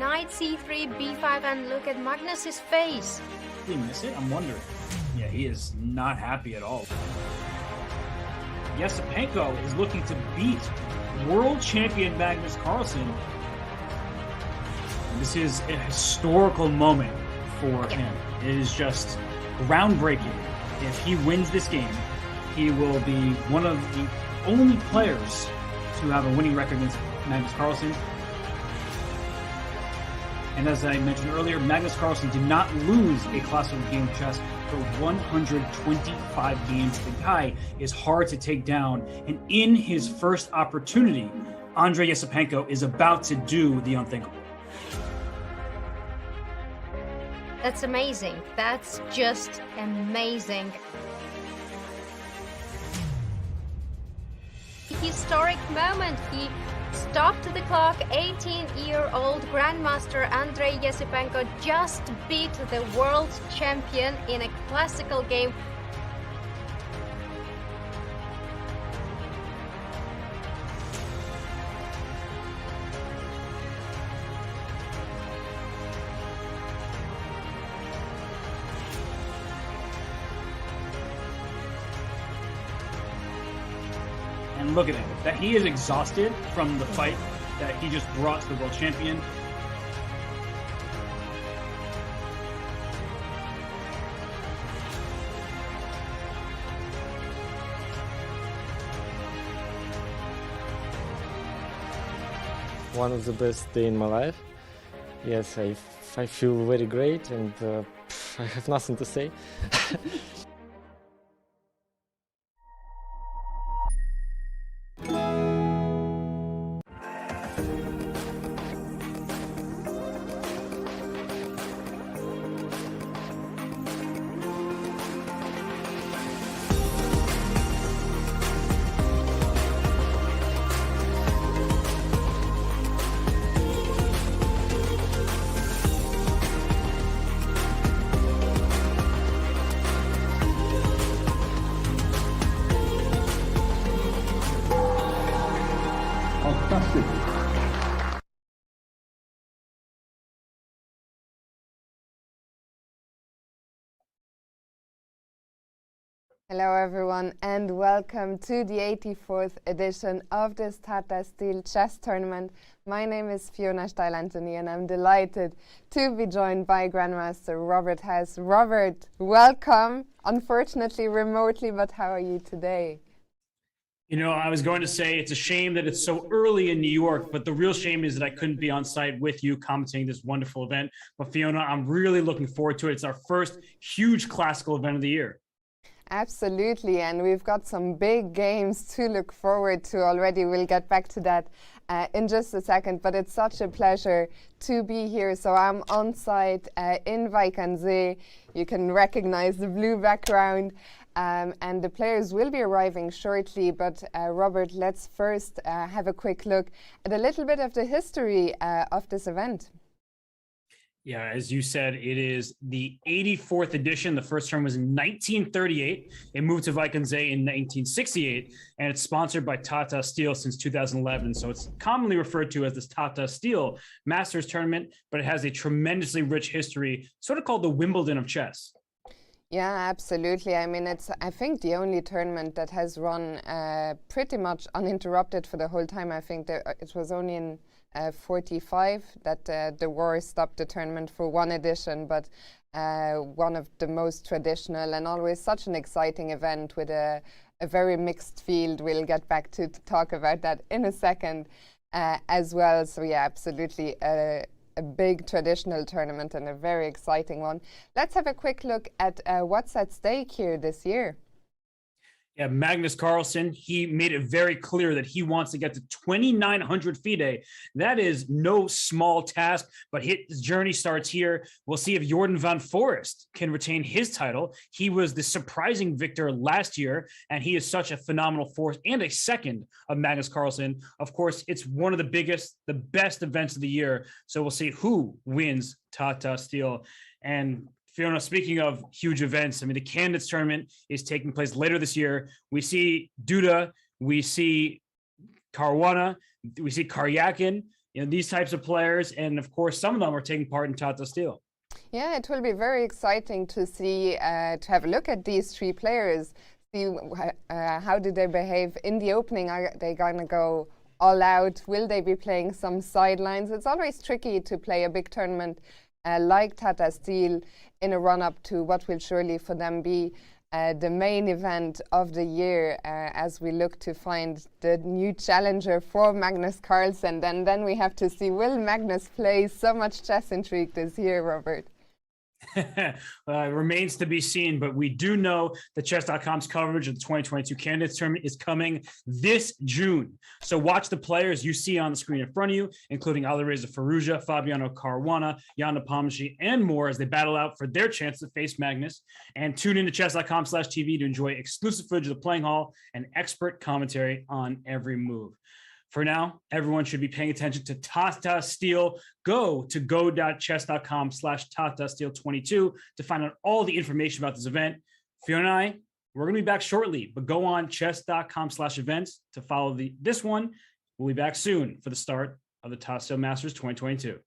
knight c3, b5, and look at Magnus's face. Did he miss it? I'm wondering. Yeah, he is not happy at all. Esipenko is looking to beat world champion Magnus Carlsen. This is a historical moment for him. It is just groundbreaking. If he wins this game, he will be one of the only players to have a winning record against Magnus Carlsen. And as I mentioned earlier, Magnus Carlsen did not lose a classical game of chess for 125 games. The guy is hard to take down. And in his first opportunity, Andrei Esipenko is about to do the unthinkable. That's amazing. That's just amazing. Historic moment. He stopped the clock. 18-year-old Grandmaster Andrei Esipenko just beat the world champion in a classical game. And look at him. That he is exhausted from the fight that he just brought to the world champion. One of the best day in my life. Yes, I feel very great, and I have nothing to say. Hello everyone and welcome to the 84th edition of this Tata Steel Chess Tournament. My name is Fiona Steil-Antoni and I'm delighted to be joined by Grandmaster Robert Hess. Robert, welcome, unfortunately remotely, but how are you today? You know, I was going to say it's a shame that it's so early in New York, but the real shame is that I couldn't be on site with you commentating this wonderful event. But Fiona, I'm really looking forward to it. It's our first huge classical event of the year. Absolutely, and we've got some big games to look forward to already. We'll get back to that in just a second, but it's such a pleasure to be here. So I'm on site in Wijk. You can recognize the blue background, and the players will be arriving shortly. But Robert, let's first have a quick look at a little bit of the history of this event. Yeah, as you said, it is the 84th edition. The first term was in 1938. It moved to Wijk in 1968, and it's sponsored by Tata Steel since 2011. So it's commonly referred to as this Tata Steel Masters Tournament, but it has a tremendously rich history, sort of called the Wimbledon of chess. Yeah, absolutely. I mean, it's, I think, the only tournament that has run pretty much uninterrupted for the whole time. I think it was only in 45 that the war stopped the tournament for one edition, but one of the most traditional and always such an exciting event with a very mixed field. We'll get back to talk about that in a second as well. So yeah, absolutely a big traditional tournament and a very exciting one. Let's have a quick look at what's at stake here this year. Yeah, Magnus Carlsen, he made it very clear that he wants to get to 2,900 FIDE. That is no small task, but his journey starts here. We'll see if Jorden van Foreest can retain his title. He was the surprising victor last year, and he is such a phenomenal force and a second of Magnus Carlsen. Of course, it's one of the biggest, the best events of the year. So we'll see who wins Tata Steel. And Fiona, speaking of huge events, I mean, the Candidates Tournament is taking place later this year. We see Duda, we see Caruana, we see Karyakin, these types of players, and of course, some of them are taking part in Tata Steel. Yeah, it will be very exciting to see, to have a look at these three players, see how do they behave in the opening. Are they going to go all out? Will they be playing some sidelines? It's always tricky to play a big tournament like Tata Steel in a run-up to what will surely for them be the main event of the year, as we look to find the new challenger for Magnus Carlsen. And then we have to see, will Magnus play so much chess intrigue this year, Robert? It remains to be seen, but we do know that Chess.com's coverage of the 2022 Candidates Tournament is coming this June. So watch the players you see on the screen in front of you, including Alireza Firouzja, Fabiano Caruana, Jan Nepomniachtchi, and more as they battle out for their chance to face Magnus. And tune into chess.com/TV to enjoy exclusive footage of the playing hall and expert commentary on every move. For now, everyone should be paying attention to Tata Steel. Go to go.chess.com/Tata Steel 22 to find out all the information about this event. Fiona and I, we're going to be back shortly, but go on chess.com/events to follow this one. We'll be back soon for the start of the Tata Steel Masters 2022.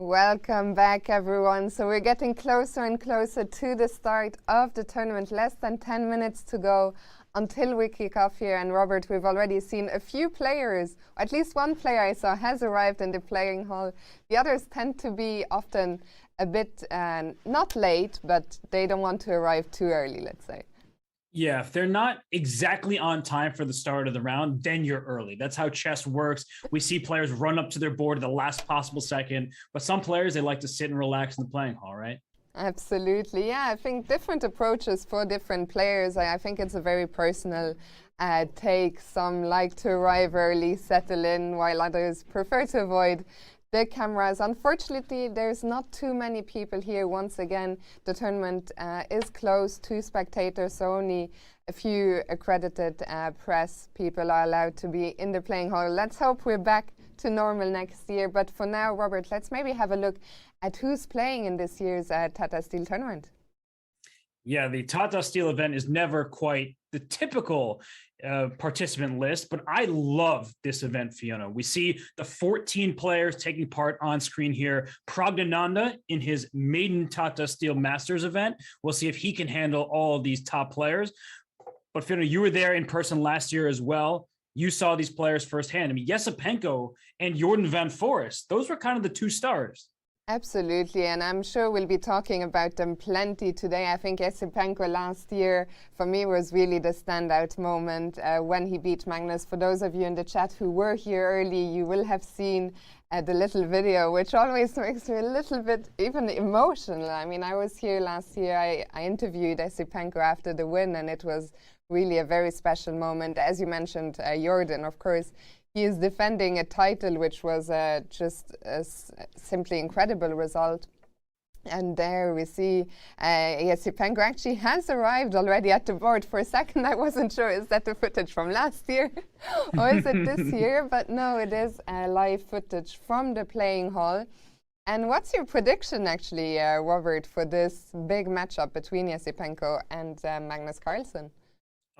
Welcome back, everyone. So we're getting closer and closer to the start of the tournament. Less than 10 minutes to go until we kick off here. And Robert, we've already seen a few players, or at least one player I saw has arrived in the playing hall. The others tend to be often a bit not late, but they don't want to arrive too early, let's say. Yeah, if they're not exactly on time for the start of the round, then you're early. That's how chess works. We see players run up to their board at the last possible second, but some players, they like to sit and relax in the playing hall, right? Absolutely. Yeah, I think different approaches for different players. I think it's a very personal take. Some like to arrive early, settle in, while others prefer to avoid the cameras. Unfortunately, there's not too many people here. Once again, the tournament is closed to spectators, so only a few accredited press people are allowed to be in the playing hall. Let's hope we're back to normal next year. But for now, Robert, let's maybe have a look at who's playing in this year's Tata Steel Tournament. Yeah, the Tata Steel event is never quite the typical participant list, but I love this event, Fiona. We see the 14 players taking part on screen here. Praggnanandhaa in his maiden Tata Steel Masters event. We'll see if he can handle all of these top players. But Fiona, you were there in person last year as well. You saw these players firsthand. I mean, Esipenko and Jorden van Foreest, those were kind of the two stars. Absolutely, and I'm sure we'll be talking about them plenty today. I think Esipenko last year, for me, was really the standout moment when he beat Magnus. For those of you in the chat who were here early, you will have seen the little video, which always makes me a little bit even emotional. I mean, I was here last year. I interviewed Esipenko after the win, and it was really a very special moment. As you mentioned, Jorden, of course, he is defending a title, which was just a simply incredible result. And there we see Esipenko actually has arrived already at the board. For a second, I wasn't sure, is that the footage from last year or is it this year? But no, it is live footage from the playing hall. And what's your prediction, actually, Robert, for this big matchup between Esipenko and Magnus Carlsen?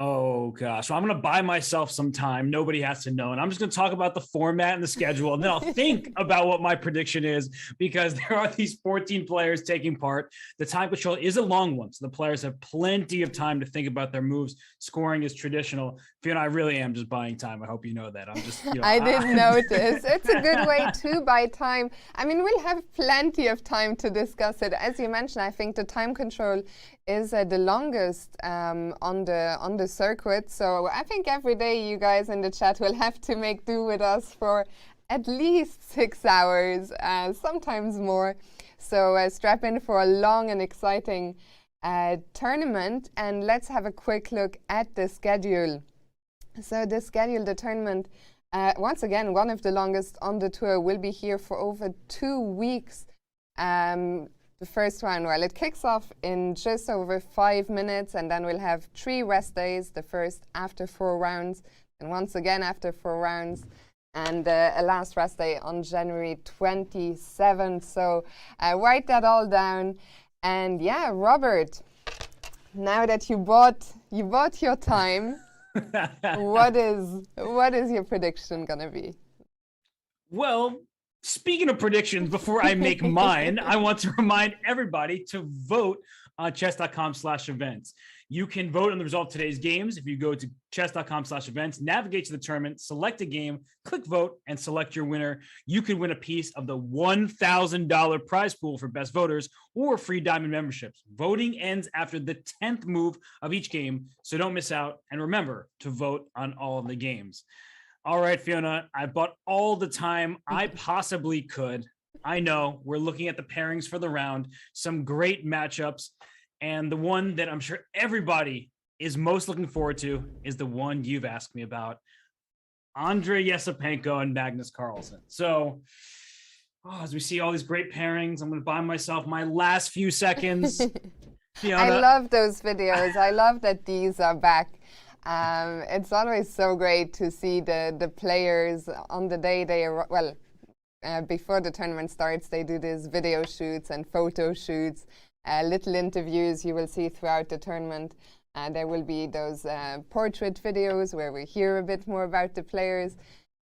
Oh, gosh. So I'm going to buy myself some time. Nobody has to know. And I'm just going to talk about the format and the schedule. And then I'll think about what my prediction is, because there are these 14 players taking part. The time control is a long one, so the players have plenty of time to think about their moves. Scoring is traditional. Fiona, I really am just buying time. I hope you know that. I'm just, I didn't notice. It's a good way to buy time. I mean, we'll have plenty of time to discuss it. As you mentioned, I think the time control is the longest on the circuit. So I think every day you guys in the chat will have to make do with us for at least 6 hours, sometimes more. So strap in for a long and exciting tournament. And let's have a quick look at the schedule. So the schedule, the tournament, once again, one of the longest on the tour, will be here for over 2 weeks. The first round, well, it kicks off in just over 5 minutes, and then we'll have 3 rest days, the first after 4 rounds, and once again after 4 rounds, and a last rest day on January 27th. So write that all down. And yeah, Robert, now that you bought your time, what is your prediction gonna be? Well, speaking of predictions, before I make mine, I want to remind everybody to vote on chess.com/events. You can vote on the result of today's games. If you go to chess.com/events, navigate to the tournament, select a game, click vote, and select your winner. You can win a piece of the $1,000 prize pool for best voters or free diamond memberships. Voting ends after the 10th move of each game, so don't miss out. And remember to vote on all of the games. All right, Fiona, I bought all the time I possibly could. I know we're looking at the pairings for the round, some great matchups, and the one that I'm sure everybody is most looking forward to is the one you've asked me about, Andrei Esipenko and Magnus Carlsen. So as we see all these great pairings, I'm going to buy myself my last few seconds. Fiona. I love those videos. I love that these are back. It's always so great to see the players on the day before the tournament starts. They do these video shoots and photo shoots, little interviews you will see throughout the tournament. There will be those portrait videos where we hear a bit more about the players.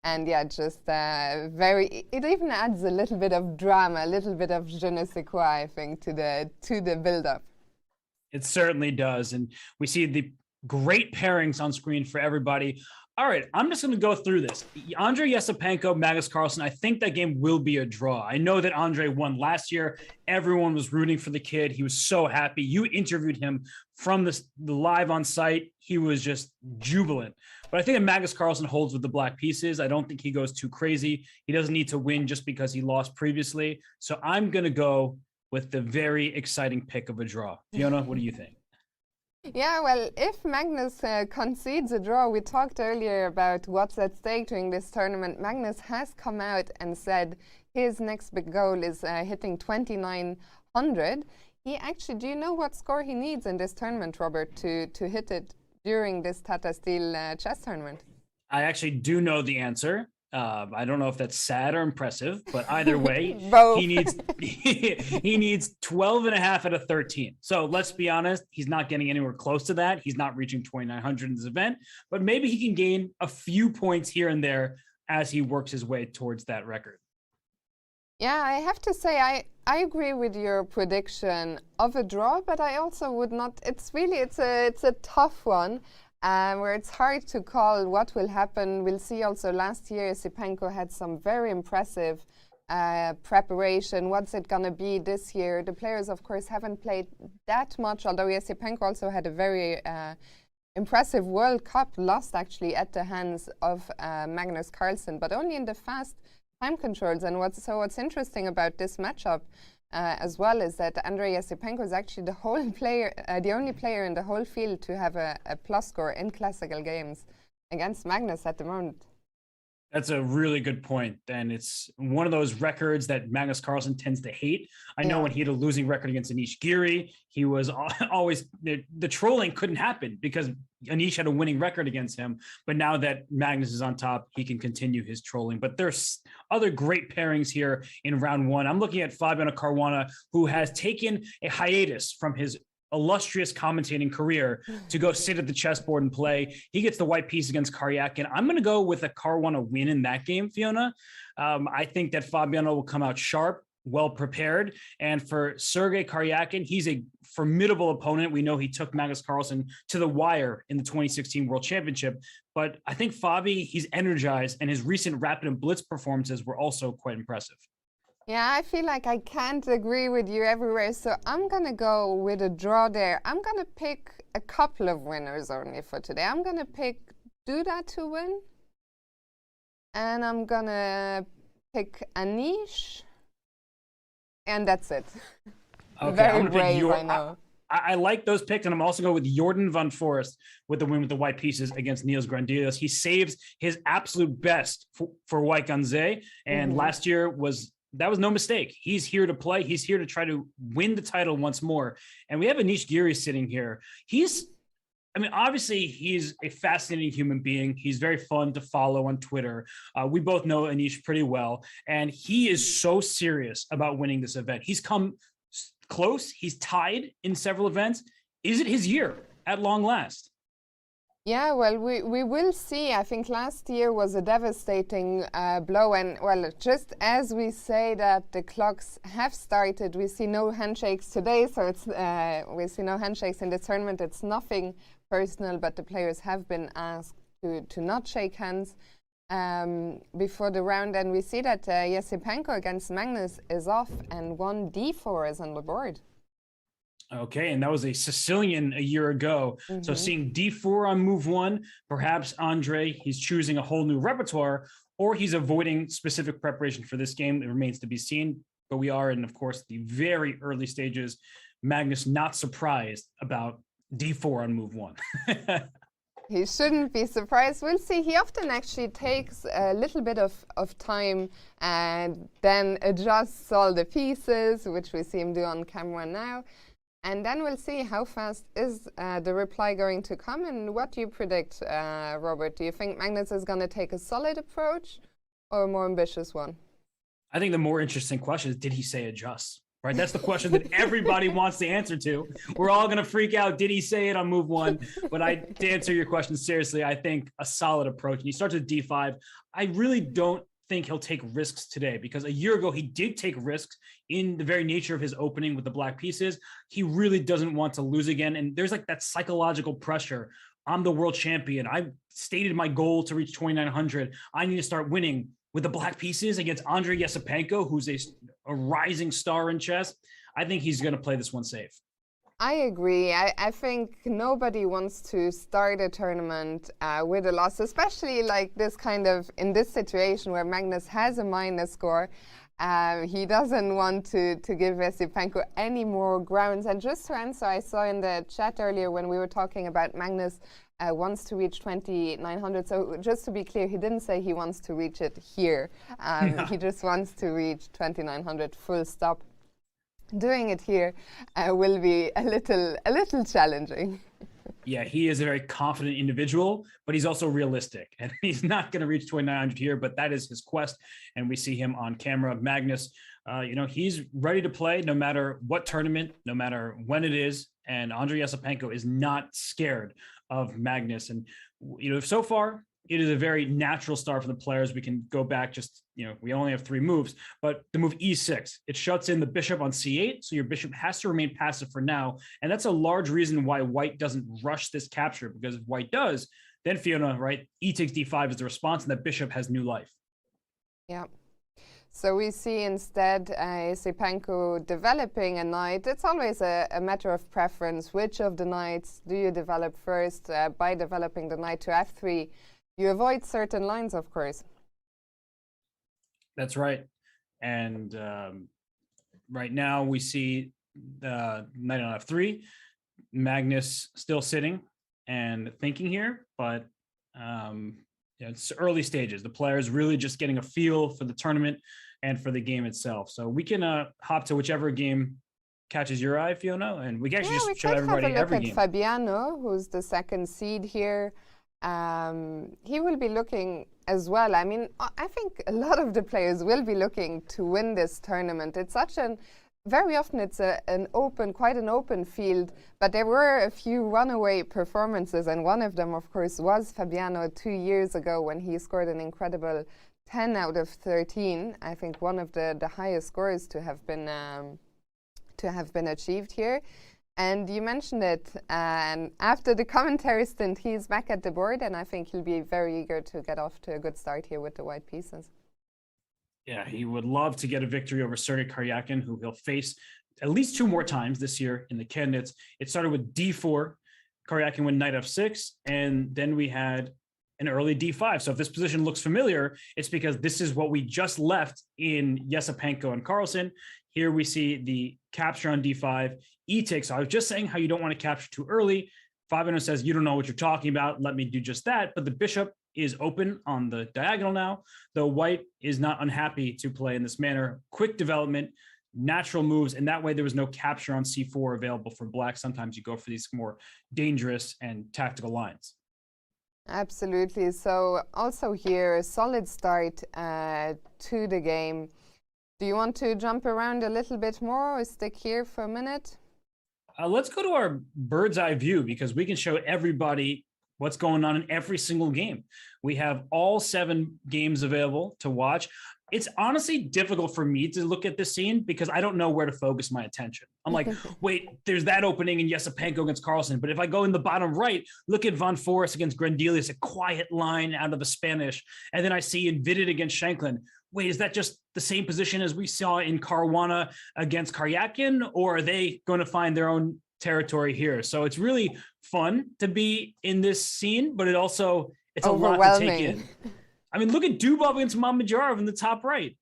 And yeah, just very. It even adds a little bit of drama, a little bit of je ne sais quoi, I think, to the build-up. It certainly does, and we see the great pairings on screen for everybody. All right, I'm just going to go through this. Andre Esipenko, Magnus Carlsen, I think that game will be a draw. I know that Andre won last year. Everyone was rooting for the kid. He was so happy. You interviewed him from the live on site. He was just jubilant. But I think that Magnus Carlsen holds with the black pieces. I don't think he goes too crazy. He doesn't need to win just because he lost previously. So I'm going to go with the very exciting pick of a draw. Fiona, what do you think? Yeah, well, if Magnus concedes a draw, we talked earlier about what's at stake during this tournament. Magnus has come out and said his next big goal is hitting 2,900. He actually, do you know what score he needs in this tournament, Robert, to hit it during this Tata Steel Chess Tournament? I actually do know the answer. I don't know if that's sad or impressive, but either way, he needs he needs 12 and a half out of 13. So let's be honest, he's not getting anywhere close to that. He's not reaching 2,900 in this event, but maybe he can gain a few points here and there as he works his way towards that record. Yeah, I have to say I agree with your prediction of a draw, but I also would not. It's a tough one. Where it's hard to call what will happen. We'll see also last year, Esipenko had some very impressive preparation. What's it going to be this year? The players, of course, haven't played that much, although Esipenko also had a very impressive World Cup, lost actually at the hands of Magnus Carlsen, but only in the fast time controls. And what's interesting about this matchup as well is that Andrei Esipenko is actually the only player in the whole field to have a plus score in classical games against Magnus at the moment. That's a really good point. And it's one of those records that Magnus Carlsen tends to hate. I know when he had a losing record against Anish Giri, he was always, the trolling couldn't happen because Anish had a winning record against him. But now that Magnus is on top, he can continue his trolling. But there's other great pairings here in round one. I'm looking at Fabiano Caruana, who has taken a hiatus from his illustrious commentating career to go sit at the chessboard and play. He gets the white piece against Karyakin. I'm going to go with a Caruana win in that game, Fiona. I think that Fabiano will come out sharp, well prepared. And for Sergei Karyakin, he's a formidable opponent. We know he took Magnus Carlsen to the wire in the 2016 World Championship. But I think Fabi, he's energized, and his recent rapid and blitz performances were also quite impressive. Yeah, I feel like I can't agree with you everywhere, so I'm going to go with a draw there. I'm going to pick a couple of winners only for today. I'm going to pick Duda to win, and I'm going to pick Anish, and that's it. Okay, Very brave, I know. I like those picks, and I'm also going with Jorden van Foreest with the win with the white pieces against Niels Grandilas. He saves his absolute best for Wijk on Zee, and last year that was no mistake. He's here to play. He's here to try to win the title once more. And we have Anish Giri sitting here. Obviously, he's a fascinating human being. He's very fun to follow on Twitter. We both know Anish pretty well. And he is so serious about winning this event. He's come close. He's tied in several events. Is it his year at long last? Yeah, well, we will see. I think last year was a devastating blow. And, well, just as we say that the clocks have started, we see no handshakes today. So it's we see no handshakes in the tournament. It's nothing personal, but the players have been asked to not shake hands before the round. And we see that Esipenko against Magnus is off, and 1 d4 is on the board. Okay, and that was a Sicilian a year ago. So seeing d4 on move 1, perhaps Andre, he's choosing a whole new repertoire, or he's avoiding specific preparation for this game. It remains to be seen, but we are in, of course, the very early stages. Magnus not surprised about d4 on move 1. He shouldn't be surprised. We'll see. He often actually takes a little bit of time and then adjusts all the pieces, which we see him do on camera now. And then we'll see how fast is the reply going to come. And what do you predict, Robert? Do you think Magnus is going to take a solid approach or a more ambitious one? I think the more interesting question is, did he say adjust? right? That's the question that everybody wants the answer to. We're all going to freak out. Did he say it on move one? But to answer your question seriously, I think a solid approach. And he starts with D5. I really don't think he'll take risks today, because a year ago he did take risks in the very nature of his opening with the black pieces. He really doesn't want to lose again. And there's like that psychological pressure. I'm the world champion. I stated my goal to reach 2,900. I need to start winning. With the black pieces against Andrei Esipenko, who's a rising star in chess, I think he's going to play this one safe. I agree. I think nobody wants to start a tournament with a loss, especially like this kind of, in this situation where Magnus has a minus score. He doesn't want to give Esipenko any more grounds. And just to answer, I saw in the chat earlier when we were talking about Magnus wants to reach 2,900. So just to be clear, he didn't say he wants to reach it here. He just wants to reach 2,900 full stop. Doing it here will be a little challenging. Yeah, he is a very confident individual, but he's also realistic. And he's not going to reach 2,900 here, but that is his quest. And we see him on camera. Magnus, he's ready to play no matter what tournament, no matter when it is. And Andrei Esipenko is not scared of Magnus. And, so far, it is a very natural start for the players. We can go back we only have 3 moves, but the move E6, it shuts in the bishop on C8. So your bishop has to remain passive for now. And that's a large reason why White doesn't rush this capture, because if White does, then Fiona, right, E takes D5 is the response, and that bishop has new life. Yeah. So we see instead Esipenko developing a knight. It's always a matter of preference. Which of the knights do you develop first? By developing the knight to F3, you avoid certain lines, of course. That's right. And right now we see the knight on F3, Magnus still sitting and thinking here, but it's early stages. The players really just getting a feel for the tournament and for the game itself. So we can hop to whichever game catches your eye, Fiona, and we can actually just show everybody every game. Have a look at Fabiano, who's the second seed here. He will be looking as well. I mean, I think a lot of the players will be looking to win this tournament. It's such very often it's quite an open field, but there were a few runaway performances, and one of them, of course, was Fabiano 2 years ago when he scored an incredible 10 out of 13. I think one of the highest scores to have been achieved here. And you mentioned it, and after the commentary stint, he's back at the board, and I think he'll be very eager to get off to a good start here with the white pieces. Yeah, he would love to get a victory over Sergei Karyakin, who he'll face at least 2 more times this year in the candidates. It started with D4, Karyakin went knight F6, and then we had an early D5. So if this position looks familiar, it's because this is what we just left in Esipenko and Carlsen. Here we see the capture on D5, E takes. So I was just saying how you don't want to capture too early. Fabiano says, you don't know what you're talking about. Let me do just that. But the bishop is open on the diagonal now, though White is not unhappy to play in this manner. Quick development, natural moves, and that way there was no capture on C4 available for Black. Sometimes you go for these more dangerous and tactical lines. Absolutely. So also here, a solid start to the game. Do you want to jump around a little bit more or stick here for a minute? Let's go to our bird's eye view, because we can show everybody what's going on in every single game. We have all 7 games available to watch. It's honestly difficult for me to look at this scene because I don't know where to focus my attention. I'm like, wait, there's that opening in Esipenko against Carlsen. But if I go in the bottom right, look at Van Foreest against Grandelius, a quiet line out of the Spanish. And then I see Invidit against Shanklin. Wait, is that just the same position as we saw in Caruana against Karyakin, or are they going to find their own territory here? So it's really fun to be in this scene, but it's a lot to take in. I mean, look at Dubov against Mamedyarov in the top right.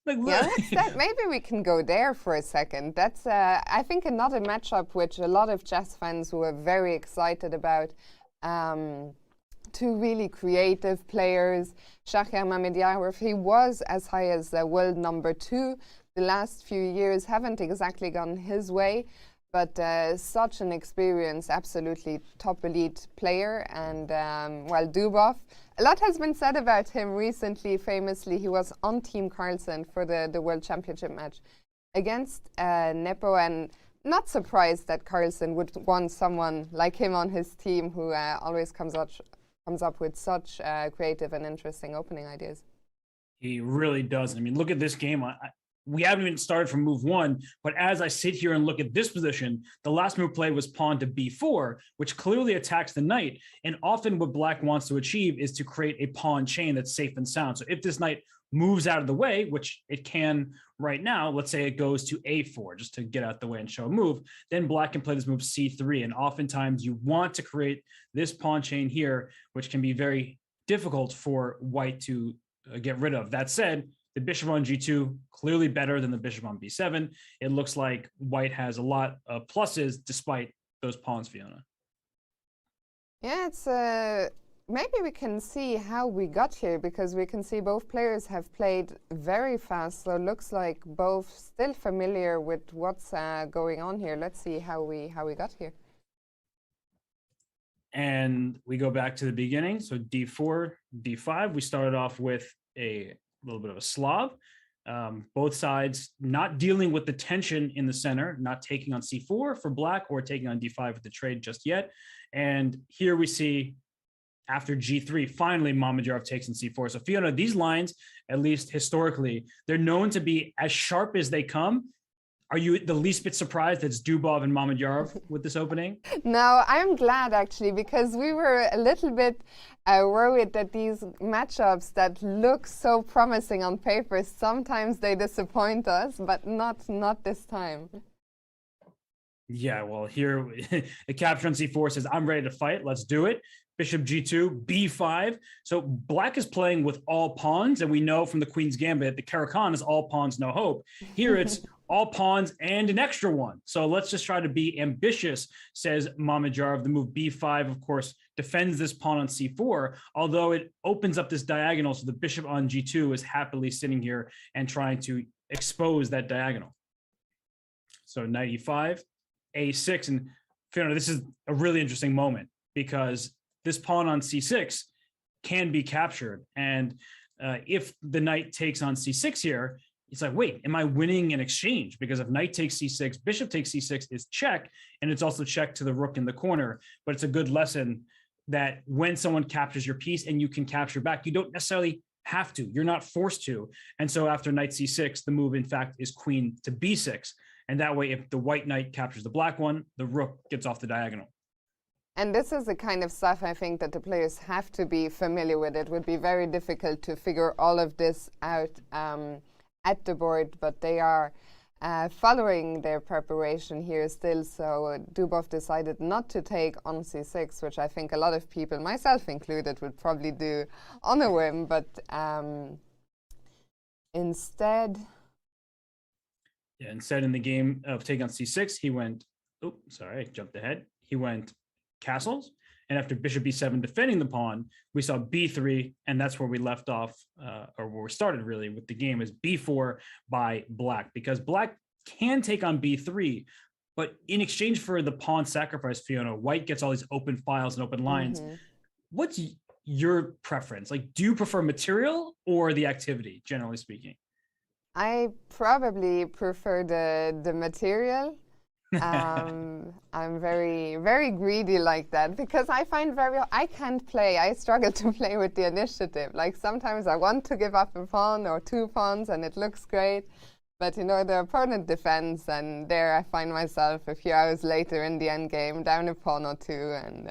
Like, yeah, maybe we can go there for a second. That's, I think, another matchup which a lot of chess fans were very excited about. 2 really creative players. Shahriar Mamedyarov, he was as high as world number 2. The last few years haven't exactly gone his way, but such an experienced, absolutely top elite player. And Dubov, a lot has been said about him recently. Famously, he was on Team Carlsen for the World Championship match against Nepo, and not surprised that Carlsen would want someone like him on his team who always comes up with such creative and interesting opening ideas. He really does. I mean, look at this game. We haven't even started from move one, but as I sit here and look at this position, the last move play was pawn to b4, which clearly attacks the knight. And often what black wants to achieve is to create a pawn chain that's safe and sound. So if this knight moves out of the way, which it can right now, let's say it goes to a4 just to get out the way and show a move, then black can play this move c3. And oftentimes you want to create this pawn chain here, which can be very difficult for white to get rid of. That said, the bishop on g2, clearly better than the bishop on b7. It looks like white has a lot of pluses despite those pawns, Fiona. Yeah, it's maybe we can see how we got here, because we can see both players have played very fast. So it looks like both still familiar with what's going on here. Let's see how we got here. And we go back to the beginning. So d4, d5. We started off with a little bit of a Slav. Both sides not dealing with the tension in the center, not taking on c4 for black or taking on d5 with the trade just yet. And here we see after g3, finally Mamedyarov takes on c4. So Fiona, these lines, at least historically, they're known to be as sharp as they come. Are you the least bit surprised that it's Dubov and Mamedyarov with this opening? No, I'm glad actually, because we were a little bit worried that these matchups that look so promising on paper, sometimes they disappoint us, but not this time. Yeah, well, here the capture on c4 says, I'm ready to fight. Let's do it. Bishop g2, b5. So black is playing with all pawns, and we know from the Queen's Gambit, the Caro-Kann is all pawns, no hope. Here it's all pawns and an extra one. So let's just try to be ambitious, says Mamedyarov. The move b5, of course, defends this pawn on c4, although it opens up this diagonal. So the bishop on g2 is happily sitting here and trying to expose that diagonal. So knight e5, a6. And Fiona, this is a really interesting moment, because this pawn on c6 can be captured. And if the knight takes on c6 here, it's like, wait, am I winning an exchange? Because if knight takes c6, bishop takes c6 is check, and it's also check to the rook in the corner. But it's a good lesson that when someone captures your piece and you can capture back, you don't necessarily have to. You're not forced to. And so after knight c6, the move, in fact, is queen to b6. And that way, if the white knight captures the black one, the rook gets off the diagonal. And this is the kind of stuff I think that the players have to be familiar with. It would be very difficult to figure all of this out at the board, but they are following their preparation here still. So Dubov decided not to take on c6, which I think a lot of people, myself included, would probably do on a whim, but instead... Yeah, instead in the game of take on c6, he went, oh, sorry, I jumped ahead. He went castles, and after bishop b7 defending the pawn, we saw b3, and that's where we left off, or where we started really with the game, is b4 by black, because black can take on b3, but in exchange for the pawn sacrifice, Fiona, white gets all these open files and open lines. What's your preference? Like, do you prefer material or the activity, generally speaking? I probably prefer the material. I'm very, very greedy like that, because I find I can't play. I struggle to play with the initiative. Like, sometimes I want to give up a pawn or two pawns and it looks great, but you know, the opponent defends, and there I find myself a few hours later in the endgame down a pawn or two and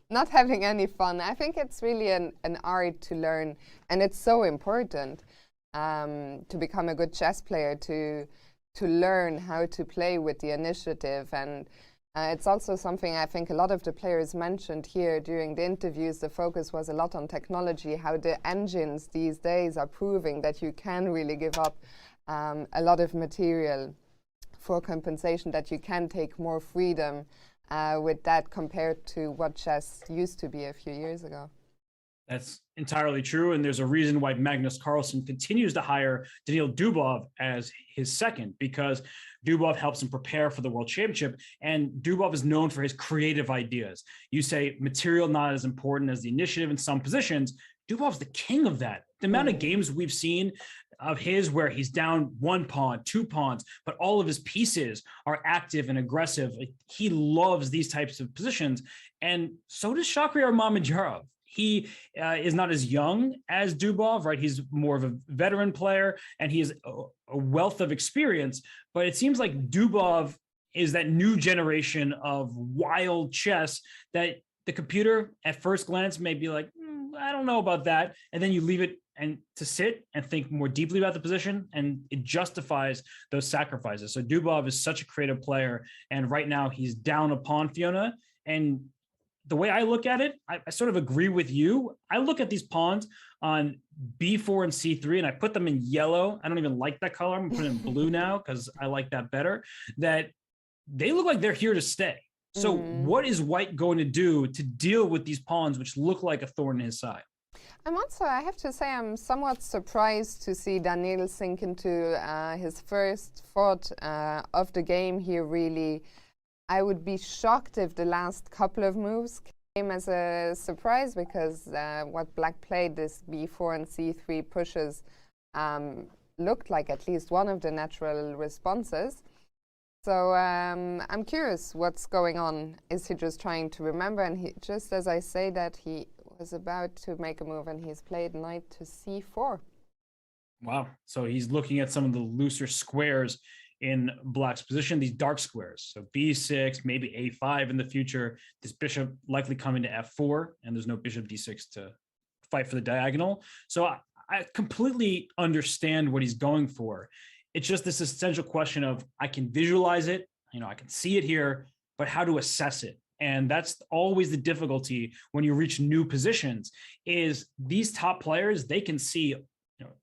not having any fun. I think it's really an art to learn, and it's so important to become a good chess player, to learn how to play with the initiative. And it's also something I think a lot of the players mentioned here during the interviews. The focus was a lot on technology, how the engines these days are proving that you can really give up a lot of material for compensation, that you can take more freedom with that compared to what chess used to be a few years ago. That's entirely true, and there's a reason why Magnus Carlsen continues to hire Daniil Dubov as his second, because Dubov helps him prepare for the World Championship, and Dubov is known for his creative ideas. You say material not as important as the initiative in some positions. Dubov's the king of that. The amount of games we've seen of his where he's down 1 pawn, 2 pawns, but all of his pieces are active and aggressive. He loves these types of positions, and so does Shakhriyar Mamedyarov. He is not as young as Dubov, right? He's more of a veteran player, and he has a wealth of experience. But it seems like Dubov is that new generation of wild chess that the computer at first glance may be like, I don't know about that. And then you leave it and to sit and think more deeply about the position, and it justifies those sacrifices. So Dubov is such a creative player, and right now he's down a pawn, Fiona. And the way I look at it, I sort of agree with you. I look at these pawns on b4 and c3, and I put them in yellow. I don't even like that color. I'm putting it in blue now because I like that better. That they look like they're here to stay. So what is White going to do to deal with these pawns, which look like a thorn in his side? I have to say, I'm somewhat surprised to see Daniil sink into his first thought of the game here, really. I would be shocked if the last couple of moves came as a surprise, because what Black played, this b4 and c3 pushes, looked like at least one of the natural responses. So I'm curious what's going on. Is he just trying to remember? And he, just as I say that, he was about to make a move, and he's played knight to c4. Wow. So he's looking at some of the looser squares in Black's position, these dark squares. So b6, maybe a5 in the future. This bishop likely coming to f4, and there's no bishop d6 to fight for the diagonal. So I completely understand what he's going for. It's just this essential question of, I can visualize it, I can see it here, but how to assess it? And that's always the difficulty when you reach new positions, is these top players, they can see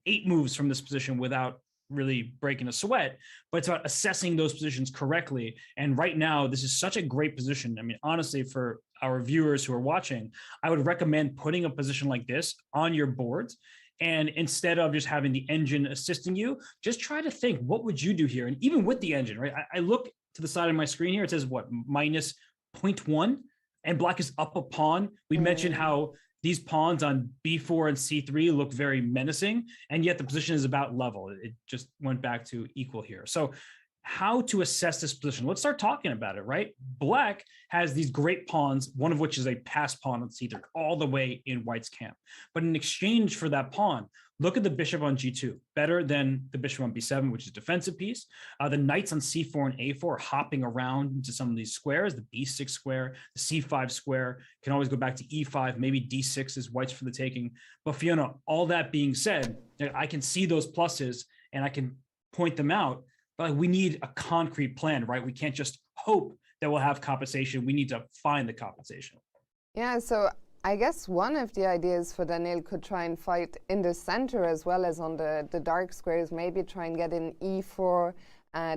8 moves from this position without really breaking a sweat, but it's about assessing those positions correctly. And right now, this is such a great position. I mean, honestly, for our viewers who are watching, I would recommend putting a position like this on your boards. And instead of just having the engine assisting you, just try to think, what would you do here? And even with the engine, right? I look to the side of my screen here, it says what, minus 0.1, and Black is up a pawn. We mentioned how these pawns on b4 and c3 look very menacing, and yet the position is about level. It just went back to equal here. So how to assess this position? Let's start talking about it, right? Black has these great pawns, one of which is a pass pawn on c3, all the way in White's camp. But in exchange for that pawn, look at the bishop on g2, better than the bishop on b7, which is a defensive piece. The knights on c4 and a4 are hopping around into some of these squares, the b6 square, the c5 square, can always go back to e5, maybe d6 is White's for the taking. But Fiona, all that being said, I can see those pluses and I can point them out, but we need a concrete plan, right? We can't just hope that we'll have compensation. We need to find the compensation. Yeah, so I guess one of the ideas for Daniil could try and fight in the center as well as on the dark squares, maybe try and get in e4,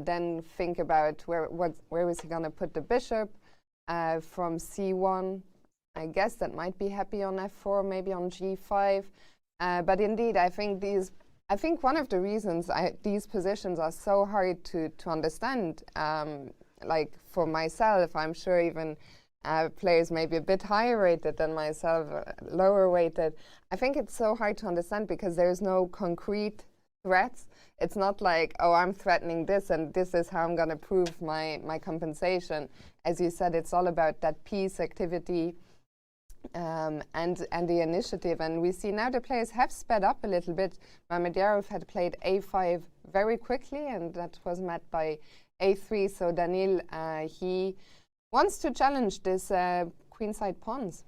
then think about where is he going to put the bishop from c1. I guess that might be happy on f4, maybe on g5. But indeed, I think one of the reasons these positions are so hard to understand, like for myself, I'm sure even players maybe a bit higher rated than myself, lower weighted. I think it's so hard to understand because there's no concrete threats. It's not like, oh, I'm threatening this and this is how I'm going to prove my compensation. As you said, it's all about that piece activity and the initiative. And we see now the players have sped up a little bit. Mamedyarov had played a5 very quickly, and that was met by a3. So Daniil, he wants to challenge this queenside pawns.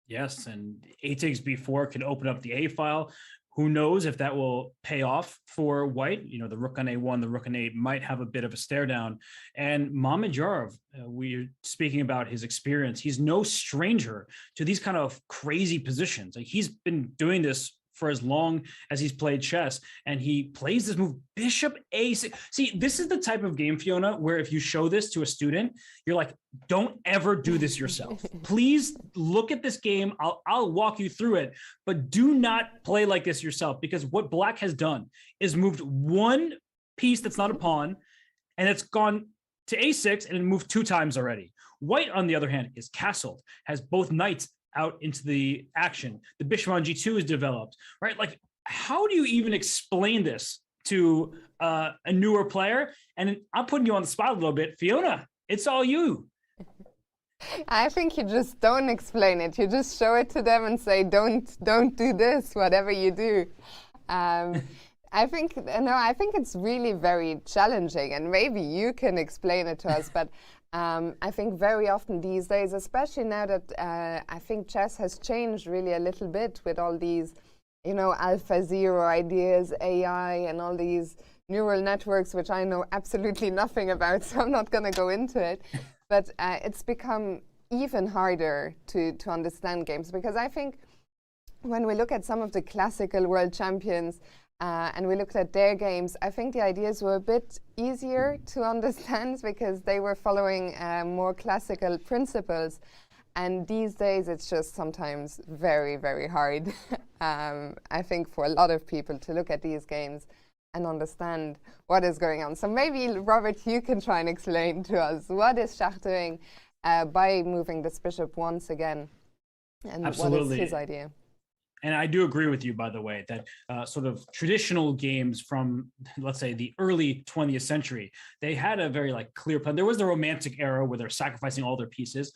Yes, and a takes b4 can open up the a file. Who knows if that will pay off for White? The rook on a1, the rook on a8 might have a bit of a stare down. And Mamedyarov, we're speaking about his experience. He's no stranger to these kind of crazy positions. Like, he's been doing this for as long as he's played chess, and he plays this move, bishop a6. See, this is the type of game, Fiona, where if you show this to a student, you're like, don't ever do this yourself. Please look at this game. I'll walk you through it, but do not play like this yourself, because what Black has done is moved one piece that's not a pawn, and it's gone to a6 and it moved 2 times already. White, on the other hand, is castled, has both knights out into the action. The bishop on g2 is developed, right? Like, how do you even explain this to a newer player? And I'm putting you on the spot a little bit. Fiona, it's all you. I think you just don't explain it. You just show it to them and say, don't do this, whatever you do. I think it's really very challenging, and maybe you can explain it to us. But I think very often these days, especially now that I think chess has changed really a little bit with all these, AlphaZero ideas, AI, and all these neural networks, which I know absolutely nothing about, so I'm not going to go into it. But it's become even harder to understand games, because I think when we look at some of the classical world champions and we looked at their games, I think the ideas were a bit easier to understand because they were following more classical principles. And these days, it's just sometimes very, very hard, I think, for a lot of people to look at these games and understand what is going on. So maybe, Robert, you can try and explain to us what is Schach doing by moving this bishop once again, and Absolutely. What is his idea? And I do agree with you, by the way, that sort of traditional games from, let's say, the early 20th century, they had a very clear plan. There was the Romantic era where they're sacrificing all their pieces.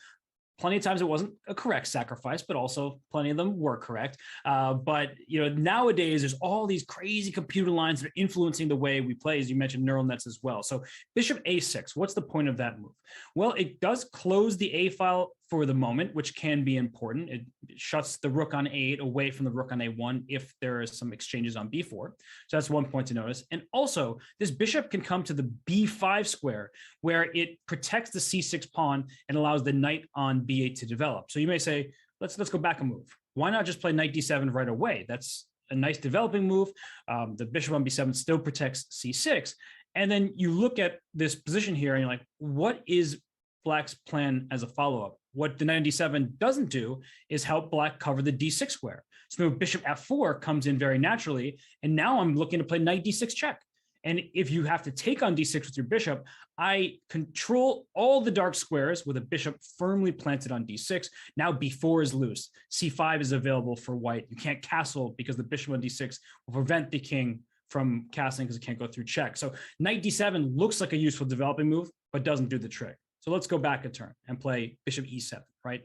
Plenty of times it wasn't a correct sacrifice, but also plenty of them were correct. But nowadays there's all these crazy computer lines that are influencing the way we play, as you mentioned, neural nets as well. So bishop a6, what's the point of that move? Well, it does close the a file for the moment, which can be important. It shuts the rook on a8 away from the rook on a1 if there is some exchanges on b4. So that's one point to notice. And also, this bishop can come to the b5 square, where it protects the c6 pawn and allows the knight on b8 to develop. So you may say, let's go back a move. Why not just play knight d7 right away? That's a nice developing move. The bishop on b7 still protects c6. And then you look at this position here and you're like, what is Black's plan as a follow-up? What the knight on d7 doesn't do is help Black cover the d6 square. So bishop f4 comes in very naturally, and now I'm looking to play knight d6 check. And if you have to take on d6 with your bishop, I control all the dark squares with a bishop firmly planted on d6. Now b4 is loose. c5 is available for white. You can't castle because the bishop on d6 will prevent the king from castling because it can't go through check. So knight d7 looks like a useful developing move, but doesn't do the trick. So let's go back a turn and play bishop e7, right?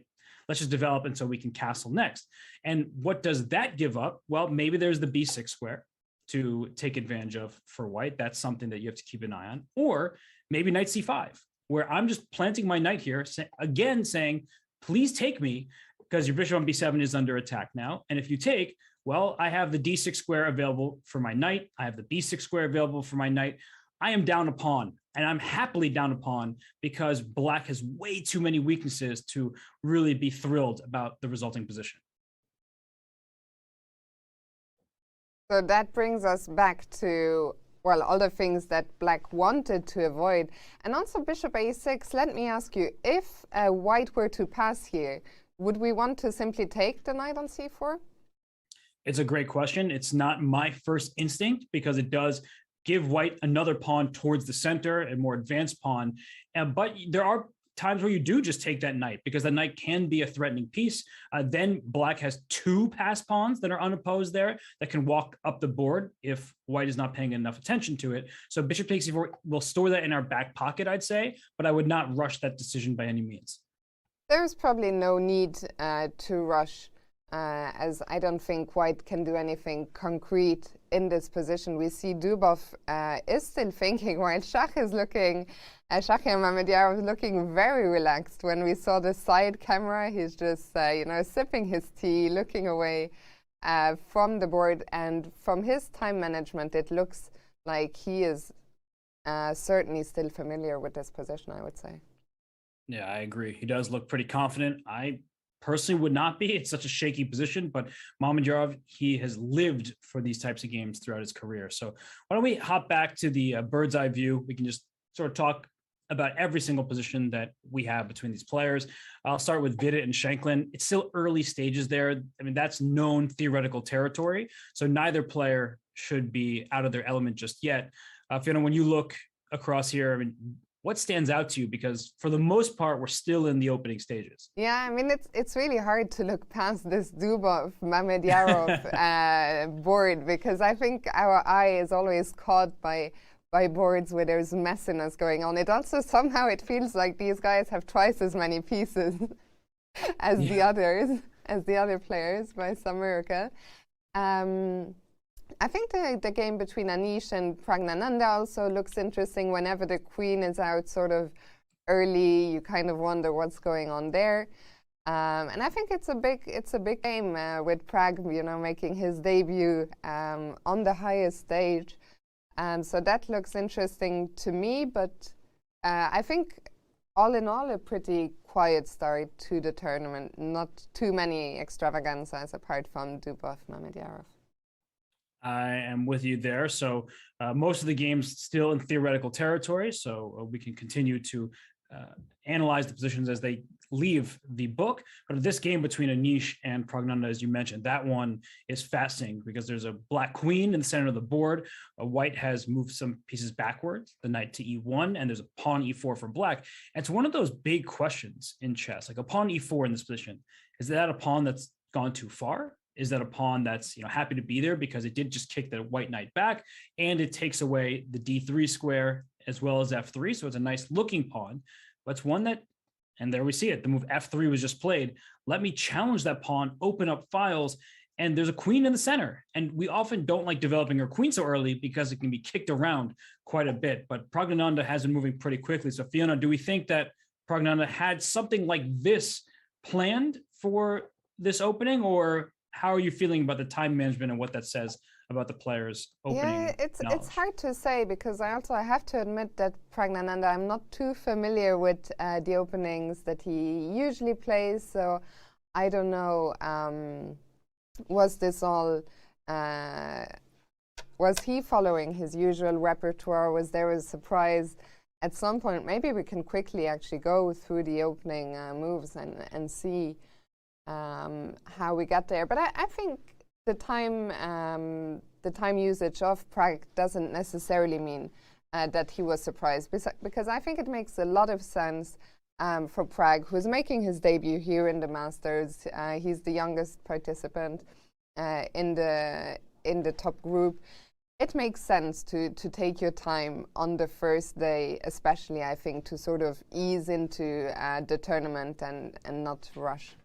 Let's just develop and so we can castle next. And what does that give up? Well, maybe there's the b6 square to take advantage of for white. That's something that you have to keep an eye on. Or maybe knight c5, where I'm just planting my knight here, again saying, please take me, because your bishop on b7 is under attack now. And if you take, well, I have the d6 square available for my knight. I have the b6 square available for my knight. I am down a pawn, and I'm happily down a pawn because Black has way too many weaknesses to really be thrilled about the resulting position. So that brings us back to, well, all the things that Black wanted to avoid. And also bishop a6, let me ask you, if white were to pass here, would we want to simply take the knight on c4? It's a great question. It's not my first instinct because it does give white another pawn towards the center, a more advanced pawn. But there are times where you do just take that knight because the knight can be a threatening piece. Then Black has two pass pawns that are unopposed there that can walk up the board if white is not paying enough attention to it. So bishop takes c4, we'll store that in our back pocket, I'd say, but I would not rush that decision by any means. There's probably no need to rush, as I don't think white can do anything concrete in this position. We see Dubov is still thinking, while Schach is looking, Schach and Mamedyarov is looking very relaxed. When we saw the side camera, he's just, sipping his tea, looking away from the board. And from his time management, it looks like he is certainly still familiar with this position, I would say. Yeah, I agree. He does look pretty confident. I personally would not be. It's such a shaky position, but Mamedyarov, he has lived for these types of games throughout his career. So why don't we hop back to the bird's eye view? We can just sort of talk about every single position that we have between these players. I'll start with Vidit and Shanklin. It's still early stages there. I mean, that's known theoretical territory. So neither player should be out of their element just yet. Fiona, when you look across here, I mean, what stands out to you? Because for the most part, we're still in the opening stages. Yeah, I mean, it's really hard to look past this Dubov Mamedyarov board, because I think our eye is always caught by boards where there's messiness going on. It also somehow it feels like these guys have twice as many pieces as the other players by some miracle. I think the game between Anish and Praggnanandhaa also looks interesting. Whenever the queen is out sort of early, you kind of wonder what's going on there. And I think it's a big game with Pragg, making his debut on the highest stage. So that looks interesting to me, but I think all in all a pretty quiet start to the tournament. Not too many extravaganzas apart from Dubov Mamedyarov. I am with you there. So most of the games still in theoretical territory, so we can continue to analyze the positions as they leave the book. But this game between Anish and Praggnanandhaa, as you mentioned, that one is fascinating because there's a black queen in the center of the board. White has moved some pieces backwards, the knight to e1, and there's a pawn e4 for black. And it's one of those big questions in chess, like a pawn e4 in this position. Is that a pawn that's gone too far? Is that a pawn that's happy to be there because it did just kick the white knight back, and it takes away the d3 square as well as f3, so it's a nice looking pawn. But it's one that, and there we see it, the move f3 was just played. Let me challenge that pawn, open up files, and there's a queen in the center. And we often don't like developing our queen so early because it can be kicked around quite a bit. But Praggnanandhaa has been moving pretty quickly. So Fiona, do we think that Praggnanandhaa had something like this planned for this opening, or how are you feeling about the time management and what that says about the players' opening? Yeah, it's hard to say, because I have to admit that Praggnanandhaa, I'm not too familiar with the openings that he usually plays, so I don't know. Was this all? Was he following his usual repertoire? Was there a surprise at some point? Maybe we can quickly actually go through the opening moves and see how we got there. But I think the time usage of Pragg doesn't necessarily mean that he was surprised, because I think it makes a lot of sense for Pragg, who's making his debut here in the Masters. He's the youngest participant in the top group. It makes sense to take your time on the first day, especially, I think, to sort of ease into the tournament and not rush.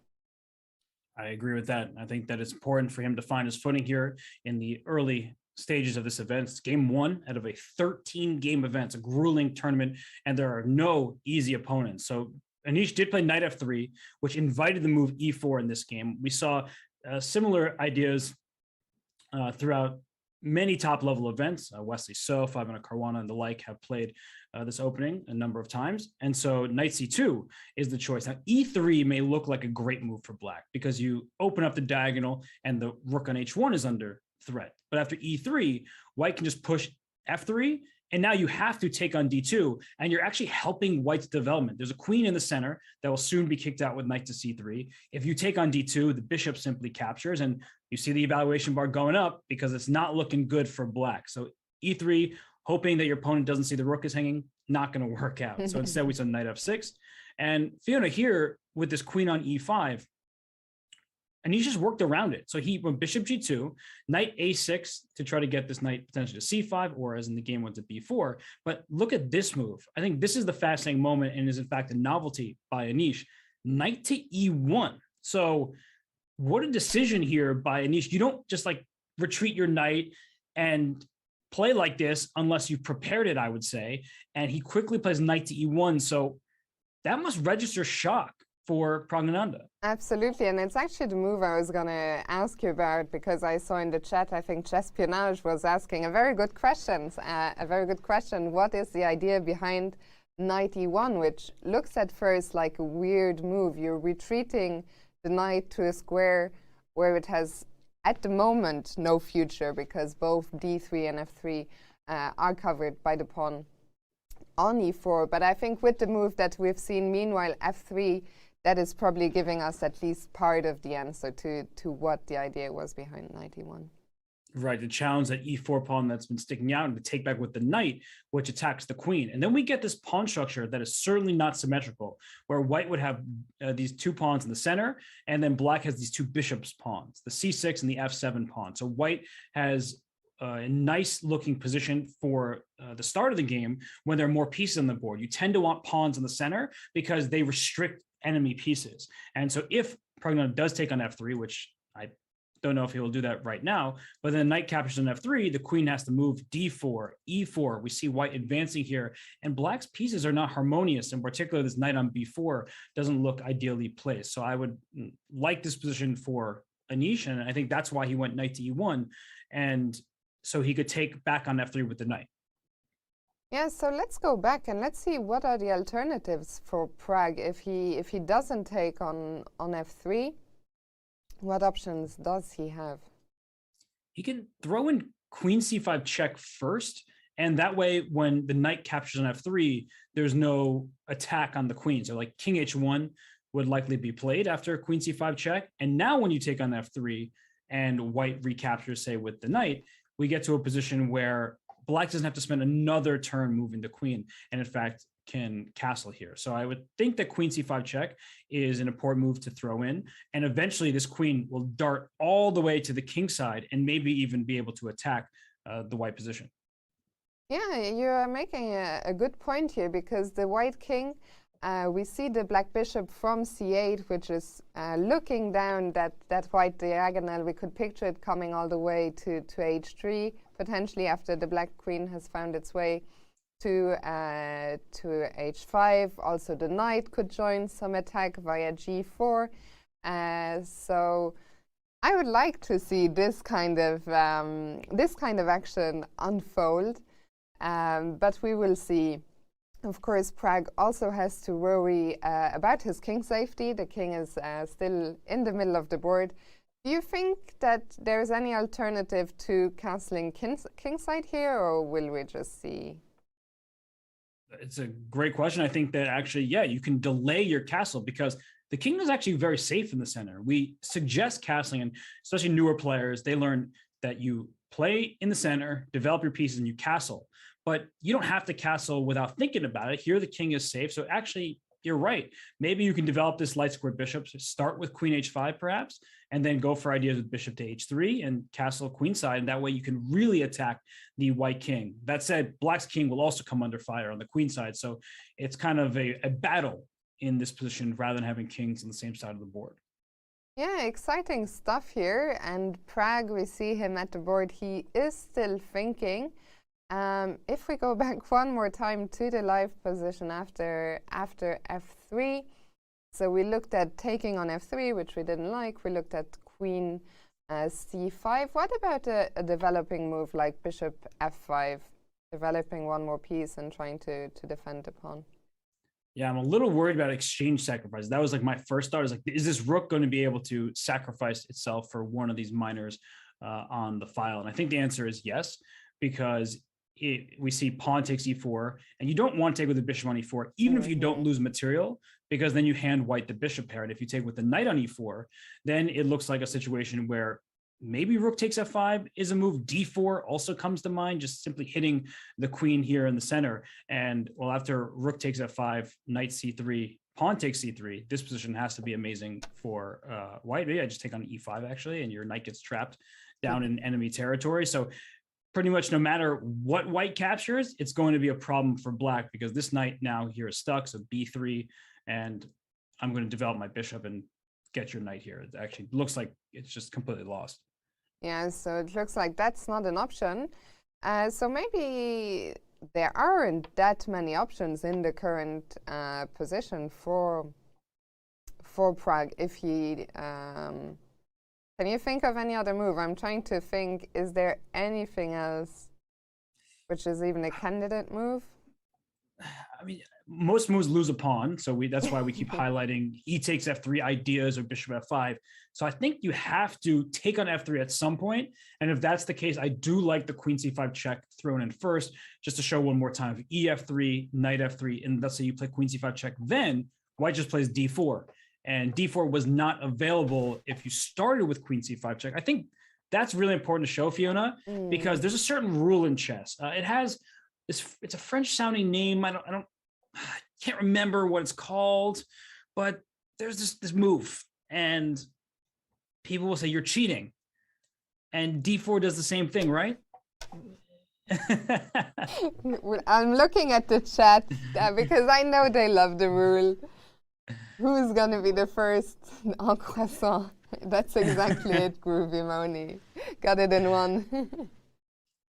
I agree with that. I think that it's important for him to find his footing here in the early stages of this event. It's game one out of a 13-game event. It's a grueling tournament, and there are no easy opponents. So Anish did play knight f3, which invited the move e4 in this game. We saw similar ideas throughout many top-level events. Wesley So, Fabiano Caruana, and the like have played this opening a number of times. And so knight c2 is the choice. Now, e3 may look like a great move for black because you open up the diagonal and the rook on h1 is under threat. But after e3, white can just push f3, and now you have to take on d2, and you're actually helping white's development. There's a queen in the center that will soon be kicked out with knight to c3. If you take on d2, the bishop simply captures, and you see the evaluation bar going up because it's not looking good for black. So e3, hoping that your opponent doesn't see the rook is hanging, not going to work out. So instead we saw knight f6. And Fiona here with this queen on e5, and he just worked around it. So he went bishop g2, knight a6 to try to get this knight potentially to c5, or as in the game went to b4. But look at this move. I think this is the fascinating moment and is in fact a novelty by Anish. Knight to e1. So what a decision here by Anish. You don't just like retreat your knight and play like this unless you've prepared it, I would say. And he quickly plays knight to e1. So that must register shock for Praggnanandhaa. Absolutely, and it's actually the move I was going to ask you about, because I saw in the chat, I think Chesspionage was asking a very good question. What is the idea behind knight e1, which looks at first like a weird move? You're retreating the knight to a square where it has, at the moment, no future, because both d3 and f3 are covered by the pawn on e4. But I think with the move that we've seen, meanwhile, f3, that is probably giving us at least part of the answer to what the idea was behind knight e1. Right, the challenge that e4 pawn that's been sticking out and to take back with the knight, which attacks the queen. And then we get this pawn structure that is certainly not symmetrical, where white would have these two pawns in the center, and then black has these two bishops pawns, the c6 and the f7 pawn. So white has a nice looking position for the start of the game when there are more pieces on the board. You tend to want pawns in the center because they restrict enemy pieces. And so if Praggnano does take on f3, which I don't know if he will do that right now, but then the knight captures on f3, the queen has to move d4, e4. We see white advancing here, and black's pieces are not harmonious. In particular, this knight on b4 doesn't look ideally placed. So I would like this position for Anish, and I think that's why he went knight to e1, and so he could take back on f3 with the knight. Yeah, so let's go back and let's see what are the alternatives for Pragg if he doesn't take on f3. What options does he have? He can throw in queen c5 check first, and that way when the knight captures on f3, there's no attack on the queen. So like king h1 would likely be played after queen c5 check. And now when you take on f3 and white recaptures, say, with the knight, we get to a position where black doesn't have to spend another turn moving the queen, and in fact can castle here. So I would think that queen c5 check is an important move to throw in, and eventually this queen will dart all the way to the king side and maybe even be able to attack the white position. Yeah, you're making a good point here, because the white king, we see the black bishop from c8, which is looking down that white diagonal. We could picture it coming all the way to h3, potentially after the black queen has found its way to h5. Also, the knight could join some attack via g4. So I would like to see this kind of action unfold, but we will see. Of course, Pragg also has to worry about his king safety. The king is still in the middle of the board. Do you think that there's any alternative to castling kingside here, or will we just see? It's a great question. I think that actually, yeah, you can delay your castle because the king is actually very safe in the center. We suggest castling, and especially newer players, they learn that you play in the center, develop your pieces, and you castle. But you don't have to castle without thinking about it. Here, the king is safe. So actually, you're right. Maybe you can develop this light squared bishop. So start with queen h5, perhaps, and then go for ideas with bishop to h3 and castle queenside. And that way you can really attack the white king. That said, black's king will also come under fire on the queen side. So it's kind of a battle in this position rather than having kings on the same side of the board. Yeah, exciting stuff here. And Pragg, we see him at the board. He is still thinking. If we go back one more time to the live position after f3, so we looked at taking on f3, which we didn't like. We looked at queen c5. What about a developing move like bishop f5, developing one more piece and trying to defend the pawn? Yeah, I'm a little worried about exchange sacrifices. That was like my first thought. Is like, is this rook going to be able to sacrifice itself for one of these minors on the file? And I think the answer is yes, because we see pawn takes e4, and you don't want to take with the bishop on e4, even if you don't lose material, because then you hand white the bishop pair. And if you take with the knight on e4, then it looks like a situation where maybe rook takes f5 is a move. d4 also comes to mind, just simply hitting the queen here in the center. And well, after rook takes f5, knight c3, pawn takes c3, this position has to be amazing for white. Maybe I just take on e5 actually, and your knight gets trapped down in enemy territory. So pretty much no matter what white captures, it's going to be a problem for black, because this knight now here is stuck. So b3, and I'm going to develop my bishop and get your knight here. It actually looks like it's just completely lost. Yeah, so it looks like that's not an option. So maybe there aren't that many options in the current position for Pragg. If he can you think of any other move? I'm trying to think, is there anything else which is even a candidate move? I mean, most moves lose a pawn, so that's why we keep highlighting e takes f3 ideas or bishop f5. So I think you have to take on f3 at some point, and if that's the case, I do like the queen c5 check thrown in first, just to show one more time. E f3, knight f3, and let's say you play queen c5 check, then white just plays d4, and d4 was not available if you started with queen c5 check. I think that's really important to show, Fiona, because there's a certain rule in chess. It's a French sounding name. I can't remember what it's called, but there's this move, and people will say you're cheating, and d4 does the same thing, right? I'm looking at the chat because I know they love the rule. Who's gonna be the first en croissant? That's exactly it, Groovy Moni. Got it in one.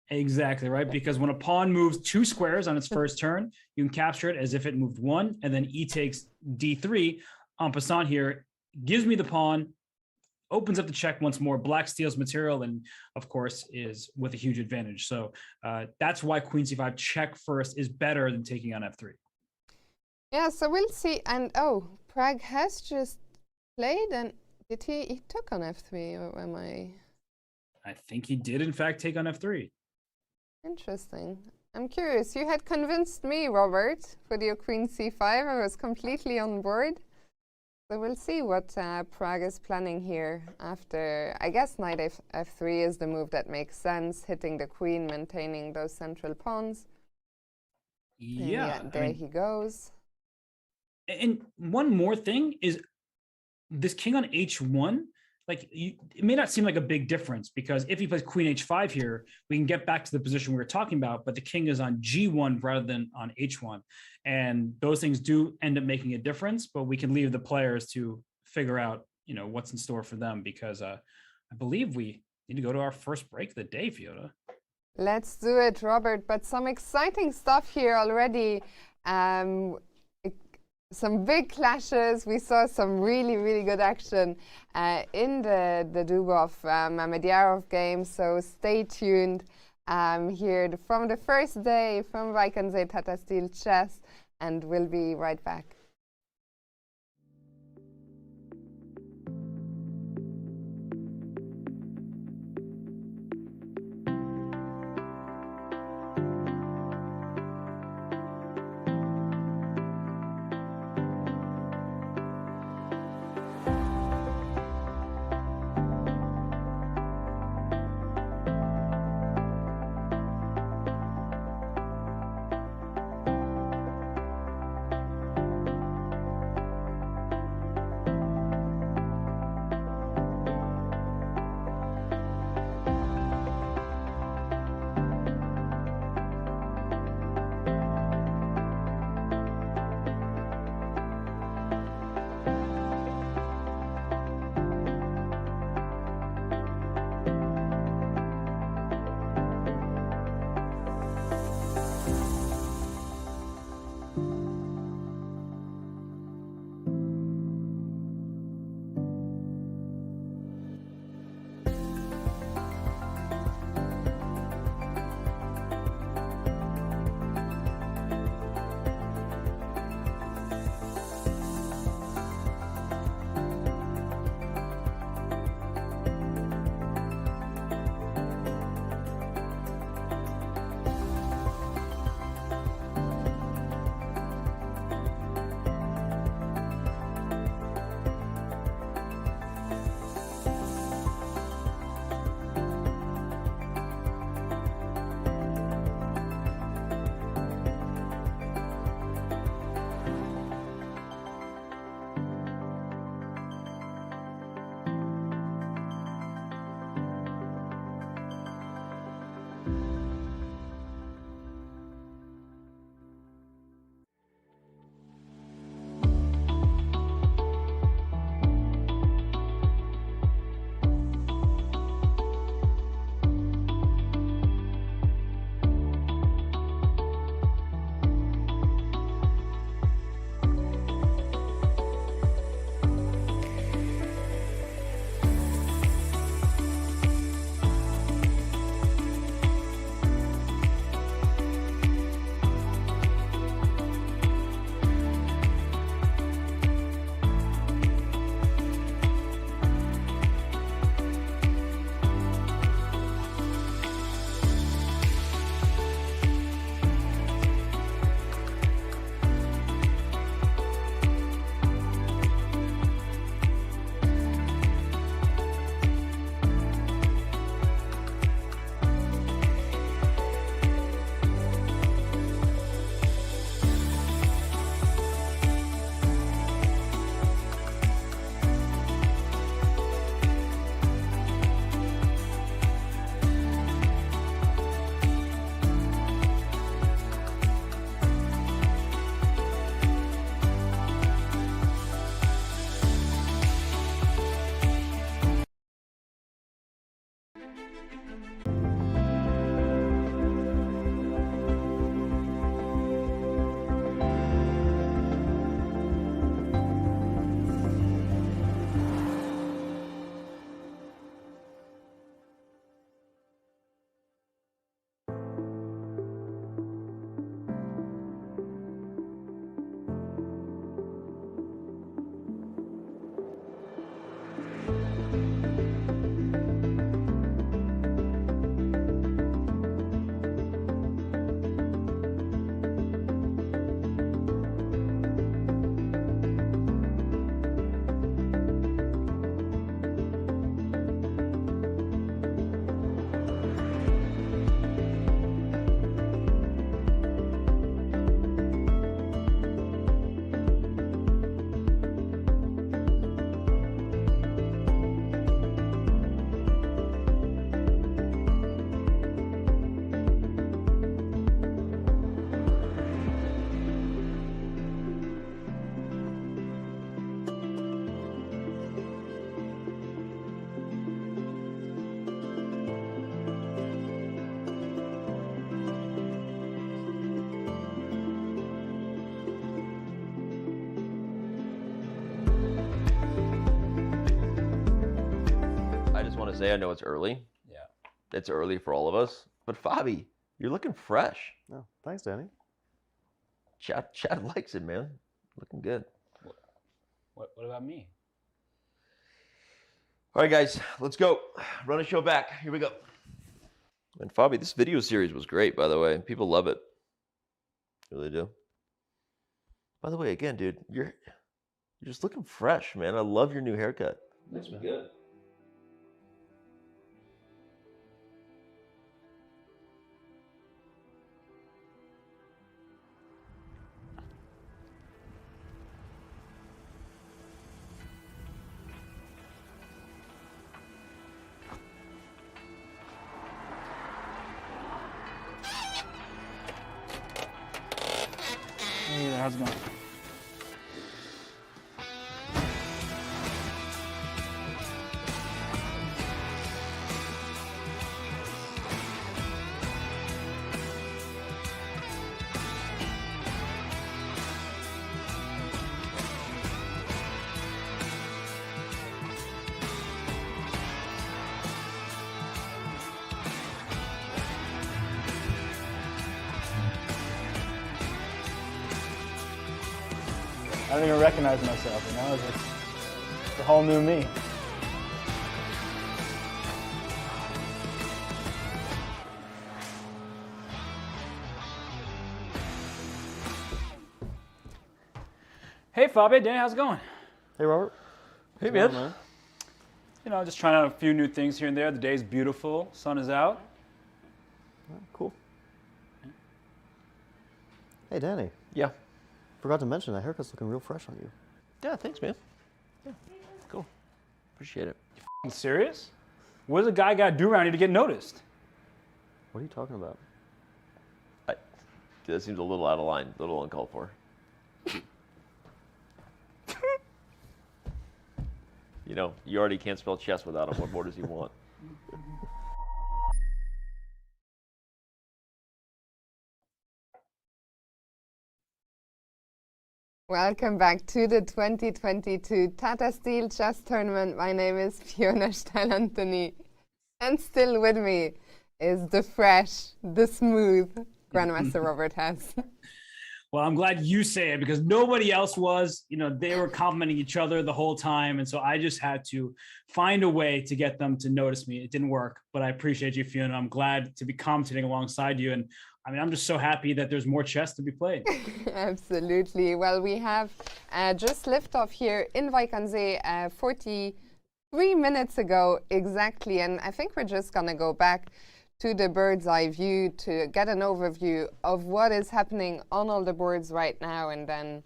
Exactly, right? Because when a pawn moves 2 squares on its first turn, you can capture it as if it moved 1, and then e takes d3. En passant here gives me the pawn, opens up the check once more. Black steals material, and of course is with a huge advantage. So that's why queen c5 check first is better than taking on f3. Yeah, so we'll see. And Prague has just played, and did he took on f3, or am I think he did in fact take on f3. Interesting. I'm curious. You had convinced me, Robert, for your queen c5. I was completely on board. So we'll see what Prague is planning here after. I guess knight f3 is the move that makes sense, hitting the queen, maintaining those central pawns. Yeah, there he goes. And one more thing is this king on h1. Like, it may not seem like a big difference, because if he plays queen h5 here, we can get back to the position we were talking about, but the king is on g1 rather than on h1. And those things do end up making a difference, but we can leave the players to figure out, what's in store for them, because I believe we need to go to our first break of the day, Fiona. Let's do it, Robert. But some exciting stuff here already. Some big clashes. We saw some really, really good action in the Dubov Mamedjarov game. So stay tuned here from the first day from Wijk and Tata Steel Chess, and we'll be right back. Jose, I know it's early. Yeah. It's early for all of us. But Fabi, you're looking fresh. Oh, thanks, Danny. Chad likes it, man. Looking good. What about me? All right, guys, let's go. Run a show back. Here we go. And Fabi, this video series was great, by the way. People love it. Really do. By the way, again, dude, you're just looking fresh, man. I love your new haircut. Makes me good. Hey there, how's it going? I don't even recognize myself, you know? It's a whole new me. Hey, Fabi, Danny, how's it going? Hey, Robert. Hey, What's going man. on, You know, just trying out a few new things here and there. The day's beautiful, sun is out. Oh, cool. Hey, Danny. Yeah. Forgot to mention that haircut's looking real fresh on you. Yeah, thanks, man. Yeah, cool. Appreciate it. You serious? What does a guy got to do around here to get noticed? What are you talking about? That seems a little out of line, a little uncalled for. You know, you already can't spell chess without him. What more does he want? Welcome back to the 2022 Tata Steel Chess Tournament. My name is Fiona Steil-Antoni, and still with me is the fresh, the smooth Grandmaster Robert Hess. Well, I'm glad you say it because nobody else was. You know, they were complimenting each other the whole time. And so I just had to find a way to get them to notice me. It didn't work, but I appreciate you, Fiona. I'm glad to be commentating alongside you. And I mean, I'm just so happy that there's more chess to be played. Absolutely. Well, we have just liftoff here in Wijk aan Zee 43 minutes ago exactly. And I think we're just going to go back to the bird's eye view to get an overview of what is happening on all the boards right now, and then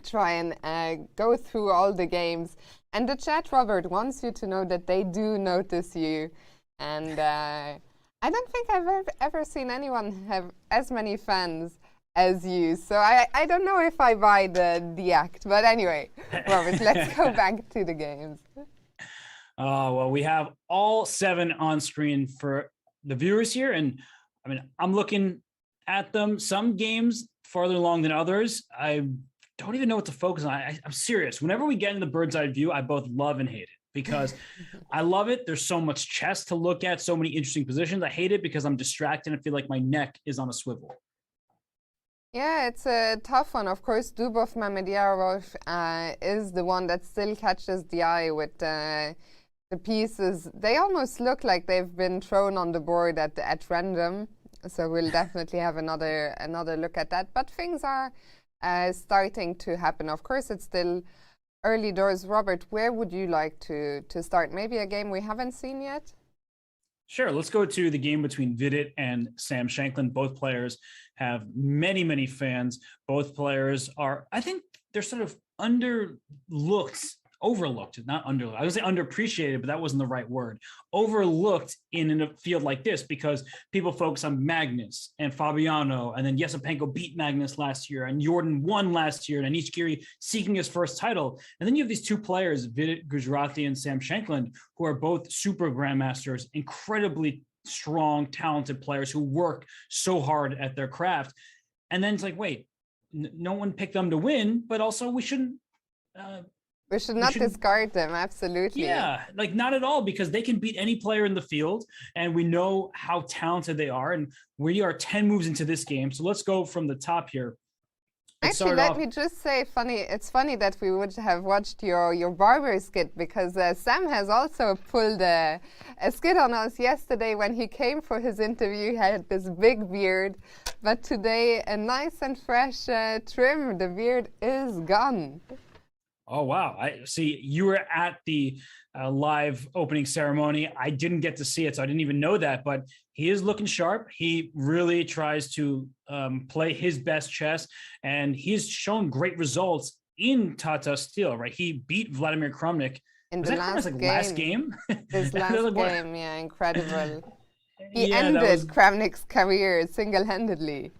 try and go through all the games. And the chat, Robert, wants you to know that they do notice you. And I don't think I've ever seen anyone have as many fans as you. So I don't know if I buy the act. But anyway, Robert, let's go back to the games. Well, we have all 7 on screen for the viewers here. And I mean, I'm looking at them. Some games farther along than others. I don't even know what to focus on. I'm serious. Whenever we get in the bird's eye view, I both love and hate it because I love it. There's so much chess to look at, so many interesting positions. I hate it because I'm distracted and feel like my neck is on a swivel. Yeah, it's a tough one. Of course, Dubov Mamediyarov is the one that still catches the eye with the pieces. They almost look like they've been thrown on the board at random. So we'll definitely have another look at that. But things are starting to happen. Of course, it's still early doors. Robert, where would you like to start? Maybe a game we haven't seen yet? Sure. Let's go to the game between Vidit and Sam Shanklin. Both players have many, many fans. Both players are, I think they're sort of overlooked, not underlooked. I was say underappreciated, but that wasn't the right word. Overlooked in a field like this because people focus on Magnus and Fabiano, and then Esipenko beat Magnus last year, and Jorden won last year, and Anish Giri seeking his first title. And then you have these two players, Vidit Gujarati and Sam Shanklin, who are both super grandmasters, incredibly strong, talented players who work so hard at their craft. And then it's like, wait, no one picked them to win, but also we shouldn't We should not discard them, absolutely. Yeah, like not at all, because they can beat any player in the field, and we know how talented they are. And we are 10 moves into this game. So let's go from the top here. Actually, let me just say, it's funny that we would have watched your barber skit, because Sam has also pulled a skit on us yesterday when he came for his interview. He had this big beard, but today a nice and fresh trim. The beard is gone. Oh, wow. I see you were at the live opening ceremony. I didn't get to see it, so I didn't even know that, but he is looking sharp. He really tries to play his best chess, and he's shown great results in Tata Steel, right? He beat Vladimir Kramnik. In the last game. His last game, yeah, incredible. He ended Kramnik's career single-handedly.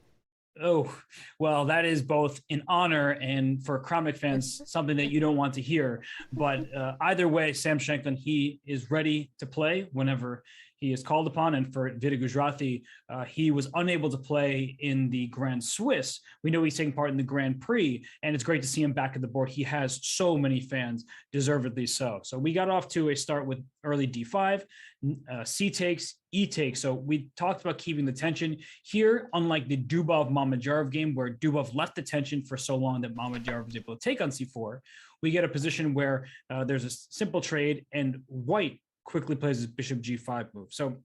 Oh, well, that is both an honor and for Kramnik fans, something that you don't want to hear. But either way, Sam Shankland, he is ready to play whenever he is called upon. And for Vida Gujrathi, he was unable to play in the Grand Swiss. We know he's taking part in the Grand Prix, and it's great to see him back at the board. He has so many fans, deservedly so. So we got off to a start with early D5, C takes, E takes. So we talked about keeping the tension here, unlike the Dubov-Mamedyarov game, where Dubov left the tension for so long that Mamedyarov was able to take on C4. We get a position where there's a simple trade, and White quickly plays his bishop G5 move. So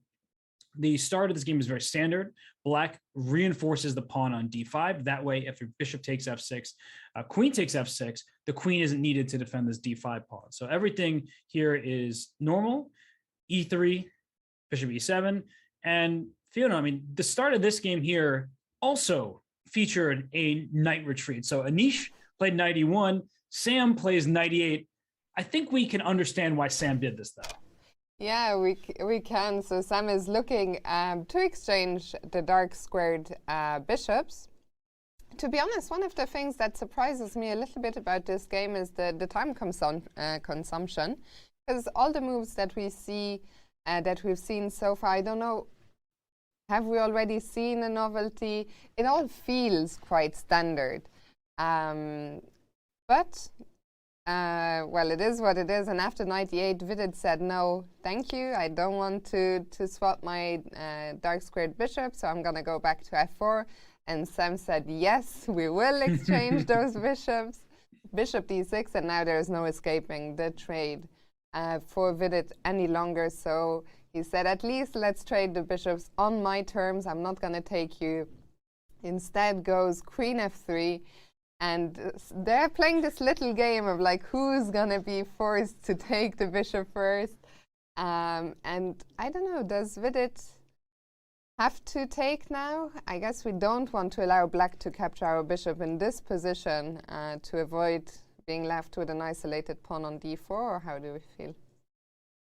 the start of this game is very standard. Black reinforces the pawn on D5. That way, if your bishop takes F6, queen takes F6, the queen isn't needed to defend this D5 pawn. So everything here is normal. E3, bishop E7, and Fiona, I mean, the start of this game here also featured a knight retreat. So Anish played knight E1, Sam plays knight E8. I think we can understand why Sam did this, though. Yeah, we can. So Sam is looking to exchange the dark squared bishops. To be honest, one of the things that surprises me a little bit about this game is the time consumption, because all the moves that we see, that we've seen so far, I don't know, have we already seen a novelty? It all feels quite standard. But well, it is what it is. And after 98, Vidit said, no, thank you. I don't want to swap my dark squared bishop, so I'm going to go back to F4. And Sam said, yes, we will exchange those bishops. Bishop D6, and now there is no escaping the trade for Vidit any longer. So he said, at least let's trade the bishops on my terms. I'm not going to take you. Instead goes Queen F3. And they're playing this little game of like, who's going to be forced to take the bishop first? And I don't know, does Vidit have to take now? I guess we don't want to allow black to capture our bishop in this position to avoid being left with an isolated pawn on d4, or how do we feel?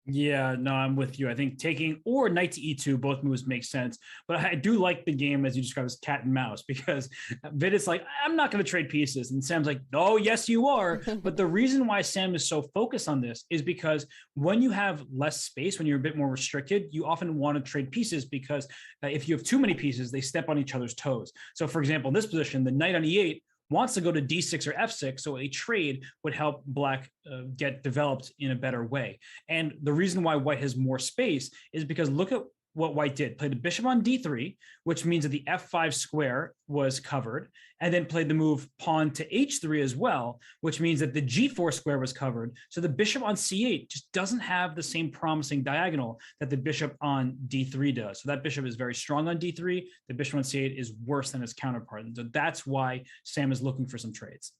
Yeah, no, I'm with you. I think taking or knight to e2, both moves make sense. But I do like the game, as you described, as cat and mouse, because Vidit's like, I'm not going to trade pieces. And Sam's like, oh, yes, you are. But the reason why Sam is so focused on this is because when you have less space, when you're a bit more restricted, you often want to trade pieces, because if you have too many pieces, they step on each other's toes. So, for example, in this position, the knight on e8 wants to go to d6 or f6, so a trade would help black get developed in a better way. And the reason why white has more space is because look at what white did. Played the bishop on d3, which means that the f5 square was covered, and then played the move pawn to h3 as well, which means that the g4 square was covered. So the bishop on c8 just doesn't have the same promising diagonal that the bishop on d3 does. So that bishop is very strong on d3. The bishop on c8 is worse than its counterpart. And so that's why Sam is looking for some trades.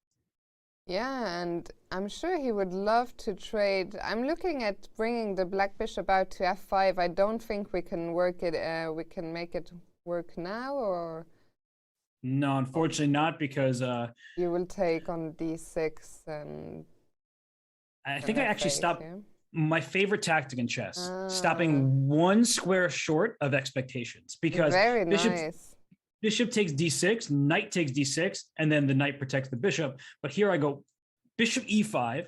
Yeah, and I'm sure he would love to trade. I'm looking at bringing the black bishop out to f5. I don't think we can work it. We can make it work now, or no, unfortunately not, because you will take on d6, and I think I actually stopped. Yeah? My favorite tactic in chess, stopping one square short of expectations, because very nice. Bishop takes d6, knight takes d6, and then the knight protects the bishop. But here I go, bishop e5,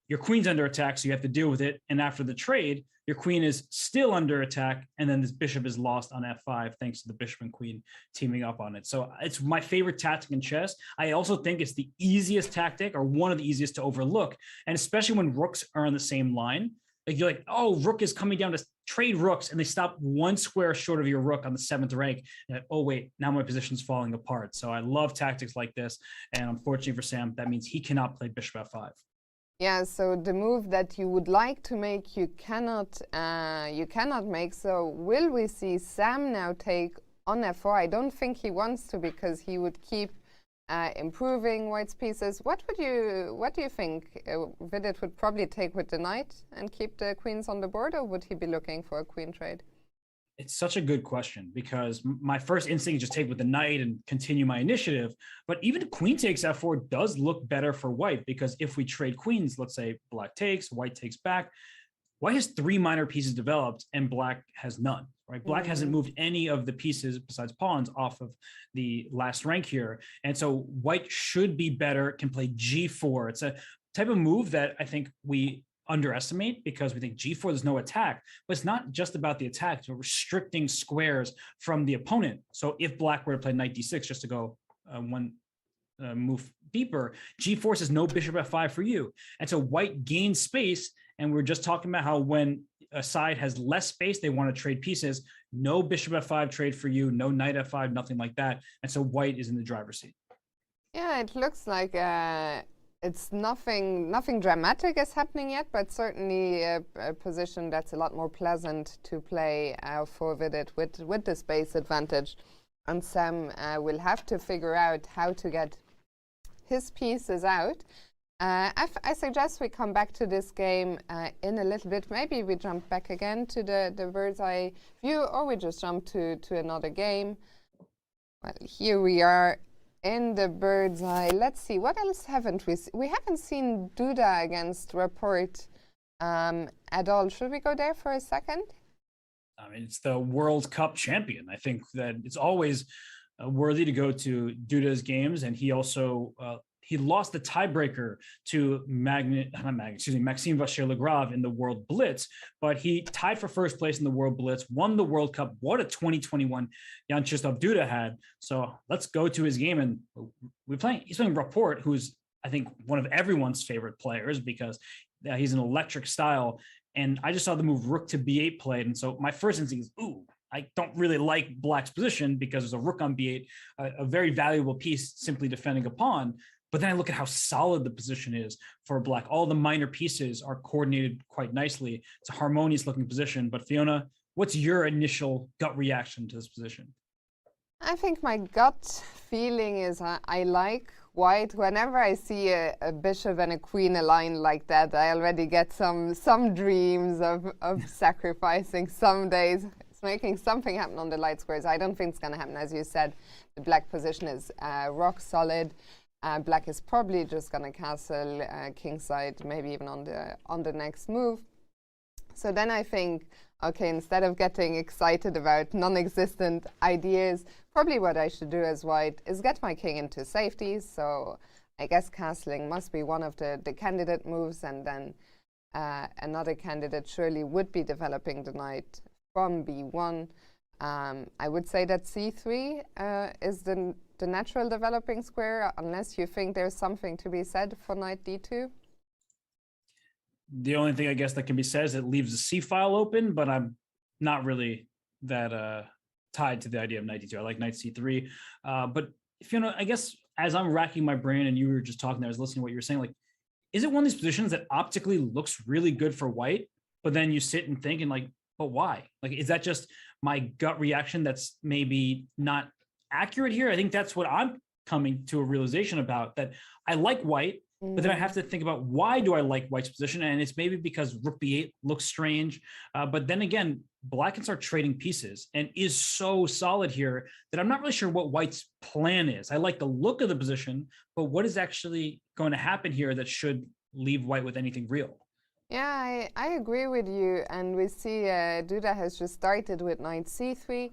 your queen's under attack, so you have to deal with it. And after the trade, your queen is still under attack, and then this bishop is lost on f5 thanks to the bishop and queen teaming up on it. So it's my favorite tactic in chess. I also think it's the easiest tactic, or one of the easiest to overlook, and especially when rooks are on the same line. Like you're like, oh, rook is coming down to trade rooks, and they stop one square short of your rook on the 7th rank. And like, oh wait, now my position's falling apart. So I love tactics like this, and unfortunately for Sam, that means he cannot play bishop f5. Yeah, so the move that you would like to make, you cannot make. So will we see Sam now take on f4? I don't think he wants to, because he would keep improving White's pieces. What do you think? Vidit would probably take with the knight and keep the queens on the board, or would he be looking for a queen trade? It's such a good question, because my first instinct is just take with the knight and continue my initiative. But even queen takes f4 does look better for White, because if we trade queens, let's say black takes, White takes back, White has 3 minor pieces developed and black has none, right? Black hasn't moved any of the pieces besides pawns off of the last rank here. And so White should be better, can play g4. It's a type of move that I think we underestimate, because we think g4, there's no attack, but it's not just about the attack. It's restricting squares from the opponent. So if black were to play knight d6, just to go one move deeper, g4 says no bishop f5 for you. And so White gains space, and we're just talking about how when a side has less space, they want to trade pieces. No bishop f5 trade for you, no knight f5, nothing like that. And so White is in the driver's seat. Yeah, it looks like it's nothing dramatic is happening yet, but certainly a position that's a lot more pleasant to play for Vidit with the space advantage. And Sam will have to figure out how to get his pieces out. I suggest we come back to this game in a little bit. Maybe we jump back again to the bird's eye view, or we just jump to another game. Well, here we are in the bird's eye. Let's see, what else haven't we seen? We haven't seen Duda against Rapport at all. Should we go there for a second? I mean, it's the World Cup champion. I think that it's always worthy to go to Duda's games, and he also he lost the tiebreaker to Maxime Vachier-Lagrave in the World Blitz, but he tied for first place in the World Blitz, won the World Cup. What a 2021 Jan Krzysztof Duda had. So let's go to his game, and he's playing Rapport, who's, I think, one of everyone's favorite players, because he's an electric style. And I just saw the move rook to b8 played, and so my first instinct is, ooh, I don't really like black's position, because there's a rook on b8, a very valuable piece simply defending a pawn. But then I look at how solid the position is for black. All the minor pieces are coordinated quite nicely. It's a harmonious looking position. But Fiona, what's your initial gut reaction to this position? I think my gut feeling is I like White. Whenever I see a bishop and a queen aligned like that, I already get some dreams of sacrificing some days. It's making something happen on the light squares. I don't think it's going to happen. As you said, the black position is rock solid. Black is probably just going to castle kingside, maybe even on the next move. So then I think, okay, instead of getting excited about non-existent ideas, probably what I should do as White is get my king into safety. So I guess castling must be one of the candidate moves, and then another candidate surely would be developing the knight from b1. I would say that c3 is the natural developing square, unless you think there's something to be said for knight d2. The only thing I guess that can be said is it leaves the c file open, but I'm not really that tied to the idea of knight d2. I like knight c3. But if you know, I guess as I'm racking my brain and you were just talking there, I was listening to what you were saying, like, is it one of these positions that optically looks really good for White, but then you sit and think and like, but why? Like, is that just my gut reaction that's maybe not accurate here? I think that's what I'm coming to a realization about, that I like White, but then I have to think about, why do I like White's position? And it's maybe because rook b8 looks strange. But then again, black can start trading pieces and is so solid here that I'm not really sure what White's plan is. I like the look of the position, but what is actually going to happen here that should leave White with anything real? Yeah, I agree with you. And we see Duda has just started with knight c3.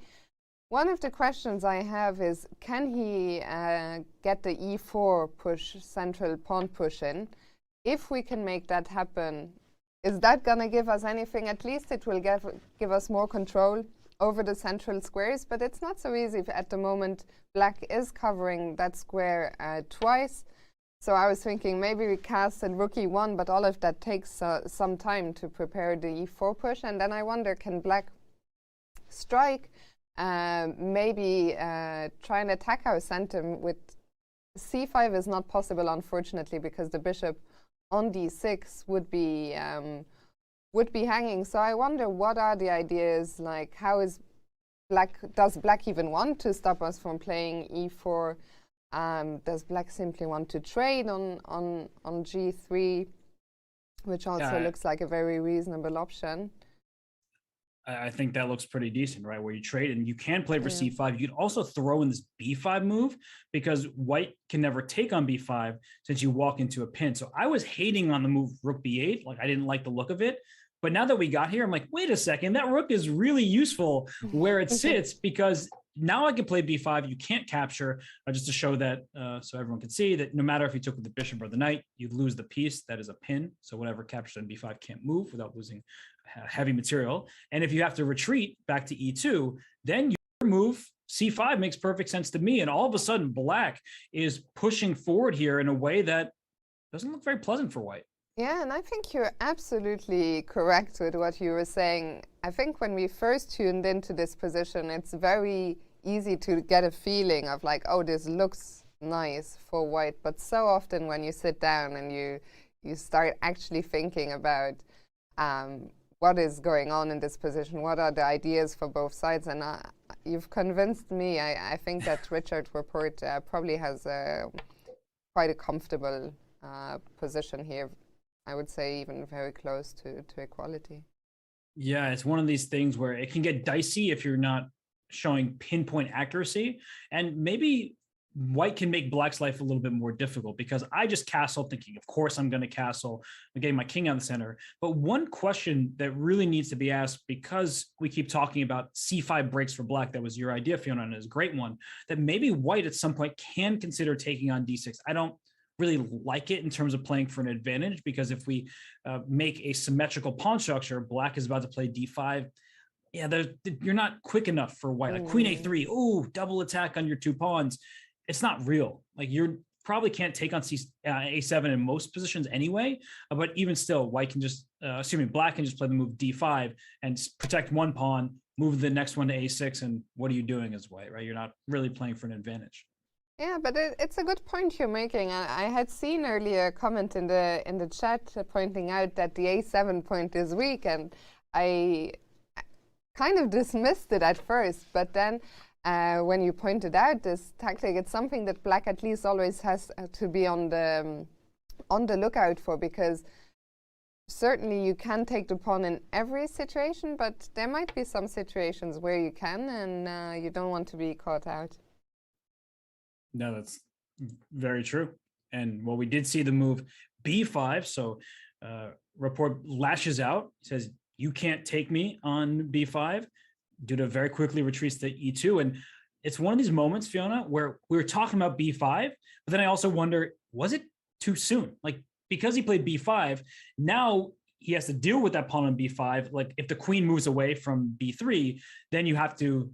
One of the questions I have is, can he get the e4 push, central pawn push in? if we can make that happen, is that going to give us anything? At least it will give us more control over the central squares, but it's not so easy at the moment. Black is covering that square twice. So I was thinking maybe we castle rook e1, but all of that takes some time to prepare the e4 push. And then I wonder, can black strike, maybe try and attack our center with c5 is not possible, unfortunately, because the bishop on d6 would be hanging. So I wonder, what are the ideas? Like, how is black? Does black even want to stop us from playing e4? Does black simply want to trade on g3, which also looks like a very reasonable option? I think that looks pretty decent, right? Where you trade and you can play for c5. You could also throw in this b5 move, because white can never take on b5 since you walk into a pin. So I was hating on the move rook b8. Like, I didn't like the look of it. But now that we got here, I'm like, wait a second, that rook is really useful where it sits, because now I can play b5. You can't capture, just to show that, so everyone can see that no matter if you took with the bishop or the knight, you'd lose the piece. That is a pin. So whatever captures on b5 can't move without losing heavy material. And if you have to retreat back to e2, then your move c5 makes perfect sense to me. And all of a sudden, black is pushing forward here in a way that doesn't look very pleasant for white. Yeah, and I think you're absolutely correct with what you were saying. I think when we first tuned into this position, it's very easy to get a feeling of like, oh, this looks nice for white. But so often when you sit down and you start actually thinking about what is going on in this position, what are the ideas for both sides, and you've convinced me. I think that Richard's report probably has quite a comfortable position here. I would say even very close to equality. Yeah, it's one of these things where it can get dicey if you're not showing pinpoint accuracy. And maybe white can make black's life a little bit more difficult, because I just castle thinking, of course, I'm going to castle. I'm getting my king on the center. But one question that really needs to be asked, because we keep talking about c5 breaks for black, that was your idea, Fiona, and it's a great one, that maybe white at some point can consider taking on d6. I don't really like it in terms of playing for an advantage, because if we make a symmetrical pawn structure, black is about to play d5. Yeah, you're not quick enough for white. Like queen a3, oh, double attack on your two pawns. It's not real. Like, you're probably can't take on a7 in most positions anyway. But even still, white can just, black can just play the move d5 and protect one pawn, move the next one to a6, and what are you doing as white, right? You're not really playing for an advantage. Yeah, but it's a good point you're making. I had seen earlier a comment in the chat pointing out that the a7 point is weak, and I kind of dismissed it at first. But then when you pointed out this tactic, it's something that black at least always has to be on the lookout for, because certainly you can take the pawn in every situation, but there might be some situations where you can, and you don't want to be caught out. No, that's very true. And well, we did see the move b5. So report lashes out, says, you can't take me on b5. Duda very quickly retreats to e2. And it's one of these moments, Fiona, where we were talking about b5, but then I also wonder, was it too soon? Like, because he played b5, now he has to deal with that pawn on b5. Like, if the queen moves away from b3, then you have to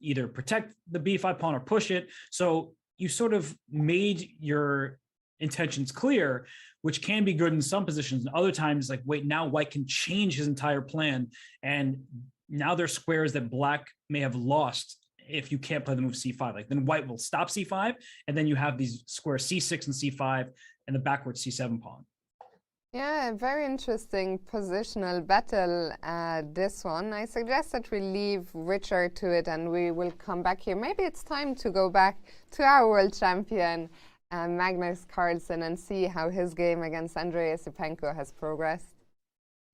either protect the b5 pawn or push it. So you sort of made your intentions clear, which can be good in some positions. And other times, like, wait, now white can change his entire plan. And now there's squares that black may have lost if you can't play the move c5. Like, then white will stop c5, and then you have these squares c6 and c5 and the backward c7 pawn. Yeah, very interesting positional battle, this one. I suggest that we leave Richard to it, and we will come back here. Maybe it's time to go back to our world champion, Magnus Carlsen, and see how his game against Andrei Esipenko has progressed.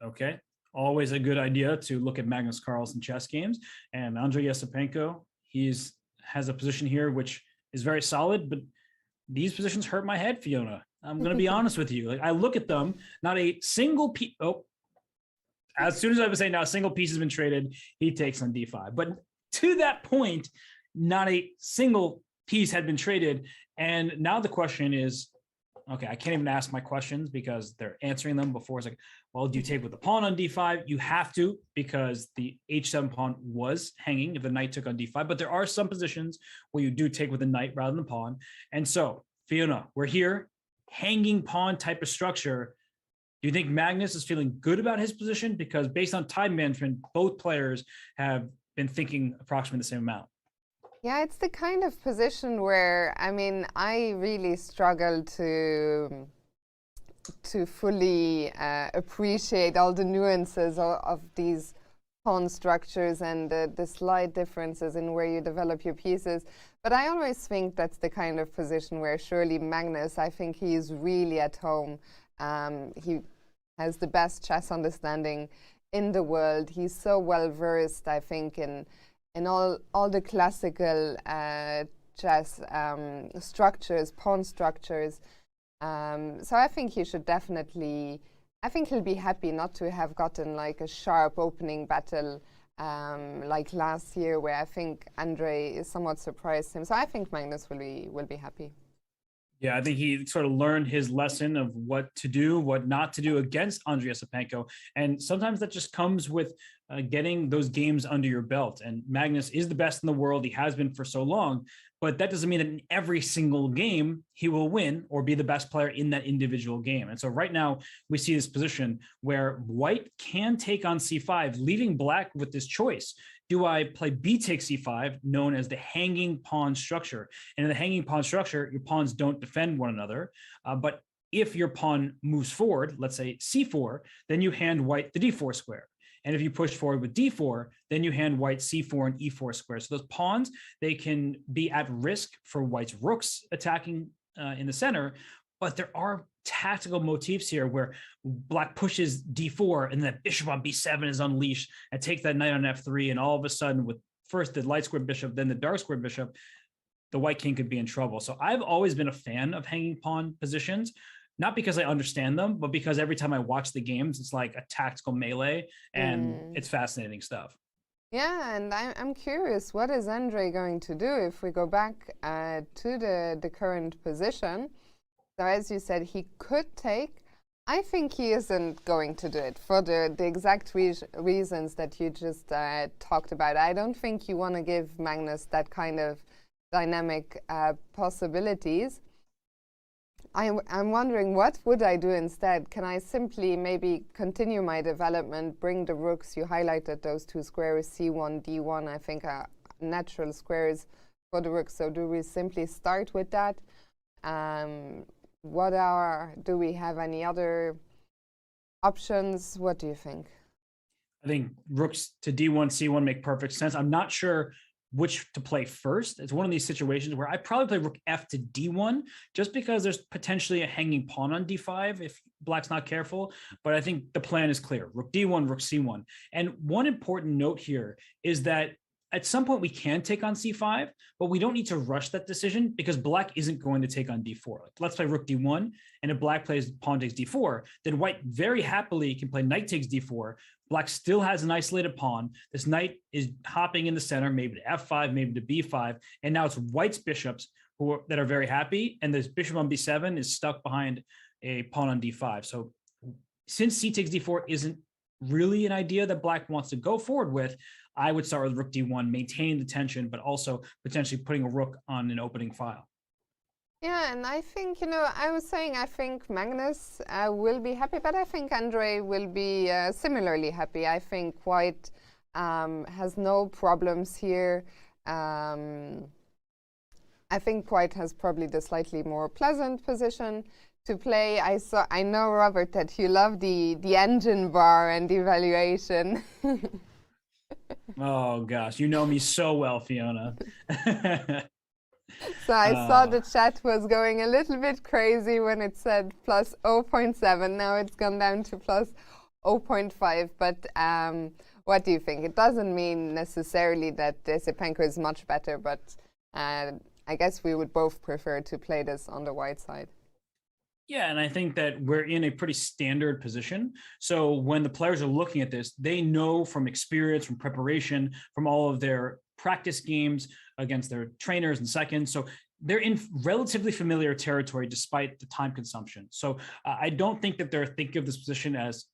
Okay. Always a good idea to look at Magnus Carlsen chess games. And Andrei Esipenko, has a position here which is very solid, but these positions hurt my head, Fiona. I'm going to be honest with you. Like, I look at them, not a single piece. Oh, as soon as I was saying now a single piece has been traded, he takes on d5. But to that point, not a single piece had been traded. And now the question is, Okay, I can't even ask my questions because they're answering them before. It's like, well, do you take with the pawn on d5? You have to, because the h7 pawn was hanging if the knight took on d5. But there are some positions where you do take with the knight rather than the pawn. And so, Fiona, we're here, hanging pawn type of structure. Do you think Magnus is feeling good about his position? Because based on time management, both players have been thinking approximately the same amount. Yeah, it's the kind of position where, I mean, I really struggle to fully appreciate all the nuances of these pawn structures and the slight differences in where you develop your pieces. But I always think that's the kind of position where surely Magnus, I think he is really at home. He has the best chess understanding in the world. He's so well versed, I think, in all the classical chess structures, pawn structures. So I think he should definitely, I think he'll be happy not to have gotten like a sharp opening battle like last year, where I think Andre somewhat surprised him. So I think Magnus will be happy. Yeah, I think he sort of learned his lesson of what to do, what not to do against Andrei Esipenko. And sometimes that just comes with getting those games under your belt. And Magnus is the best in the world. He has been for so long. But that doesn't mean that in every single game he will win or be the best player in that individual game. And so right now we see this position where white can take on c5, leaving black with this choice. Do I play b takes c5, known as the hanging pawn structure? And in the hanging pawn structure, your pawns don't defend one another. But if your pawn moves forward, let's say c4, then you hand white the d4 square. And if you push forward with d4, then you hand white c4 and e4 square. So those pawns, they can be at risk for white's rooks attacking in the center. But there are tactical motifs here where black pushes d4 and then that bishop on b7 is unleashed and takes that knight on f3. And all of a sudden, with first the light square bishop, then the dark square bishop, the white king could be in trouble. So I've always been a fan of hanging pawn positions, not because I understand them, but because every time I watch the games, it's like a tactical melee and it's fascinating stuff. Yeah, and I'm curious, what is Andre going to do if we go back to the current position? So as you said, he could take. I think he isn't going to do it for the exact reasons that you just talked about. I don't think you want to give Magnus that kind of dynamic possibilities. I'm wondering, what would I do instead? Can I simply maybe continue my development, bring the rooks? You highlighted those two squares, c1, d1, I think are natural squares for the rooks. So do we simply start with that? Do we have any other options? What do you think? I think rooks to d1, c1 make perfect sense. I'm not sure which to play first. It's one of these situations where I probably play rook f to d1, just because there's potentially a hanging pawn on d5 if black's not careful. But I think the plan is clear: rook d1, rook c1. And one important note here is that at some point we can take on c5, but we don't need to rush that decision because black isn't going to take on d4. Like, let's play rook d1, and if black plays pawn takes d4, then white very happily can play knight takes d4. Black still has an isolated pawn. This knight is hopping in the center, maybe to f5, maybe to b5, and now it's white's bishops that are very happy, and this bishop on b7 is stuck behind a pawn on d5. So since c takes d4 isn't really an idea that black wants to go forward with, I would start with rook d1, maintaining the tension, but also potentially putting a rook on an opening file. Yeah, and I think, I was saying I think Magnus will be happy, but I think Andre will be similarly happy. I think white has no problems here. I think white has probably the slightly more pleasant position to play. I know, Robert, that you love the engine bar and evaluation. Oh gosh, you know me so well, Fiona. So I saw the chat was going a little bit crazy when it said plus 0.7. Now it's gone down to plus 0.5. But what do you think? It doesn't mean necessarily that Esipenko is much better, but I guess we would both prefer to play this on the white side. Yeah, and I think that we're in a pretty standard position. So when the players are looking at this, they know from experience, from preparation, from all of their practice games, against their trainers and seconds. So they're in relatively familiar territory despite the time consumption. So I don't think that they're thinking of this position as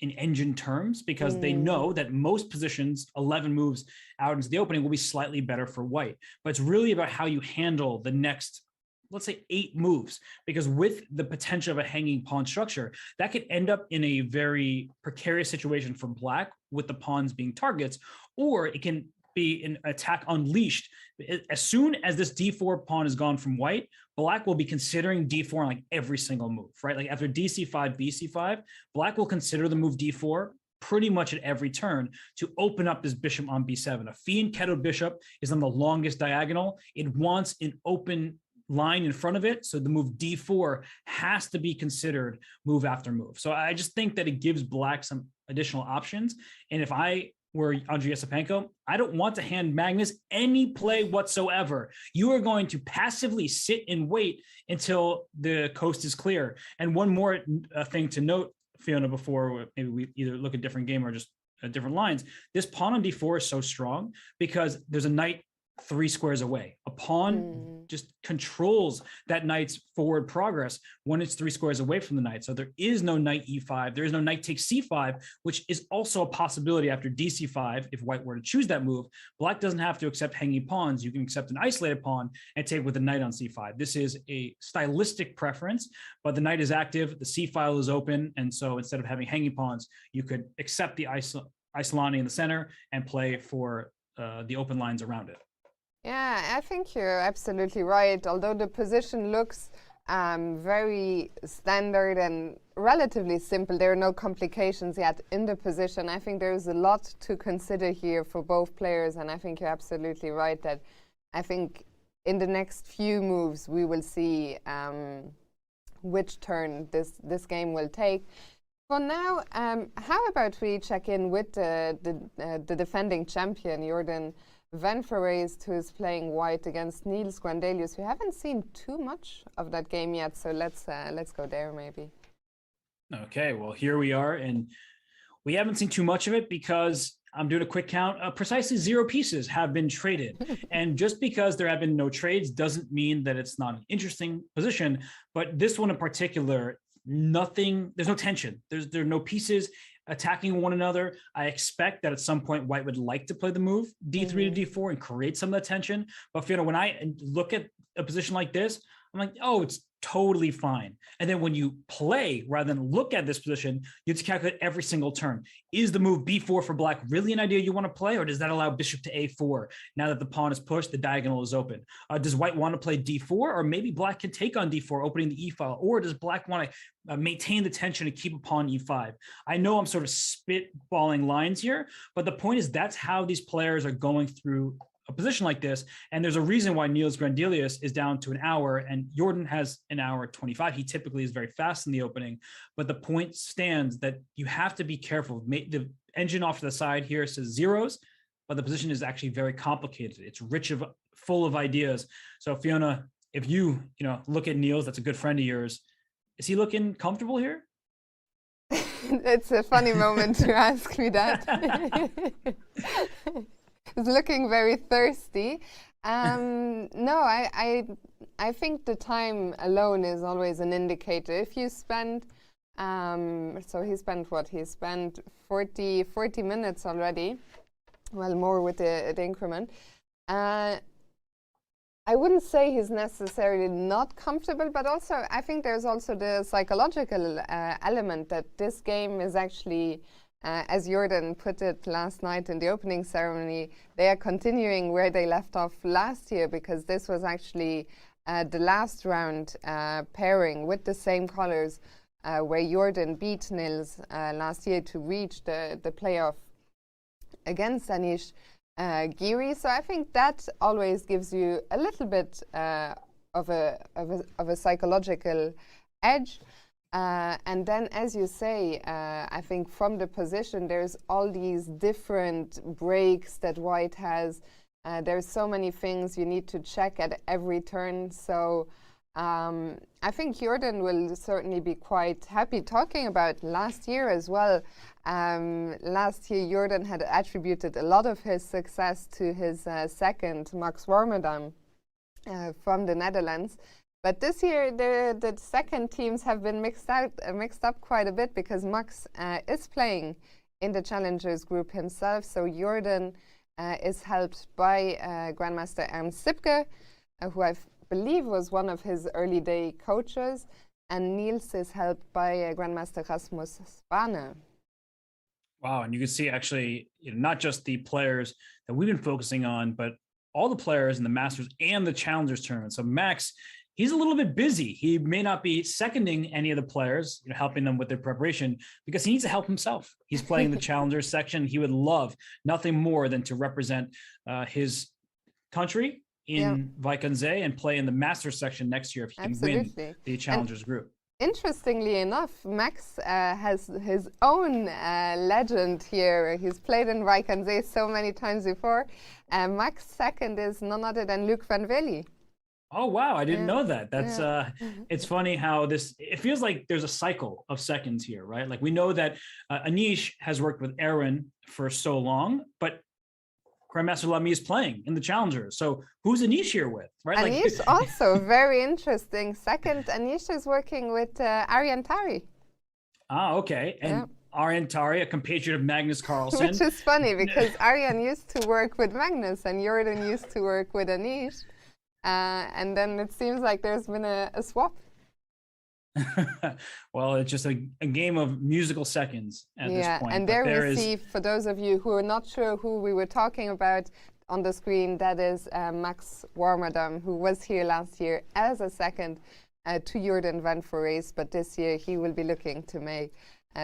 in engine terms, because they know that most positions, 11 moves out into the opening, will be slightly better for white. But it's really about how you handle the next, let's say, 8 moves, because with the potential of a hanging pawn structure, that could end up in a very precarious situation for black with the pawns being targets, or it can be an attack unleashed. As soon as this d4 pawn is gone from white, black will be considering d4 on like every single move, right? Like after dc5, bc5, black will consider the move d4 pretty much at every turn to open up this bishop on b7. A fianchettoed bishop is on the longest diagonal. It wants an open line in front of it, so the move d4 has to be considered move after move. So I just think that it gives black some additional options. And if I were Andrei Esipenko, I don't want to hand Magnus any play whatsoever. You are going to passively sit and wait until the coast is clear. And one more thing to note, Fiona, before maybe we either look at different game or just different lines, this pawn on d4 is so strong because there's a knight 3 squares away. A pawn just controls that knight's forward progress when it's 3 squares away from the knight. So there is no knight e5. There is no knight takes c5, which is also a possibility after dc5 if white were to choose that move. Black doesn't have to accept hanging pawns. You can accept an isolated pawn and take with the knight on c5. This is a stylistic preference, but the knight is active, the c file is open, and so instead of having hanging pawns, you could accept the Esipenko in the center and play for the open lines around it. Yeah, I think you're absolutely right. Although the position looks very standard and relatively simple, there are no complications yet in the position. I think there's a lot to consider here for both players, and I think you're absolutely right that I think in the next few moves we will see which turn this game will take. For now, how about we check in with the defending champion, Jorden van Foreest, who's playing white against Niels Grandelius. We haven't seen too much of that game yet, so let's go there maybe. Okay, well, here we are, and we haven't seen too much of it because I'm doing a quick count. Precisely 0 pieces have been traded. And just because there have been no trades doesn't mean that it's not an interesting position. But this one in particular, there's no tension. There are no pieces attacking one another. I expect that at some point white would like to play the move d3 to d4 and create some of the tension. But Fiona, when I look at a position like this, I'm like, oh, it's totally fine. And then when you play rather than look at this position, you have to calculate every single turn. Is the move b4 for black really an idea you want to play, or does that allow bishop to a4? Now that the pawn is pushed, the diagonal is open. Does white want to play d4, or maybe black can take on d4, opening the e file, or does black want to maintain the tension and keep a pawn e5? I know I'm sort of spitballing lines here, but the point is that's how these players are going through a position like this. And there's a reason why Niels Grandelius is down to an hour and Jorden has an hour 25. He typically is very fast in the opening, but the point stands that you have to be careful. The engine off to the side here says zeros, but the position is actually very complicated. It's full of ideas. So Fiona, if you look at Niels, that's a good friend of yours. Is he looking comfortable here? It's a funny moment to ask me that. He's looking very thirsty. No, I think the time alone is always an indicator. If you spend, so he spent what? He spent 40 minutes already. Well, more with the increment. I wouldn't say he's necessarily not comfortable, but also I think there's also the psychological element that this game is actually, as Jorden put it last night in the opening ceremony, they are continuing where they left off last year, because this was actually the last round pairing with the same colors where Jorden beat Niels last year to reach the playoff against Anish Giri. So I think that always gives you a little bit of a psychological edge. And then, as you say, I think from the position, there's all these different breaks that white has. There's so many things you need to check at every turn. So I think Jorden will certainly be quite happy. Talking about last year as well, last year Jorden had attributed a lot of his success to his second, Max Warmerdam, from the Netherlands. But this year the second teams have been mixed up quite a bit, because Max is playing in the Challengers group himself. So Jorden is helped by Grandmaster Ernst Sipke, who I believe was one of his early day coaches, and Niels is helped by Grandmaster Rasmus Svane. Wow, and you can see actually, not just the players that we've been focusing on, but all the players in the Masters and the Challengers tournament. So Max, he's a little bit busy. He may not be seconding any of the players, helping them with their preparation, because he needs to help himself. He's playing the Challengers section. He would love nothing more than to represent his country in Wijk and play in the Masters section next year if he can win the Challengers group. Interestingly enough, Max has his own legend here. He's played in Wijk so many times before. Max second is none other than Luc van Willy. Oh, wow. I didn't know that. That's it's funny how it feels like there's a cycle of seconds here, right? Like we know that Anish has worked with Aaron for so long, but Grandmaster Lamy is playing in the Challengers. So who's Anish here with, right? Anish also very interesting. Second, Anish is working with Aryan Tari. Ah, okay. And Aryan Tari, a compatriot of Magnus Carlsen. Which is funny because Aryan used to work with Magnus and Jorden used to work with Anish. And then it seems like there's been a swap. Well, it's just a game of musical seconds at this point. And there we see, for those of you who are not sure who we were talking about on the screen, that is Max Warmerdam, who was here last year as a second to Jorden van Foreest, but this year he will be looking to make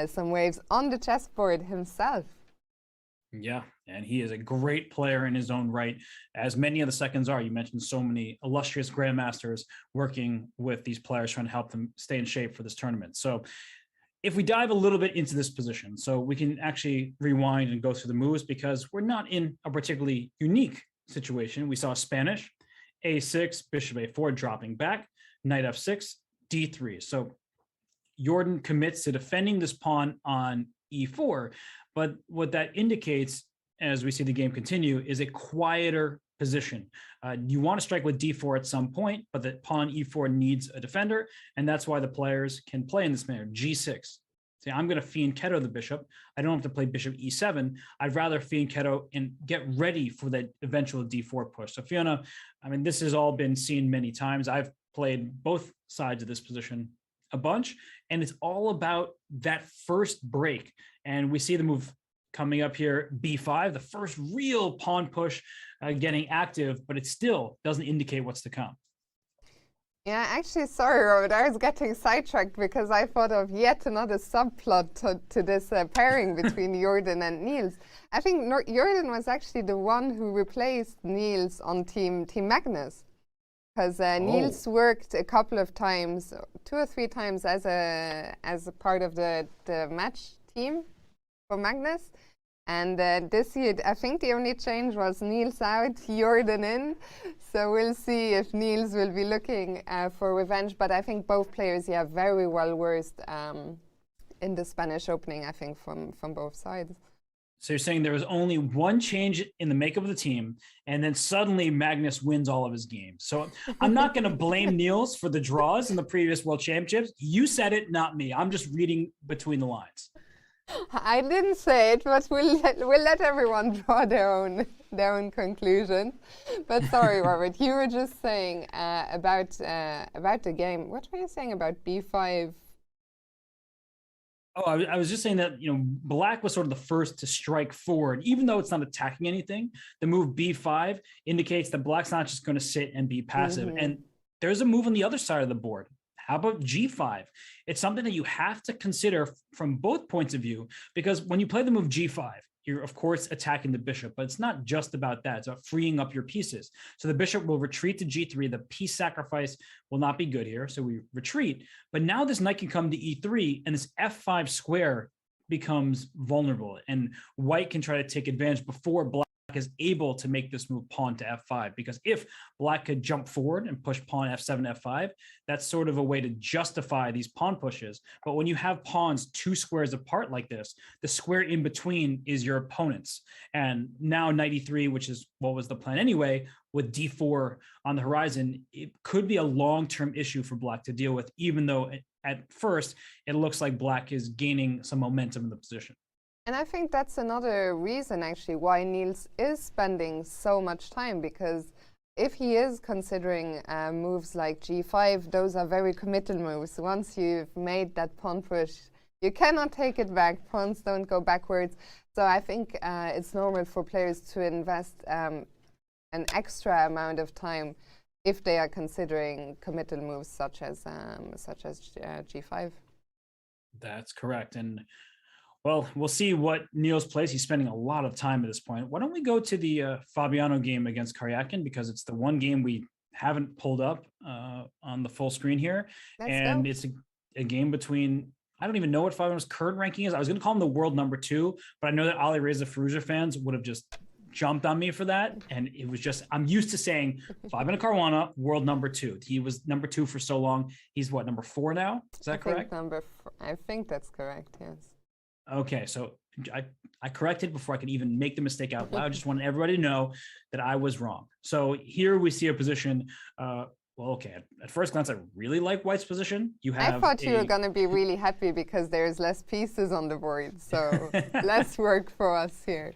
some waves on the chessboard himself. Yeah, and he is a great player in his own right, as many of the seconds are. You mentioned so many illustrious grandmasters working with these players, trying to help them stay in shape for this tournament. So if we dive a little bit into this position, so we can actually rewind and go through the moves, because we're not in a particularly unique situation. We saw Spanish, a6, bishop a4, dropping back, knight f6, d3. So Jorden commits to defending this pawn on e4, but what that indicates, as we see the game continue, is a quieter position. You want to strike with d4 at some point, but the pawn e4 needs a defender, and that's why the players can play in this manner. g6. See, I'm going to fianchetto the bishop. I don't have to play bishop e7. I'd rather fianchetto and get ready for that eventual d4 push. So Fiona, I mean, this has all been seen many times. I've played both sides of this position a bunch, and it's all about that first break. And we see the move coming up here, b5, the first real pawn push getting active, but it still doesn't indicate what's to come. Yeah, actually, sorry, Robert, I was getting sidetracked because I thought of yet another subplot to this pairing between Jorden and Niels. I think Jorden was actually the one who replaced Niels on Team Magnus, because Niels worked a couple of times, 2 or 3 times as a part of the match team for Magnus. And this year, I think the only change was Niels out, Jorden in. So we'll see if Niels will be looking for revenge. But I think both players, very well versed in the Spanish opening, I think, from both sides. So you're saying there was only one change in the makeup of the team, and then suddenly Magnus wins all of his games. So I'm not going to blame Niels for the draws in the previous World Championships. You said it, not me. I'm just reading between the lines. I didn't say it, but we'll let everyone draw their own conclusions. But sorry, Robert, you were just saying about the game. What were you saying about b5? Oh, I was just saying that, Black was sort of the first to strike forward, even though it's not attacking anything. The move b5 indicates that Black's not just going to sit and be passive. Mm-hmm. And there's a move on the other side of the board. How about g5? It's something that you have to consider from both points of view, because when you play the move g5, you're, of course, attacking the bishop, but it's not just about that. It's about freeing up your pieces. So the bishop will retreat to g3. The piece sacrifice will not be good here, so we retreat. But now this knight can come to e3, and this f5 square becomes vulnerable, and White can try to take advantage before Black Black is able to make this move pawn to f5, because if Black could jump forward and push pawn f7, f5, that's sort of a way to justify these pawn pushes. But when you have pawns 2 squares apart like this, the square in between is your opponent's. And now knight e3, which is what was the plan anyway, with d4 on the horizon, it could be a long-term issue for Black to deal with, even though at first it looks like Black is gaining some momentum in the position. And I think that's another reason, actually, why Niels is spending so much time, because if he is considering moves like g5, those are very committal moves. Once you've made that pawn push, you cannot take it back. Pawns don't go backwards. So I think it's normal for players to invest an extra amount of time if they are considering committal moves such as g5. That's correct. And well, we'll see what Niels plays. He's spending a lot of time at this point. Why don't we go to the Fabiano game against Karyakin, because it's the one game we haven't pulled up on the full screen here. It's a game between, I don't even know what Fabiano's current ranking is. I was going to call him the world number 2, but I know that Ali Reza Firouzja fans would have just jumped on me for that. And it was just, I'm used to saying Fabiano Caruana, world number 2. He was number 2 for so long. He's what, number 4 now? Is that correct? I think that's correct, yes. Okay, so I corrected before I could even make the mistake out loud. Just wanted everybody to know that I was wrong. So here we see a position. Well, okay, at first glance, I really like White's position. I thought you were going to be really happy because there's less pieces on the board, so less work for us here.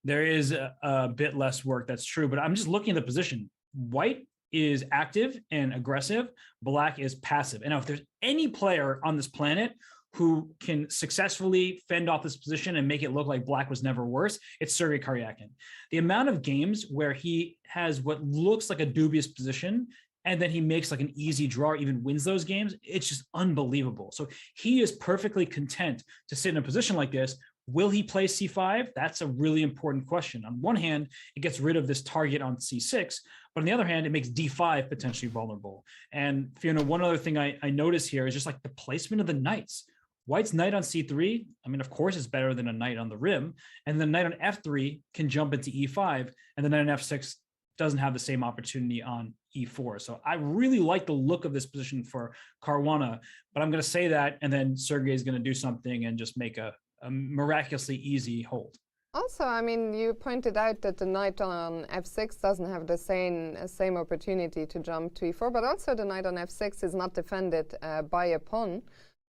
There is a bit less work, that's true, but I'm just looking at the position. White is active and aggressive. Black is passive. And now if there's any player on this planet who can successfully fend off this position and make it look like Black was never worse, it's Sergei Karyakin. The amount of games where he has what looks like a dubious position and then he makes like an easy draw or even wins those games, it's just unbelievable. So he is perfectly content to sit in a position like this. Will he play c5? That's a really important question. On one hand, it gets rid of this target on c6, but on the other hand, it makes d5 potentially vulnerable. And Fiona, one other thing I notice here is just like the placement of the knights. White's knight on c3, I mean, of course, it's better than a knight on the rim. And the knight on f3 can jump into e5, and the knight on f6 doesn't have the same opportunity on e4. So I really like the look of this position for Caruana, but I'm going to say that, and then Sergei is going to do something and just make a miraculously easy hold. Also, I mean, you pointed out that the knight on f6 doesn't have the same opportunity to jump to e4, but also the knight on f6 is not defended by a pawn.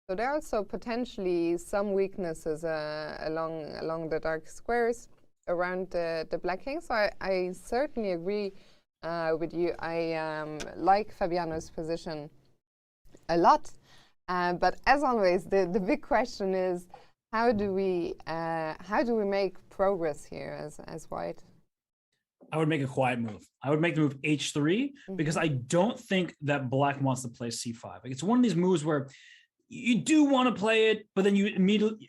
So there are also potentially some weaknesses along the dark squares around the black king. So I certainly agree with you. I like Fabiano's position a lot. But as always, the big question is, how do we make progress here as White? I would make a quiet move. I would make the move h3 because I don't think that Black wants to play c5. Like, it's one of these moves where you do want to play it, but then you immediately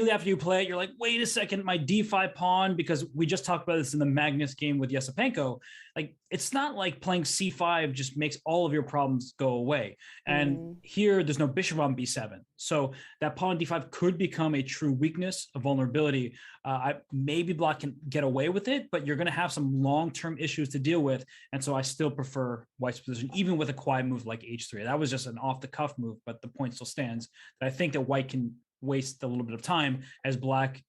after you play it, you're like, wait a second, my d5 pawn, because we just talked about this in the Magnus game with Esipenko. Like, it's not like playing c5 just makes all of your problems go away. And here, there's no bishop on b7. So that pawn d5 could become a true weakness, a vulnerability. Maybe Black can get away with it, but you're going to have some long-term issues to deal with. And so I still prefer White's position, even with a quiet move like h3. That was just an off-the-cuff move, but the point still stands that I think that White can waste a little bit of time, as Black,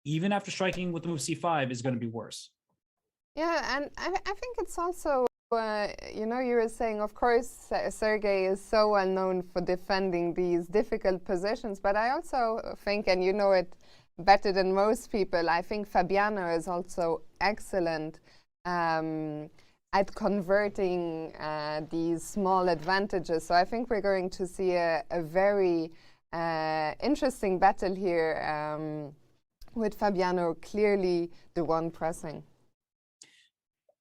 even after striking with the move c5, is going to be worse. Yeah, and I think it's also, you know, you were saying, of course, Sergei is so well known for defending these difficult positions, but I also think, and you know it better than most people, I think Fabiano is also excellent at converting these small advantages. So I think we're going to see a very interesting battle here with Fabiano clearly the one pressing.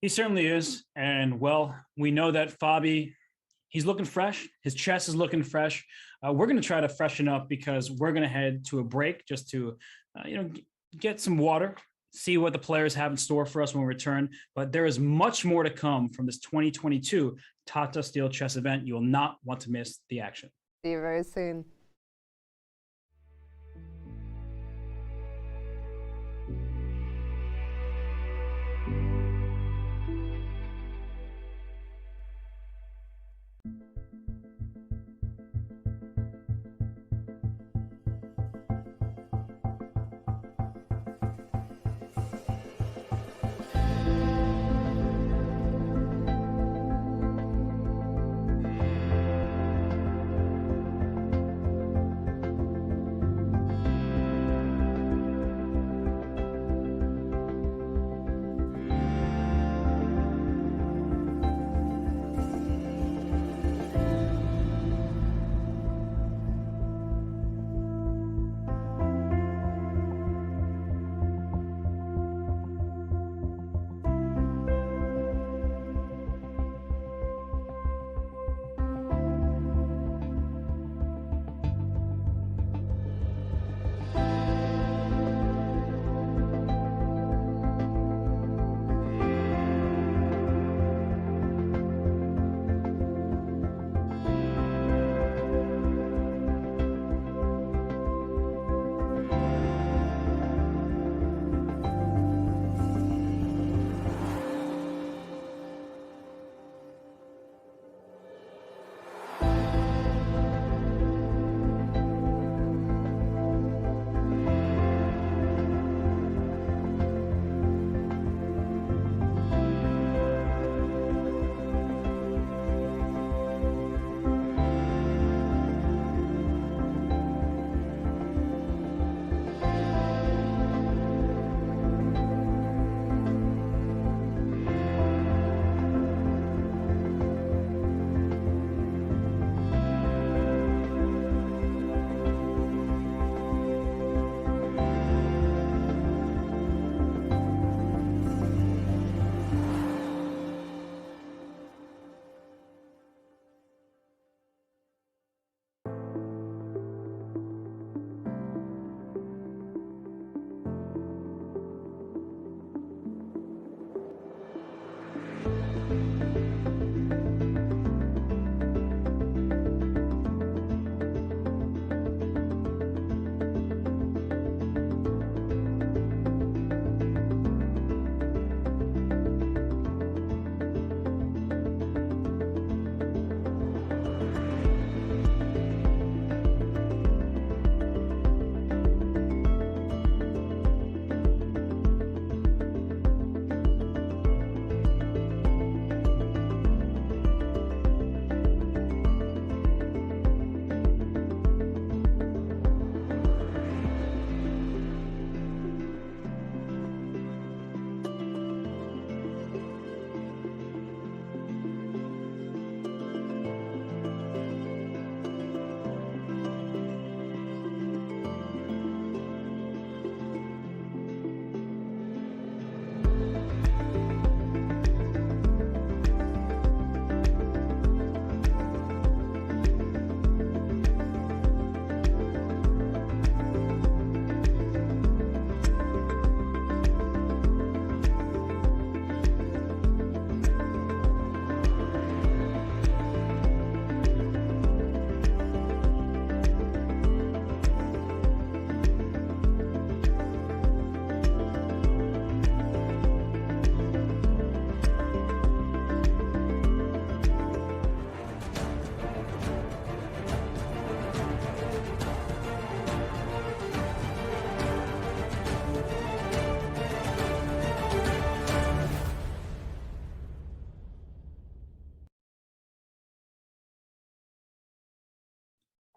He certainly is. And well, we know that Fabi, he's looking fresh. His chess is looking fresh. We're going to try to freshen up because we're going to head to a break just to, get some water, see what the players have in store for us when we return. But there is much more to come from this 2022 Tata Steel Chess event. You will not want to miss the action. See you very soon.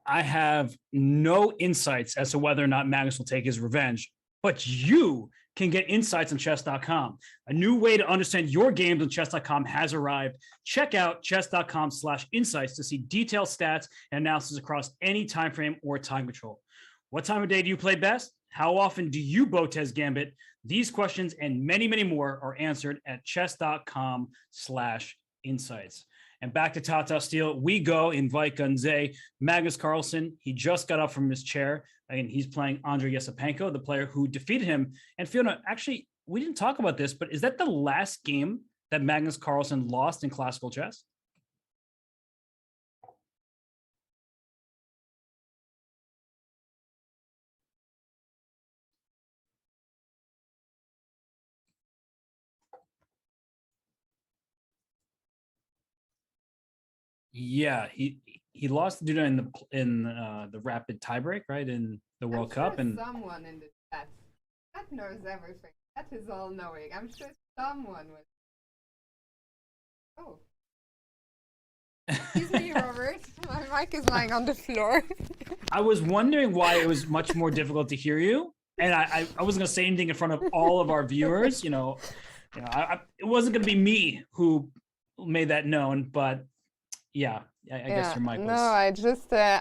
I have no insights as to whether or not Magnus will take his revenge, but you can get insights on chess.com. A new way to understand your games on chess.com has arrived. Check out chess.com/insights to see detailed stats and analysis across any time frame or time control. What time of day do you play best? How often do you Botez Gambit? These questions and many, many more are answered at chess.com/insights. And back to Tata Steel, we go in Wijk. Magnus Carlsen, he just got up from his chair, and he's playing Andrei Esipenko, the player who defeated him. And Fiona, actually, we didn't talk about this, but is that the last game that Magnus Carlsen lost in classical chess? Yeah, he lost to Duda in the rapid tiebreak, right, in the World Cup, and someone in the chat that knows everything. That is all knowing. I'm sure someone will. Oh, excuse me, Robert. My mic is lying on the floor. I was wondering why it was much more difficult to hear you, and I wasn't going to say anything in front of all of our viewers. It wasn't going to be me who made that known, but. Yeah, I guess your mic was... No,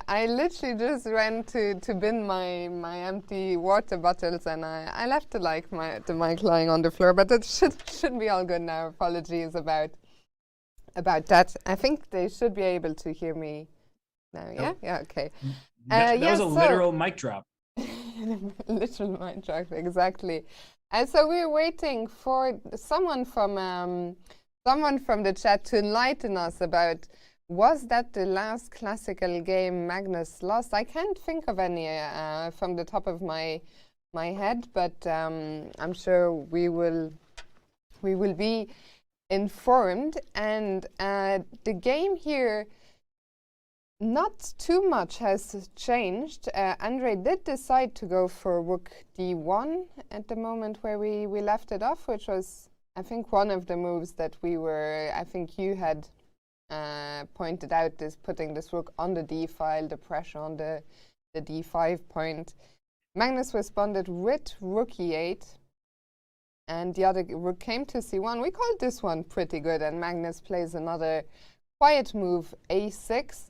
I literally just went to bin my empty water bottles, and I left the mic lying on the floor, but it should be all good now. Apologies about that. I think they should be able to hear me now. Yeah, yeah, okay. That was a literal mic drop. Literal mic drop, exactly. So we're waiting for someone from the chat to enlighten us about. Was that the last classical game Magnus lost? I can't think of any from the top of my head, but I'm sure we will be informed. And the game here, not too much has changed. Andrei did decide to go for Rook D1 at the moment where we left it off, which was, I think, one of the moves that I think you had pointed out, is putting this rook on the d file, the pressure on the d5 point. Magnus responded with rook e8, and the other rook came to c1. We called this one pretty good, and Magnus plays another quiet move, a6,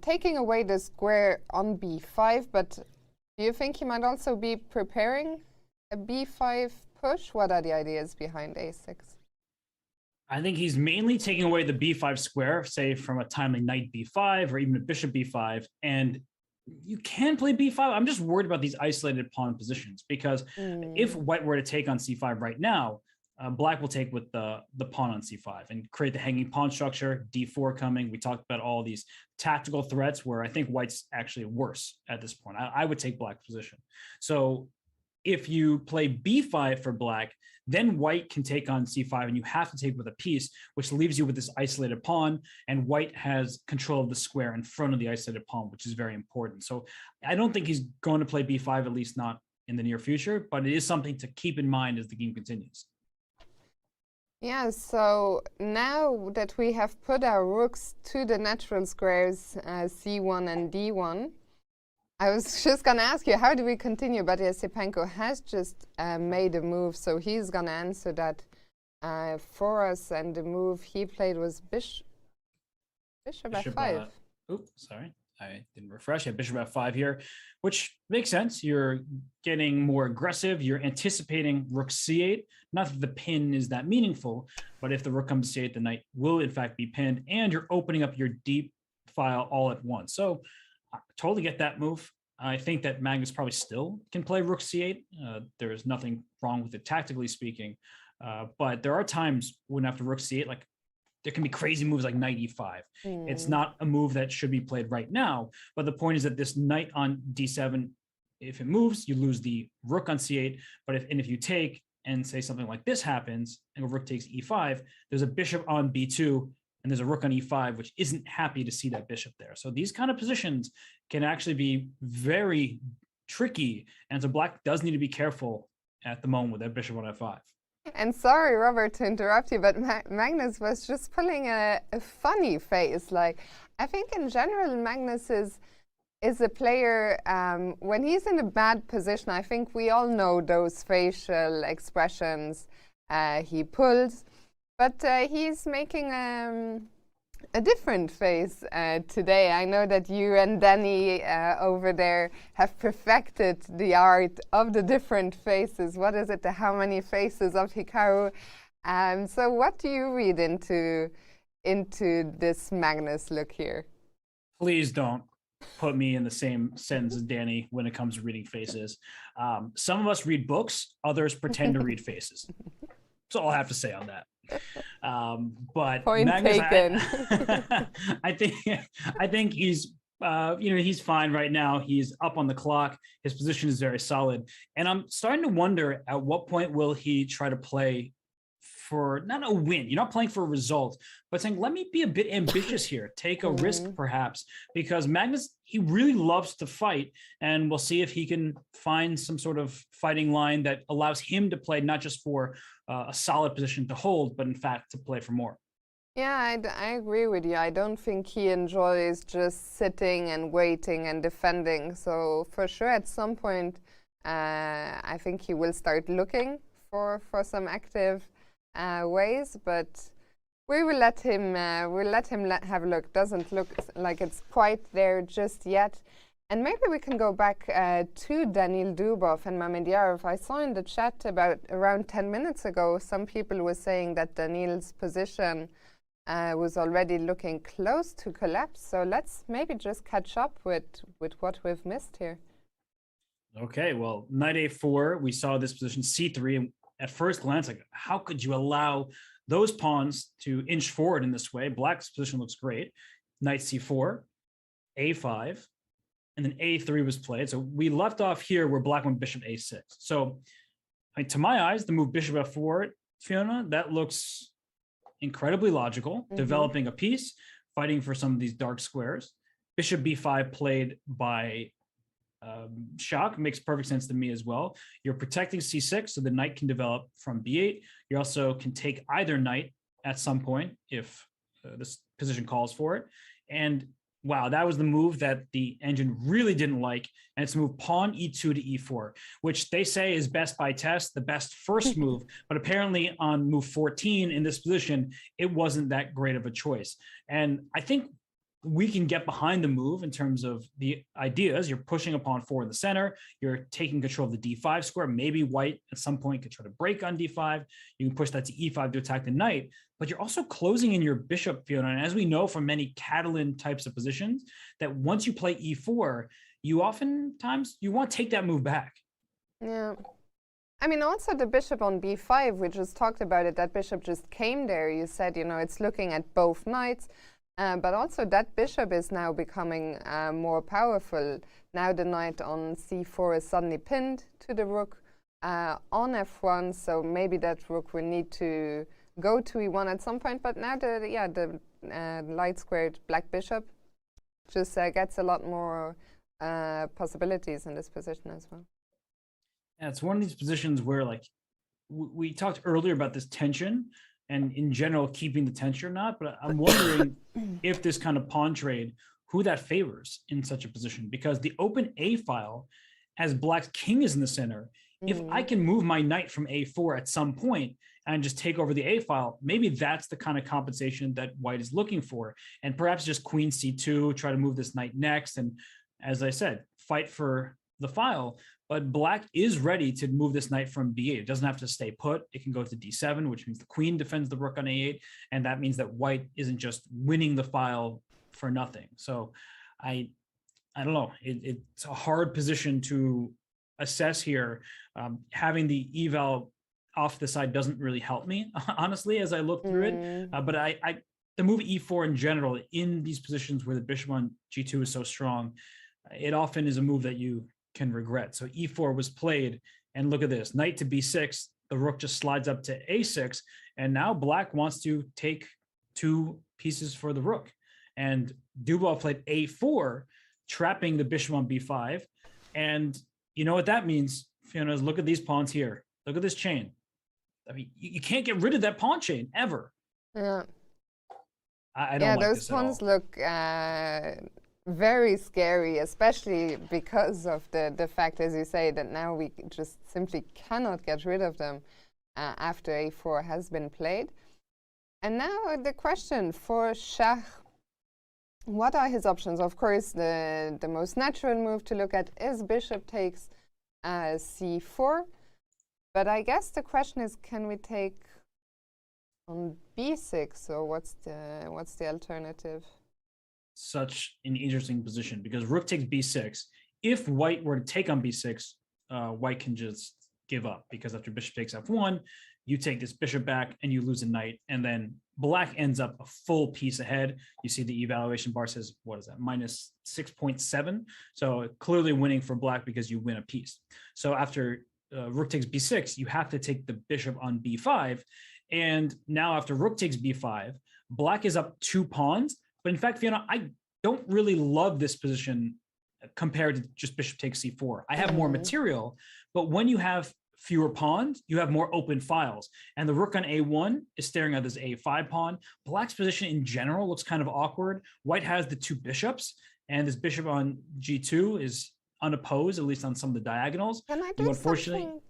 taking away the square on b5. But do you think he might also be preparing a b5 push? What are the ideas behind a6? I think he's mainly taking away the b5 square, say from a timely knight b5 or even a bishop b5. And you can play b5. I'm just worried about these isolated pawn positions, because if white were to take on c5 right now, black will take with the pawn on c5 and create the hanging pawn structure, d4 coming. We talked about all these tactical threats where I think white's actually worse at this point. I would take black's position. So if you play b5 for black, then white can take on c5, and you have to take with a piece, which leaves you with this isolated pawn, and white has control of the square in front of the isolated pawn, which is very important. So I don't think he's going to play b5, at least not in the near future, but it is something to keep in mind as the game continues. Yeah, so now that we have put our rooks to the natural squares, c1 and d1, I was just going to ask you, how do we continue? But Esipenko has just made a move, so he's going to answer that for us. And the move he played was bishop f5. Oops, sorry. I didn't refresh. Yeah, bishop f5 here, which makes sense. You're getting more aggressive. You're anticipating rook c8. Not that the pin is that meaningful, but if the rook comes to c8, the knight will in fact be pinned, and you're opening up your deep file all at once. So I totally get that move. I think that Magnus probably still can play rook c8. There is nothing wrong with it tactically speaking, but there are times when after rook c8, like there can be crazy moves like knight e5. It's not a move that should be played right now, but the point is that this knight on d7, if it moves, you lose the rook on c8. But if you take and say something like this happens, and a rook takes e5, there's a bishop on b2, and there's a rook on e5, which isn't happy to see that bishop there. So these kind of positions can actually be very tricky. And so black does need to be careful at the moment with that bishop on f5. And sorry, Robert, to interrupt you, but Magnus was just pulling a funny face. Like, I think in general, Magnus is is a player, when he's in a bad position, I think we all know those facial expressions he pulls, but he's making a different face today. I know that you and Danny over there have perfected the art of the different faces. What is it, the how many faces of Hikaru? So what do you read into this Magnus look here? Please don't put me in the same sentence as Danny when it comes to reading faces. Some of us read books, others pretend to read faces. That's all I have to say on that. But Point Magnus, taken. I think he's he's fine right now. He's up on the clock. His position is very solid, and I'm starting to wonder at what point will he try to play for not a win. You're not playing for a result, but saying, let me be a bit ambitious here, take a risk perhaps, because Magnus, he really loves to fight, and we'll see if he can find some sort of fighting line that allows him to play not just for a solid position to hold, but in fact to play for more. Yeah, I agree with you. I don't think he enjoys just sitting and waiting and defending. So for sure, at some point, I think he will start looking for some active ways, but we will let him have a look. Doesn't look like it's quite there just yet. And maybe we can go back to Daniil Dubov and Mamedyarov. I saw in the chat about around 10 minutes ago, some people were saying that Daniil's position was already looking close to collapse. So let's maybe just catch up with what we've missed here. Okay, well, knight a4, we saw this position c3, and at first glance, like, how could you allow those pawns to inch forward in this way? Black's position looks great. Knight c4, a5, and then a3 was played. So we left off here where black went bishop a6. So to my eyes, the move bishop f4, Fiona, that looks incredibly logical, developing a piece, fighting for some of these dark squares. Bishop b5 played by Shock makes perfect sense to me as well. You're protecting c6, so the knight can develop from b8. You also can take either knight at some point if this position calls for it. And wow, that was the move that the engine really didn't like. And it's move pawn e2 to e4, which they say is best by test, the best first move. But apparently on move 14 in this position, it wasn't that great of a choice. And I think we can get behind the move in terms of the ideas. You're pushing a pawn 4 in the center. You're taking control of the d5 square. Maybe white at some point could try to break on d5. You can push that to e5 to attack the knight, but you're also closing in your bishop, Fiona. And as we know from many Catalan types of positions, that once you play e4, you oftentimes, you want to take that move back. Yeah. I mean, also the bishop on b5, we just talked about it, that bishop just came there. You said, it's looking at both knights. But also that bishop is now becoming more powerful. Now the knight on c4 is suddenly pinned to the rook on f1, so maybe that rook will need to go to e1 at some point. But now the light squared black bishop just gets a lot more possibilities in this position as well. Yeah, it's one of these positions where, like, we talked earlier about this tension, and in general, keeping the tension or not. But I'm wondering if this kind of pawn trade, who that favors in such a position, because the open A file, as black's king is in the center, if I can move my knight from a4 at some point and just take over the A file, maybe that's the kind of compensation that white is looking for. And perhaps just queen c2, try to move this knight next. And as I said, fight for the file. But black is ready to move this knight from b8. It doesn't have to stay put. It can go to d7, which means the queen defends the rook on a8. And that means that white isn't just winning the file for nothing. So I don't know. It's a hard position to assess here. Having the eval off the side doesn't really help me, honestly, as I look through it. But the move e4 in general, in these positions where the bishop on g2 is so strong, it often is a move that you can regret. So e4 was played, and look at this, knight to b6, the rook just slides up to a6, and now black wants to take 2 pieces for the rook. And Dubov played a4, trapping the bishop on b5. And you know what that means, Fiona, is look at these pawns here. Look at this chain. I mean, you can't get rid of that pawn chain ever. Yeah. I don't like those this at pawns all. look very scary, especially because of the fact, as you say, that now we just simply cannot get rid of them after a4 has been played. And now the question for Schach, what are his options? Of course, the most natural move to look at is bishop takes c4. But I guess the question is, can we take on b6, or what's the alternative? Such an interesting position because rook takes b6. If white were to take on b6, white can just give up because after bishop takes f1, you take this bishop back and you lose a knight, and then black ends up a full piece ahead. You see the evaluation bar says, what is that, minus 6.7. So clearly winning for black because you win a piece. So after rook takes b6, you have to take the bishop on b5. And now after rook takes b5, black is up 2 pawns. But in fact, Fiona, I don't really love this position compared to just bishop takes c4. I have more material, but when you have fewer pawns, you have more open files. And the rook on a1 is staring at this a5 pawn. Black's position in general looks kind of awkward. White has the 2 bishops, and this bishop on g2 is unopposed, at least on some of the diagonals. Can I do something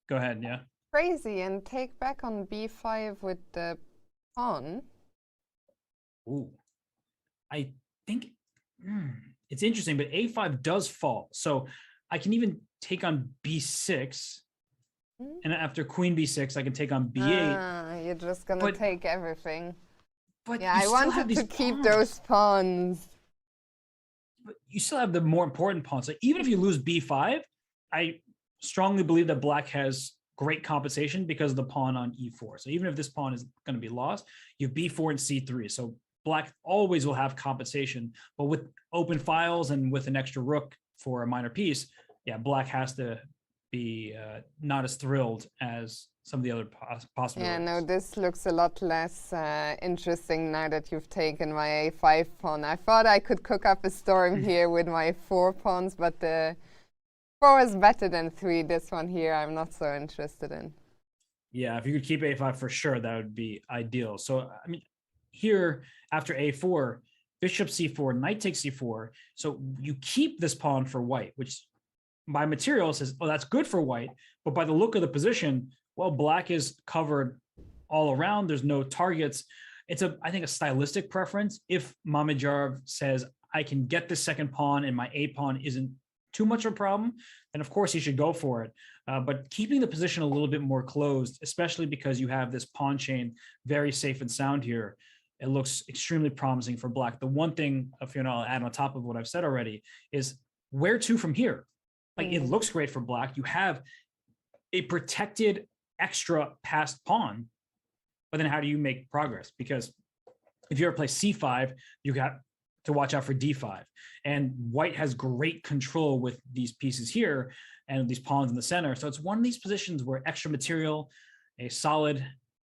go ahead, yeah. crazy and take back on b5 with the pawn? Ooh, I think it's interesting, but a5 does fall. So I can even take on b6. And after queen b6, I can take on b8. You're just going to take everything. But yeah, I wanted to keep those pawns. But you still have the more important pawns. So even if you lose b5, I strongly believe that black has great compensation because of the pawn on e4. So even if this pawn is going to be lost, you have b4 and c3. So black always will have compensation. But with open files and with an extra rook for a minor piece, yeah, black has to be not as thrilled as some of the other possibilities. Yeah, no, this looks a lot less interesting now that you've taken my a5 pawn. I thought I could cook up a storm here with my 4 pawns, but the 4 is better than 3. This one here I'm not so interested in. Yeah, if you could keep a5 for sure, that would be ideal. So, I mean, here after a4, bishop c4, knight takes c4. So you keep this pawn for white, which my material says, oh, that's good for white. But by the look of the position, well, black is covered all around. There's no targets. It's I think a stylistic preference. If Mamedyarov says, I can get the second pawn and my a pawn isn't too much of a problem, then of course he should go for it. But keeping the position a little bit more closed, especially because you have this pawn chain very safe and sound here, it looks extremely promising for black. The one thing, Fiona, I'll add on top of what I've said already is where to from here? Like it looks great for black. You have a protected extra passed pawn, but then how do you make progress? Because if you ever play c5, you got to watch out for d5. And white has great control with these pieces here and these pawns in the center. So it's one of these positions where extra material, a solid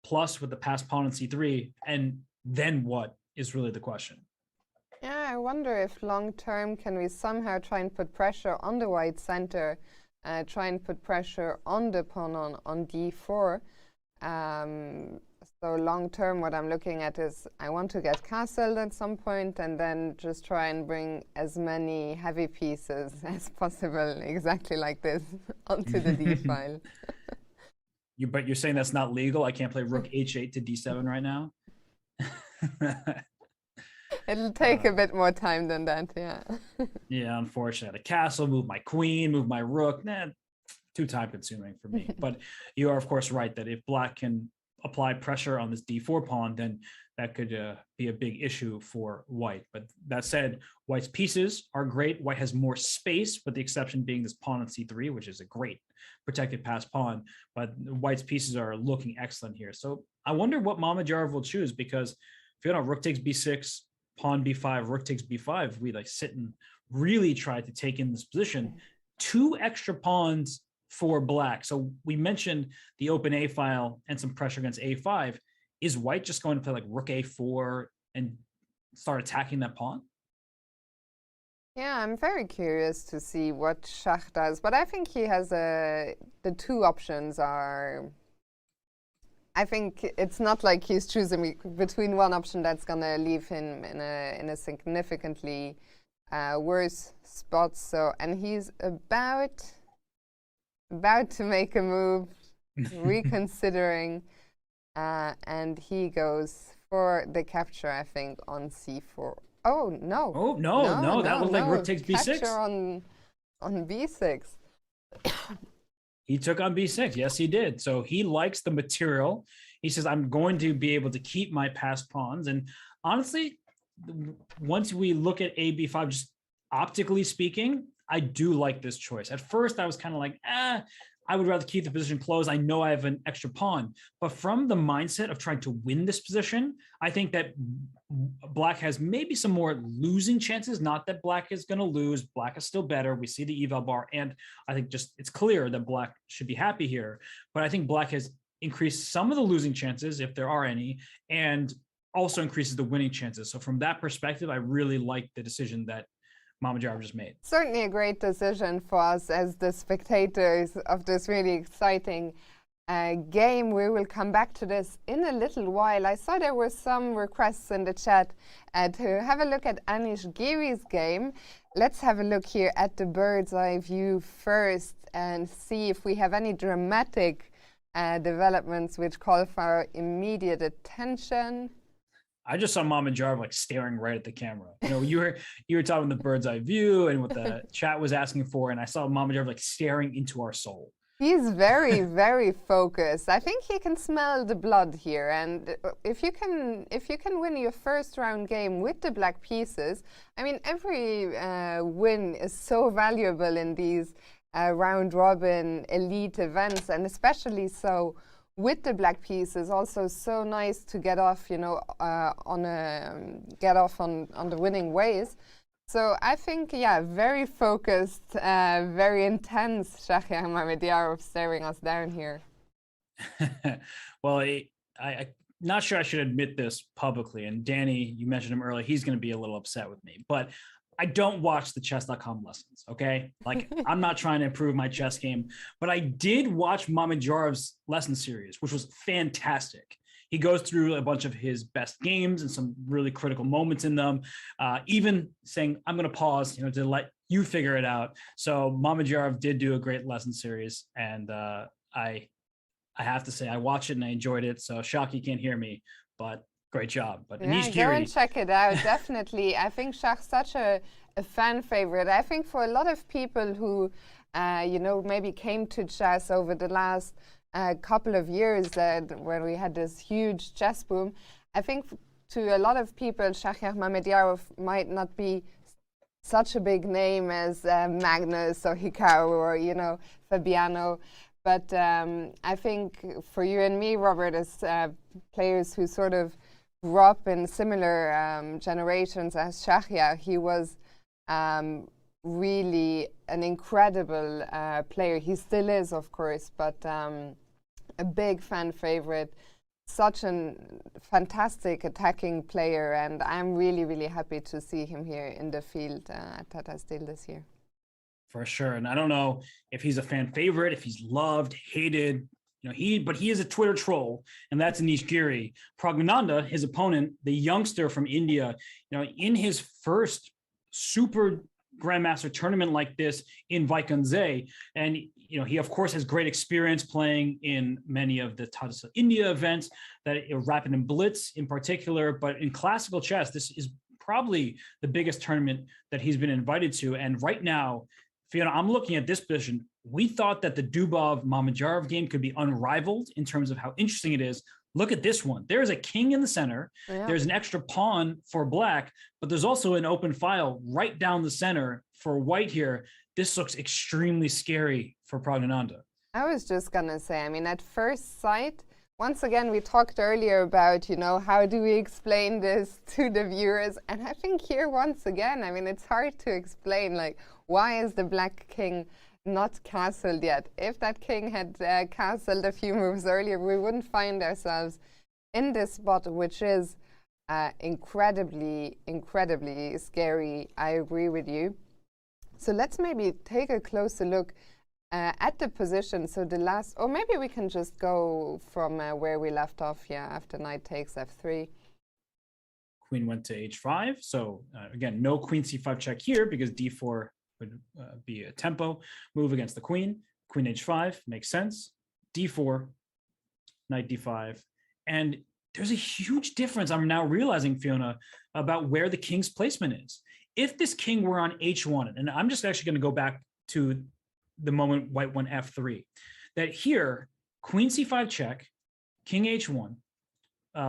plus with the passed pawn on c3, and then what is really the question. Yeah, I wonder if long-term can we somehow try and put pressure on the white center, try and put pressure on the pawn on d4. So long-term, what I'm looking at is I want to get castled at some point and then just try and bring as many heavy pieces as possible, exactly like this, onto the d file. But you're saying that's not legal? I can't play rook h8 to d7 right now? It'll take a bit more time than that, yeah. Yeah, unfortunately. A castle, move my queen, move my rook. Too time consuming for me. But you are, of course, right that if black can apply pressure on this d4 pawn, then that could be a big issue for white. But that said, white's pieces are great. White has more space, with the exception being this pawn on c3, which is a great protected passed pawn. But white's pieces are looking excellent here. So I wonder what Mamedyarov will choose, because if you know, rook takes b6, pawn b5, rook takes b5, we like sit and really try to take in this position. 2 extra pawns for black. So we mentioned the open a file and some pressure against a5. Is white just going to play like rook a4 and start attacking that pawn? Yeah, I'm very curious to see what Schach does, but I think he has the 2 options are, I think it's not like he's choosing between one option that's going to leave him in a significantly worse spots. So, and he's about to make a move, reconsidering, and he goes for the capture, I think, on c4. Oh no! Oh no! That looked like rook takes b6. Capture on b6. He took on b6. Yes, he did. So he likes the material. He says, I'm going to be able to keep my passed pawns. And honestly, once we look at ab5, just optically speaking, I do like this choice. At first, I was kind of like, I would rather keep the position closed. I know I have an extra pawn. But from the mindset of trying to win this position, I think that black has maybe some more losing chances. Not that black is going to lose. Black is still better. We see the eval bar. And I think just it's clear that black should be happy here. But I think black has increased some of the losing chances, if there are any, and also increases the winning chances. So from that perspective, I really like the decision that Mamedyarov just made. Certainly a great decision for us as the spectators of this really exciting game. We will come back to this in a little while. I saw there were some requests in the chat to have a look at Anish Giri's game. Let's have a look here at the bird's eye view first and see if we have any dramatic developments which call for immediate attention. I just saw Mamedyarov like staring right at the camera. You know, you were talking the bird's eye view and what the chat was asking for, and I saw Mamedyarov like staring into our soul. He's very, very focused. I think he can smell the blood here, and if you can win your first round game with the black pieces, I mean, every win is so valuable in these round robin elite events, and especially so with the black pieces. Also so nice to get off, you know, on the winning ways. So I think, yeah, very focused, very intense Shahriar Mamedyarov staring us down here. Well, I'm not sure I should admit this publicly, and Danny, you mentioned him earlier, he's going to be a little upset with me, but I don't watch the chess.com lessons, okay? Like, I'm not trying to improve my chess game, but I did watch Mamedyarov's lesson series, which was fantastic. He goes through a bunch of his best games and some really critical moments in them, even saying, I'm going to pause, you know, to let you figure it out. So Mamedyarov did do a great lesson series, and I have to say I watched it and I enjoyed it. So Shaki can't hear me, but great job. But yeah, Anish Giri, go and check it out. Definitely. I think Shah's such a fan favorite. I think for a lot of people who, you know, maybe came to chess over the last couple of years when we had this huge chess boom, I think to a lot of people, Shahriar Mamedyarov might not be such a big name as Magnus or Hikaru or, you know, Fabiano. But I think for you and me, Robert, as players who sort of grew up in similar generations as Shahriar, he was really an incredible player. He still is, of course, but a big fan favorite, such a fantastic attacking player, and I'm really, really happy to see him here in the field at Tata Steel this year. for sure. And I don't know if he's a fan favorite, if he's loved, hated, you know, but he is a Twitter troll, and that's Anish Giri. Praggnanandhaa, his opponent, the youngster from India, you know, in his first super grandmaster tournament like this in Wijk, and you know, he of course has great experience playing in many of the Tata Steel India events, that Rapid and Blitz in particular. But in classical chess, this is probably the biggest tournament that he's been invited to. And right now, Fiona, I'm looking at this position. We thought that the Dubov-Mamedyarov game could be unrivaled in terms of how interesting it is. Look at this one. There's a king in the center. Yeah. There's an extra pawn for black, but there's also an open file right down the center for white here. This looks extremely scary for Praggnanandhaa. I was just going to say, I mean, at first sight, once again, we talked earlier about, you know, how do we explain this to the viewers? And I think here, once again, I mean, it's hard to explain, like, why is the black king not castled yet? If that king had castled a few moves earlier, we wouldn't find ourselves in this spot, which is incredibly, incredibly scary. I agree with you. So let's maybe take a closer look at the position. So the last, or maybe we can just go from where we left off, yeah, after knight takes f3. queen went to h5. So again, no queen c5 check here because d4 would be a tempo move against the queen. Queen h5 makes sense. d4, knight d5. And there's a huge difference, I'm now realizing, Fiona, about where the king's placement is. If this king were on h1, and I'm just actually going to go back to the moment white went f3, that here, queen c5 check, king h1,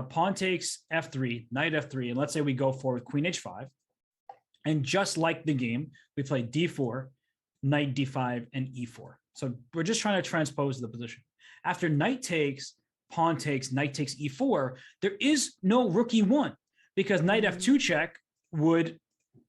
pawn takes f3, knight f3, and let's say we go forward queen h5. And just like the game, we play d4, knight d5, and e4. So we're just trying to transpose the position. After knight takes, pawn takes, knight takes e4, there is no rook e1 because knight f2 check would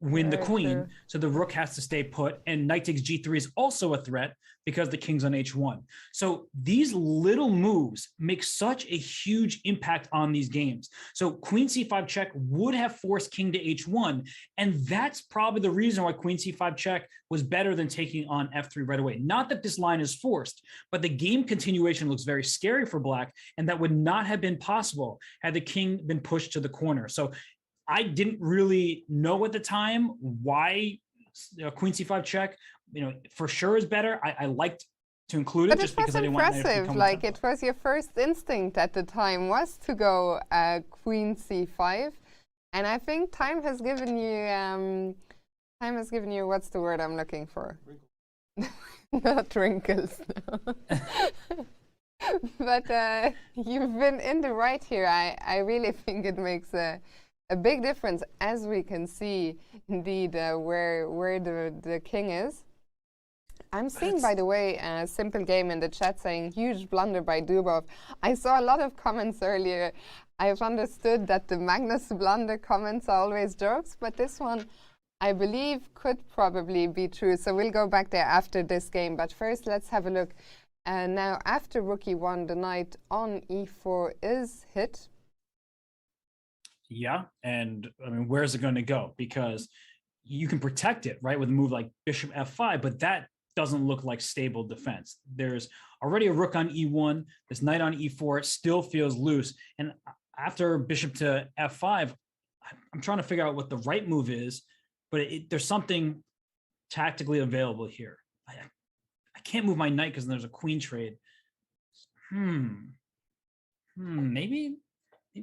win the queen. True. So the rook has to stay put, and knight takes g3 is also a threat because the king's on h1. So these little moves make such a huge impact on these games. So queen c5 check would have forced king to h1, and that's probably the reason why queen c5 check was better than taking on f3 right away. Not that this line is forced, but the game continuation looks very scary for black, and that would not have been possible had the king been pushed to the corner. So I didn't really know at the time why queen c5 check, for sure is better. I liked to include it But just it was because I didn't want it to impressive. become Like, a it was your first instinct at the time was to go queen c5, and I think time has given you what's the word I'm looking for? Not wrinkles. No. But you've been in the right here. I really think it makes a big difference, as we can see indeed where the king is. I'm seeing, by the way, a simple game in the chat saying huge blunder by Dubov. I saw a lot of comments earlier. I've understood that the Magnus blunder comments are always jokes, but this one I believe could probably be true. So we'll go back there after this game. But first, let's have a look. Now, after rook e1, the knight on e4 is hit. Yeah, and I mean, where's it going to go? Because you can protect it, right, with a move like bishop f5, but that doesn't look like stable defense. There's already a rook on e1. This knight on e4 still feels loose. And after bishop to f5, I'm trying to figure out what the right move is, but there's something tactically available here. I can't move my knight because there's a queen trade. Maybe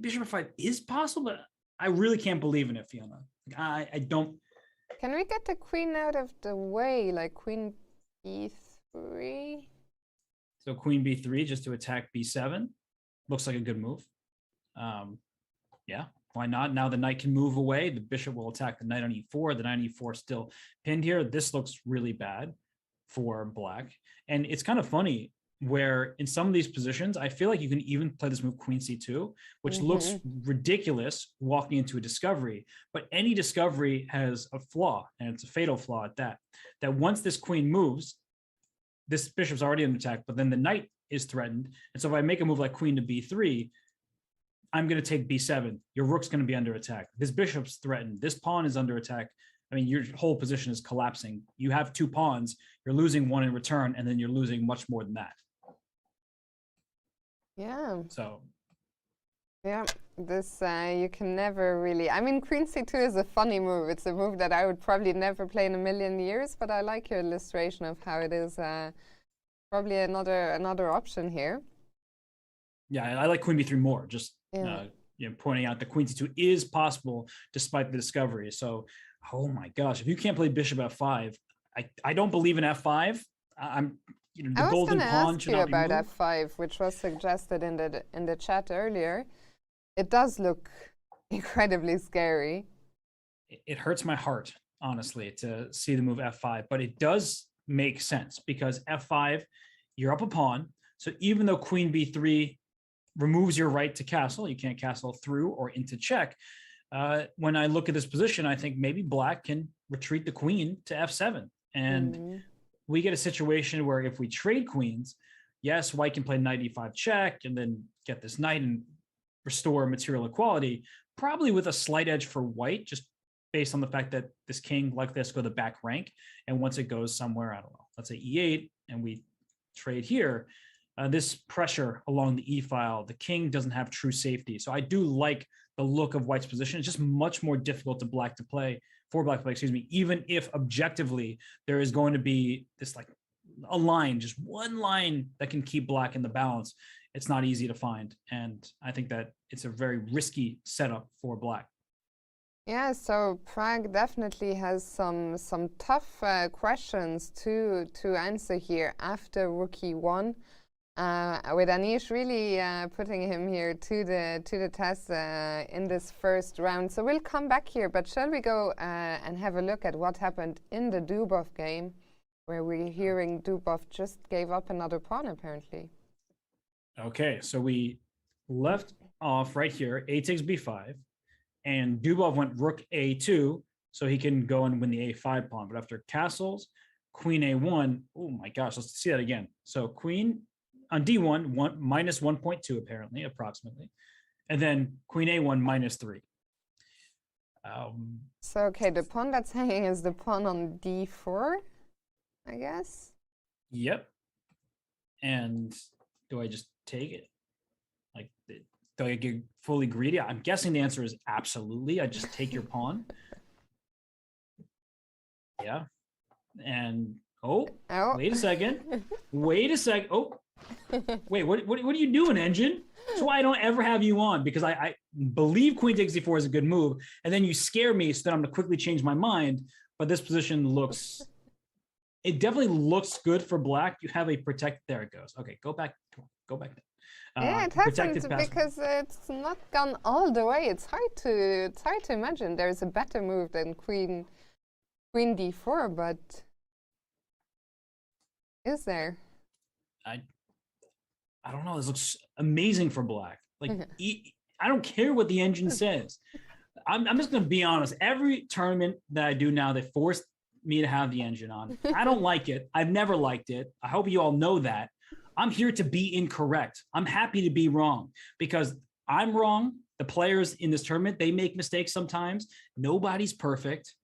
bishop f5 is possible, but I really can't believe in it, Fiona. I don't. Can we get the queen out of the way, like queen b3? So queen b3 just to attack b7 looks like a good move. Yeah, why not? Now the knight can move away. The bishop will attack the knight on e4. The knight on e4 still pinned here. This looks really bad for black. And it's kind of funny where in some of these positions, I feel like you can even play this move queen c2, which looks ridiculous walking into a discovery. But any discovery has a flaw, and it's a fatal flaw at that. That once this queen moves, this bishop's already in attack, but then the knight is threatened. And so if I make a move like queen to b3, I'm going to take b7. Your rook's going to be under attack. This bishop's threatened. This pawn is under attack. I mean, your whole position is collapsing. You have two pawns. You're losing one in return, and then you're losing much more than that. Yeah. So. Yeah, this you can never really. I mean, queen c2 is a funny move. It's a move that I would probably never play in a million years, but I like your illustration of how it is probably another option here. Yeah, I like queen b3 more. Just pointing out that queen c2 is possible despite the discovery. So, oh my gosh, if you can't play bishop f5, I don't believe in f5. The golden pawn should not be moved. I was going to ask you about f5, which was suggested in the chat earlier. It does look incredibly scary. It hurts my heart, honestly, to see the move f5, but it does make sense because f5, you're up a pawn. So even though queen b3 removes your right to castle, you can't castle through or into check. When I look at this position, I think maybe black can retreat the queen to f7. And we get a situation where if we trade queens, yes, white can play knight e5 check and then get this knight and restore material equality, probably with a slight edge for white, just based on the fact that this king like this go the back rank. And once it goes somewhere, I don't know, let's say e8, and we trade here, this pressure along the e file, the king doesn't have true safety. So I do like the look of White's position. It's just much more difficult for Black to play, even if objectively there is going to be this like a line, just one line that can keep Black in the balance. It's not easy to find. And I think that it's a very risky setup for Black. Yeah, so Prague definitely has some tough questions to answer here after Rook E1. With Anish really putting him here to the test in this first round. So we'll come back here, but shall we go and have a look at what happened in the Dubov game, where we're hearing Dubov just gave up another pawn apparently. Okay, so we left off right here, A takes B5, and Dubov went Rook A2, so he can go and win the A5 pawn. But after castles, Queen A1, oh my gosh, let's see that again. So Queen on D1, minus 1.2 apparently, approximately. And then Queen A1 minus 3. So, okay, the pawn that's hanging is the pawn on D4, I guess? Yep. And do I just take it? Like, do I get fully greedy? I'm guessing the answer is absolutely. I just take your pawn. Yeah. And, wait a second. Oh. Wait, what are you doing, Engine? That's why I don't ever have you on, because I believe Queen takes D4 is a good move, and then you scare me, so then I'm going to quickly change my mind. But this position it definitely looks good for Black. You have a protect. There it goes. Okay, go back. Yeah, it hasn't, because it's not gone all the way. It's hard to imagine there's a better move than Queen D4, but is there? I don't know. This looks amazing for Black. Like, I don't care what the Engine says. I'm just going to be honest. Every tournament that I do now, they force me to have the Engine on. I don't like it. I've never liked it. I hope you all know that. I'm here to be incorrect. I'm happy to be wrong, because I'm wrong. The players in this tournament, they make mistakes sometimes. Nobody's perfect.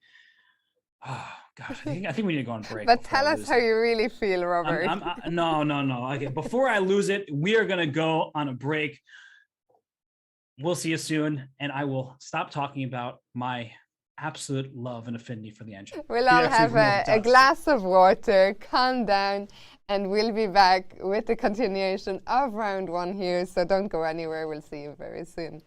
Oh, gosh, I think we need to go on break. But tell us how you really feel, Robert. No. Okay, before I lose it, we are going to go on a break. We'll see you soon, and I will stop talking about my absolute love and affinity for the Engine. We'll all have a glass of water, calm down, and we'll be back with the continuation of round 1 here. So don't go anywhere. We'll see you very soon.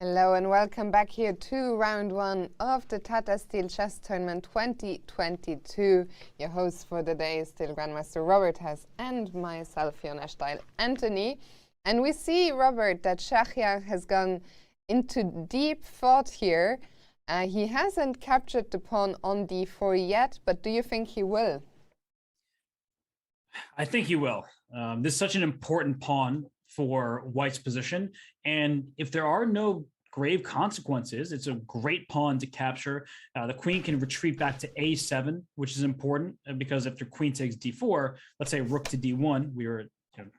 Hello and welcome back here to round one of the Tata Steel Chess Tournament 2022. Your hosts for the day is still Grandmaster Robert Hess and myself, Fiona Steil-Antoni. And we see, Robert, that Shahriar has gone into deep thought here. He hasn't captured the pawn on d4 yet, but do you think he will? I think he will. This is such an important pawn for White's position. And if there are no grave consequences, it's a great pawn to capture. The queen can retreat back to a7, which is important because if your queen takes d4, let's say rook to d1, we were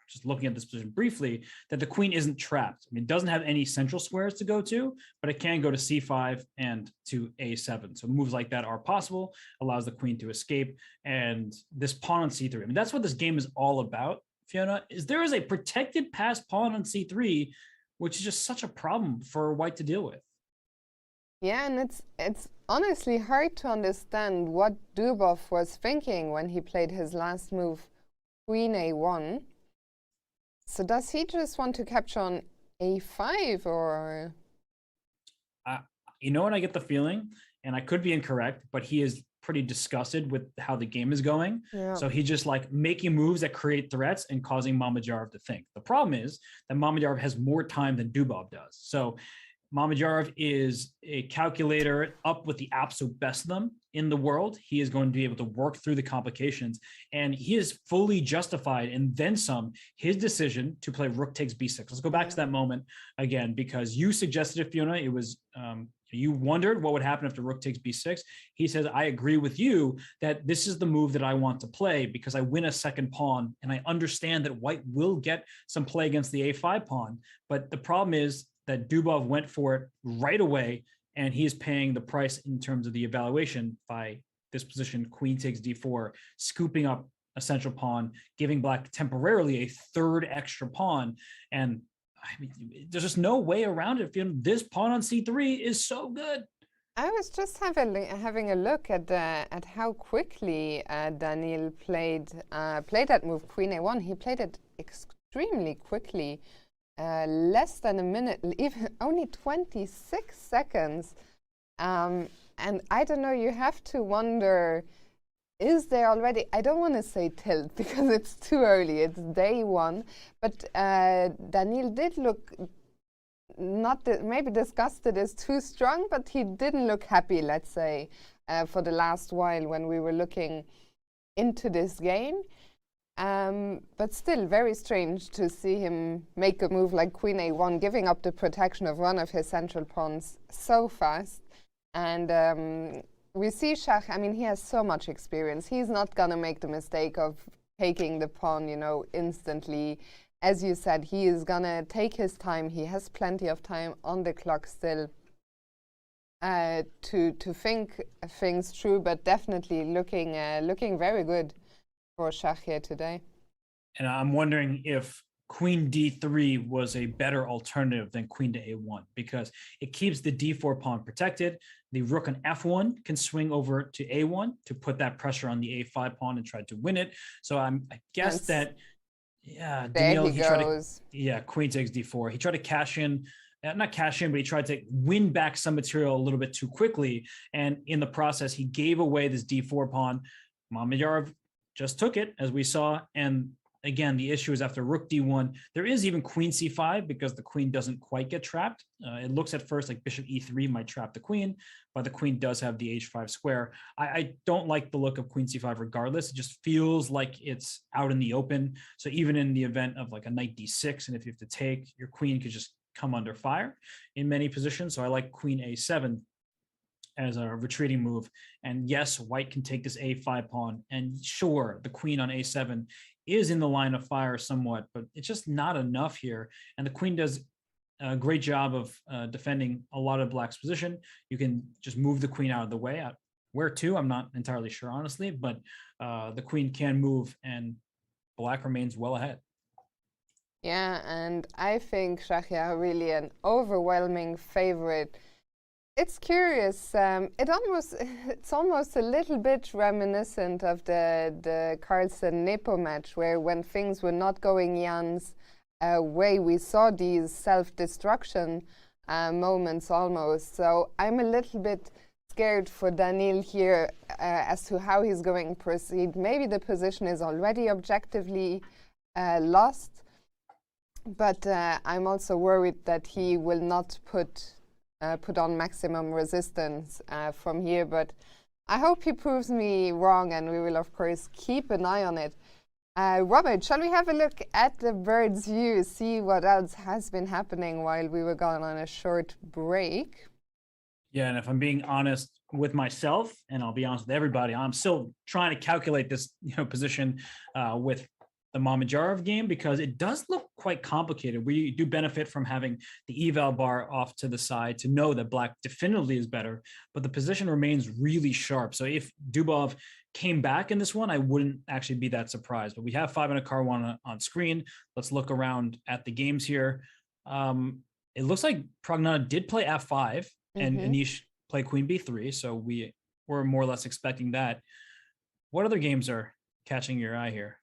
just looking at this position briefly, that the queen isn't trapped. I mean, it doesn't have any central squares to go to, but it can go to c5 and to a7. So moves like that are possible, allows the queen to escape. And this pawn on c3, I mean, that's what this game is all about, Fiona, is there is a protected passed pawn on c3, which is just such a problem for White to deal with. Yeah, and it's honestly hard to understand what Dubov was thinking when he played his last move, queen a1. So does he just want to capture on a5 or? You know what, I get the feeling, and I could be incorrect, but he is pretty disgusted with how the game is going. Yeah. So he's just like making moves that create threats and causing Mamedyarov to think. The problem is that Mamedyarov has more time than Dubov does. So Mamedyarov is a calculator up with the absolute best of them in the world. He is going to be able to work through the complications, and he is fully justified and then some his decision to play rook takes b6. Let's go back to that moment again, because you suggested it, Fiona. It was you wondered what would happen if the rook takes b6. He says, I agree with you that this is the move that I want to play because I win a second pawn, and I understand that White will get some play against the a5 pawn. But the problem is that Dubov went for it right away, and he is paying the price in terms of the evaluation by this position, queen takes d4, scooping up a central pawn, giving Black temporarily a third extra pawn. And I mean, there's just no way around it. This pawn on c3 is so good. I was just having a look at how quickly Daniil played that move, queen a1. He played it extremely quickly. Less than a minute, even only 26 seconds. And I don't know, you have to wonder, is there already, I don't want to say tilt because it's too early, it's day one, but Daniil did look, maybe disgusted is too strong, but he didn't look happy, let's say, for the last while when we were looking into this game. But still very strange to see him make a move like queen a1, giving up the protection of one of his central pawns so fast. And we see Shah, I mean, he has so much experience. He's not going to make the mistake of taking the pawn, you know, instantly. As you said, he is going to take his time. He has plenty of time on the clock still to think things through, but definitely looking very good for Shah here today. And I'm wondering if queen d3 was a better alternative than queen to a1, because it keeps the d4 pawn protected. The rook on f1 can swing over to a1 to put that pressure on the a5 pawn and try to win it. So I guess that, yeah, Daniil, he goes. Queen takes d4. He tried to cash in, not cash in, but he tried to win back some material a little bit too quickly. And in the process, he gave away this d4 pawn. Mamedyarov just took it, as we saw. And again, the issue is after rook d1, there is even queen c5 because the queen doesn't quite get trapped. It looks at first like bishop e3 might trap the queen, but the queen does have the h5 square. I don't like the look of queen c5 regardless. It just feels like it's out in the open. So even in the event of like a knight d6, and if you have to take, your queen could just come under fire in many positions. So I like queen a7 as a retreating move. And yes, White can take this a5 pawn, and sure, the queen on a7 is in the line of fire somewhat, but it's just not enough here. And the queen does a great job of defending a lot of Black's position. You can just move the queen out of the way. Where to, I'm not entirely sure, honestly, but the queen can move and Black remains well ahead. Yeah, and I think Shahriar really an overwhelming favorite. It's curious. It's almost a little bit reminiscent of the Carlsen-Nepo match, where when things were not going Jan's way, we saw these self-destruction moments almost. So I'm a little bit scared for Daniil here as to how he's going to proceed. Maybe the position is already objectively lost, but I'm also worried that he will not put on maximum resistance from here. But I hope he proves me wrong, and we will of course keep an eye on it. Robert, shall we have a look at the bird's view, see what else has been happening while we were gone on a short break? Yeah, and if I'm being honest with myself, and I'll be honest with everybody, I'm still trying to calculate this, position with the Mamedyarov game, because it does look quite complicated. We do benefit from having the eval bar off to the side to know that black definitively is better, but the position remains really sharp. So if Dubov came back in this one, I wouldn't actually be that surprised. But we have Fabiano Caruana on screen. Let's look around at the games here. It looks like Prognotta did play f5 and Anish played queen b3, so we were more or less expecting that. What other games are catching your eye here?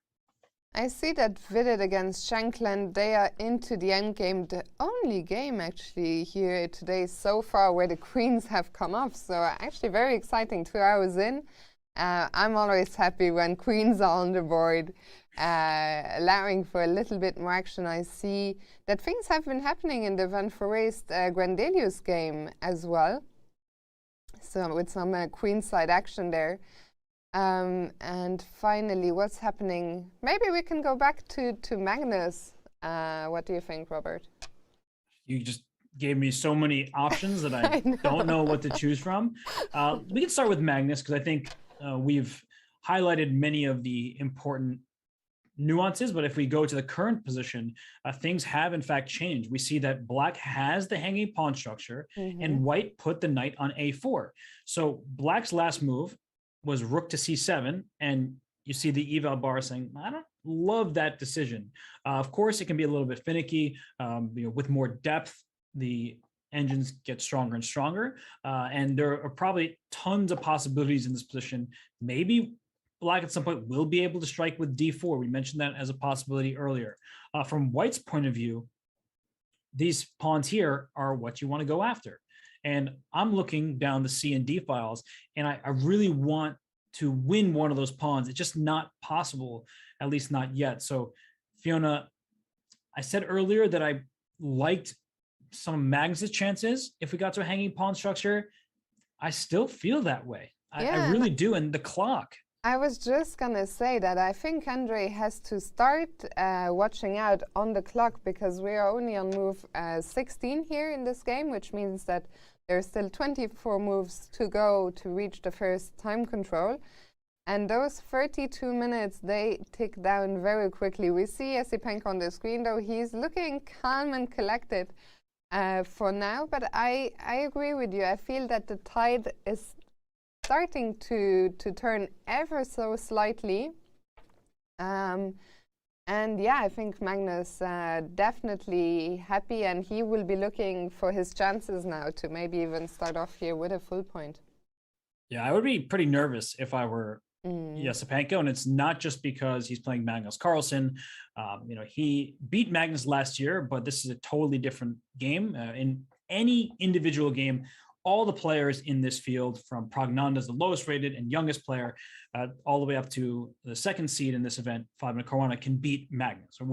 I see that Vidit against Shankland, they are into the endgame, the only game actually here today so far where the queens have come off. So actually very exciting, 2 hours in. I'm always happy when queens are on the board, allowing for a little bit more action. I see that things have been happening in the Van Foreest Grandelius game as well. So with some queenside action there. And finally, what's happening? Maybe we can go back to Magnus. What do you think, Robert? You just gave me so many options that I don't know what to choose from. We can start with Magnus, because I think we've highlighted many of the important nuances, but if we go to the current position, things have in fact changed. We see that black has the hanging pawn structure and white put the knight on a4. So black's last move was rook to c7, and you see the eval bar saying, I don't love that decision. Of course, it can be a little bit finicky. With more depth, the engines get stronger and stronger, and there are probably tons of possibilities in this position. Maybe black at some point will be able to strike with d4. We mentioned that as a possibility earlier. From white's point of view, these pawns here are what you want to go after. And I'm looking down the C and D files, and I really want to win one of those pawns. It's just not possible, at least not yet. So, Fiona, I said earlier that I liked some of Magnus's chances if we got to a hanging pawn structure. I still feel that way. I really do. And the clock. I was just going to say that I think Andre has to start watching out on the clock, because we are only on move 16 here in this game, which means that there's still 24 moves to go to reach the first time control. And those 32 minutes, they tick down very quickly. We see Esipenko on the screen, though. He's looking calm and collected for now. But I agree with you. I feel that the tide is starting to turn ever so slightly. And yeah, I think Magnus definitely happy, and he will be looking for his chances now to maybe even start off here with a full point. Yeah, I would be pretty nervous if I were Esipenko, and it's not just because he's playing Magnus Carlsen. He beat Magnus last year, but this is a totally different game. In any individual game, all the players in this field, from Prognotta as the lowest rated and youngest player, all the way up to the second seed in this event, Fabiano Caruana, can beat Magnus. So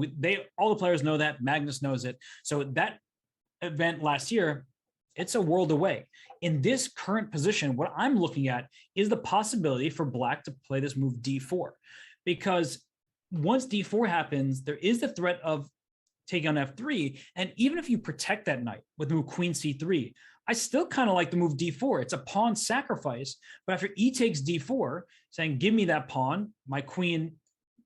all the players know that. Magnus knows it. So that event last year, it's a world away. In this current position, what I'm looking at is the possibility for black to play this move d4, because once d4 happens, there is the threat of taking on f3. And even if you protect that knight with move queen c3, I still kind of like the move d4. It's a pawn sacrifice, but after e takes d4, saying, give me that pawn, my queen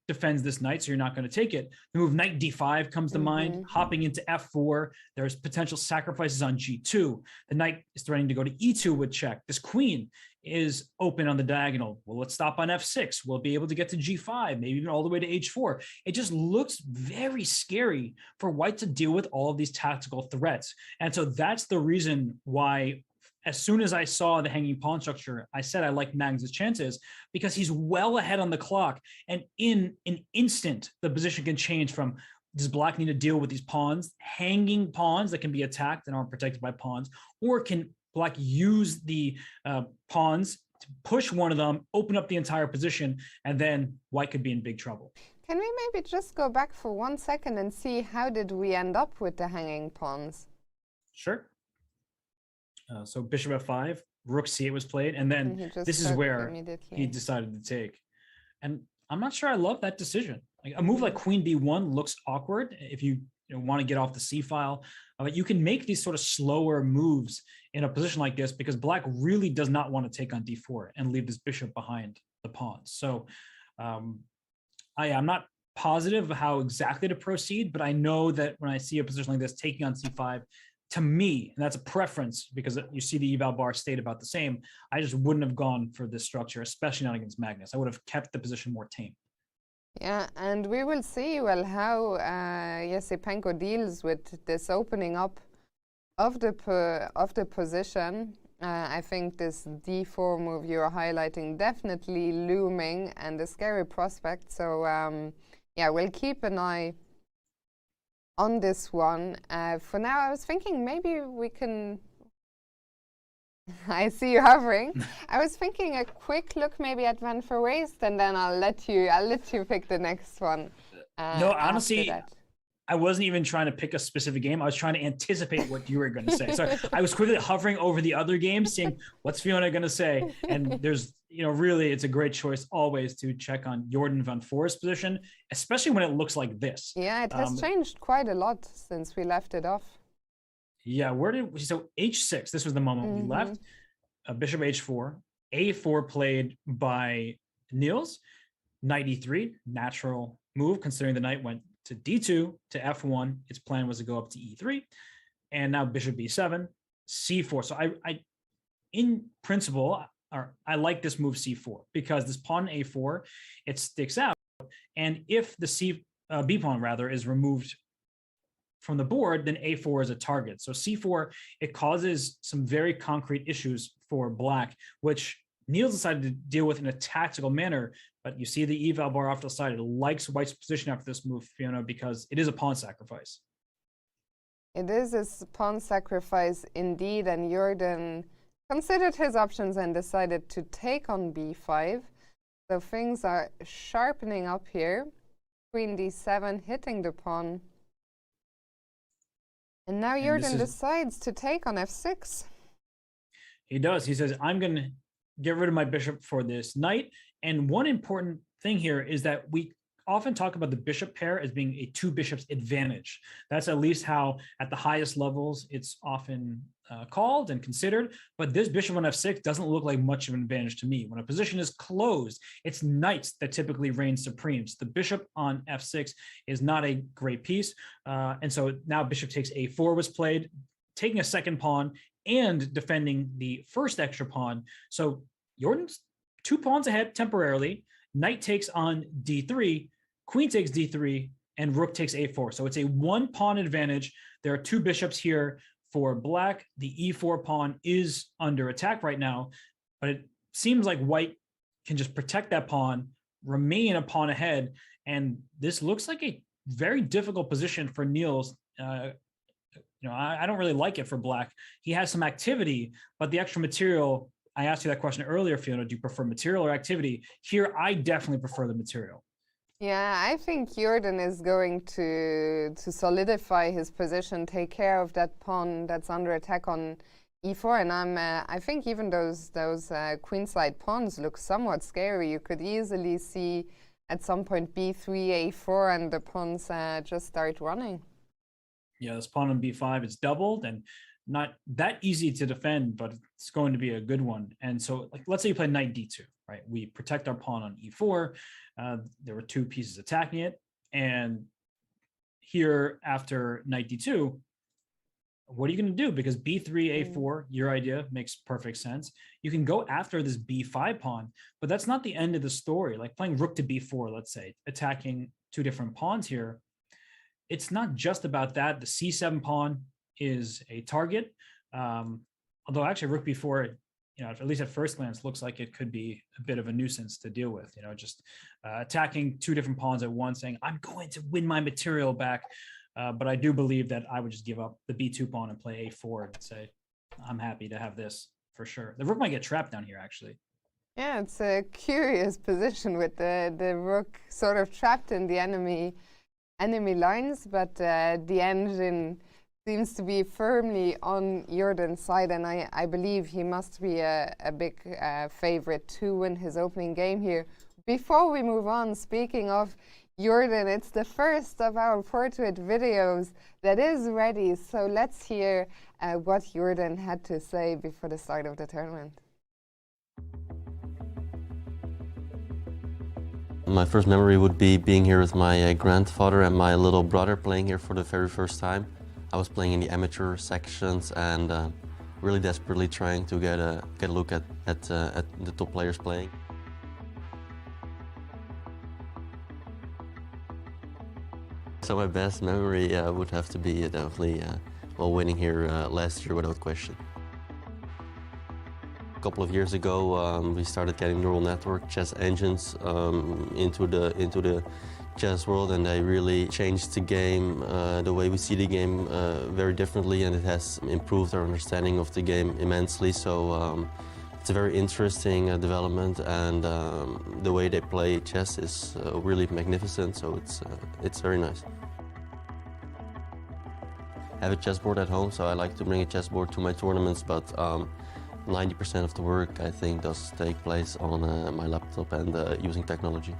defends this knight, so you're not going to take it. The move knight d5 comes to mind, hopping into f4. There's potential sacrifices on g2. The knight is threatening to go to e2 with check. This queen is open on the diagonal. Well, let's stop on f6. We'll be able to get to g5, maybe even all the way to h4. It just looks very scary for white to deal with all of these tactical threats. And so that's the reason why, as soon as I saw the hanging pawn structure, I said I like Magnus's chances, because he's well ahead on the clock. And in an instant, the position can change from does black need to deal with these pawns, hanging pawns that can be attacked and aren't protected by pawns, or can black use the pawns to push one of them, open up the entire position, and then white could be in big trouble? Can we maybe just go back for 1 second and see how did we end up with the hanging pawns? Sure. So bishop f5, rook c8 was played, and then this is where he decided to take. And I'm not sure I love that decision. Like a move like queen b1 looks awkward if you, want to get off the c file. But you can make these sort of slower moves in a position like this because black really does not want to take on d4 and leave this bishop behind the pawns. So I'm not positive of how exactly to proceed, but I know that when I see a position like this, taking on c5, to me, and that's a preference because you see the eval bar stayed about the same, I just wouldn't have gone for this structure, especially not against Magnus. I would have kept the position more tame. Yeah, and we will see, well, how Esipenko deals with this opening up of the position. I think this d4 move you're highlighting definitely looming and a scary prospect. So, yeah, we'll keep an eye on this one. For now, I was thinking maybe we can... I see you hovering. I was thinking a quick look maybe at Van Foreest, and then I'll let you pick the next one. No, honestly, I wasn't even trying to pick a specific game. I was trying to anticipate what you were going to say. So I was quickly hovering over the other games, seeing what's Fiona going to say. And there's, really, it's a great choice always to check on Jorden van Foreest's position, especially when it looks like this. Yeah, it has changed quite a lot since we left it off. Yeah, so h6, this was the moment we left. Bishop h4, a4 played by Niels, knight e3, natural move considering the knight went to d2 to f1. Its plan was to go up to e3, and now bishop b7, c4. So I in principle, I like this move c4 because this pawn a4, it sticks out, and if the b pawn rather is removed from the board, then a4 is a target. So c4, it causes some very concrete issues for black, which Niels decided to deal with in a tactical manner. But you see the eval bar off to the side. It likes white's position after this move, Fiona, because it is a pawn sacrifice. It is a pawn sacrifice indeed, and Jorden considered his options and decided to take on b5. So things are sharpening up here. Queen d7 hitting the pawn. And now Jorden decides to take on f6. He does. He says, I'm going to get rid of my bishop for this knight. And one important thing here is that we often talk about the bishop pair as being a two bishops advantage. That's at least how at the highest levels it's often called and considered. But this bishop on f6 doesn't look like much of an advantage to me. When a position is closed, it's knights that typically reign supreme. So the bishop on f6 is not a great piece. And so now bishop takes a4 was played, taking a second pawn and defending the first extra pawn. So Jordan's 2 pawns ahead temporarily. Knight takes on d3, queen takes d3, and rook takes a4. So it's a 1 pawn advantage. There are 2 bishops here for black. The e4 pawn is under attack right now, but it seems like white can just protect that pawn, remain a pawn ahead, and this looks like a very difficult position for Niels. I don't really like it for black. He has some activity, but the extra material, I asked you that question earlier, Fiona, do you prefer material or activity? Here, I definitely prefer the material. Yeah, I think Jorden is going to solidify his position, take care of that pawn that's under attack on e4, and I think even those queenside pawns look somewhat scary. You could easily see at some point b3, a4, and the pawns just start running. Yeah, this pawn on b5 is doubled and not that easy to defend, but it's going to be a good one. And so, like, let's say you play knight d2, right? We protect our pawn on e4. There were 2 pieces attacking it. And here, after knight d2, what are you going to do? Because b3, a4, your idea makes perfect sense. You can go after this b5 pawn, but that's not the end of the story. Like playing rook to b4, let's say, attacking 2 different pawns here. It's not just about that. The c7 pawn is a target. Although actually rook b4 at least at first glance, looks like it could be a bit of a nuisance to deal with. Just attacking two different pawns at once, saying, I'm going to win my material back. But I do believe that I would just give up the b2 pawn and play a4 and say, I'm happy to have this for sure. The rook might get trapped down here, actually. Yeah, it's a curious position with the rook sort of trapped in the enemy lines, but the engine seems to be firmly on Jordan's side, and I believe he must be a big favorite to win his opening game here. Before we move on, speaking of Jordan, it's the first of our portrait videos that is ready, so let's hear what Jordan had to say before the start of the tournament. My first memory would be being here with my grandfather and my little brother playing here for the very first time. I was playing in the amateur sections and really desperately trying to get a look at the top players playing. So my best memory would have to be definitely winning here last year without question. A couple of years ago, we started getting neural network chess engines into the chess world, and they really changed the game, the way we see the game very differently, and it has improved our understanding of the game immensely. So it's a very interesting development, and the way they play chess is really magnificent. So it's very nice. I have a chessboard at home, so I like to bring a chessboard to my tournaments, but 90% of the work, I think, does take place on my laptop and using technology.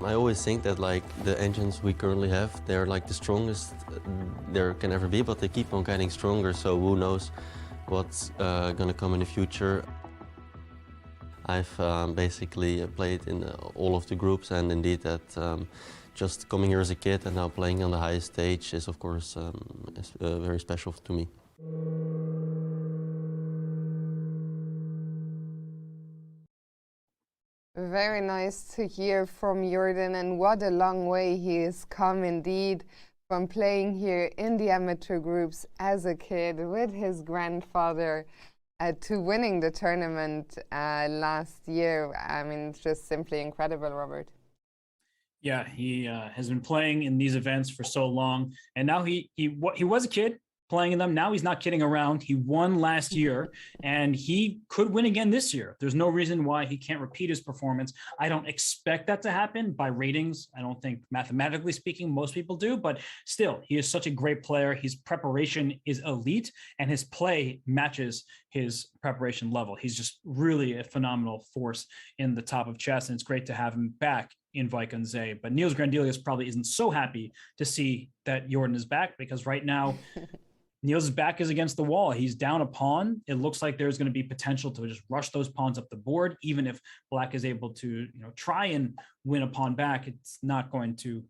I always think that the engines we currently have, they're like the strongest there can ever be, but they keep on getting stronger, so who knows what's gonna come in the future. I've basically played in all of the groups, and indeed that just coming here as a kid and now playing on the highest stage is, of course, very special to me. Very nice to hear from Jordan, and what a long way he has come indeed from playing here in the amateur groups as a kid with his grandfather to winning the tournament last year. I mean, it's just simply incredible, Robert. Yeah, he has been playing in these events for so long, and now he was a kid playing in them. Now he's not kidding around. He won last year, and he could win again this year. There's no reason why he can't repeat his performance. I don't expect that to happen by ratings. I don't think, mathematically speaking, most people do, but still, he is such a great player. His preparation is elite, and his play matches his preparation level. He's just really a phenomenal force in the top of chess, and it's great to have him back in Wijk aan Zee. But Niels Grandelius probably isn't so happy to see that Jordan is back, because right now, Niels' back is against the wall. He's down a pawn. It looks like there's going to be potential to just rush those pawns up the board. Even if Black is able to, try and win a pawn back, it's not going to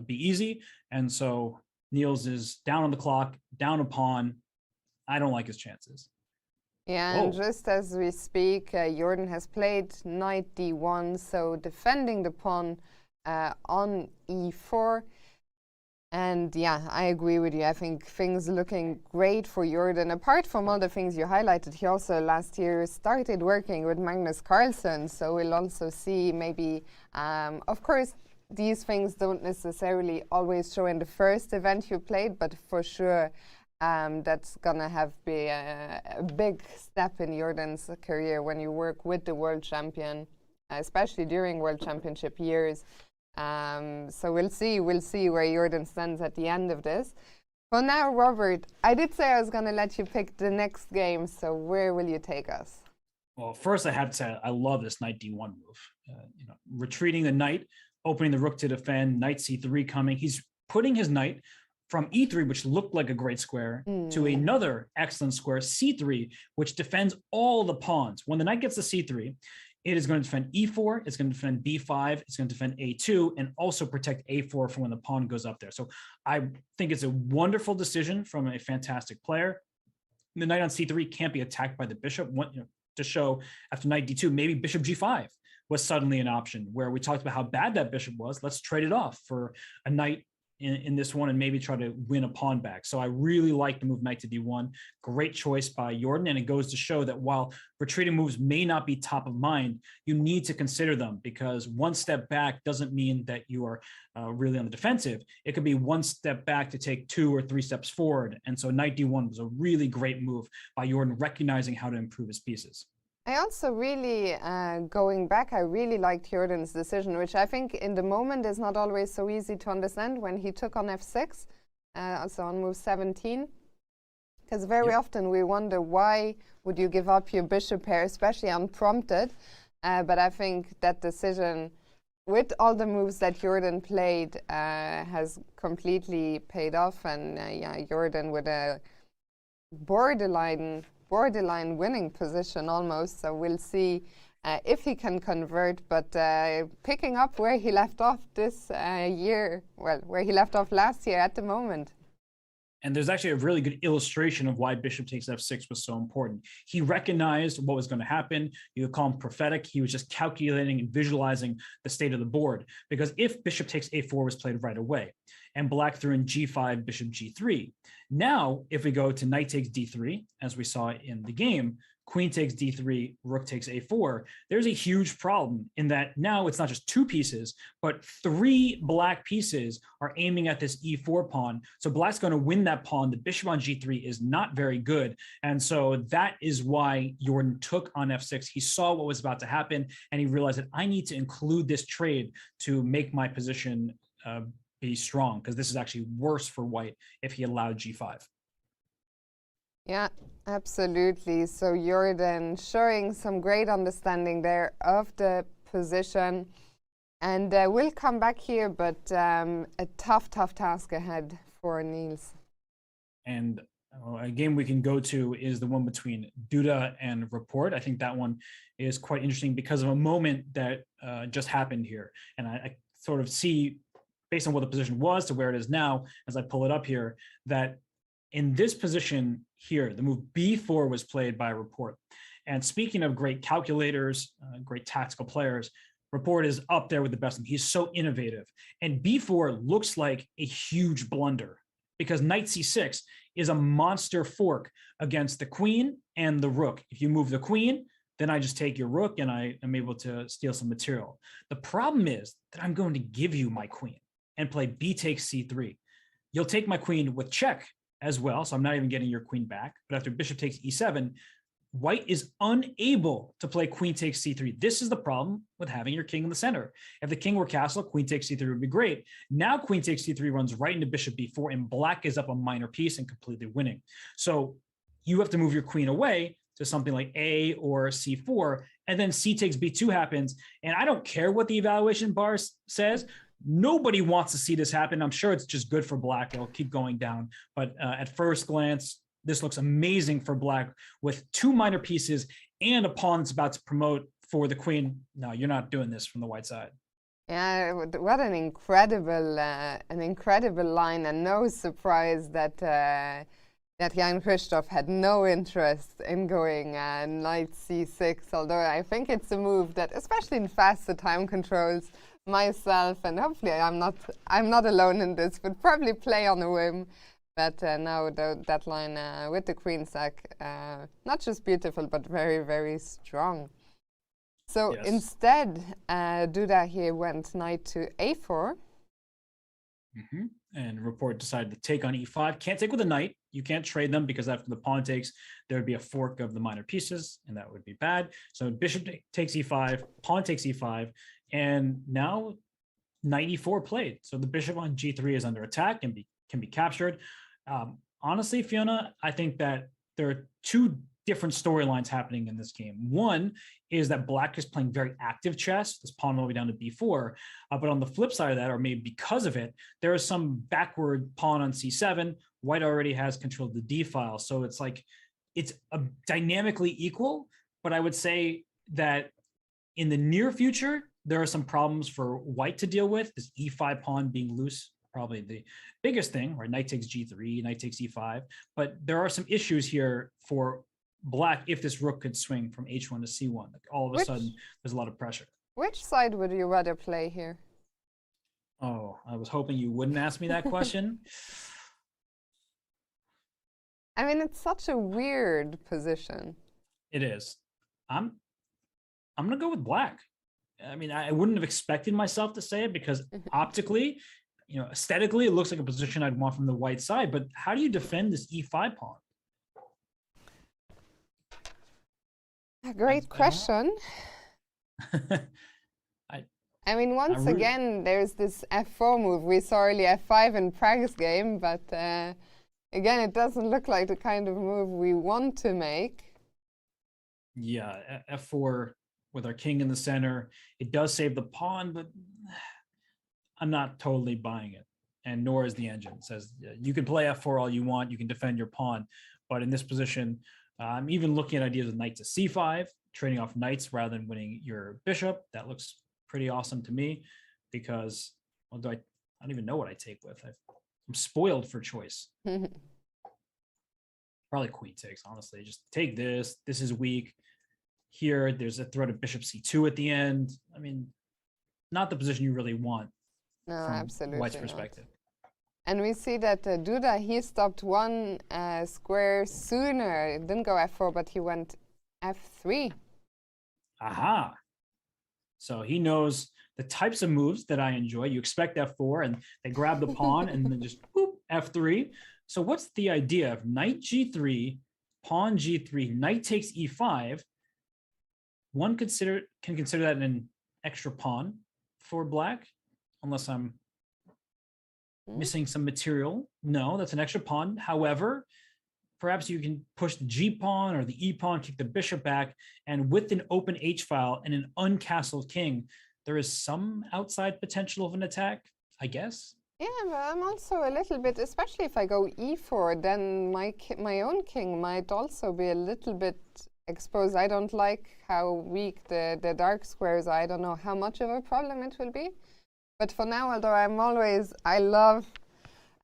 be easy. And so Niels is down on the clock, down a pawn. I don't like his chances. Yeah, and just as we speak, Jordan has played knight d1, so defending the pawn on e4. And yeah, I agree with you. I think things looking great for Jordan. Apart from all the things you highlighted, he also last year started working with Magnus Carlsen. So we'll also see maybe, of course, these things don't necessarily always show in the first event you played, but for sure that's gonna have be a big step in Jordan's career when you work with the world champion, especially during World Championship years. So we'll see where Jordan stands at the end of this. For now, Robert, I did say I was going to let you pick the next game, so where will you take us? Well, first I have to say I love this knight d1 move. Retreating the knight, opening the rook to defend, knight c3 coming. He's putting his knight from e3, which looked like a great square, to another excellent square, c3, which defends all the pawns. When the knight gets to c3, it is going to defend e4, it's going to defend b5, it's going to defend a2, and also protect a4 for when the pawn goes up there. So I think it's a wonderful decision from a fantastic player. The knight on c3 can't be attacked by the bishop. To show after knight d2, maybe bishop g5 was suddenly an option, where we talked about how bad that bishop was. Let's trade it off for a knight in this one and maybe try to win a pawn back. So I really like the move knight to d1. Great choice by Jorden. And it goes to show that while retreating moves may not be top of mind, you need to consider them, because one step back doesn't mean that you are really on the defensive. It could be one step back to take 2 or 3 steps forward. And so knight d1 was a really great move by Jorden, recognizing how to improve his pieces. I also really, going back, I really liked Jordan's decision, which I think in the moment is not always so easy to understand, when he took on f6, also on move 17. Because very often we wonder, why would you give up your bishop pair, especially unprompted? But I think that decision, with all the moves that Jorden played, has completely paid off. And yeah, Jorden with a borderline winning position almost. So we'll see if he can convert. But picking up where he left off this year, well, where he left off last year at the moment. And there's actually a really good illustration of why bishop takes f6 was so important. He recognized what was going to happen. You could call him prophetic. He was just calculating and visualizing the state of the board. Because if bishop takes a4 was played right away, and black threw in g5, bishop g3. Now, if we go to knight takes d3, as we saw in the game, queen takes d3, rook takes a4, there's a huge problem in that now it's not just 2 pieces, but 3 black pieces are aiming at this e4 pawn. So black's going to win that pawn. The bishop on g3 is not very good. And so that is why Jorden took on f6. He saw what was about to happen, and he realized that I need to include this trade to make my position be strong, because this is actually worse for white if he allowed g5. Yeah, absolutely. So Jorden showing some great understanding there of the position. And we'll come back here, but a tough task ahead for Niels. And a game we can go to is the one between Duda and Report. I think that one is quite interesting because of a moment that just happened here. And I sort of see, based on what the position was to where it is now, as I pull it up here, that in this position here, the move b4 was played by Report. And speaking of great calculators, great tactical players, Report is up there with the best of them. He's so innovative. And b4 looks like a huge blunder, because knight c6 is a monster fork against the queen and the rook. If you move the queen, then I just take your rook and I am able to steal some material. The problem is that I'm going to give you my queen and play b takes c3. You'll take my queen with check as well, so I'm not even getting your queen back. But after bishop takes e7, white is unable to play queen takes c3. This is the problem with having your king in the center. If the king were castle, queen takes c3 would be great. Now queen takes c3 runs right into bishop b4, and black is up a minor piece and completely winning. So you have to move your queen away to something like a or c4, and then c takes b2 happens. And I don't care what the evaluation bar says. Nobody wants to see this happen. I'm sure it's just good for black. It'll keep going down. But at first glance, this looks amazing for black with 2 minor pieces and a pawn that's about to promote for the queen. No, you're not doing this from the white side. Yeah, what an incredible line, and no surprise that Jan Christoph had no interest in going knight c6. Although I think it's a move that, especially in faster time controls, myself, and hopefully I'm not alone in this, would probably play on a whim. But now that line with the queen sack, not just beautiful, but very, very strong. So yes. Instead, Duda here went knight to a4. Mm-hmm. And Report decided to take on e5. Can't take with a knight. You can't trade them, because after the pawn takes, there would be a fork of the minor pieces, and that would be bad. So bishop takes e5, pawn takes e5, and now knight e4 played. So the bishop on g3 is under attack and can be captured. Honestly, Fiona, I think that there are 2 different storylines happening in this game. One is that black is playing very active chess, this pawn all the way down to b4. But on the flip side of that, or maybe because of it, there is some backward pawn on c7. White already has control of the d file. So it's like, it's dynamically equal. But I would say that in the near future, there are some problems for white to deal with. This e5 pawn being loose, probably the biggest thing, right? Knight takes g3, knight takes e5. But there are some issues here for black if this rook could swing from h1 to c1. Like all of a sudden, there's a lot of pressure. Which side would you rather play here? Oh, I was hoping you wouldn't ask me that question. I mean, it's such a weird position. It is. I'm gonna go with black. I mean, I wouldn't have expected myself to say it because optically, aesthetically, it looks like a position I'd want from the white side. But how do you defend this e5 pawn? A great question. I mean, once again, there's this f4 move. We saw early f5 in Prague's game, but again, it doesn't look like the kind of move we want to make. Yeah, f4 with our king in the center. It does save the pawn, but I'm not totally buying it. And nor is the engine. It says you can play f4 all you want. You can defend your pawn. But in this position, I'm even looking at ideas of knight to c5, trading off knights rather than winning your bishop. That looks pretty awesome to me because, well, I don't even know what I take with. I'm spoiled for choice. Probably queen takes, honestly. Just take this. This is weak. Here, there's a threat of bishop c2 at the end. I mean, not the position you really want. No, from absolutely White's not. perspective. And we see that Duda, he stopped one square sooner. It didn't go f4, but he went f3. Aha. So he knows the types of moves that I enjoy. You expect f4, and they grab the pawn and then just boop, f3. So what's the idea of knight g3, pawn g3, knight takes e5? One can consider that an extra pawn for black, unless I'm missing some material. No, that's an extra pawn. However, perhaps you can push the g pawn or the e pawn, kick the bishop back, and with an open h file and an uncastled king, there is some outside potential of an attack, I guess. Yeah, but I'm also a little bit, especially if I go e4, then my own king might also be a little bit exposed. I don't like how weak the dark squares are. I don't know how much of a problem it will be. But for now, although I love,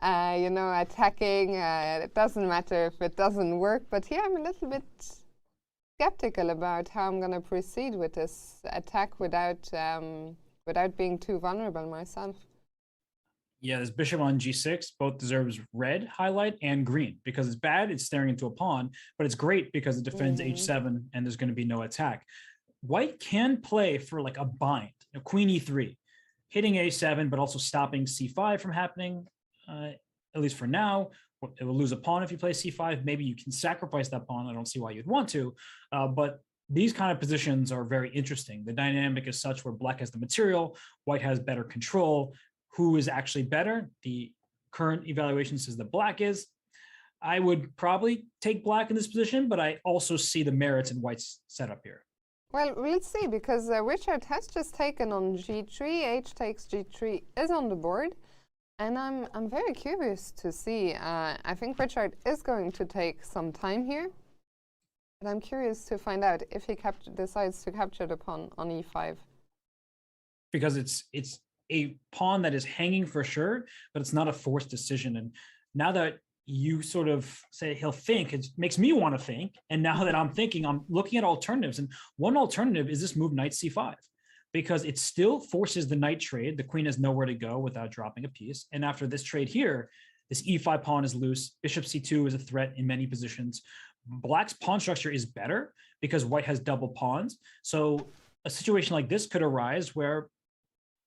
attacking. It doesn't matter if it doesn't work. But here I'm a little bit skeptical about how I'm going to proceed with this attack without being too vulnerable myself. Yeah, this bishop on g6 both deserves red highlight and green because it's bad, it's staring into a pawn, but it's great because it defends h7 and there's going to be no attack. White can play for like a bind, queen e3, hitting a7, but also stopping c5 from happening, at least for now. It will lose a pawn if you play c5. Maybe you can sacrifice that pawn. I don't see why you'd want to, but these kind of positions are very interesting. The dynamic is such where black has the material, white has better control. Who is actually better? The current evaluation says that black is. I would probably take black in this position, but I also see the merits in white's setup here. Well, we'll see, because Richard has just taken on g3. H takes g3 is on the board, and I'm very curious to see. I think Richard is going to take some time here, but I'm curious to find out if he decides to capture the pawn on e5. Because it's a pawn that is hanging for sure, but it's not a forced decision. And now that you sort of say he'll think, it makes me want to think. And now that I'm thinking, I'm looking at alternatives. And one alternative is this move knight c5, because it still forces the knight trade. The queen has nowhere to go without dropping a piece. And after this trade here, this e5 pawn is loose. Bishop c2 is a threat in many positions. Black's pawn structure is better because white has double pawns. So a situation like this could arise where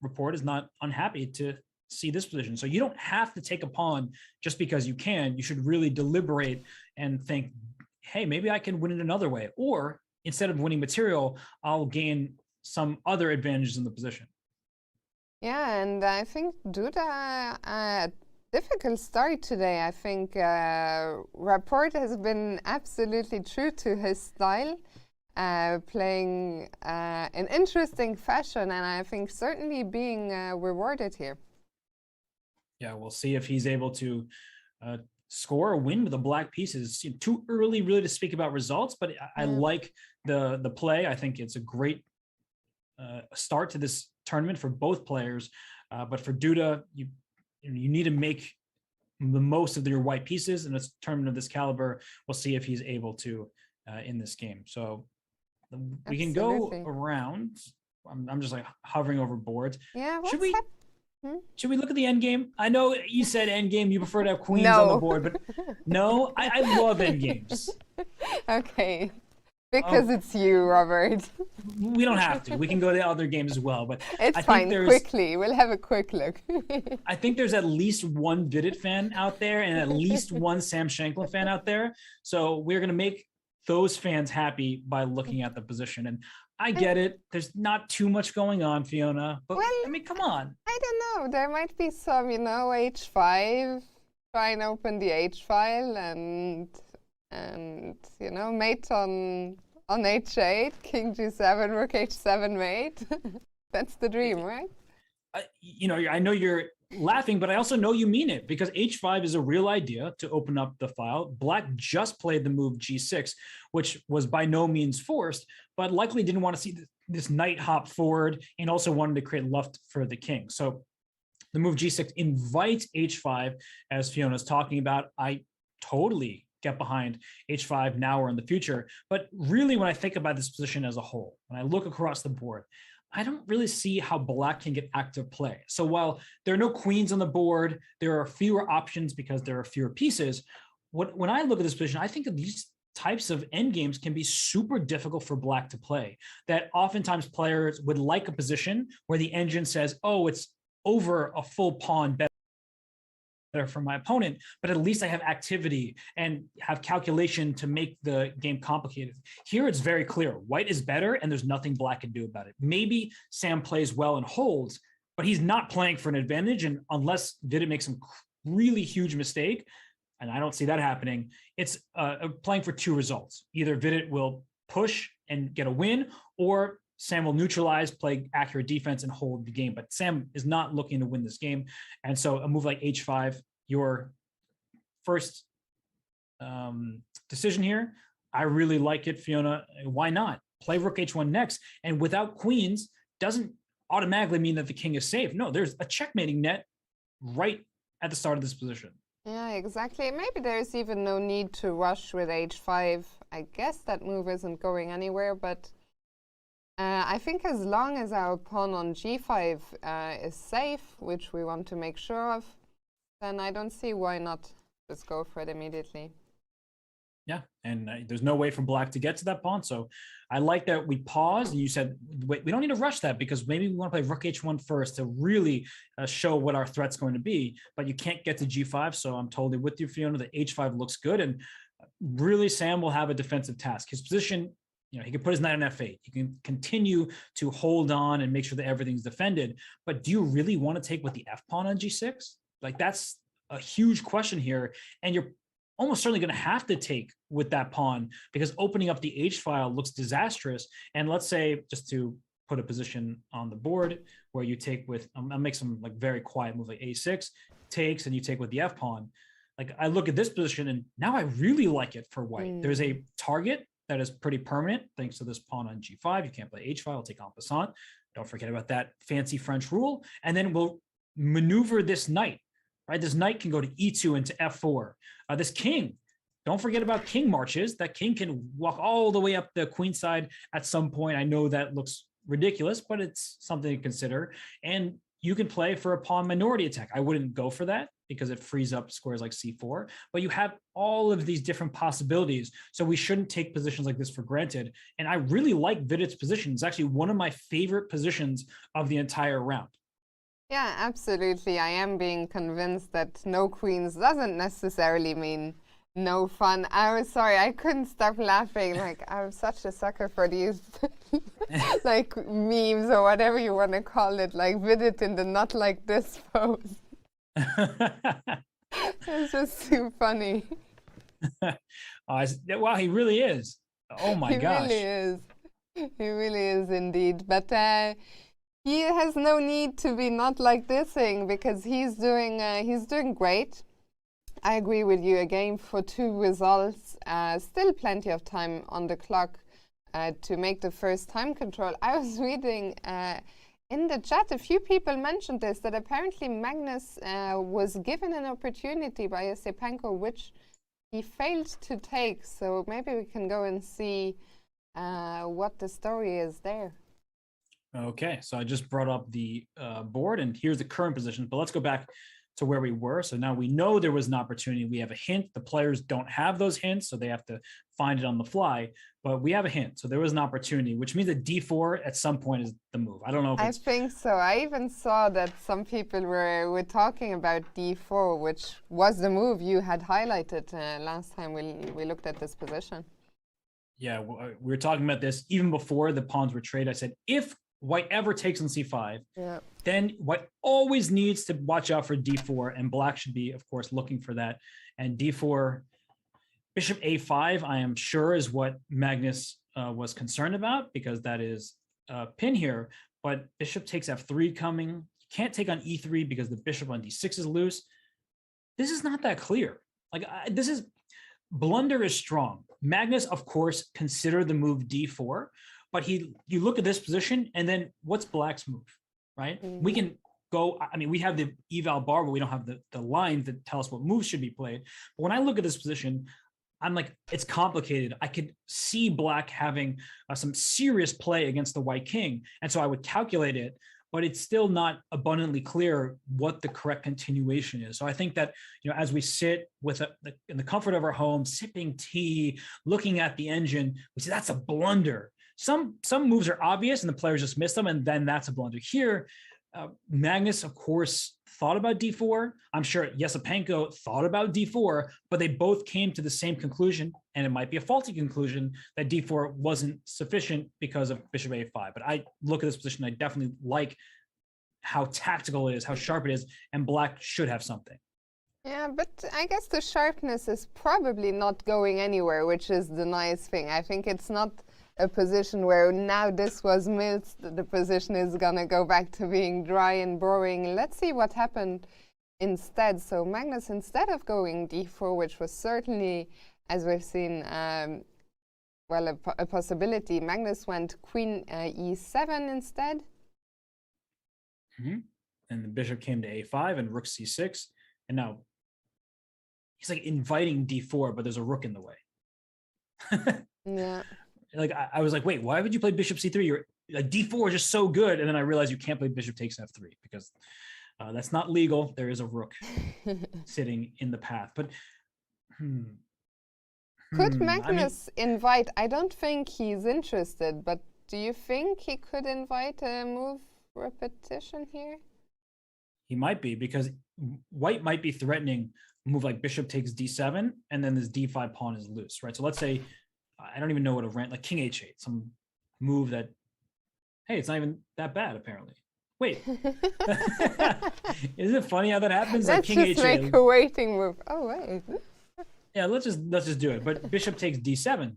Rapport is not unhappy to see this position. So you don't have to take a pawn just because you can. You should really deliberate and think, hey, maybe I can win it another way. Or instead of winning material, I'll gain some other advantages in the position. Yeah, and I think Duda, difficult start today. I think Rapport has been absolutely true to his style. Playing in interesting fashion, and I think certainly being rewarded here. Yeah, we'll see if he's able to score a win with the black pieces. Too early really to speak about results, but I like the play. I think it's a great start to this tournament for both players. But for Duda, you need to make the most of your white pieces in a tournament of this caliber. We'll see if he's able to in this game. So we can go around. I'm just like hovering over boards. Yeah, should we Should we look at the end game? I know you said end game, you prefer to have queens on the board, but no, I love end games. Okay, because it's you, Robert. We don't have to. We can go to the other games as well, but It's I fine. think Quickly, we'll have a quick look. I think there's at least one Vidit fan out there and at least one Sam Shankland fan out there. So we're going to make those fans happy by looking at the position. And I get it. There's not too much going on, Fiona, but I mean, come on. I don't know. There might be some, h5. Try and open the h file and mate on h8, king g7, rook h7 mate. That's the dream, right? I know you're laughing, but I also know you mean it because h5 is a real idea to open up the file. Black just played the move g6, which was by no means forced, but likely didn't want to see this knight hop forward and also wanted to create luft for the king. So the move g6 invites h5, as Fiona's talking about. I totally get behind h5 now or in the future. But really, when I think about this position as a whole, when I look across the board, I don't really see how Black can get active play. So while there are no queens on the board, there are fewer options because there are fewer pieces. When I look at this position, I think that these types of endgames can be super difficult for Black to play. That oftentimes players would like a position where the engine says, oh, it's over a full pawn better for my opponent, but at least I have activity and have calculation to make the game complicated. Here it's very clear. White is better and there's nothing Black can do about it. Maybe Sam plays well and holds, but he's not playing for an advantage. And unless Vidit makes some really huge mistake, and I don't see that happening, it's playing for two results. Either Vidit will push and get a win, or Sam will neutralize, play accurate defense, and hold the game. But Sam is not looking to win this game. And so a move like h5, your first decision here, I really like it, Fiona. Why not? Play rook h1 next. And without queens doesn't automatically mean that the king is safe. No, there's a checkmating net right at the start of this position. Yeah, exactly. Maybe there's even no need to rush with h5. I guess that move isn't going anywhere, but I think as long as our pawn on g5 is safe, which we want to make sure of, then I don't see why not just go for it immediately. Yeah, and there's no way for Black to get to that pawn. So I like that we paused and you said, wait, we don't need to rush that because maybe we want to play rook h1 first to really show what our threat's going to be, but you can't get to g5. So I'm totally with you, Fiona, that h5 looks good. And really Sam will have a defensive task. His position, he can put his knight on f8. He can continue to hold on and make sure that everything's defended. But do you really want to take with the f pawn on g6? Like, that's a huge question here. And you're almost certainly going to have to take with that pawn because opening up the h file looks disastrous. And let's say, just to put a position on the board where you take with, I'll make some like very quiet move like a6, takes, and you take with the f pawn. Like, I look at this position and now I really like it for White. There's a target that is pretty permanent thanks to this pawn on g5. You can't play h file, take en passant. Don't forget about that fancy French rule. And then we'll maneuver this knight. Right, this knight can go to e2 into f4. This king, don't forget about king marches. That king can walk all the way up the queen side at some point. I know that looks ridiculous, but it's something to consider. And you can play for a pawn minority attack. I wouldn't go for that because it frees up squares like c4. But you have all of these different possibilities. So we shouldn't take positions like this for granted. And I really like Vidit's position. It's actually one of my favorite positions of the entire round. Yeah, absolutely. I am being convinced that no queens doesn't necessarily mean no fun. I was sorry, I couldn't stop laughing. Like, I'm such a sucker for these like memes or whatever you want to call it, like Vidit in the not like this pose. It's just too funny. Wow, he really is. Oh my gosh. He really is. He really is indeed. But he has no need to be not like this thing because he's doing great. I agree with you. A game for two results. Still plenty of time on the clock to make the first time control. I was reading in the chat, a few people mentioned this, that apparently Magnus was given an opportunity by Esipenko, which he failed to take. So maybe we can go and see what the story is there. Okay, so I just brought up the board, and here's the current position. But let's go back to where we were. So now we know there was an opportunity. We have a hint. The players don't have those hints, so they have to find it on the fly. But we have a hint. So there was an opportunity, which means that D4 at some point is the move. I don't know if I it's... think so. I even saw that some people were talking about D4, which was the move you had highlighted last time we looked at this position. Yeah, we were talking about this even before the pawns were traded. I said, if White ever takes on C5, then White always needs to watch out for D4, and Black should be, of course, looking for that. And D4, Bishop A5, I am sure is what Magnus was concerned about, because that is a pin here. But Bishop takes F3 coming. You can't take on E3 because the Bishop on D6 is loose. This is not that clear. Like, this is... Blunder is strong. Magnus, of course, considered the move D4, but you look at this position, and then what's Black's move, right? Mm-hmm. We can go, I mean, we have the eval bar, but we don't have the lines that tell us what moves should be played. But when I look at this position, I'm like, it's complicated. I could see Black having some serious play against the White king, and so I would calculate it, but it's still not abundantly clear what the correct continuation is. So I think that, as we sit with in the comfort of our home, sipping tea, looking at the engine, we say that's a blunder. Some moves are obvious and the players just miss them, and then that's a blunder. Here, Magnus, of course, thought about D4. I'm sure Esipenko thought about D4, but they both came to the same conclusion, and it might be a faulty conclusion, that D4 wasn't sufficient because of Bishop A5. But I look at this position, I definitely like how tactical it is, how sharp it is, and Black should have something. Yeah, but I guess the sharpness is probably not going anywhere, which is the nice thing. I think it's not a position where now this was milled, the position is gonna go back to being dry and boring. Let's see what happened instead. So Magnus, instead of going D4, which was certainly, as we've seen, well, a possibility, Magnus went Queen E7 instead. Mm-hmm. And the bishop came to A5 and Rook C6, and now he's like inviting D4, but there's a rook in the way. Yeah. Like I was like, wait, why would you play Bishop C3? You're like, D4 is just so good, and then I realized you can't play Bishop takes F3 because that's not legal. There is a rook sitting in the path. But could Magnus invite? I don't think he's interested, but do you think he could invite a move repetition here? He might be, because White might be threatening a move like Bishop takes D7, and then this D5 pawn is loose, right? So let's say, I don't even know what a rent, like King H8, some move that, hey, it's not even that bad apparently. Wait, isn't it funny how that happens? Let's like King just H8. make a waiting move. Oh wait. Yeah, let's just do it. But Bishop takes D7.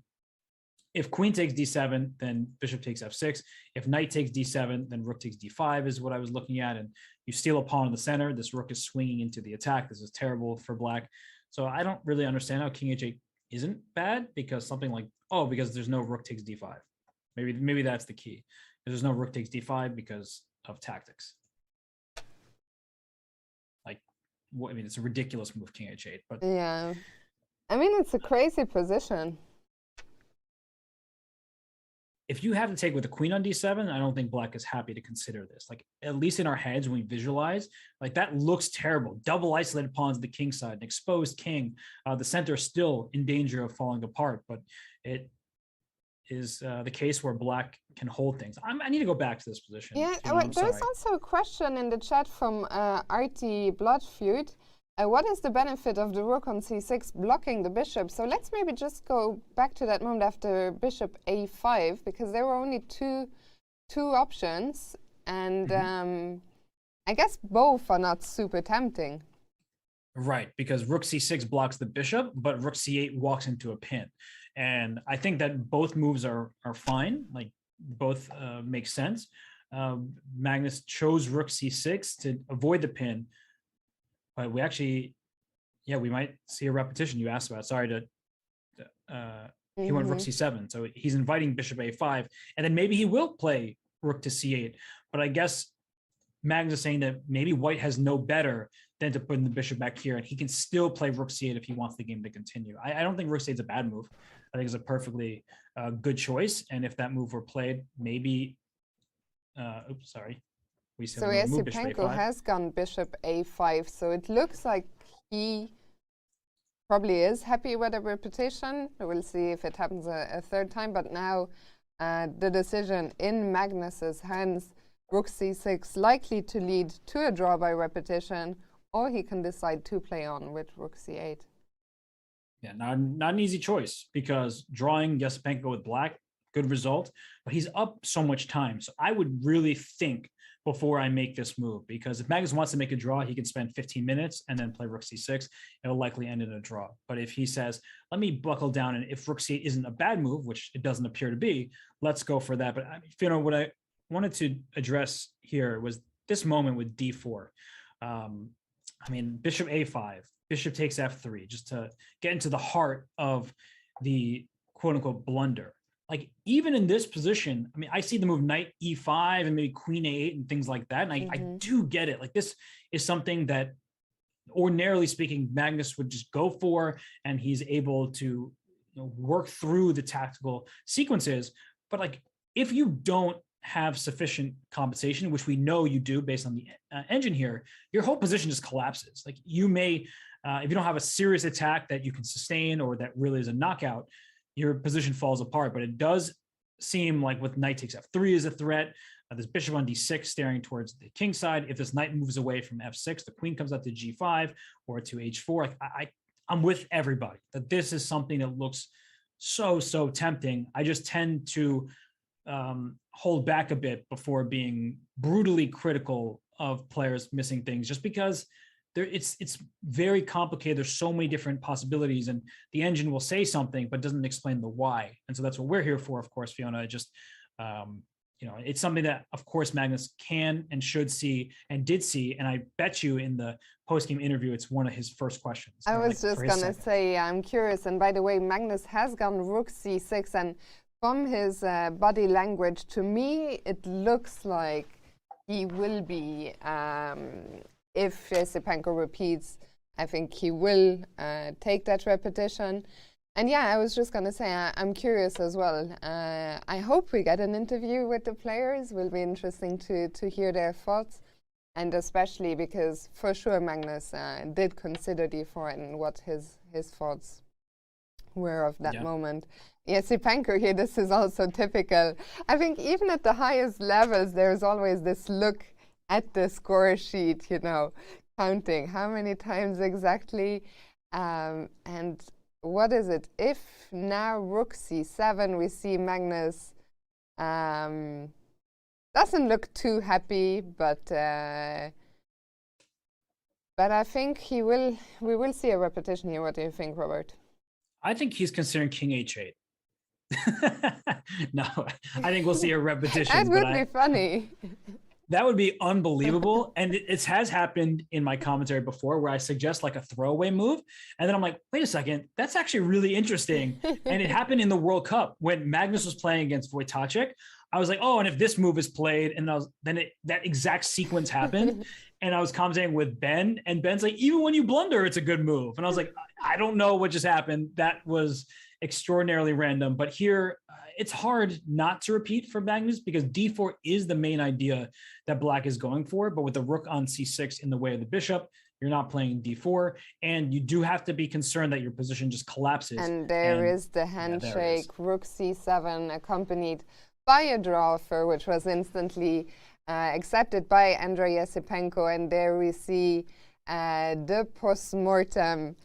If Queen takes D7, then Bishop takes F6. If Knight takes D7, then Rook takes D5 is what I was looking at. And you steal a pawn in the center. This Rook is swinging into the attack. This is terrible for Black. So I don't really understand how King H8 isn't bad, because something like, oh, because there's no Rook takes D5. Maybe that's the key. There's no Rook takes D5 because of tactics. Like, I mean, it's a ridiculous move, King H8. But yeah, I mean, it's a crazy position. If you have to take with a queen on D7, I don't think Black is happy to consider this. Like, at least in our heads, when we visualize, like, that looks terrible. Double isolated pawns at the king side, an exposed king. The center is still in danger of falling apart, but it is the case where Black can hold things. I need to go back to this position. Yeah, there's also a question in the chat from RT Bloodfeud. What is the benefit of the rook on c6 blocking the bishop? So let's maybe just go back to that moment after bishop a5, because there were only two options, and I guess both are not super tempting. Right, because rook c6 blocks the bishop, but rook c8 walks into a pin. And I think that both moves are fine, like both make sense. Magnus chose rook c6 to avoid the pin, but we actually, yeah, we might see a repetition you asked about. Sorry to, he went rook c7, so he's inviting bishop a5, and then maybe he will play rook to c8. But I guess Magnus is saying that maybe White has no better than to put in the bishop back here, and he can still play rook c8 if he wants the game to continue. I don't think rook c8 is a bad move. I think it's a perfectly good choice, and if that move were played, maybe oops, sorry. We said So we moved bishop Esipenko a5. has gone bishop a5, so it looks like he probably is happy with the repetition. We'll see if it happens a third time, but now the decision in Magnus's hands, rook c6, likely to lead to a draw by repetition, or he can decide to play on with rook c8. Yeah, not an easy choice, because drawing Esipenko with black, good result, but he's up so much time. So I would really think before I make this move, because if Magnus wants to make a draw, he can spend 15 minutes and then play rook c6. It'll likely end in a draw. But if he says, let me buckle down, and if rook c8 isn't a bad move, which it doesn't appear to be, let's go for that. But you know, what I wanted to address here was this moment with d4. I mean, bishop a5, bishop takes f3, just to get into the heart of the quote unquote blunder. Like, even in this position, I mean, I see the move knight e5 and maybe queen a8 and things like that. And I do get it. Like, this is something that ordinarily speaking, Magnus would just go for, and he's able to work through the tactical sequences. But like, if you don't have sufficient compensation, which we know you do based on the engine here, your whole position just collapses. Like, you may, if you don't have a serious attack that you can sustain or that really is a knockout, your position falls apart. But it does seem like with knight takes f3 is a threat. This bishop on d6 staring towards the king side. If this knight moves away from f6, the queen comes out to g5 or to h4. I'm with everybody that this is something that looks so tempting. I just tend to hold back a bit before being brutally critical of players missing things, just because it's very complicated. There's so many different possibilities, and the engine will say something but doesn't explain the why. And so that's what we're here for, of course, Fiona. Just it's something that, of course, Magnus can and should see and did see. And I bet you in the post-game interview, it's one of his first questions. I was just going to say, I'm curious. And by the way, Magnus has gone rook c6, and from his body language, to me, it looks like he will be, if Esipenko repeats, I think he will take that repetition. And yeah, I was just going to say, I'm curious as well. I hope we get an interview with the players. Will be interesting to hear their thoughts. And especially because, for sure, Magnus did consider d4 and what his thoughts were of that moment. Esipenko here, this is also typical. I think even at the highest levels, there's always this look at the score sheet, counting how many times exactly. And what is it? If now rook c7, we see Magnus doesn't look too happy, but I think we will see a repetition here. What do you think, Robert? I think he's considering king h8. No, I think we'll see a repetition. That would be funny. That would be unbelievable. And it has happened in my commentary before, where I suggest like a throwaway move. And then I'm like, wait a second, that's actually really interesting. And it happened in the World Cup when Magnus was playing against Wojtaszek. I was like, oh, and if this move is played, and that exact sequence happened. And I was commentating with Ben, and Ben's like, even when you blunder, it's a good move. And I was like, I don't know what just happened. That was extraordinarily random. But here, it's hard not to repeat for Magnus, because d4 is the main idea that black is going for. But with the rook on c6 in the way of the bishop, you're not playing d4, and you do have to be concerned that your position just collapses. And there is the handshake, rook c7, accompanied by a draw offer, which was instantly accepted by Andrei Esipenko. And there we see the post-mortem.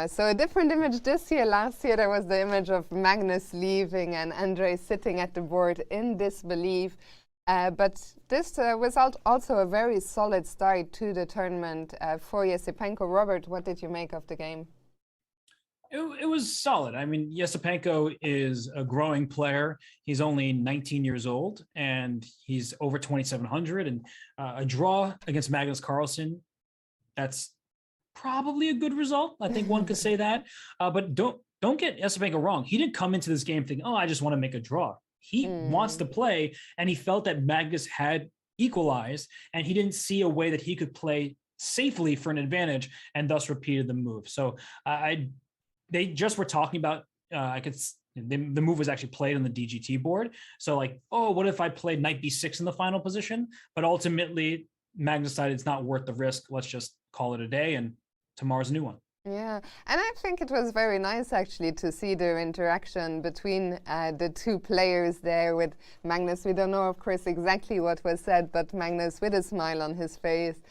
So a different image this year. Last year there was the image of Magnus leaving and Andrei sitting at the board in disbelief. But this was also a very solid start to the tournament for Esipenko. Robert, what did you make of the game? It was solid. I mean, Esipenko is a growing player. He's only 19 years old, and he's over 2,700. And a draw against Magnus Carlsen, that's probably a good result. I think one could say that. But don't get Esipenko wrong. He didn't come into this game thinking, oh, I just want to make a draw. He wants to play, and he felt that Magnus had equalized, and he didn't see a way that he could play safely for an advantage, and thus repeated the move. So they just were talking about, I could the move was actually played on the DGT board. So like, oh, what if I played knight b6 in the final position? But ultimately, Magnus decided it's not worth the risk. Let's just call it a day, and tomorrow's a new one. Yeah, and I think it was very nice actually to see the interaction between the two players there with Magnus. We don't know, of course, exactly what was said, but Magnus with a smile on his face,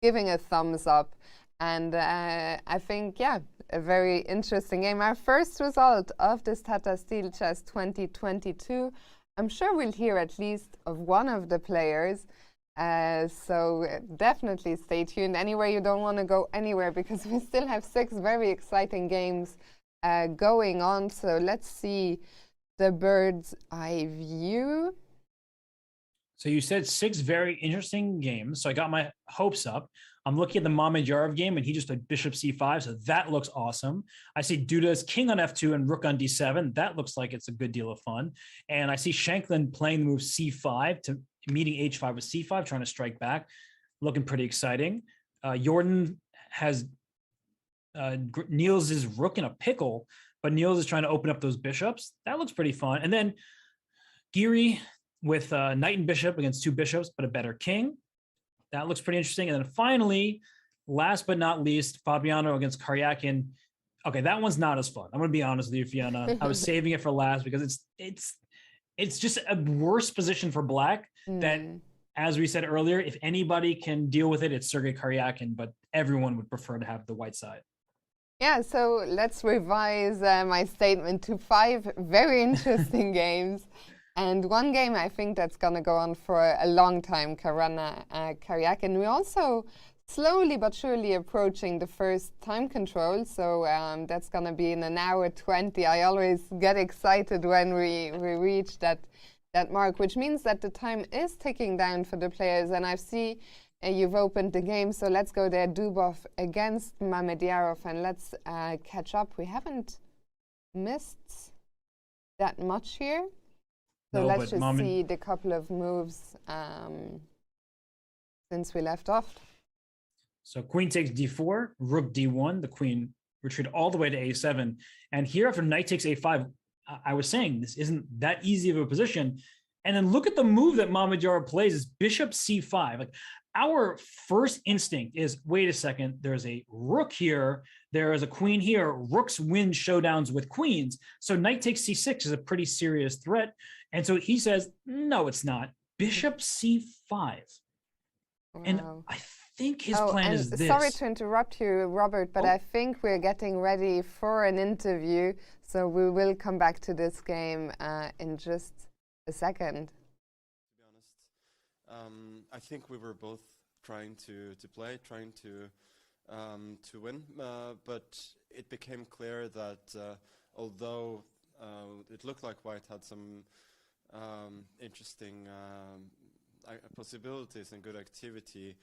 giving a thumbs up. And I think, yeah, a very interesting game. Our first result of this Tata Steel Chess 2022. I'm sure we'll hear at least of one of the players. So definitely stay tuned. Anyway, you don't want to go anywhere because we still have 6 very exciting games going on. So let's see the bird's eye view. So you said 6 very interesting games. So I got my hopes up. I'm looking at the Mamedyarov game, and he just played bishop c5, so that looks awesome. I see Duda's king on f2 and rook on d7. That looks like it's a good deal of fun. And I see Shanklin playing the move c5 to meeting h5 with c5, trying to strike back. Looking pretty exciting. Jorden has Niels' rook in a pickle, but Niels is trying to open up those bishops. That looks pretty fun. And then Giri with knight and bishop against 2 bishops, but a better king. That looks pretty interesting. And then finally, last but not least, Fabiano against Karyakin. Okay, that one's not as fun. I'm going to be honest with you, Fiona. I was saving it for last because it's just a worse position for black that, as we said earlier, if anybody can deal with it, it's Sergei Karyakin, but everyone would prefer to have the white side. Yeah, so let's revise my statement to 5 very interesting games. And one game I think that's going to go on for a long time, Caruana, Karyakin. We're also slowly but surely approaching the first time control. So that's going to be in an hour 20. I always get excited when we reach that mark, which means that the time is ticking down for the players. And I see you've opened the game. So let's go there. Dubov against Mamedyarov, and let's catch up. We haven't missed that much here. So no, let's just see the couple of moves since we left off. So queen takes d4, rook d1, the queen retreat all the way to a7. And here after knight takes a5, I was saying this isn't that easy of a position. And then look at the move that Mamedyarov plays is bishop c5. Like, our first instinct is, wait a second, there's a rook here, there is a queen here, rooks win showdowns with queens. So knight takes c6 is a pretty serious threat. And so he says, no, it's not. Bishop c5. Wow. And I think his plan is this. Sorry to interrupt you, Robert, but I think we're getting ready for an interview. So we will come back to this game in just a second. To be honest, I think we were both trying to play, trying to win, but it became clear that although it looked like White had some interesting possibilities and good activity,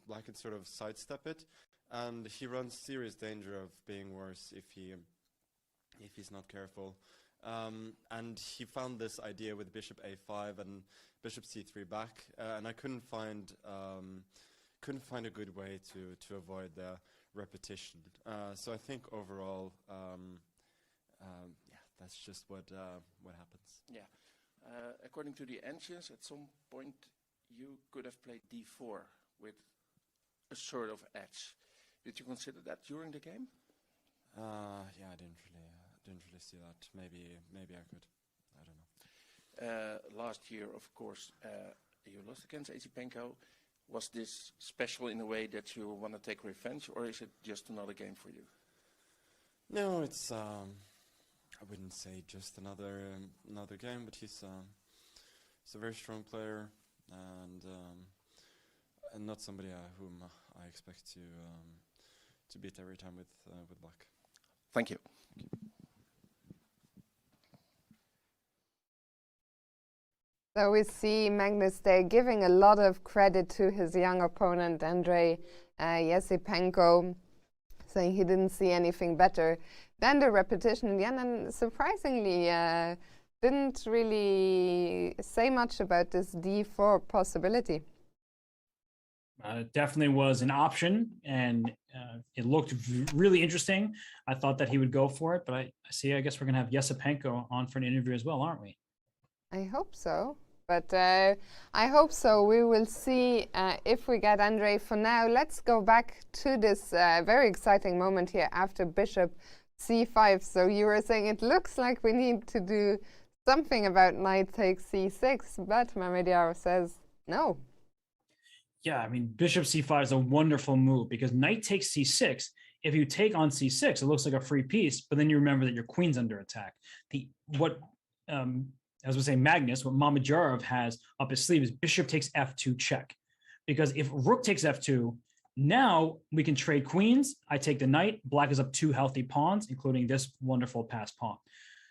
Black could sort of sidestep it, and he runs serious danger of being worse if he's not careful. And he found this idea with bishop a5 and bishop c3 back, and I couldn't find a good way to avoid the repetition. So I think overall, yeah, that's just what happens. Yeah. According to the engines, at some point you could have played d4 with a sort of edge. Did you consider that during the game? Yeah, I didn't really see that. Maybe I could. I don't know. Last year, of course, you lost against Esipenko. Was this special in a way that you want to take revenge, or is it just another game for you? No, it's. I wouldn't say just another game, but he's a very strong player, and not somebody whom I expect to beat every time with Black. Thank you. So we see Magnus there giving a lot of credit to his young opponent, Andrei Esipenko, saying he didn't see anything better than the repetition in the end, and surprisingly didn't really say much about this d4 possibility. Definitely was an option, and it looked really interesting. I thought that he would go for it, but I see. I guess we're gonna have Esipenko on for an interview as well, aren't we? I hope so. But I hope so. We will see if we get Andre. For now, let's go back to this very exciting moment here after bishop c5. So you were saying it looks like we need to do something about knight takes c6, but Mamedyarov says no. Yeah, I mean, bishop c5 is a wonderful move because knight takes c6. If you take on c6, it looks like a free piece, but then you remember that your queen's under attack. As we say, Magnus, what Mamedyarov has up his sleeve is bishop takes f2 check. Because if rook takes f2, now we can trade queens. I take the knight. Black is up 2 healthy pawns, including this wonderful passed pawn.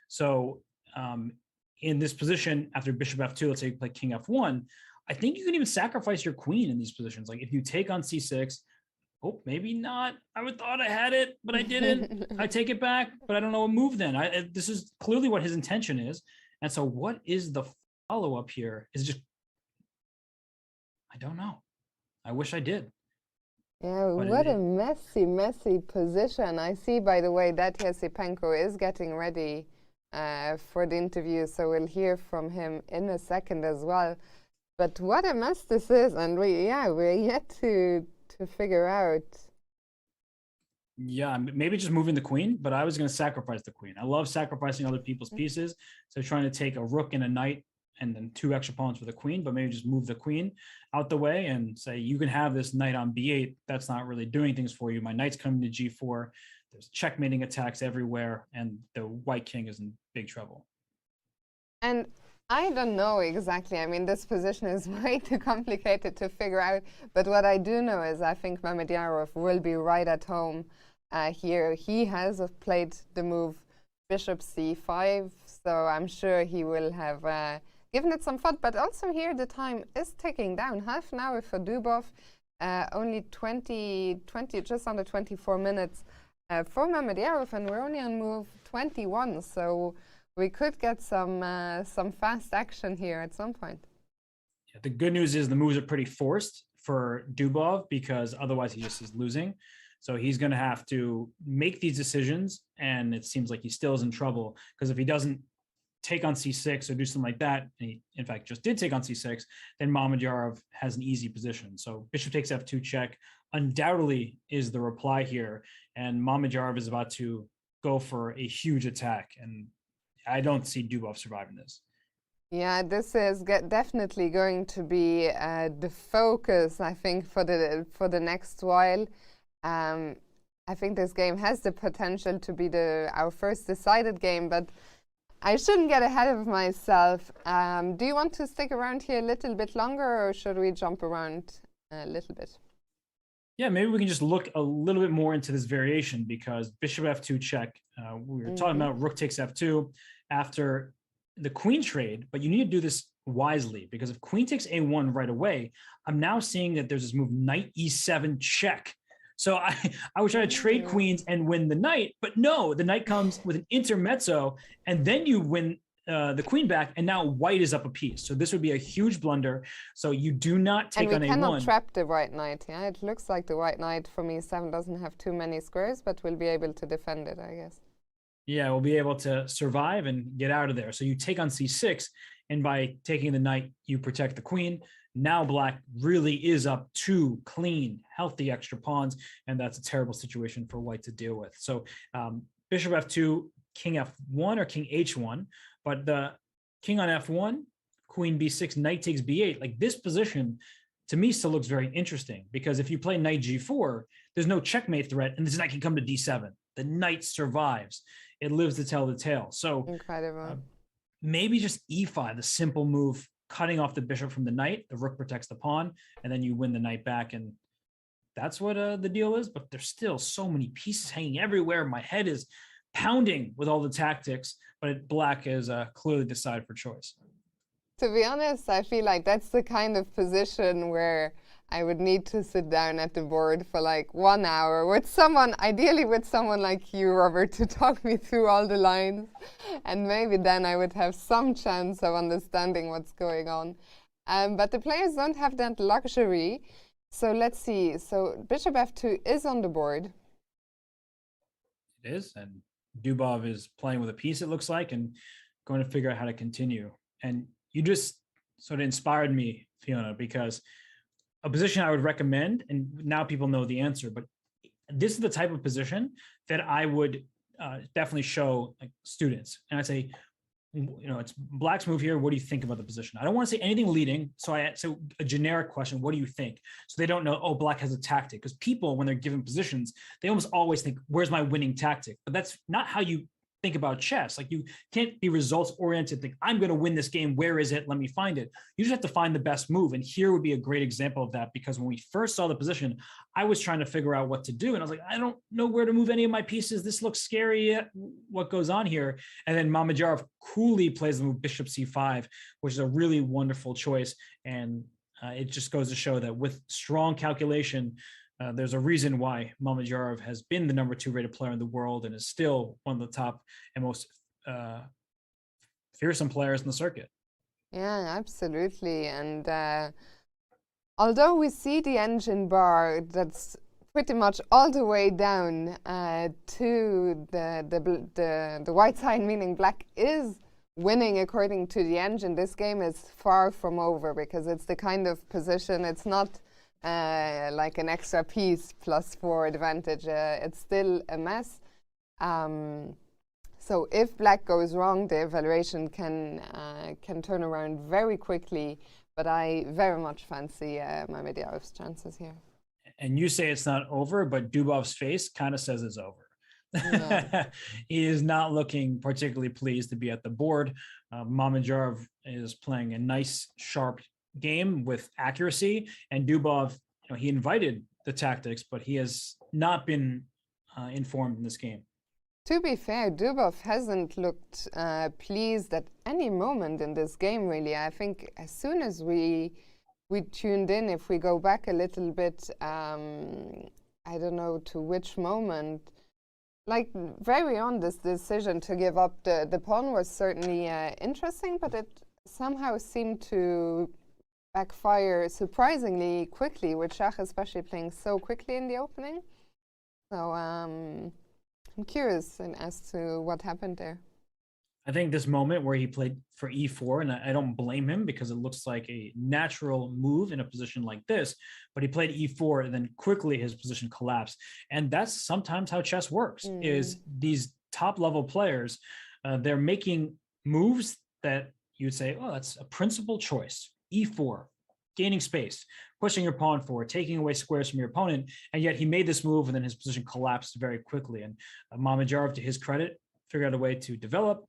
So in this position, after bishop f2, let's say you play king f1, I think you can even sacrifice your queen in these positions. Like if you take on c6, oh, maybe not. I would thought I had it, but I didn't. I take it back, but I don't know what move then. This is clearly what his intention is. And so what is the follow-up here? Is just, I don't know. I wish I did. Yeah, what a messy position. I see, by the way, that Esipenko is getting ready for the interview, so we'll hear from him in a second as well. But what a mess this is, and we're yet to figure out. Yeah, maybe just moving the queen, but I was going to sacrifice the queen. I love sacrificing other people's pieces. So trying to take a rook and a knight and then 2 extra pawns for the queen, but maybe just move the queen out the way and say, you can have this knight on b8. That's not really doing things for you. My knight's coming to g4. There's checkmating attacks everywhere, and the white king is in big trouble. And I don't know exactly. I mean, this position is way too complicated to figure out. But what I do know is I think Mamedyarov will be right at home here. He has played the move bishop c5, so I'm sure he will have given it some thought. But also here the time is ticking down. Half an hour for Dubov, only 20, just under 24 minutes for Mamedyarov, and we're only on move 21. So we could get some fast action here at some point. Yeah, the good news is the moves are pretty forced for Dubov because otherwise he just is losing. So he's going to have to make these decisions, and it seems like he still is in trouble because if he doesn't take on c6 or do something like that, and he in fact just did take on c6, then Mamedyarov has an easy position. So bishop takes f2 check undoubtedly is the reply here, and Mamedyarov is about to go for a huge attack, and I don't see Dubov surviving this. Yeah, this is definitely going to be the focus, I think, for the next while. I think this game has the potential to be our first decided game, but I shouldn't get ahead of myself. Do you want to stick around here a little bit longer, or should we jump around a little bit? Yeah, maybe we can just look a little bit more into this variation because bishop f2 check, we were talking about rook takes f2 after the queen trade, but you need to do this wisely because if queen takes a1 right away, I'm now seeing that there's this move knight e7 check. So I would try to trade queens and win the knight, but no, the knight comes with an intermezzo and then you win the queen back, and now white is up a piece. So this would be a huge blunder. So you do not take on a1. And we cannot trap the white knight. Yeah, it looks like the white knight from e7 doesn't have too many squares, but we'll be able to defend it, I guess. Yeah, we'll be able to survive and get out of there. So you take on c6, and by taking the knight, you protect the queen. Now black really is up 2 clean, healthy extra pawns, and that's a terrible situation for white to deal with. So bishop f2, king f1 or king h1, but the king on f1, queen b6, knight takes b8. Like this position, to me, still looks very interesting because if you play knight g4, there's no checkmate threat, and this knight can come to d7. The knight survives. It lives to tell the tale. So incredible. Maybe just e5, the simple move, cutting off the bishop from the knight, the rook protects the pawn, and then you win the knight back, and that's what the deal is. But there's still so many pieces hanging everywhere. My head is pounding with all the tactics, but black is clearly the side for choice. To be honest, I feel like that's the kind of position where I would need to sit down at the board for like 1 hour with someone, ideally with someone like you, Robert, to talk me through all the lines. And maybe then I would have some chance of understanding what's going on. But the players don't have that luxury. So let's see. So bishop f2 is on the board. It is, and Dubov is playing with a piece, it looks like, and going to figure out how to continue. And you just sort of inspired me, Fiona, because a position I would recommend, and now people know the answer, but this is the type of position that I would definitely show like students. And I'd say, it's Black's move here. What do you think about the position? I don't want to say anything leading. So a generic question, what do you think? So they don't know, oh, Black has a tactic. Because people, when they're given positions, they almost always think, where's my winning tactic? But that's not how you think about chess. Like, you can't be results oriented, think I'm going to win this game, where is it, let me find it. You just have to find the best move, and here would be a great example of that, because when we first saw the position, I was trying to figure out what to do, and I was like, I don't know where to move any of my pieces, this looks scary, what goes on here? And then Mamedyarov coolly plays the move bishop c5, which is a really wonderful choice, and it just goes to show that with strong calculation, there's a reason why Mamedyarov has been the #2 rated player in the world and is still one of the top and most fearsome players in the circuit. Yeah, absolutely. And although we see the engine bar that's pretty much all the way down to the white side, meaning Black is winning according to the engine, this game is far from over, because it's the kind of position, it's not like an extra piece +4 advantage. It's still a mess. So if Black goes wrong, the evaluation can turn around very quickly. But I very much fancy Mamedyarov's chances here. And you say it's not over, but Dubov's face kind of says it's over. Yeah. He is not looking particularly pleased to be at the board. Mamedyarov is playing a nice, sharp game with accuracy, and Dubov, he invited the tactics, but he has not been informed in this game. To be fair, Dubov hasn't looked pleased at any moment in this game, really. I think as soon as we tuned in, if we go back a little bit, I don't know to which moment, like very on, this decision to give up the pawn was certainly interesting, but it somehow seemed to backfire surprisingly quickly, with Schach especially playing so quickly in the opening. So I'm curious as to what happened there. I think this moment where he played for e4, and I don't blame him because it looks like a natural move in a position like this, but he played e4 and then quickly his position collapsed. And that's sometimes how chess works, is these top level players, they're making moves that you'd say, oh, that's a principal choice. E4, gaining space, pushing your pawn forward, taking away squares from your opponent, and yet he made this move and then his position collapsed very quickly. And Mamedyarov, to his credit, figured out a way to develop.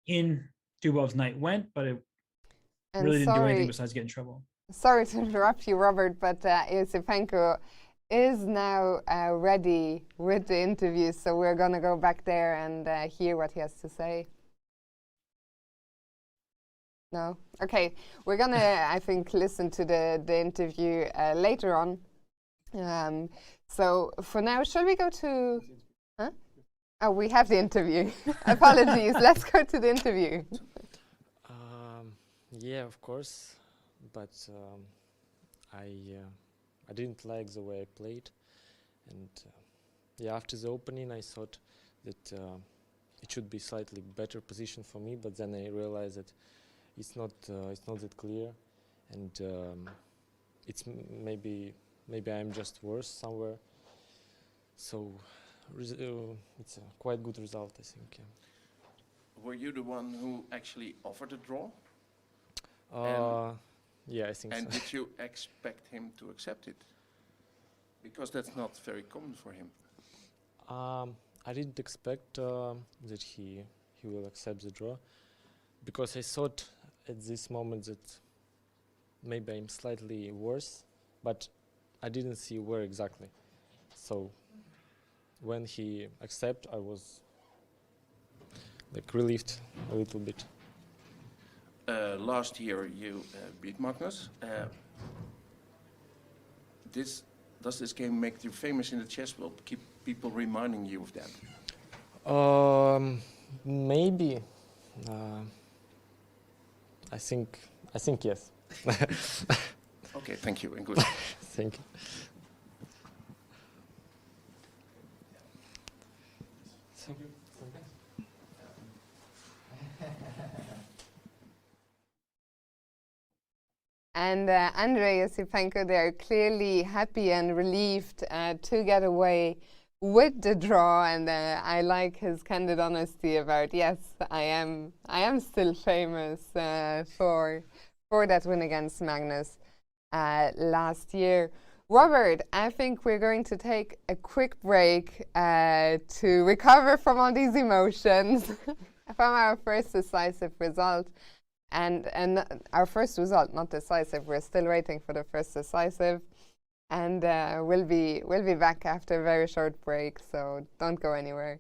In Dubov's knight went, but it really didn't do anything besides get in trouble. Sorry to interrupt you, Robert, but Esipenko is now ready with the interview, so we're going to go back there and hear what he has to say. No? Okay, we're going to, I think, listen to the interview later on. So for now, shall we go to... Huh? Oh, we have the interview. Apologies. Let's go to the interview. Yeah, of course, but I didn't like the way I played, and yeah, after the opening, I thought that it should be slightly better position for me, but then I realized that it's not that clear, and it's maybe I'm just worse somewhere. So. It's a quite good result, I think. Yeah. Were you the one who actually offered a draw? Yeah, I think so. And did you expect him to accept it? Because that's not very common for him. I didn't expect that he will accept the draw, because I thought at this moment that maybe I'm slightly worse, but I didn't see where exactly. So when he accepted, I was like relieved a little bit. Last year you beat Magnus. Does this game make you famous in the chess world? Keep people reminding you of that? Maybe. I think yes. Okay, thank you, and good. Thank you. And Andrei Esipenko, they are clearly happy and relieved to get away with the draw, and I like his candid honesty about, yes, I am still famous for that win against Magnus last year. Robert, I think we're going to take a quick break to recover from all these emotions from our first decisive result. And our first result, not decisive, we're still waiting for the first decisive. And we'll be back after a very short break, so don't go anywhere.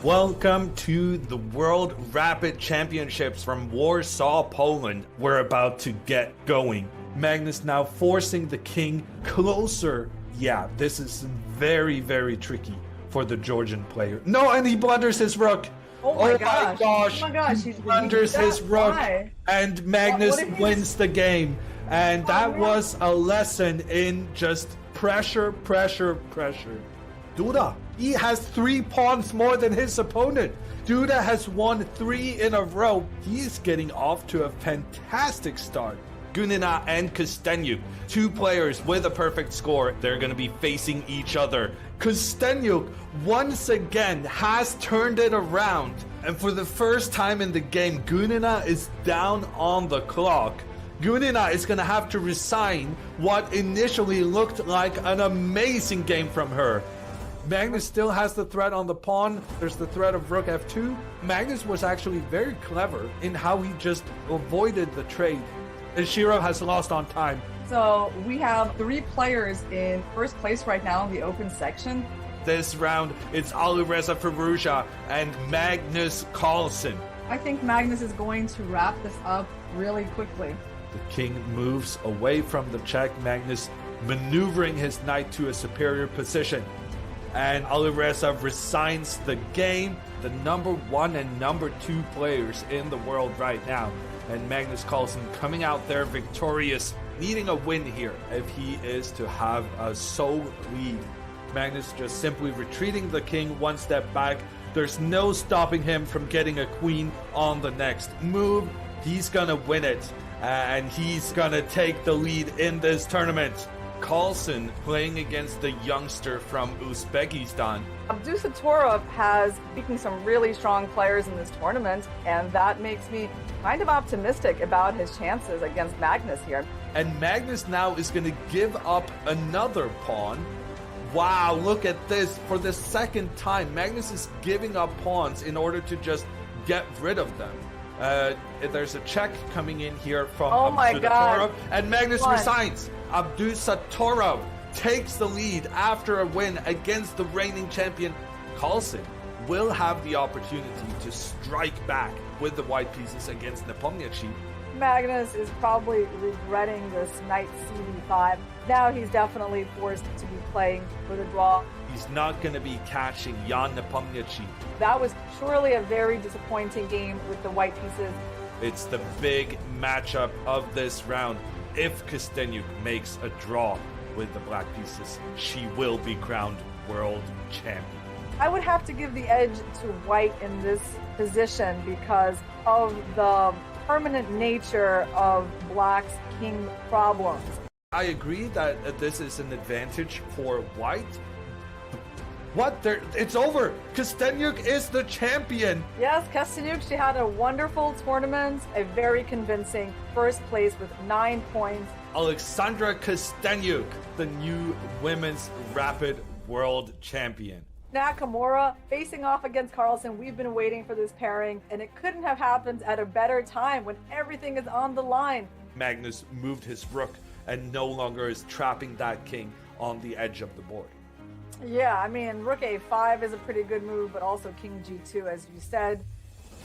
Welcome to the World Rapid Championships from Warsaw, Poland. We're about to get going. Magnus now forcing the king closer. Yeah, this is very, very tricky for the Georgian player. No, and he blunders his rook. Oh my gosh. He blunders his rook. And Magnus wins the game. And that was a lesson in just pressure, pressure, pressure. Duda, he has 3 pawns more than his opponent. Duda has won 3 in a row. He's getting off to a fantastic start. Gunina and Kostenyuk, 2 players with a perfect score. They're going to be facing each other. Kostenyuk, once again, has turned it around. And for the first time in the game, Gunina is down on the clock. Gunina is going to have to resign what initially looked like an amazing game from her. Magnus still has the threat on the pawn. There's the threat of rook f2. Magnus was actually very clever in how he just avoided the trade. And Shiro has lost on time. So we have 3 players in first place right now in the open section. This round, it's Alireza Firouzja and Magnus Carlsen. I think Magnus is going to wrap this up really quickly. The king moves away from the check. Magnus maneuvering his knight to a superior position. And Alireza resigns the game. The number 1 and number 2 players in the world right now. And Magnus Carlsen coming out there victorious, needing a win here if he is to have a sole lead. Magnus just simply retreating the king 1 step back. There's no stopping him from getting a queen on the next move. He's gonna win it, and he's gonna take the lead in this tournament. Carlsen playing against the youngster from Uzbekistan. Abdusatorov has beaten some really strong players in this tournament, and that makes me kind of optimistic about his chances against Magnus here. And Magnus now is going to give up another pawn. Wow, look at this. For the second time, Magnus is giving up pawns in order to just get rid of them. There's a check coming in here from Abdusatorov, and Magnus resigns. Abdusatorov takes the lead after a win against the reigning champion. Carlsen will have the opportunity to strike back with the white pieces against Nepomniachtchi. Magnus is probably regretting this knight cd5. Now he's definitely forced to be playing for the draw. He's not going to be catching Jan Nepomniachtchi. That was surely a very disappointing game with the white pieces. It's the big matchup of this round. If Kostenyuk makes a draw with the black pieces, she will be crowned world champion. I would have to give the edge to white in this position because of the permanent nature of black's king problems. I agree that this is an advantage for white. What? It's over. Kostenyuk is the champion. Yes, Kostenyuk, she had a wonderful tournament, a very convincing first place with 9 points. Alexandra Kostenyuk, the new women's rapid world champion. Nakamura facing off against Carlsen. We've been waiting for this pairing, and it couldn't have happened at a better time when everything is on the line. Magnus moved his rook and no longer is trapping that king on the edge of the board. Yeah, I mean, rook a5 is a pretty good move, but also king g2, as you said.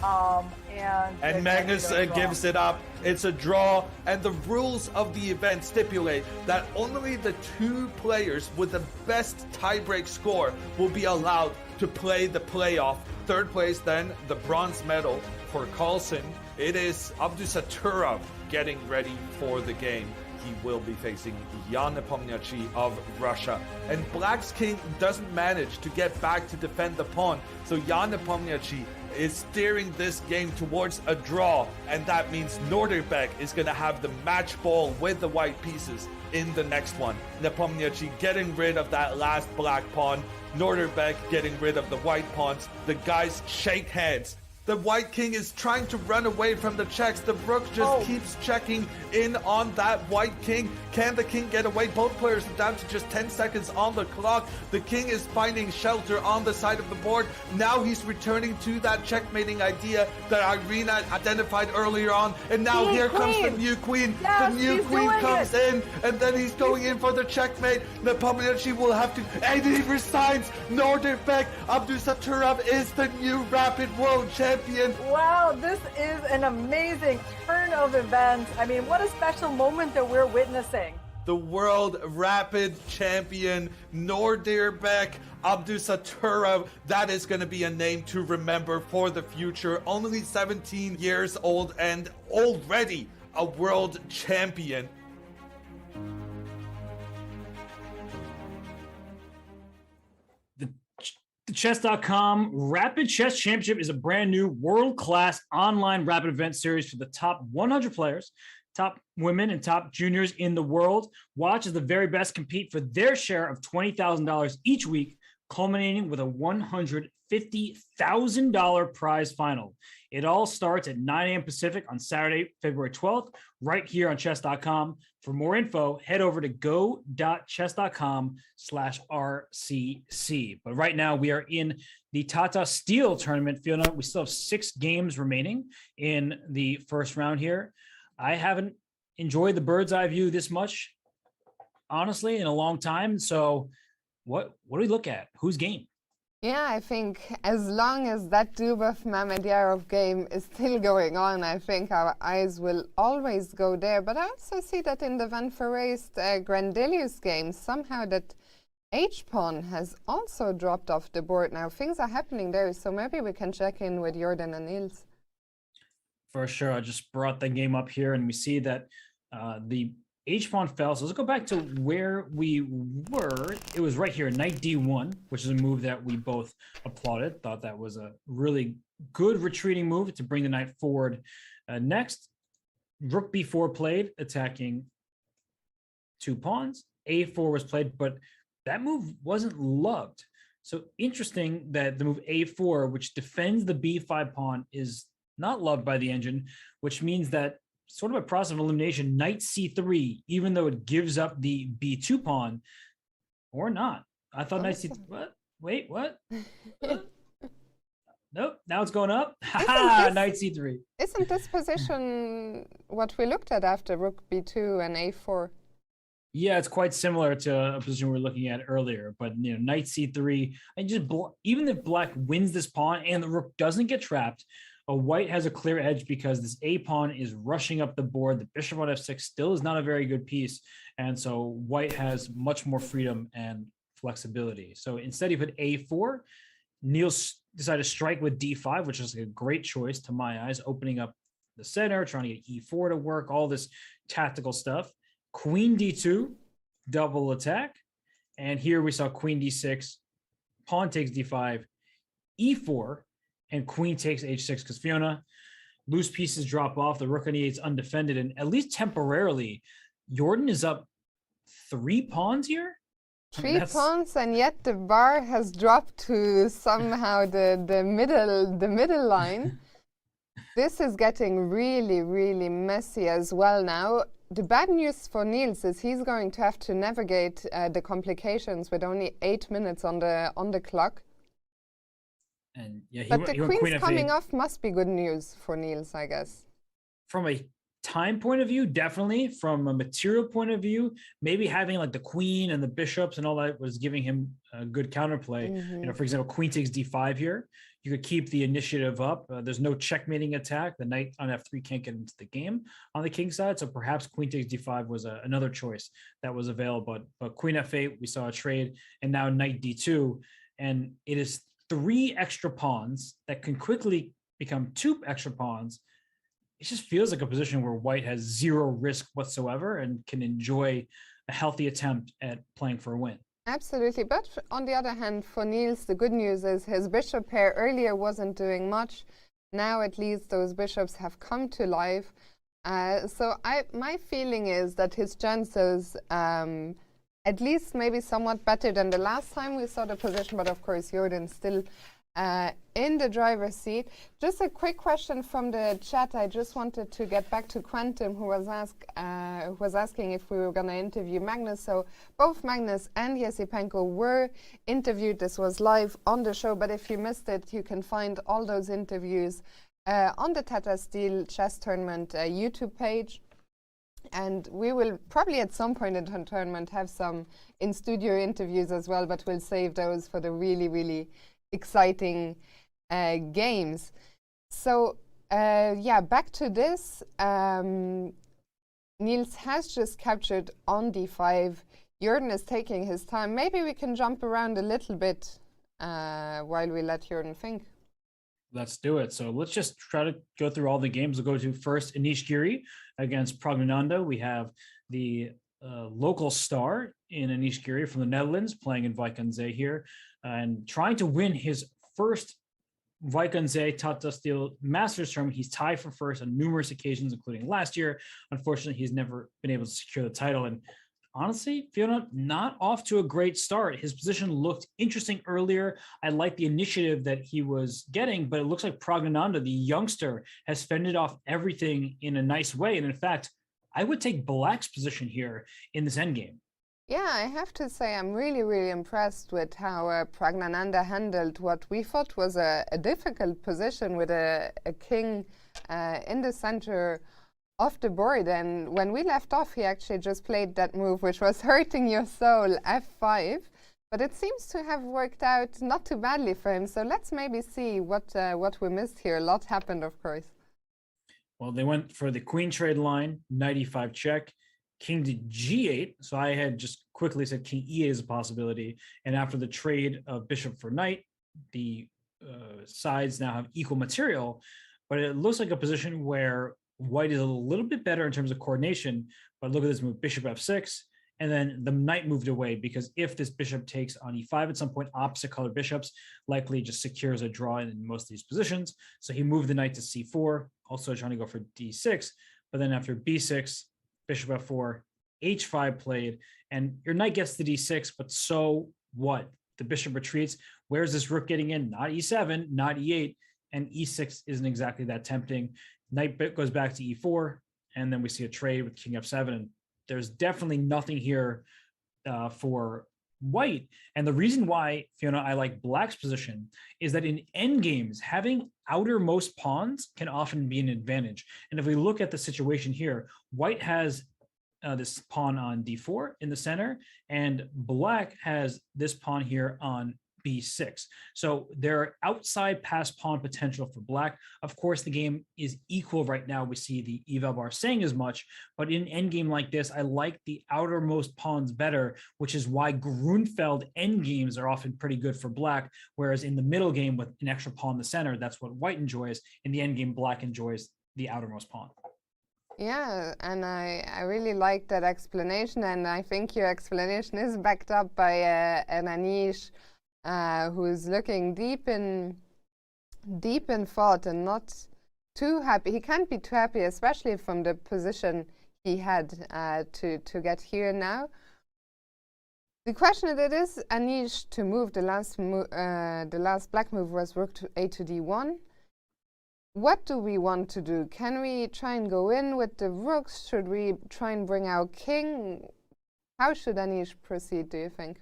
And Magnus gives it up. It's a draw, and the rules of the event stipulate that only the 2 players with the best tiebreak score will be allowed to play the playoff. Third place, then, the bronze medal for Carlsen. It is Abdusatorov getting ready for the game. He will be facing Jan Nepomniachtchi of Russia. And Black's king doesn't manage to get back to defend the pawn. So Jan Nepomniachtchi is steering this game towards a draw. And that means Norderbeck is going to have the match ball with the white pieces in the next one. Nepomniachtchi getting rid of that last black pawn. Norderbeck getting rid of the white pawns. The guys shake hands. The white king is trying to run away from the checks. The rook just keeps checking in on that white king. Can the king get away? Both players are down to just 10 seconds on the clock. The king is finding shelter on the side of the board. Now he's returning to that checkmating idea that Irina identified earlier on. And now here comes the new queen. Yes, the new queen comes in, and then he's going in for the checkmate. Nepomucci will have to, and he resigns. Nordirbek Abdusatturov is the new rapid world champion. Wow, this is an amazing turn of events. I mean, what a special moment that we're witnessing. The world rapid champion, Nordirbek Abdusatturov. That is going to be a name to remember for the future. Only 17 years old and already a world champion. The Chess.com Rapid Chess Championship is a brand new world-class online rapid event series for the top 100 players, top women and top juniors in the world. Watch as the very best compete for their share of $20,000 each week, culminating with a $150,000 prize final. It all starts at 9 a.m. Pacific on Saturday, February 12th, right here on chess.com. For more info, head over to go.chess.com/RCC. But right now we are in the Tata Steel Tournament. Fiona, we still have 6 games remaining in the first round here. I haven't enjoyed the bird's eye view this much, honestly, in a long time. So what do we look at? Who's game? Yeah, I think as long as that Dubov Mamedyarov game is still going on, I think our eyes will always go there. But I also see that in the Van Foreest Grandelius game, somehow that H-pawn has also dropped off the board now. Things are happening there, so maybe we can check in with Jorden and Niels. For sure. I just brought the game up here, and we see that the H-pawn fell. So let's go back to where we were. It was right here, knight d1, which is a move that we both applauded. Thought that was a really good retreating move to bring the knight forward. Next, rook b4 played, attacking 2 pawns. a4 was played, but that move wasn't loved. So interesting that the move a4, which defends the b5 pawn, is not loved by the engine, which means that sort of a process of elimination, knight c3, even though it gives up the b2 pawn, or not. I thought knight c3, what? Wait, what? Nope, now it's going up. Ha, knight c3. Isn't this position what we looked at after rook b2 and a4? Yeah, it's quite similar to a position we were looking at earlier, but knight c3, and just even if black wins this pawn and the rook doesn't get trapped, white has a clear edge because this a pawn is rushing up the board. The bishop on f6 still is not a very good piece, and so white has much more freedom and flexibility. So instead he put a4. Niels decided to strike with d5, which is a great choice to my eyes, opening up the center, trying to get e4 to work, all this tactical stuff. Queen d2, double attack, and here we saw queen d6, pawn takes d5, e4, and queen takes h6, because Fiona, loose pieces drop off, the rook on e8 is undefended, and at least temporarily, Jorden is up 3 pawns here? 3 pawns, and yet the bar has dropped to somehow the middle line. This is getting really, really messy as well now. The bad news for Niels is he's going to have to navigate the complications with only 8 minutes on the clock. And yeah, but the queen's coming off must be good news for Niels, I guess. From a time point of view, definitely. From a material point of view, maybe having like the queen and the bishops and all that was giving him a good counterplay. Mm-hmm. For example, queen takes d5 here. You could keep the initiative up. There's no checkmating attack. The knight on f3 can't get into the game on the king side. So perhaps queen takes d5 was another choice that was available. But queen f8, we saw a trade, and now knight d2. And it is 3 extra pawns that can quickly become 2 extra pawns. It just feels like a position where white has 0 risk whatsoever and can enjoy a healthy attempt at playing for a win. Absolutely. But on the other hand, for Niels, the good news is his bishop pair earlier wasn't doing much. Now at least those bishops have come to life. So my feeling is that his chances at least maybe somewhat better than the last time we saw the position, but of course Jorden still in the driver's seat. Just a quick question from the chat. I just wanted to get back to Quantum, who was asking if we were going to interview Magnus. So both Magnus and Esipenko were interviewed. This was live on the show, but if you missed it, you can find all those interviews on the Tata Steel Chess Tournament YouTube page. And we will probably at some point in the tournament have some in-studio interviews as well, but we'll save those for the really, really exciting games. So yeah, back to this. Niels has just captured on d5. Jorden is taking his time. Maybe we can jump around a little bit while we let Jorden think. Let's do it. So let's just try to go through all the games. We'll go to first Anish Giri against Pragnananda. We have the local star in Anish Giri from the Netherlands playing in Wijk aan Zee here and trying to win his first Wijk aan Zee Tata Steel Masters tournament. He's tied for first on numerous occasions, including last year. Unfortunately, he's never been able to secure the title. And honestly, Fiona, not off to a great start. His position looked interesting earlier. I like the initiative that he was getting, but it looks like Pragnananda, the youngster, has fended off everything in a nice way. And in fact, I would take Black's position here in this endgame. Yeah, I have to say I'm really, really impressed with how Pragnananda handled what we thought was a difficult position with a king in the center of the board. And when we left off, he actually just played that move, which was hurting your soul, f5. But it seems to have worked out not too badly for him. So let's maybe see what we missed here. A lot happened, of course. Well, they went for the queen trade line, knight e5 check, king to g8. So I had just quickly said king e8 is a possibility. And after the trade of bishop for knight, the sides now have equal material. But it looks like a position where White is a little bit better in terms of coordination. But look at this move, bishop f6. And then the knight moved away, because if this bishop takes on e5 at some point, opposite color bishops likely just secures a draw in most of these positions. So he moved the knight to c4, also trying to go for d6. But then after b6, bishop f4, h5 played, and your knight gets to d6, but so what? The bishop retreats. Where's this rook getting in? Not e7, not e8, and e6 isn't exactly that tempting. Knight goes back to e4, and then we see a trade with king f7, and there's definitely nothing here for White. And the reason why, Fiona, I like Black's position is that in endgames, having outermost pawns can often be an advantage. And if we look at the situation here, White has this pawn on d4 in the center, and Black has this pawn here on b6. So there are outside pass pawn potential for Black. Of course, the game is equal right now. We see the eval bar saying as much, but in an endgame like this, I like the outermost pawns better, which is why Grunfeld endgames are often pretty good for Black, whereas in the middle game with an extra pawn in the center, that's what White enjoys. In the endgame, Black enjoys the outermost pawn. Yeah, and I really like that explanation, and I think your explanation is backed up by an Anish who's looking deep in thought and not too happy. He can't be too happy, especially from the position he had to get here now. The question that is Anish to move the last Black move was rook to a to d1. What do we want to do? Can we try and go in with the rooks? Should we try and bring our king? How should Anish proceed, do you think?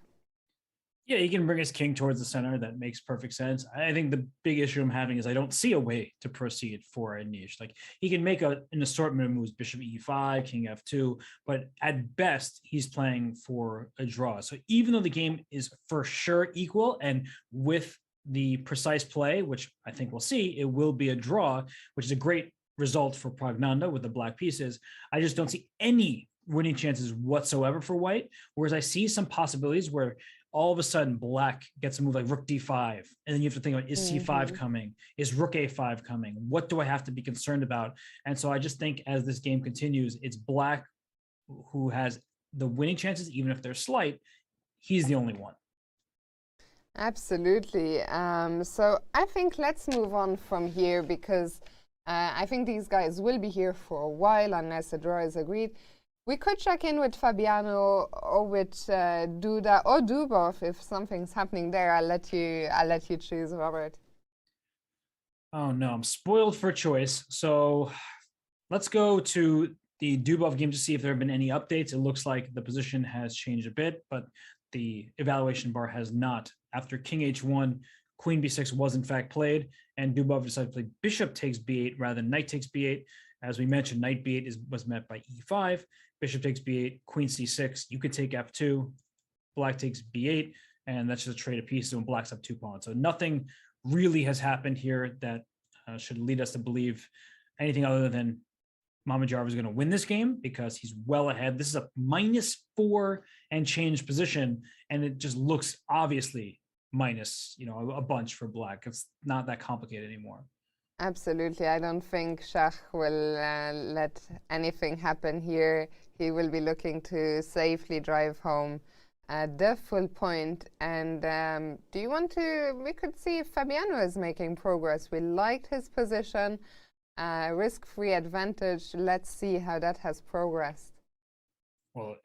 Yeah, he can bring his king towards the center. That makes perfect sense. I think the big issue I'm having is I don't see a way to proceed for Anish. Like, he can make an assortment of moves, bishop e5, king f2, but at best, he's playing for a draw. So even though the game is for sure equal, and with the precise play, which I think we'll see, it will be a draw, which is a great result for Pragnananda with the Black pieces. I just don't see any winning chances whatsoever for White, whereas I see some possibilities where all of a sudden Black gets a move like rook d5, and then you have to think about, is c5 coming? Is rook a5 coming? What do I have to be concerned about? And so I just think as this game continues, it's Black who has the winning chances, even if they're slight. He's the only one. Absolutely. So I think let's move on from here, because I think these guys will be here for a while unless a draw is agreed. We could check in with Fabiano or with Duda or do both. If something's happening there, I'll let you choose, Robert. Oh no, I'm spoiled for choice. So let's go to the Dubov game to see if there have been any updates. It looks like the position has changed a bit, but the evaluation bar has not. After King H1, Queen B6 was in fact played, and Dubov decided to play Bishop takes B8 rather than Knight takes B8. As we mentioned, Knight B8 was met by E5, Bishop takes B8, Queen C6. You could take F2, Black takes B8, and that's just a trade of pieces when Black's up 2 pawns. So nothing really has happened here that should lead us to believe anything other than Mamedyarov is going to win this game because he's well ahead. This is a -4 and change position, and it just looks obviously minus, a bunch for Black. It's not that complicated anymore. Absolutely. I don't think Schach will let anything happen here. He will be looking to safely drive home the full point. And do you want to, we could see if Fabiano is making progress. We liked his position, risk-free advantage. Let's see how that has progressed. Well,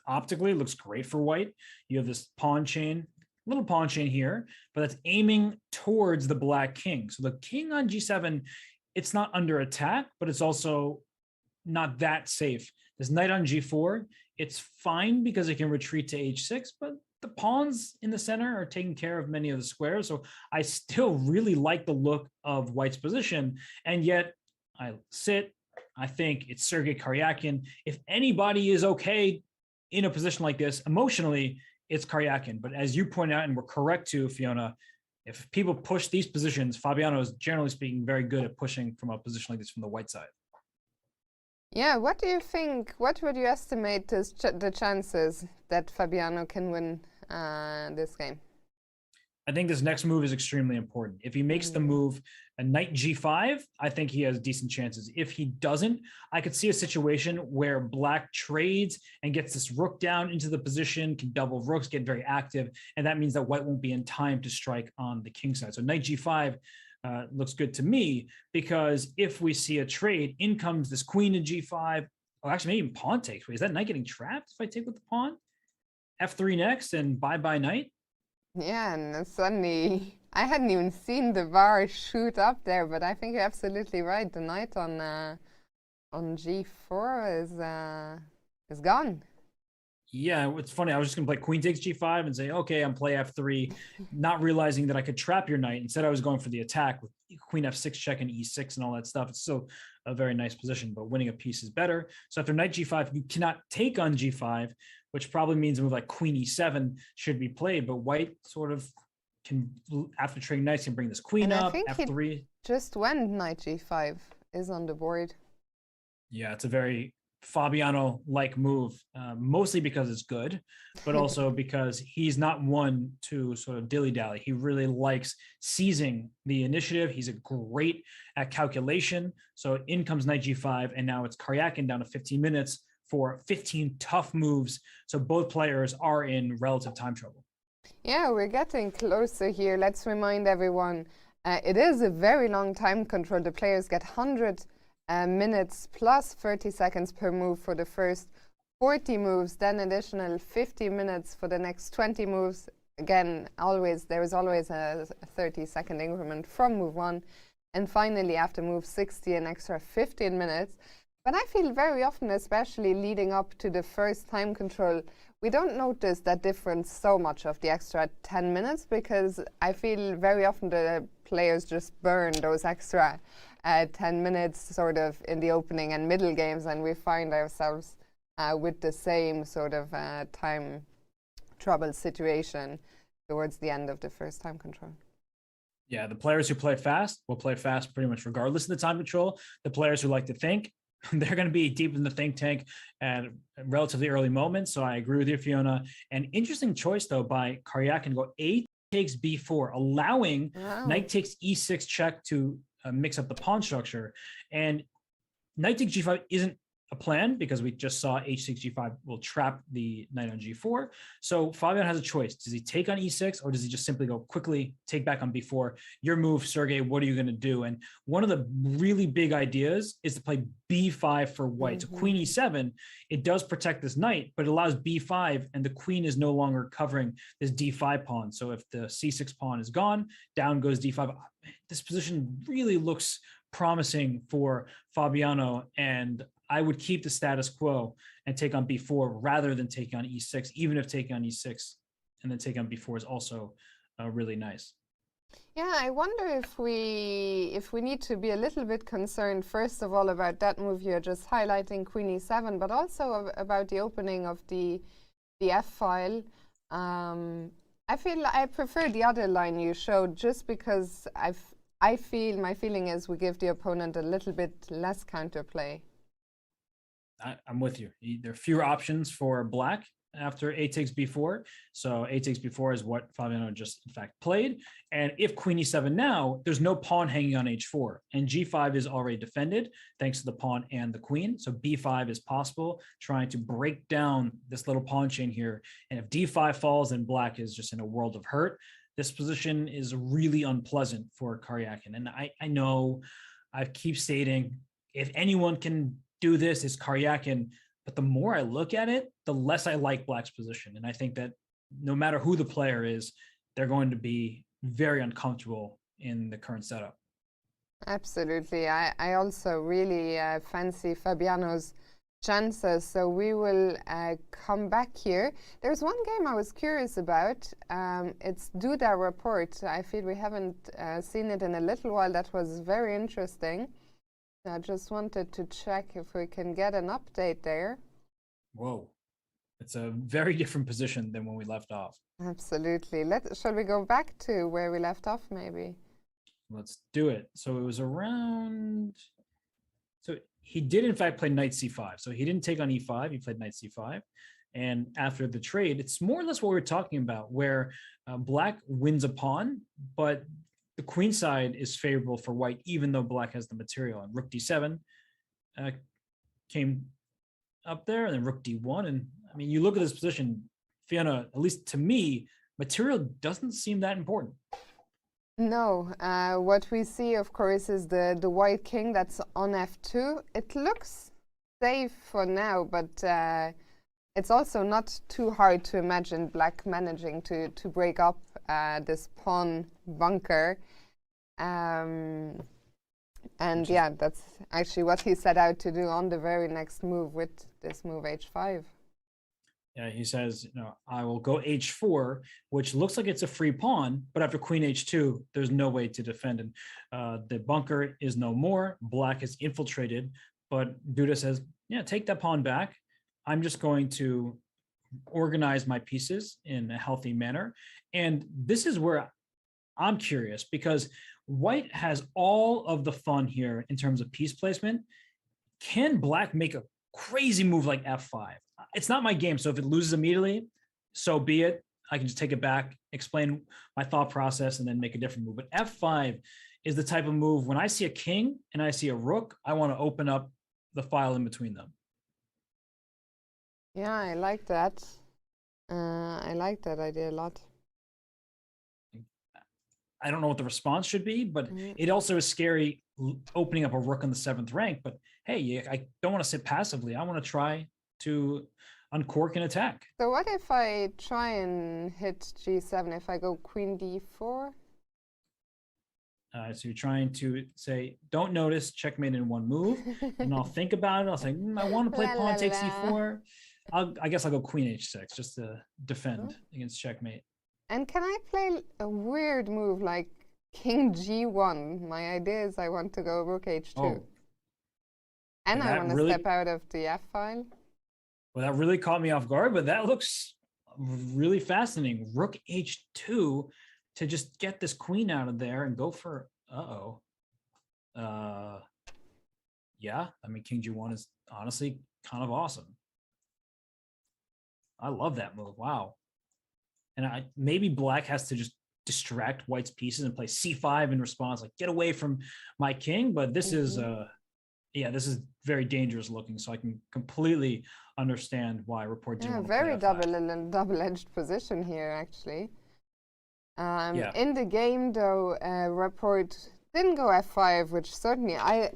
optically, it looks great for White. You have this pawn chain, little pawn chain here, but that's aiming towards the Black king. So the king on G7, it's not under attack, but it's also not that safe. This knight on G4, it's fine because it can retreat to H6, but the pawns in the center are taking care of many of the squares. So I still really like the look of White's position. And yet I think it's Sergei Karyakin. If anybody is okay in a position like this, emotionally, it's Karyakin. But as you point out, and we're correct too, Fiona, if people push these positions, Fabiano is generally speaking very good at pushing from a position like this from the White side. Yeah, what do you think? What would you estimate as the chances that Fabiano can win this game? I think this next move is extremely important. If he makes the move, a knight G5, I think he has decent chances. If he doesn't, I could see a situation where Black trades and gets this rook down into the position, can double rooks, get very active, and that means that White won't be in time to strike on the king side. So knight G5 looks good to me, because if we see a trade, in comes this queen to G5. Oh, actually, maybe even pawn takes. Wait, is that knight getting trapped if I take with the pawn? F3 next and bye-bye knight? Yeah, and suddenly I hadn't even seen the bar shoot up there, but I think you're absolutely right. The knight on G4 is gone. Yeah, it's funny. I was just going to play queen takes G5 and say, okay, I'm play F3, not realizing that I could trap your knight. Instead, I was going for the attack with queen F6 check and E6 and all that stuff. It's still a very nice position, but winning a piece is better. So after knight G5, you cannot take on G5, which probably means a move like queen E7 should be played. But White sort of can, after trading knights, can bring this queen up. I think F3. Just when knight G5 is on the board. Yeah, it's a very Fabiano-like move, mostly because it's good, but also because he's not one to sort of dilly-dally. He really likes seizing the initiative. He's great at calculation. So in comes knight G5, and now it's Karyakin down to 15 minutes for 15 tough moves. So both players are in relative time trouble. Yeah, we're getting closer here. Let's remind everyone, it is a very long time control. The players get 100 minutes plus 30 seconds per move for the first 40 moves, then additional 50 minutes for the next 20 moves. Again, there is always a 30-second increment from move 1. And finally, after move 60, an extra 15 minutes. But I feel very often, especially leading up to the first time control, we don't notice that difference so much of the extra 10 minutes, because I feel very often the players just burn those extra 10 minutes sort of in the opening and middle games, and we find ourselves with the same sort of time trouble situation towards the end of the first time control. Yeah, the players who play fast will play fast pretty much regardless of the time control. The players who like to think, they're going to be deep in the think tank at relatively early moments. So I agree with you, Fiona. An interesting choice, though, by Karyakin. Go A takes B4, allowing knight takes E6 check to mix up the pawn structure. And knight takes G5 isn't a plan because we just saw h6, g5 will trap the knight on g4. So Fabian has a choice. Does he take on e6 or does he just simply go quickly, take back on b4? Your move, Sergey, what are you going to do? And one of the really big ideas is to play b5 for white. So queen e7, it does protect this knight, but it allows b5 and the queen is no longer covering this d5 pawn. So if the c6 pawn is gone, down goes d5. This position really looks promising for Fabiano, and I would keep the status quo and take on b4 rather than take on e6, even if taking on e6 and then take on b4 is also really nice. Yeah, I wonder if we need to be a little bit concerned, first of all, about that move you're just highlighting, queen e7, but also about the opening of the f file. I feel I prefer the other line you showed just because my feeling is we give the opponent a little bit less counterplay. I'm with you. There are fewer options for black after a takes b4. So a takes b4 is what Fabiano just in fact played. And if queen e7 now, there's no pawn hanging on h4 and g5 is already defended thanks to the pawn and the queen. So b5 is possible, trying to break down this little pawn chain here. And if d5 falls, then black is just in a world of hurt. This position is really unpleasant for Karyakin. And I know I keep stating, if anyone can do this, it's Karyakin. But the more I look at it, the less I like black's position. And I think that no matter who the player is, they're going to be very uncomfortable in the current setup. Absolutely. I also really fancy Fabiano's chances. So we will come back here. There's one game I was curious about. It's Duda Report. I feel we haven't seen it in a little while. That was very interesting. I just wanted to check if we can get an update there. Whoa. It's a very different position than when we left off. Absolutely. Shall we go back to where we left off, maybe? Let's do it. So it was around... So he did, in fact, play knight c5. So he didn't take on e5. He played knight c5. And after the trade, it's more or less what we were talking about, where black wins a pawn, but the queen side is favorable for white, even though black has the material. And rook d7 came up there, and then rook d1. And I mean, you look at this position, Fiona, at least to me, material doesn't seem that important. No. What we see, of course, is the white king that's on f2. It looks safe for now, but it's also not too hard to imagine black managing to break up this pawn bunker. And yeah, that's actually what he set out to do on the very next move with this move h5. Yeah, he says, I will go h4, which looks like it's a free pawn, but after queen h2, there's no way to defend it. The bunker is no more. Black is infiltrated, but Duda says, yeah, take that pawn back. I'm just going to organize my pieces in a healthy manner. And this is where I'm curious, because white has all of the fun here in terms of piece placement. Can black make a crazy move like f5? It's not my game, so if it loses immediately, so be it. I can just take it back, explain my thought process, and then make a different move. But f5 is the type of move, when I see a king and I see a rook, I want to open up the file in between them. Yeah, I like that. I like that idea a lot. I don't know what the response should be, but it also is scary opening up a rook on the 7th rank. But hey, I don't want to sit passively. I want to try to uncork an attack. So what if I try and hit g7, if I go queen d4? So you're trying to say, don't notice, checkmate in one move. And I'll think about it. I'll say, I want to play pawn takes e4. I guess I'll go queen h6 just to defend against checkmate. And can I play a weird move like king g1? My idea is I want to go rook h2. Oh. And I want to step out of the f file. Well, that really caught me off guard, but that looks really fascinating. Rook h2 to just get this queen out of there and go for, yeah, I mean, king g1 is honestly kind of awesome. I love that move. Wow. And maybe black has to just distract white's pieces and play c5 in response, like get away from my king. But this is yeah, this is very dangerous looking. So I can completely understand why Report didn't want to very play F5. double-edged position here, actually. Yeah. In the game, though, Report didn't go F5, which certainly I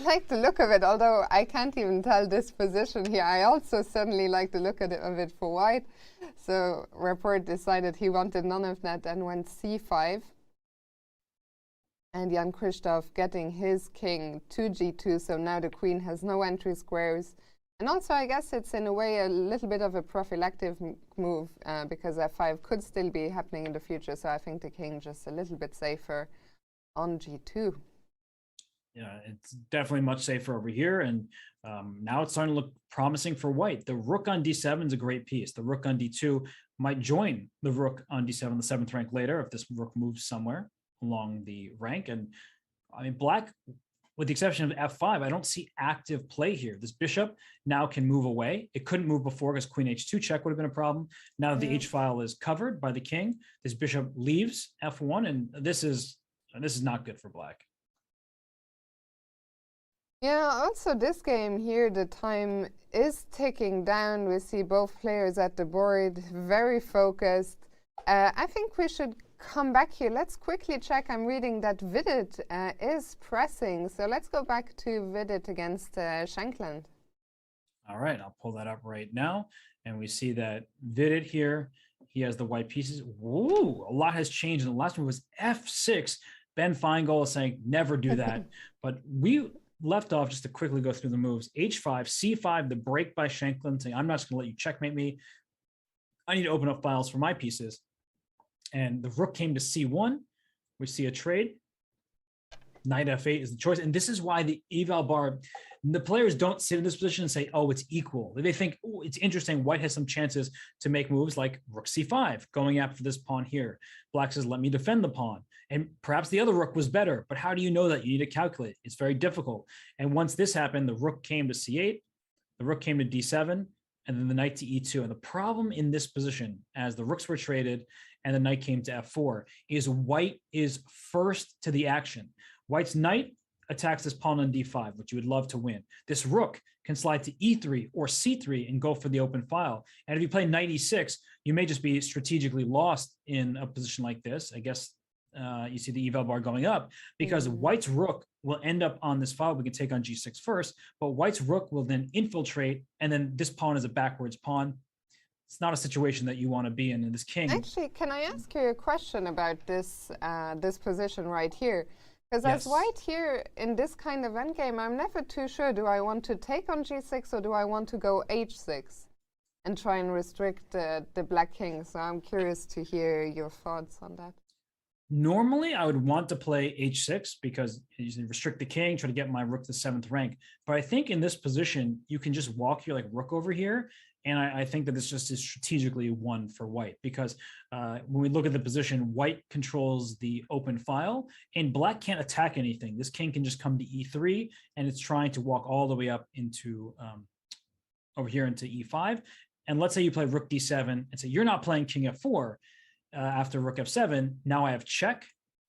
like the look of it, although I can't even tell this position here. I also certainly like the look of it for white. So Report decided he wanted none of that and went C5. And Jan Christoph getting his king to G2, so now the queen has no entry squares. And also, I guess it's in a way a little bit of a prophylactic move because F5 could still be happening in the future. So I think the king just a little bit safer on G2. Yeah, it's definitely much safer over here. And now it's starting to look promising for white. The rook on D7 is a great piece. The rook on D2 might join the rook on D7, the 7th rank later, if this rook moves somewhere along the rank. And I mean, black, with the exception of F5, I don't see active play here. This bishop now can move away. It couldn't move before because Queen H2 check would have been a problem. Now that the H file is covered by the king, this bishop leaves F1, and this is not good for black. Yeah, also this game here, the time is ticking down. We see both players at the board, very focused. I think we should come back here. Let's quickly check. I'm reading that Vidit is pressing. So let's go back to Vidit against Shankland. All right, I'll pull that up right now. And we see that Vidit here, he has the white pieces. Woo, a lot has changed. And the last one was F6. Ben Feingold is saying, never do that. But we left off just to quickly go through the moves. H5, C5, the break by Shankland, saying, I'm not just going to let you checkmate me. I need to open up files for my pieces. And the rook came to C1. We see a trade. Knight F8 is the choice. And this is why the eval bar, the players don't sit in this position and say, oh, it's equal. They think, oh, it's interesting. White has some chances to make moves like rook C5, going after this pawn here. Black says, let me defend the pawn. And perhaps the other rook was better, but how do you know that? You need to calculate. It's very difficult. And once this happened, the rook came to C8, the rook came to D7, and then the knight to E2. And the problem in this position, as the rooks were traded and the knight came to F4, is white is first to the action. White's knight attacks this pawn on D5, which you would love to win. This rook can slide to E3 or C3 and go for the open file. And if you play knight E6, you may just be strategically lost in a position like this. I guess you see the eval bar going up because white's rook will end up on this file. We can take on G6 first, but white's rook will then infiltrate, and then this pawn is a backwards pawn. It's not a situation that you want to be in. And this king. Actually, can I ask you a question about this this position right here? Because Yes. as white here in this kind of endgame, I'm never too sure. Do I want to take on G6 or do I want to go H6 and try and restrict the black king? So I'm curious to hear your thoughts on that. Normally, I would want to play H6 because you restrict the king, try to get my rook to 7th rank. But I think in this position, you can just walk your like rook over here. And I think that this just is strategically one for white because when we look at the position, white controls the open file and black can't attack anything. This king can just come to E3 and it's trying to walk all the way up into over here into E5. And let's say you play rook D7 and say, you're not playing king F4 after rook F7. Now I have check.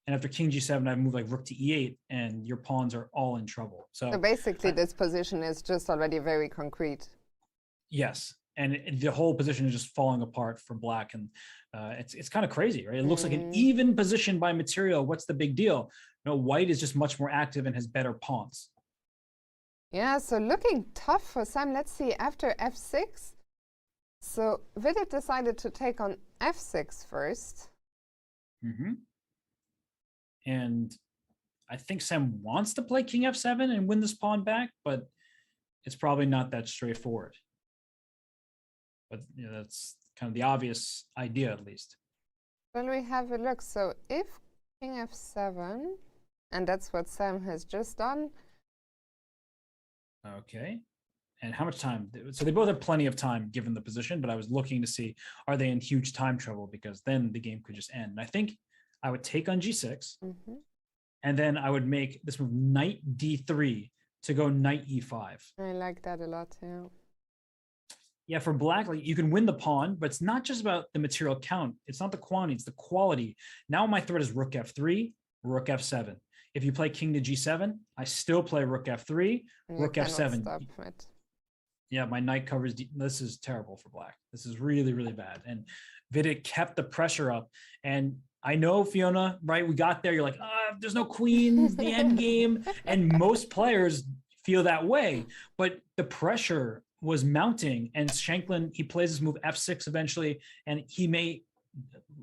And after king G7, I move like rook to E8 and your pawns are all in trouble. So basically this position is just already very concrete. Yes. And the whole position is just falling apart for black. And it's kind of crazy, right? It looks like an even position by material. What's the big deal? No, white is just much more active and has better pawns. Yeah, so looking tough for Sam. Let's see, after F6. So Vidit decided to take on F6 first. And I think Sam wants to play king F7 and win this pawn back, but it's probably not that straightforward. But you know, that's kind of the obvious idea, at least. Well, we have a look. So if king F7, and that's what Sam has just done. Okay. And how much time? So they both have plenty of time given the position, but I was looking to see, are they in huge time trouble? Because then the game could just end. And I think I would take on G6, and then I would make this move knight D3 to go knight E5. I like that a lot, yeah. Yeah, for black, like you can win the pawn, but it's not just about the material count. It's not the quantity, it's the quality. Now my threat is rook F3, rook F7. if you play king to g7, I still play rook f3, rook f7. Stop it. Yeah, my knight covers. This is terrible for black. This is really, really bad. And Vidit kept the pressure up. And I know, Fiona, right? We got there. You're like, there's no queens, the end game. And most players feel that way. But the pressure was mounting. And Shanklin, he plays his move f6 eventually. And he may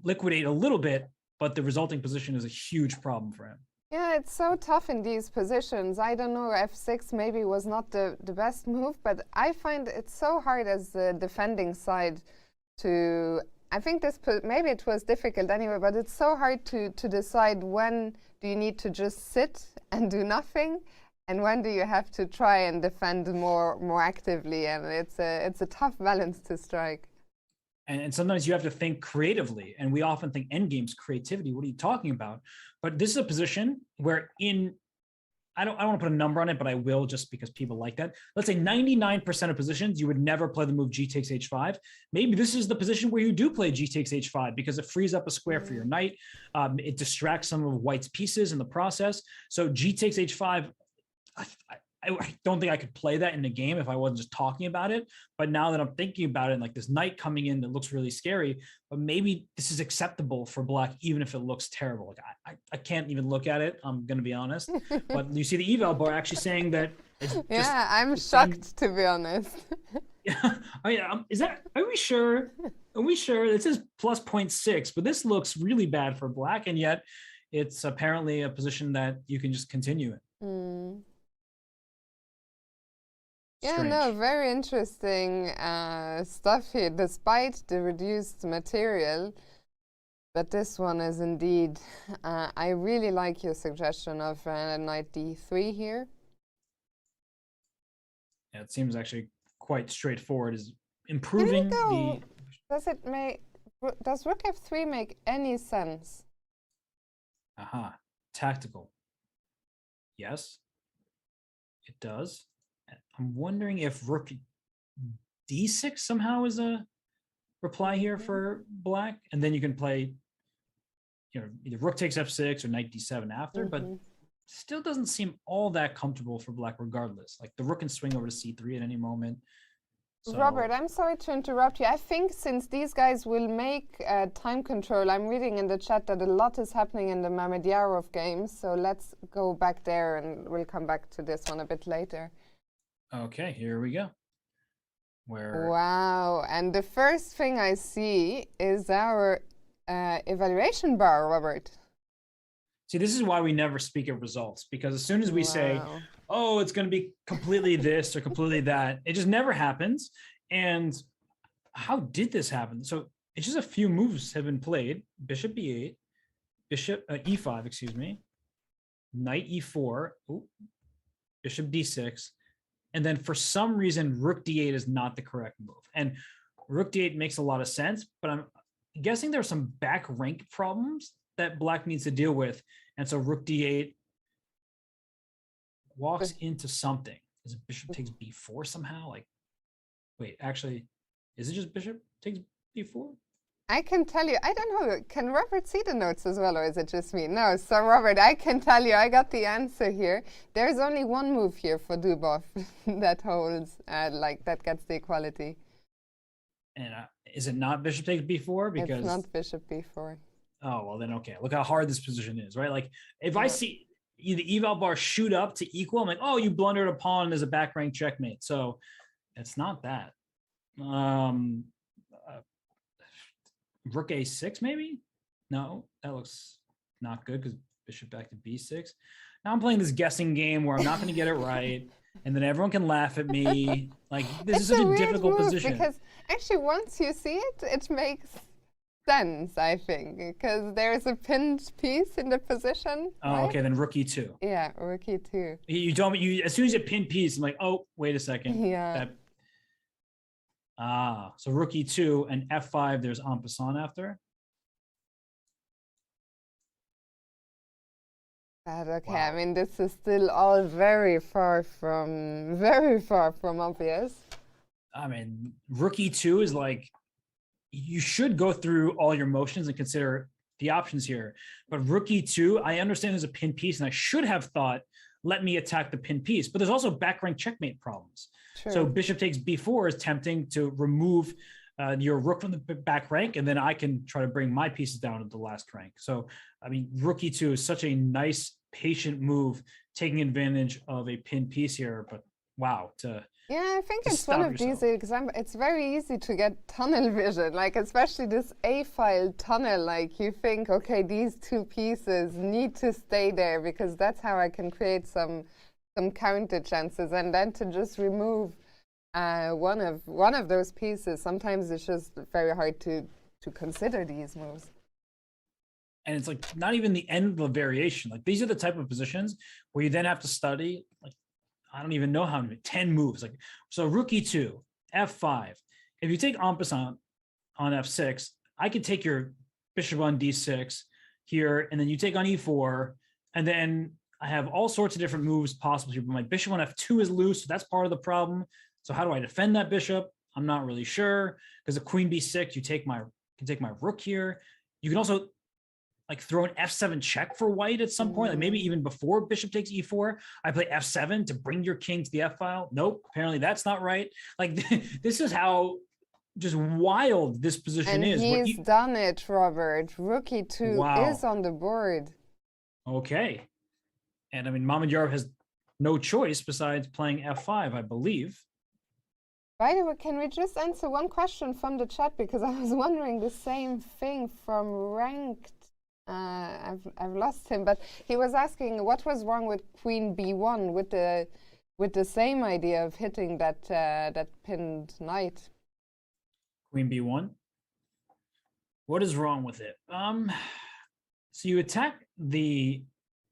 liquidate a little bit, but the resulting position is a huge problem for him. Yeah, it's so tough in these positions. I don't know, f6 maybe was not the best move, but I find it so hard as the defending side to, I think this, maybe it was difficult anyway, but it's so hard to decide when do you need to just sit and do nothing, and when do you have to try and defend more actively, and it's a tough balance to strike. And sometimes you have to think creatively, and we often think endgame's creativity. What are you talking about? But this is a position where I don't want to put a number on it, but I will just because people like that. Let's say 99% of positions, you would never play the move g takes h5. Maybe this is the position where you do play g takes h5 because it frees up a square for your knight. It distracts some of White's pieces in the process. So g takes h5, I don't think I could play that in the game if I wasn't just talking about it. But now that I'm thinking about it, like this knight coming in that looks really scary, but maybe this is acceptable for black, even if it looks terrible. Like I can't even look at it. I'm going to be honest. But you see the eval bar actually saying that. It's yeah, I'm shocked, to be honest. Yeah, are we sure? Are we sure? It says plus 0.6, but this looks really bad for black. And yet it's apparently a position that you can just continue in. Yeah, Strange. no, very interesting stuff here, despite the reduced material. But this one is indeed, I really like your suggestion of knight d3 here. Yeah, it seems actually quite straightforward. Is improving the. Does rook f3 make any sense? Aha, tactical. Yes, it does. I'm wondering if rook d6 somehow is a reply here for black, and then you can play, either rook takes f6 or knight d7 after, but still doesn't seem all that comfortable for black regardless. Like the rook can swing over to c3 at any moment. So, Robert, I'm sorry to interrupt you. I think since these guys will make time control, I'm reading in the chat that a lot is happening in the Mamedyarov games, so let's go back there and we'll come back to this one a bit later. Okay, here we go. Wow, and the first thing I see is our evaluation bar, Robert. See, this is why we never speak of results, because as soon as we say, oh, it's going to be completely this or completely that, it just never happens. And how did this happen? So it's just a few moves have been played. Bishop b8, bishop e5, excuse me, knight e4, bishop d6. And then for some reason, rook d8 is not the correct move. And rook d8 makes a lot of sense, but I'm guessing there's some back rank problems that black needs to deal with. And so rook d8 walks into something. Is it bishop takes b4 somehow? Like, wait, actually, is it just bishop takes b4? I can tell you, I don't know, can Robert see the notes as well, or is it just me? No, so Robert, I can tell you, I got the answer here. There's only one move here for Dubov that holds, that gets the equality. And is it not bishop takes b4? Because it's not bishop b4. Oh, well then, okay. Look how hard this position is, right? Like, if I see the eval bar shoot up to equal, I'm like, oh, you blundered a pawn, there's a back rank checkmate. So it's not that. Rook a6 maybe? No, that looks not good because bishop back to b6. Now I'm playing this guessing game where I'm not going to get it right, and then everyone can laugh at me. Like, this is such a difficult position. Because actually, once you see it, it makes sense, I think, because there's a pinned piece in the position. Oh, right? Okay, then rook e2. Yeah, rook e2. You told me, as soon as you pin piece, I'm like, oh, wait a second. Yeah. So rook e2 and f5, there's en passant after. Okay, wow. I mean, this is still all very far from obvious. I mean, rook e2 is like, you should go through all your motions and consider the options here. But rook e2, I understand there's a pin piece, and I should have thought, let me attack the pin piece. But there's also back rank checkmate problems. True. So bishop takes b4 is tempting to remove your rook from the back rank, and then I can try to bring my pieces down to the last rank. So, I mean, rook e2 is such a nice, patient move, taking advantage of a pin piece here. But wow, yeah, I think it's one of these examples. It's very easy to get tunnel vision, like especially this A-file tunnel. Like you think, okay, these two pieces need to stay there because that's how I can create some counter chances, and then to just remove one of those pieces. Sometimes it's just very hard to consider these moves. And it's like not even the end of a variation. Like these are the type of positions where you then have to study, like, I don't even know how many, 10 moves. Like, so rook e2, f5. If you take en passant on f6, I could take your bishop on d6 here, and then you take on e4, and then I have all sorts of different moves possible here. But my bishop on f2 is loose, so that's part of the problem. So how do I defend that bishop? I'm not really sure, because the queen b6, you can take my rook here. You can also like throw an f7 check for white at some point, like maybe even before bishop takes e4, I play f7 to bring your king to the f file. Nope, apparently that's not right. Like this is how just wild this position is. And he's done it, Robert. Rook e2 is on the board. Okay. And I mean, Mamedyarov has no choice besides playing f5, I believe. By the way, can we just answer one question from the chat? Because I was wondering the same thing from Ranked. I've lost him, but he was asking what was wrong with queen b1 with the same idea of hitting that that pinned knight. Queen b1. What is wrong with it? So you attack the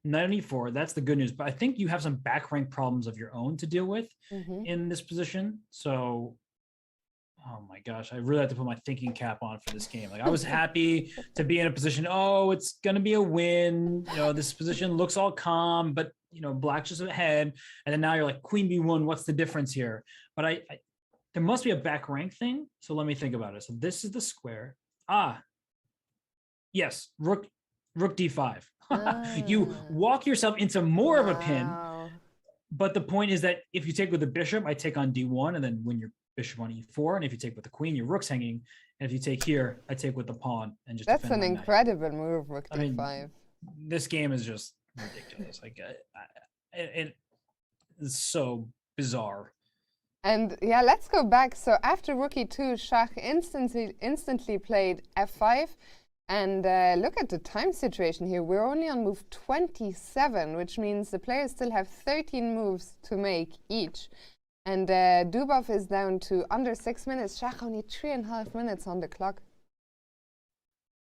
knight on e4. That's the good news, but I think you have some back rank problems of your own to deal with in this position. So, oh my gosh, I really have to put my thinking cap on for this game. Like I was happy to be in a position, oh, it's going to be a win. You know, this position looks all calm, but you know, black's just ahead. And then now you're like queen b1, what's the difference here? But I there must be a back rank thing. So let me think about it. So this is the square. Yes, rook d5. You walk yourself into more of a pin. But the point is that if you take with the bishop, I take on d1 and then win your bishop on e4, and if you take with the queen, your rook's hanging, and if you take here, I take with the pawn and just that's an incredible move, rook d5. I mean, this game is just ridiculous. Like it's so bizarre. And yeah, let's go back. So after rook e2, Schach instantly played f5, and look at the time situation here. We're only on move 27, which means the players still have 13 moves to make each. And Dubov is down to under 6 minutes. Schach only 3.5 minutes on the clock.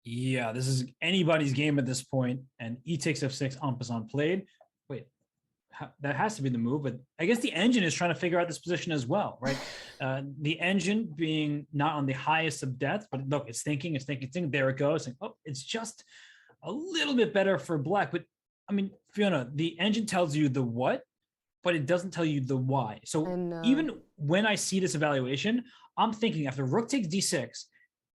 Yeah, this is anybody's game at this point. And e takes f6, en passant played. Wait, that has to be the move. But I guess the engine is trying to figure out this position as well, right? The engine being not on the highest of depth, but look, it's thinking. There it goes. And, oh, it's just a little bit better for black. But I mean, Fiona, the engine tells you the what, but it doesn't tell you the why. So even when I see this evaluation, I'm thinking after rook takes d6,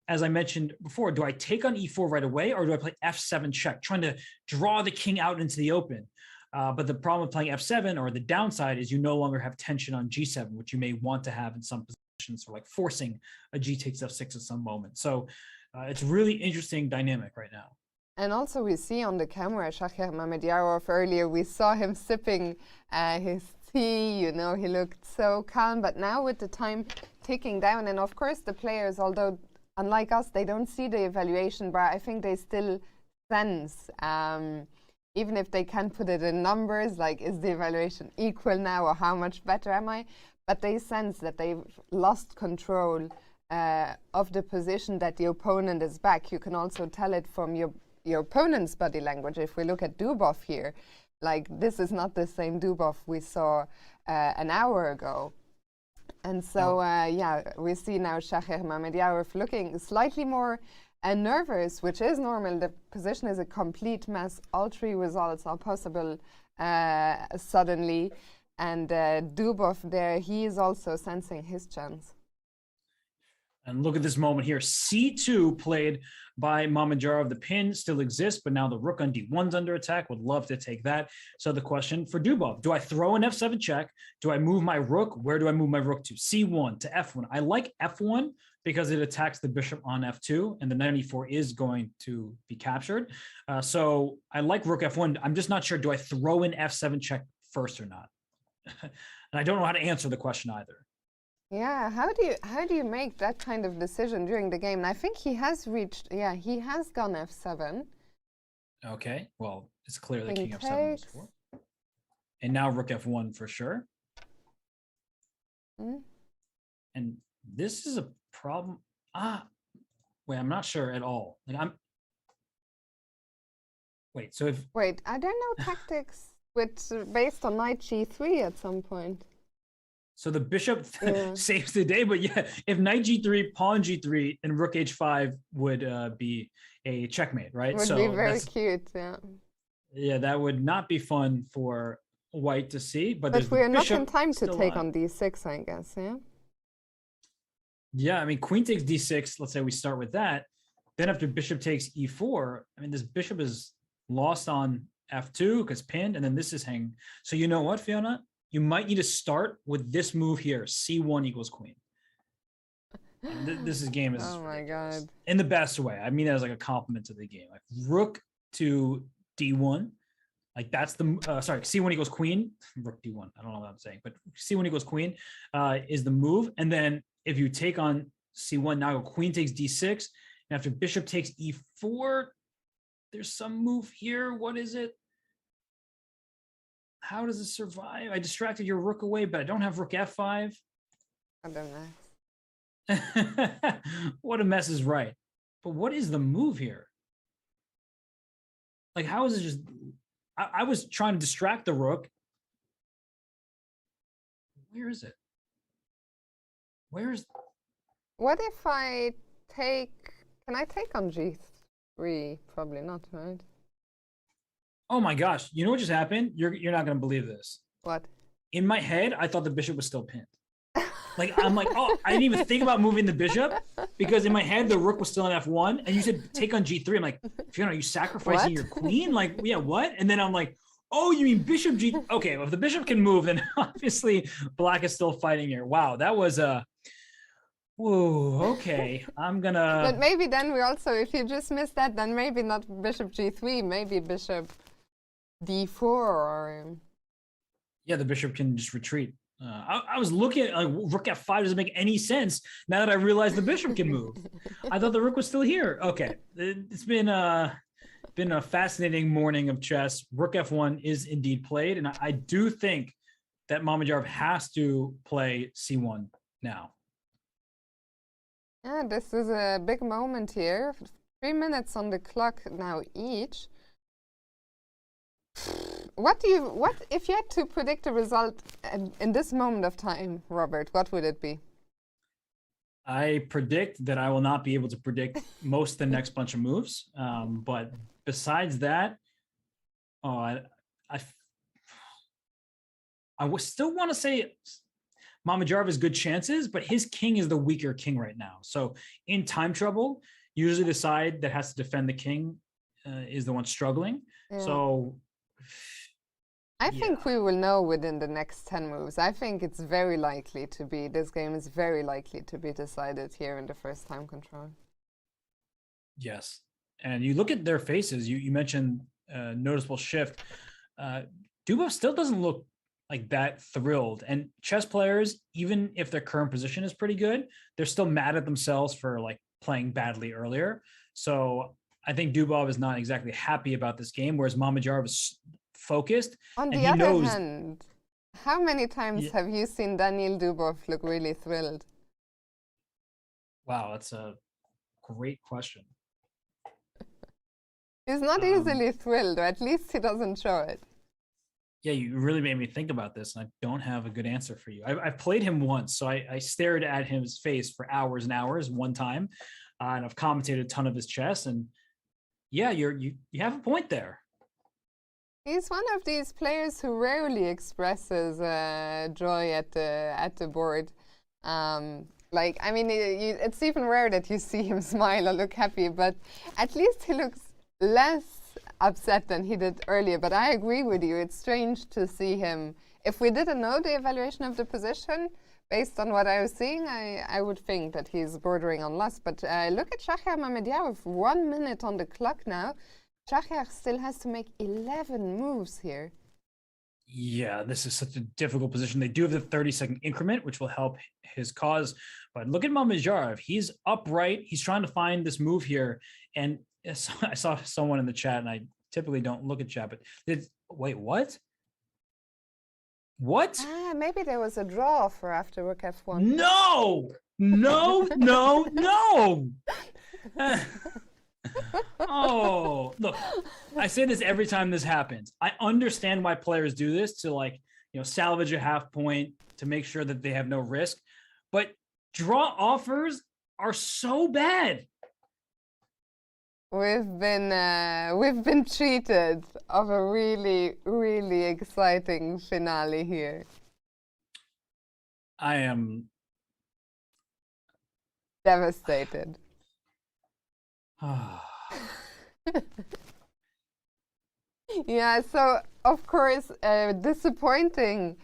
as I mentioned before, do I take on e4 right away, or do I play f7 check, trying to draw the king out into the open? But the problem with playing f7, or the downside, is you no longer have tension on g7, which you may want to have in some positions, or like forcing a g takes f6 at some moment. So it's really interesting dynamic right now. And also we see on the camera, Shahriar Mamedyarov earlier, we saw him sipping his tea, you know, he looked so calm. But now with the time ticking down, and of course the players, although unlike us, they don't see the evaluation bar, I think they still sense, even if they can't put it in numbers, like is the evaluation equal now or how much better am I? But they sense that they've lost control of the position, that the opponent is back. You can also tell it from your opponent's body language. If we look at Dubov here, like this is not the same Dubov we saw an hour ago. And so, yeah, we see now Shahriar Mamedyarov looking slightly more nervous, which is normal. The position is a complete mess. All three results are possible suddenly. And Dubov there, he is also sensing his chance. And look at this moment here. C2 played by Mamedyarov. The pin still exists, but now the rook on D1's under attack. Would love to take that. So the question for Dubov, do I throw an F7 check? Do I move my rook? Where do I move my rook to? C1 to F1. I like F1 because it attacks the bishop on F2, and the knight on E4 is going to be captured. So I like rook F1. I'm just not sure, do I throw an F7 check first or not? And I don't know how to answer the question either. Yeah, how do you make that kind of decision during the game? And I think he has reached, yeah, he has gone F7. Okay, well, it's clear that King king F7 was takes. 4. And now rook F1 for sure. Mm. And this is a problem. Wait, I'm not sure at all. Like wait, so if... Wait, I don't know tactics based on knight G3 at some point. So the bishop saves the day, but yeah, if knight G3, pawn G3, and rook H5 would be a checkmate, right? Would be very cute, yeah. Yeah, that would not be fun for white to see, but we are not in time to still take on on D6, I guess, yeah? Yeah, I mean, queen takes D6, let's say we start with that. Then after bishop takes E4, I mean, this bishop is lost on F2 because pinned, and then this is hanging. So you know what, Fiona? You might need to start with this move here, C1 equals queen. This game is oh my god, in the best way. I mean that as like a compliment to the game. Like rook to D1, like that's the sorry, C1 equals queen. Rook D1. I don't know what I'm saying, but C1 equals queen is the move. And then if you take on C1, now queen takes D6, and after bishop takes E4, there's some move here. What is it? How does it survive? I distracted your rook away, but I don't have rook F5. What a mess. What a mess is right. But what is the move here? Like, how is it just... I was trying to distract the rook. Where is it? Where's... What if I take... Can I take on G3? Probably not, right? Oh my gosh, you know what just happened? You're not going to believe this. What? In my head, I thought the bishop was still pinned. Like, I'm like, oh, I didn't even think about moving the bishop because in my head, the rook was still on F1. And you said, take on G3. I'm like, Fiona, are you sacrificing your queen? Like, yeah, what? And then I'm like, oh, you mean bishop G? Okay, well, if the bishop can move, then obviously black is still fighting here. Wow, that was a... Whoa, okay, I'm gonna... But maybe then we also, if you just missed that, then maybe not bishop G3, maybe bishop D4 or... Yeah, the bishop can just retreat. I was looking at rook F5 doesn't make any sense now that I realized the bishop can move. I thought the rook was still here. Okay, it's been a fascinating morning of chess. Rook F1 is indeed played, and I do think that Mamedyarov has to play C1 now. Yeah, this is a big moment here. 3 minutes on the clock now each. What if you had to predict a result in this moment of time, Robert? What would it be? I predict that I will not be able to predict most of the next bunch of moves. But besides that, I would still want to say Mamedyarov has good chances, but his king is the weaker king right now. So in time trouble, usually the side that has to defend the king is the one struggling. Yeah. So I think we will know within the next 10 moves. I think it's very likely to be, this game is very likely to be decided here in the first time control. Yes. And you look at their faces, you mentioned noticeable shift. Dubov still doesn't look like that thrilled. And chess players, even if their current position is pretty good, they're still mad at themselves for like playing badly earlier. So I think Dubov is not exactly happy about this game, whereas Mamedyarov is focused. On the other hand, how many times have you seen Daniil Dubov look really thrilled? Wow, that's a great question. He's not easily thrilled, or at least he doesn't show it. Yeah, you really made me think about this, and I don't have a good answer for you. I've played him once, so I stared at his face for hours and hours one time, and I've commentated a ton of his chess, and yeah, you have a point there. He's one of these players who rarely expresses joy at the board. Like, I mean, it's even rare that you see him smile or look happy, but at least he looks less upset than he did earlier. But I agree with you. It's strange to see him. If we didn't know the evaluation of the position, based on what I was seeing, I would think that he's bordering on loss. But look at Shahriar Mamedov, 1 minute on the clock now. Shahriar still has to make 11 moves here. Yeah, this is such a difficult position. They do have the 30-second increment, which will help his cause. But look at Mamedov. He's upright. He's trying to find this move here. And I saw someone in the chat, and I typically don't look at chat, but wait, what? What? Maybe there was a draw for after rook f1. No! Oh, look, I say this every time this happens. I understand why players do this to, like, salvage a half point to make sure that they have no risk, but draw offers are so bad. We've been cheated of a really, really exciting finale here. I am devastated. Yeah, so of course, disappointing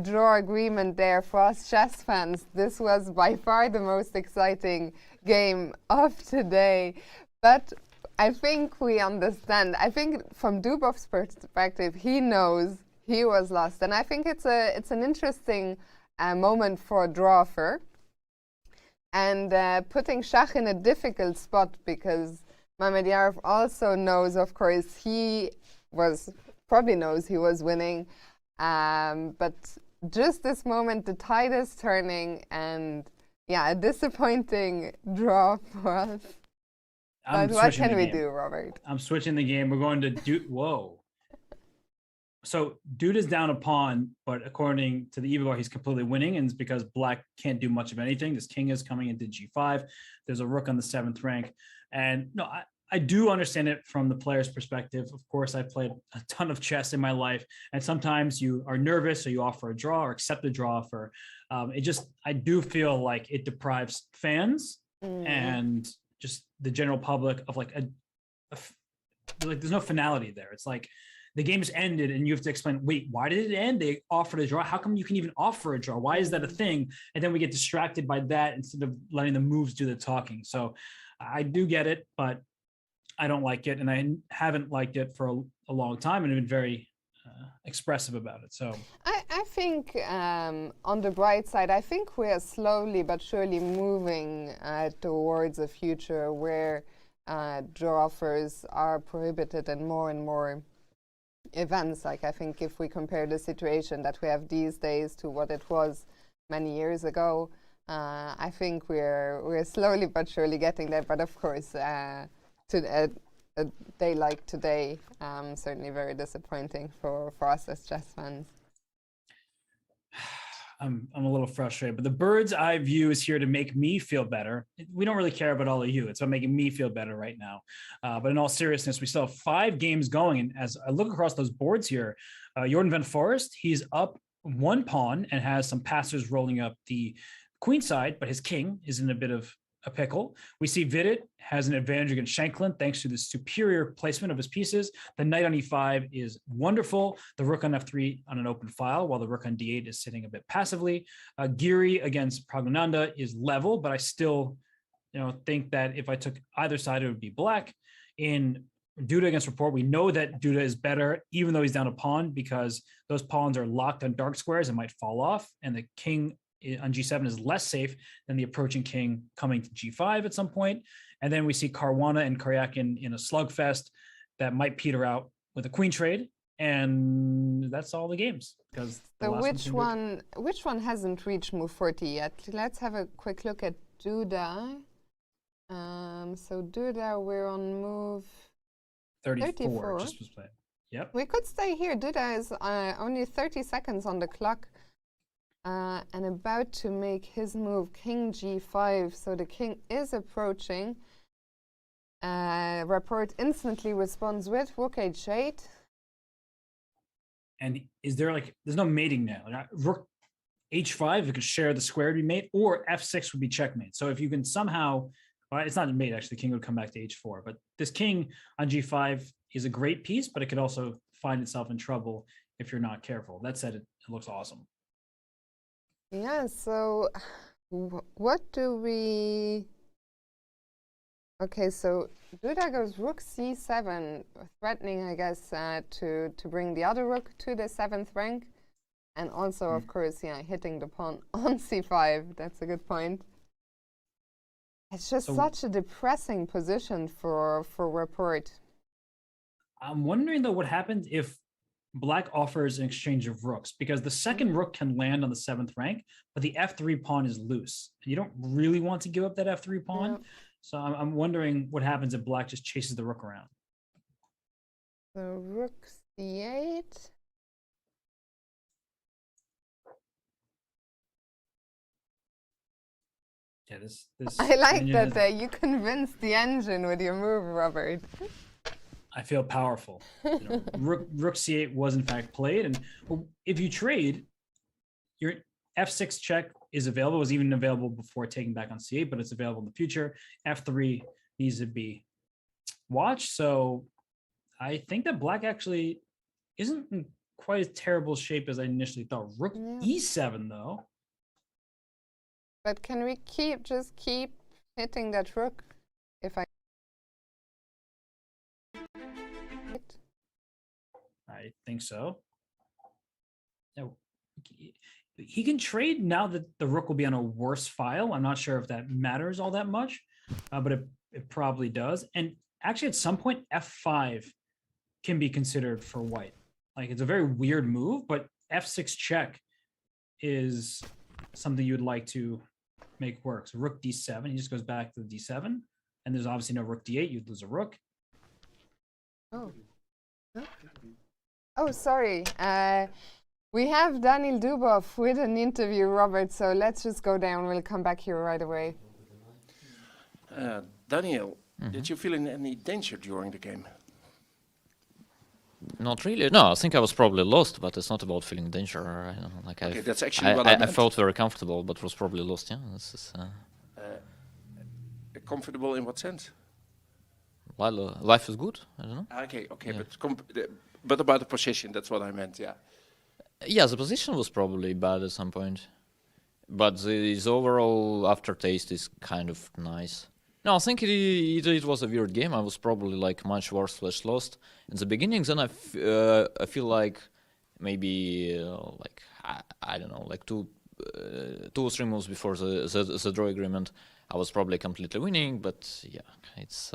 draw agreement there for us chess fans. This was by far the most exciting game of today. But I think we understand. I think from Dubov's perspective, he knows he was lost. And I think it's an interesting moment for a drawer. And putting Shach in a difficult spot, because Mamedov also knows, of course, he probably knows he was winning. But just this moment, the tide is turning, and yeah, a disappointing draw for us. But what can we do, Robert? I'm switching the game. We're going to whoa. So Duda's down a pawn, but according to the EVO, he's completely winning, and it's because Black can't do much of anything. This king is coming into g5. There's a rook on the 7th rank. And no, I do understand it from the player's perspective. Of course, I've played a ton of chess in my life, and sometimes you are nervous, so you offer a draw or accept a draw offer. I do feel like it deprives fans and just the general public of like there's no finality there. It's like the game's ended and you have to explain, wait, why did it end? They offered a draw. How come you can even offer a draw? Why is that a thing? And then we get distracted by that instead of letting the moves do the talking. So I do get it, but I don't like it. And I haven't liked it for a long time, and I've been very expressive about it. So I think on the bright side, I think we are slowly but surely moving towards a future where draw offers are prohibited in more and more events. Like, I think if we compare the situation that we have these days to what it was many years ago, I think we're slowly but surely getting there. But of course, a day like today, certainly very disappointing for us as chess fans. I'm a little frustrated, but the bird's eye view is here to make me feel better. We don't really care about all of you. It's about making me feel better right now. But in all seriousness, we still have 5 games going. And as I look across those boards here, Jorden van Foreest, he's up 1 pawn and has some passers rolling up the queen side, but his king is in a bit of a pickle. We see Vidit has an advantage against Shanklin thanks to the superior placement of his pieces. The knight on e5 is wonderful. The rook on f3 on an open file, while the rook on d8 is sitting a bit passively. Giri against Pragnananda is level, but I still think that if I took either side, it would be black. In Duda against Rapport, we know that Duda is better, even though he's down a pawn, because those pawns are locked on dark squares and might fall off, and the king on g7 is less safe than the approaching king coming to g5 at some point. And then we see Caruana and Karyakin in a slugfest that might peter out with a queen trade, and that's all the games. Because so which one hasn't reached move 40 yet? Let's have a quick look at Duda. So Duda, we're on move 34. Just was played. Yep. We could stay here. Duda is only 30 seconds on the clock. And about to make his move, king g5. So the king is approaching. Rapport instantly responds with rook h8. And is there there's no mating now? Rook h5, it could share the square to be mate, or f6 would be checkmate. So if you can somehow, well, it's not mate, actually, the king would come back to h4. But this king on g5 is a great piece, but it could also find itself in trouble if you're not careful. That said, it looks awesome. Yeah, so what do we... Okay, so Duda goes rook c7, threatening, I guess, to bring the other rook to the 7th rank. And also, of course, yeah, hitting the pawn on c5. That's a good point. It's just such a depressing position for Report. I'm wondering, though, what happens if Black offers an exchange of rooks, because the second rook can land on the 7th rank, but the f3 pawn is loose. And you don't really want to give up that f3 pawn. Yep. So I'm wondering what happens if Black just chases the rook around. So rook c8. Yeah, this I like that you convinced the engine with your move, Robert. I feel powerful. You know, rook c8 was in fact played, and if you trade, your f6 check is available. It was even available before taking back on c8, but it's available in the future. F3 needs to be watched. So I think that Black actually isn't in quite as terrible shape as I initially thought. Rook e7 though. But can we just keep hitting that rook? If I think so. Now, he can trade now that the rook will be on a worse file. I'm not sure if that matters all that much, but it probably does. And actually, at some point, f5 can be considered for white. Like, it's a very weird move, but f6 check is something you'd like to make work. So rook d7, he just goes back to the d7, and there's obviously no rook d8. You'd lose a rook. Oh. Oh, sorry. We have Daniel Dubov with an interview, Robert, so let's just go down. We'll come back here right away. Daniel, did you feel in any danger during the game? Not really. No, I think I was probably lost, but it's not about feeling danger. I don't know, like okay, that's actually what I meant. I felt very comfortable, but was probably lost. Yeah, this is. Comfortable in what sense? Well, life is good. I don't know. Okay, yeah. But about the position, that's what I meant. Yeah. Yeah, the position was probably bad at some point, but the overall aftertaste is kind of nice. No, I think it was a weird game. I was probably like much worse / lost in the beginning. Then I feel like maybe like I don't know, like two or three moves before the draw agreement, I was probably completely winning. But yeah, it's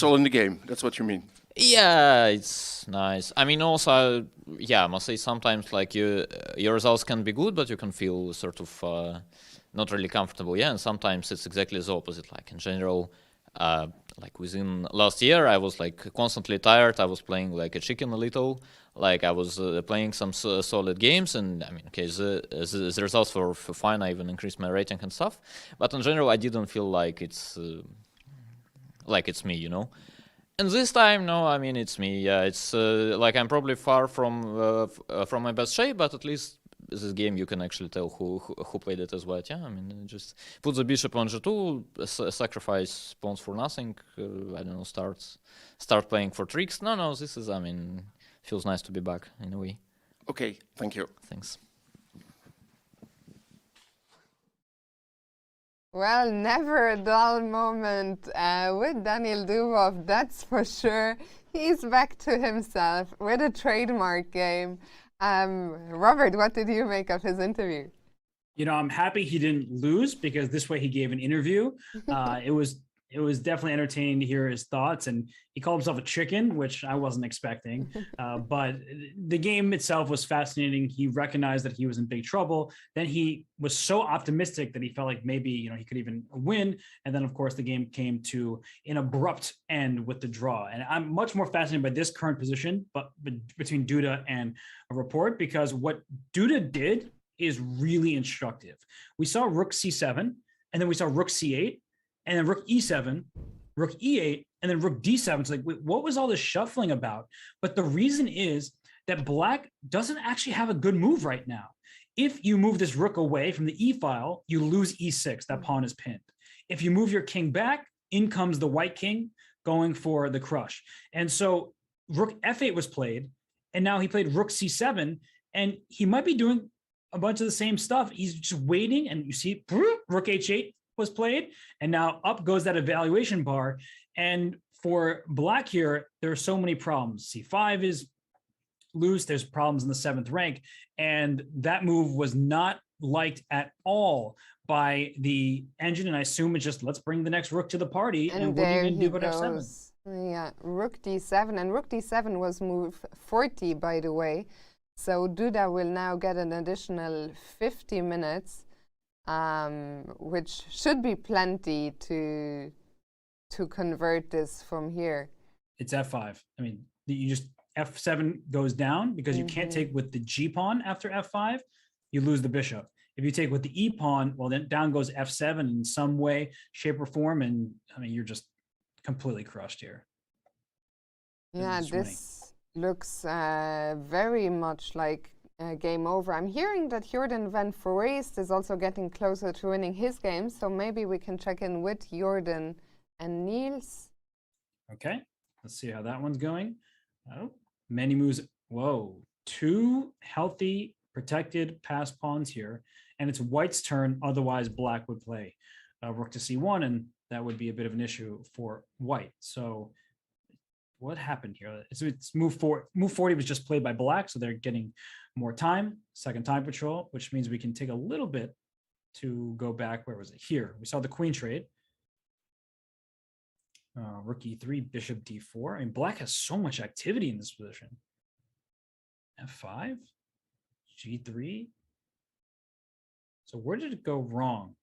all in the game. That's what you mean. Yeah, it's nice. I mean, also, yeah, I must say sometimes like your results can be good, but you can feel sort of not really comfortable. Yeah, and sometimes it's exactly the opposite. Like in general, like within last year, I was like constantly tired. I was playing like a chicken a little. Like I was playing some solid games, and I mean, okay, the results were fine. I even increased my rating and stuff. But in general, I didn't feel like it's me, you know. And this time, no, I mean, it's me. Yeah, it's like I'm probably far from my best shape, but at least this game you can actually tell who played it as white. Yeah, I mean, just put the bishop on g2, sacrifice pawns for nothing. I don't know, start playing for tricks. No, this is, I mean, feels nice to be back in a way. Okay, thank you. Thanks. Well, never a dull moment with Daniel Dubov, that's for sure. He's back to himself with a trademark game. Robert, what did you make of his interview? You know, I'm happy he didn't lose, because this way he gave an interview. It was definitely entertaining to hear his thoughts, and he called himself a chicken, which I wasn't expecting. But the game itself was fascinating. He recognized that he was in big trouble. Then he was so optimistic that he felt like maybe, you know, he could even win. And then, of course, the game came to an abrupt end with the draw. And I'm much more fascinated by this current position, but between Duda and a Report, because what Duda did is really instructive. We saw rook c7, and then we saw rook c8, and then rook e7, rook e8, and then rook d7. It's like, wait, what was all this shuffling about? But the reason is that Black doesn't actually have a good move right now. If you move this rook away from the e file, you lose e6. That pawn is pinned. If you move your king back, in comes the white king going for the crush. And so rook f8 was played, and now he played rook c7, and he might be doing a bunch of the same stuff. He's just waiting, and you see rook h8 was played, and now up goes that evaluation bar. And for black here, there are so many problems. c5 is loose. There's problems in the 7th rank, and that move was not liked at all by the engine. And I assume it's just, let's bring the next rook to the party. And what are you going to do about f7? Yeah, rook d7, and rook d7 was move 40, by the way. So Duda will now get an additional 50 minutes, which should be plenty to convert this from here. It's f5. I mean, you just f7 goes down because you can't take with the g pawn after f5. You lose the bishop. If you take with the e pawn, well, then down goes f7 in some way, shape, or form, and I mean, you're just completely crushed here. Yeah, this looks very much like game over. I'm hearing that Jorden van Foreest is also getting closer to winning his game, so maybe we can check in with Jorden and Niels. Okay, let's see how that one's going. Oh, many moves. Whoa, 2 healthy, protected pass pawns here, and it's white's turn. Otherwise, black would play rook to c1, and that would be a bit of an issue for white. So what happened here? It's move 40 was just played by black, so they're getting more time, second time patrol, which means we can take a little bit to go back. Where was it? Here. We saw the queen trade. Rook e3, bishop d4. I mean, black has so much activity in this position. f5, g3. So where did it go wrong?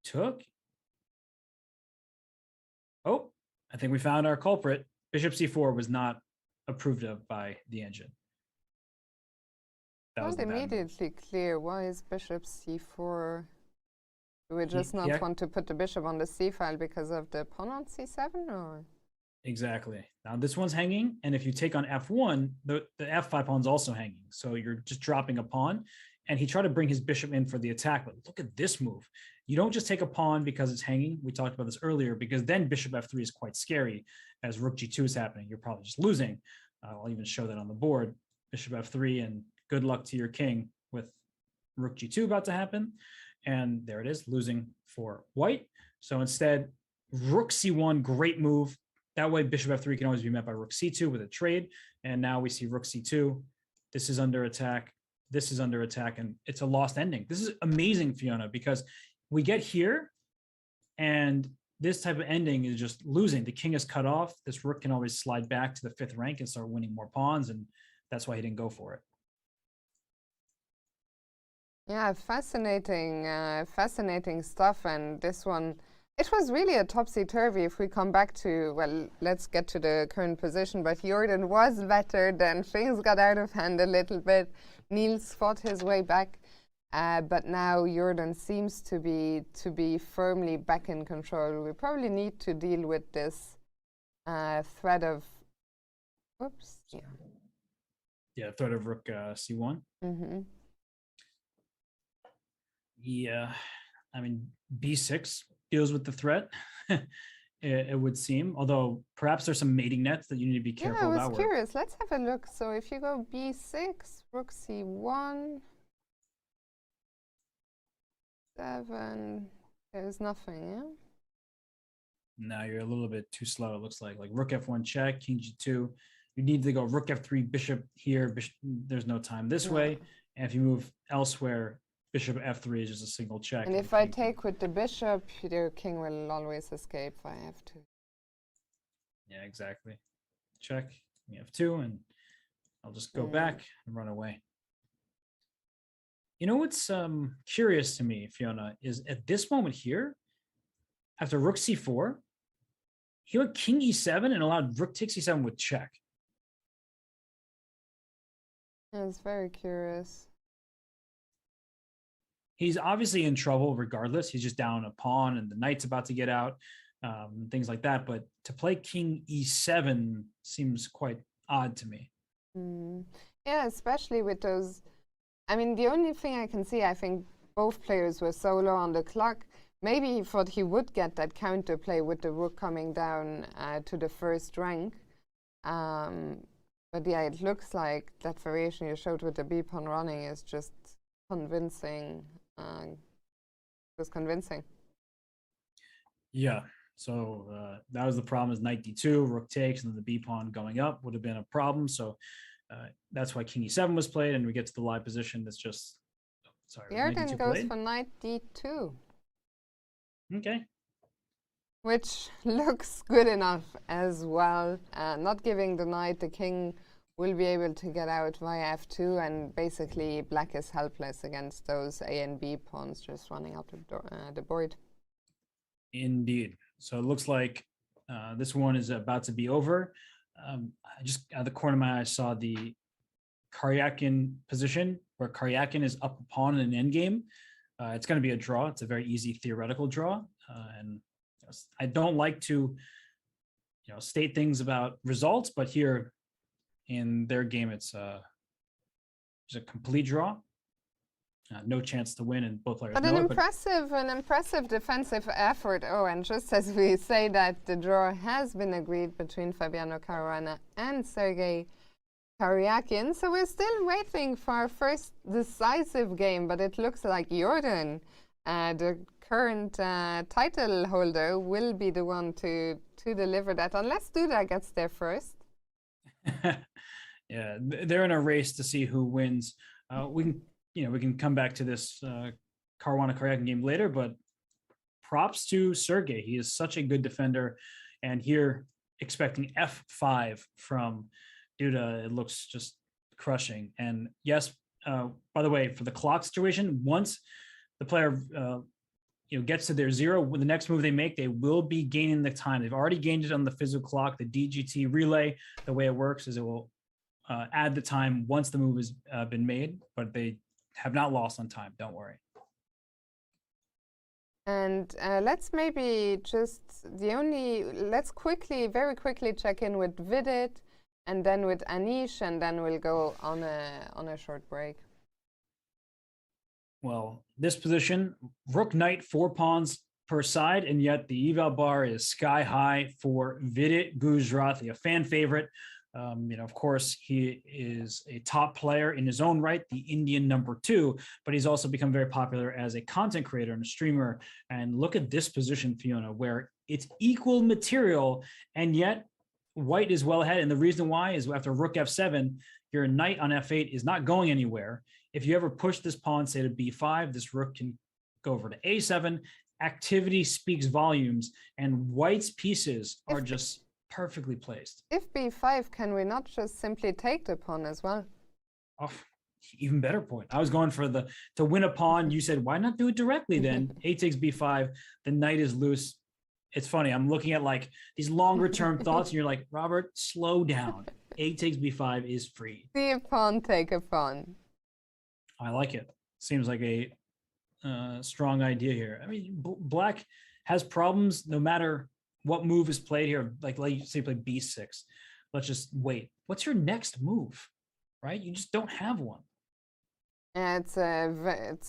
Took. Oh, I think we found our culprit. Bishop c4 was not approved of by the engine. That was not immediately clear. Why is bishop c4? Do we just not want to put the bishop on the c file because of the pawn on c7, or? Exactly. Now this one's hanging, and if you take on f1, the f5 pawn's also hanging. So you're just dropping a pawn, and he tried to bring his bishop in for the attack. But look at this move. You don't just take a pawn because it's hanging. We talked about this earlier, because then bishop f3 is quite scary. As rook g2 is happening, you're probably just losing. I'll even show that on the board. Bishop f3, and good luck to your king with rook g2 about to happen. And there it is, losing for white. So instead, rook c1, great move. That way, bishop f3 can always be met by rook c2 with a trade. And now we see rook c2. This is under attack. This is under attack, and it's a lost ending. This is amazing, Fiona, because we get here, and this type of ending is just losing. The king is cut off. This rook can always slide back to the 5th rank and start winning more pawns, and that's why he didn't go for it. Yeah, fascinating, fascinating stuff. And this one, it was really a topsy-turvy. If we come back to, well, let's get to the current position, but Jorden was better, then things got out of hand a little bit. Niels fought his way back, but now Jorden seems to be firmly back in control. We probably need to deal with this threat of, oops, yeah, threat of rook c1. Yeah, I mean, b6 deals with the threat, it would seem, although perhaps there's some mating nets that you need to be careful about. I was curious. Let's have a look. So if you go b6, rook c1, 7, there's nothing, yeah? No, you're a little bit too slow, it looks like rook f1 check, king g2. You need to go rook f3, bishop here. There's no time this way. And if you move elsewhere, bishop f3 is just a single check. And if I take with the bishop, the king will always escape if I have to. Yeah, exactly. Check, f2, and I'll just go back and run away. You know what's curious to me, Fiona, is at this moment here, after rook c4, he went king e7 and allowed rook takes e7 with check. It's very curious. He's obviously in trouble regardless. He's just down a pawn and the knight's about to get out, things like that. But to play king e7 seems quite odd to me. Yeah, especially with those I mean, the only thing I can see, I think both players were so low on the clock. Maybe he thought he would get that counterplay with the rook coming down to the first rank. But yeah, it looks like that variation you showed with the b-pawn running is just convincing. Was convincing. Yeah. So that was the problem, is knight d2, rook takes, and then the b-pawn going up would have been a problem. So that's why king e7 was played, and we get to the live position that's just, sorry. Jorden goes for knight d2. Okay. Which looks good enough as well. Not giving the knight, the king will be able to get out via f2, and basically black is helpless against those a and b pawns just running up the board. Indeed. So it looks like this one is about to be over. I just out of the corner of my eye saw the Karyakin position, where Karyakin is up a pawn in an endgame. It's going to be a draw. It's a very easy theoretical draw, and I don't like to, state things about results, but here in their game, it's a complete draw. No chance to win, and both players but know an it. An impressive defensive effort. Oh, and just as we say that, the draw has been agreed between Fabiano Caruana and Sergei Karyakin. So we're still waiting for our first decisive game, but it looks like Jorden, the current title holder, will be the one to deliver that, unless Duda gets there first. Yeah, they're in a race to see who wins. We can come back to this Caruana Karyakin game later, but props to Sergei. He is such a good defender, and here expecting f5 from Duda, it looks just crushing. And yes, by the way, for the clock situation, once the player gets to their zero, with the next move they make, they will be gaining the time. They've already gained it on the physical clock. The DGT relay, the way it works is it will add the time once the move has been made, but they have not lost on time. Don't worry. And let's maybe just let's very quickly check in with Vidit, and then with Anish, and then we'll go on a short break. Well, this position, rook knight, 4 pawns per side, and yet the eval bar is sky high for Vidit Gujrathi, a fan favorite. Of course, he is a top player in his own right, the Indian #2, but he's also become very popular as a content creator and a streamer. And look at this position, Fiona, where it's equal material, and yet white is well ahead. And the reason why is after rook f7, your knight on f8 is not going anywhere. If you ever push this pawn, say to b5, this rook can go over to a7. Activity speaks volumes, and white's pieces are just perfectly placed. If b5, can we not just simply take the pawn as well? Oh, even better point. I was going for to win a pawn. You said, why not do it directly then? A takes b5, the knight is loose. It's funny. I'm looking at like these longer term thoughts, and you're like, Robert, slow down. A takes b5 is free. See a pawn, take a pawn. I like it. Seems like a strong idea here. I mean, black has problems no matter what move is played here. Like you say, play b6. Let's just wait. What's your next move? Right? You just don't have one. Yeah, it's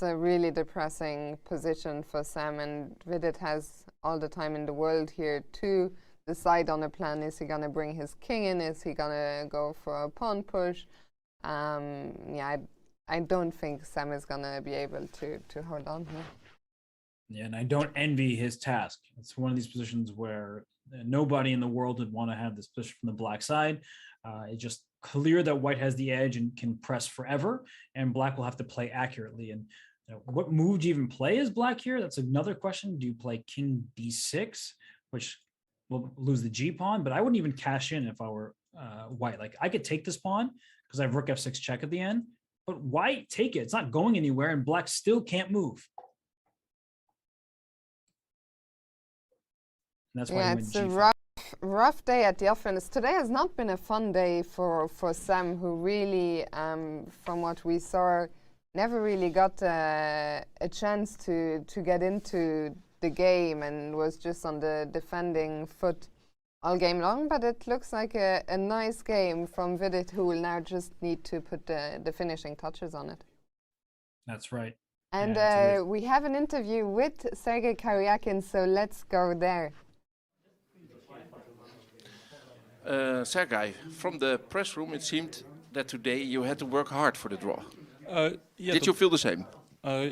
a really depressing position for Sam, and Vidit has all the time in the world here to decide on a plan. Is he going to bring his king in? Is he going to go for a pawn push? Yeah, I don't think Sam is going to be able to hold on here. Yeah, and I don't envy his task. It's one of these positions where nobody in the world would want to have this position from the black side. It's just clear that white has the edge and can press forever, and black will have to play accurately. And what move do you even play as black here? That's another question. Do you play king d6, which will lose the g pawn? But I wouldn't even cash in if I were white. Like, I could take this pawn because I have rook f6 check at the end, but why take it? It's not going anywhere, and black still can't move. And that's why yeah, it's a rough day at the office. Today has not been a fun day for Sam, who really, from what we saw, never really got a chance to get into the game and was just on the defending foot all game long. But it looks like a nice game from Vidit, who will now just need to put the finishing touches on it. That's right. And Yeah, we have an interview with Sergei Karyakin, so let's go there. Sergei, from the press room, it seemed that today you had to work hard for the draw. Yeah, Did you feel the same?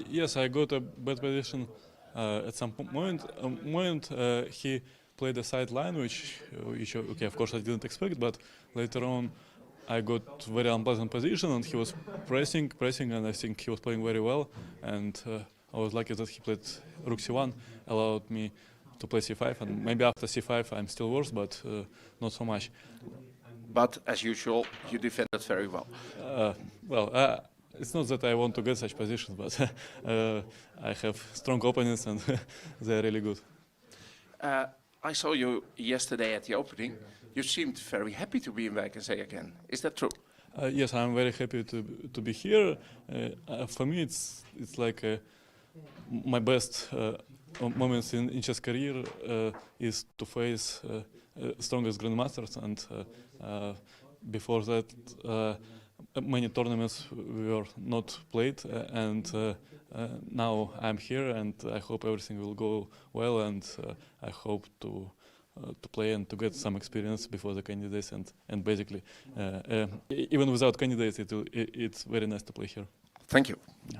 Yes, I got a bad position at some moment. He played a sideline, which okay, of course I didn't expect, but later on I got very unpleasant position, and he was pressing, and I think he was playing very well. And I was lucky that he played Rook C1, allowed me to play C5, and maybe after C5 I'm still worse, but not so much. But as usual, you defended very well. It's not that I want to get such positions, but I have strong opponents and they're really good. I saw you yesterday at the opening. You seemed very happy to be in Wijk again. Is that true? Yes, I'm very happy to be here. For me, it's like my best moments in chess career is to face strongest grandmasters, and before that many tournaments were not played, and now I'm here, and I hope everything will go well, and I hope to play and to get some experience before the candidates, and basically even without candidates it's very nice to play here. Thank you. Yeah.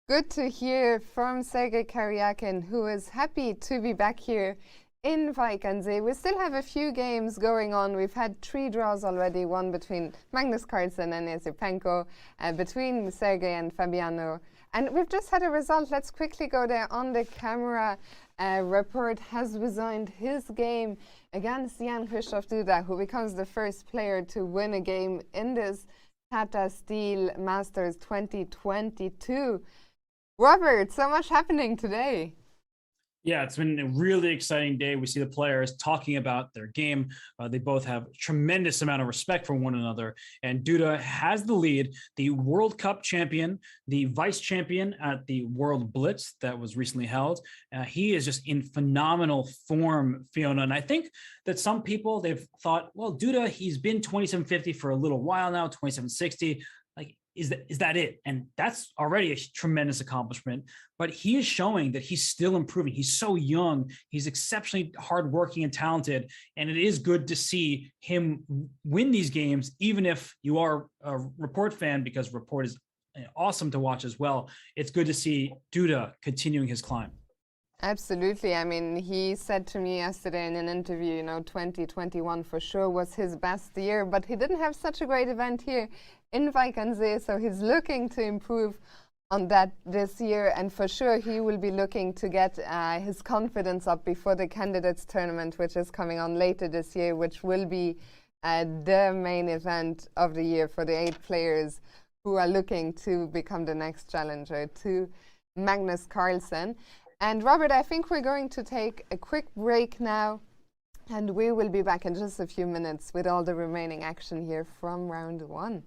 Good to hear from Sergei Karyakin, who is happy to be back here in Wijk. We still have a few games going on. We've had 3 draws already, one between Magnus Carlsen and Esipenko, between Sergei and Fabiano. And we've just had a result. Let's quickly go there on the camera. Report has resigned his game against Jan-Krzysztof Duda, who becomes the first player to win a game in this Tata Steel Masters 2022. Robert, so much happening today. Yeah, it's been a really exciting day. We see the players talking about their game. They both have a tremendous amount of respect for one another. And Duda has the lead, the World Cup champion, the vice champion at the World Blitz that was recently held. He is just in phenomenal form, Fiona. And I think that some people, they've thought, well, Duda, he's been 2750 for a little while now, 2760. Is that it? And that's already a tremendous accomplishment. But he is showing that he's still improving. He's so young. He's exceptionally hardworking and talented. And it is good to see him win these games, even if you are a Report fan, because Report is awesome to watch as well. It's good to see Duda continuing his climb. Absolutely. I mean, he said to me yesterday in an interview, 2021 for sure was his best year, but he didn't have such a great event here in Wijk, so he's looking to improve on that this year, and for sure he will be looking to get his confidence up before the candidates tournament, which is coming on later this year, which will be the main event of the year for the 8 players who are looking to become the next challenger to Magnus Carlsen. And Robert, I think we're going to take a quick break now, and we will be back in just a few minutes with all the remaining action here from round 1.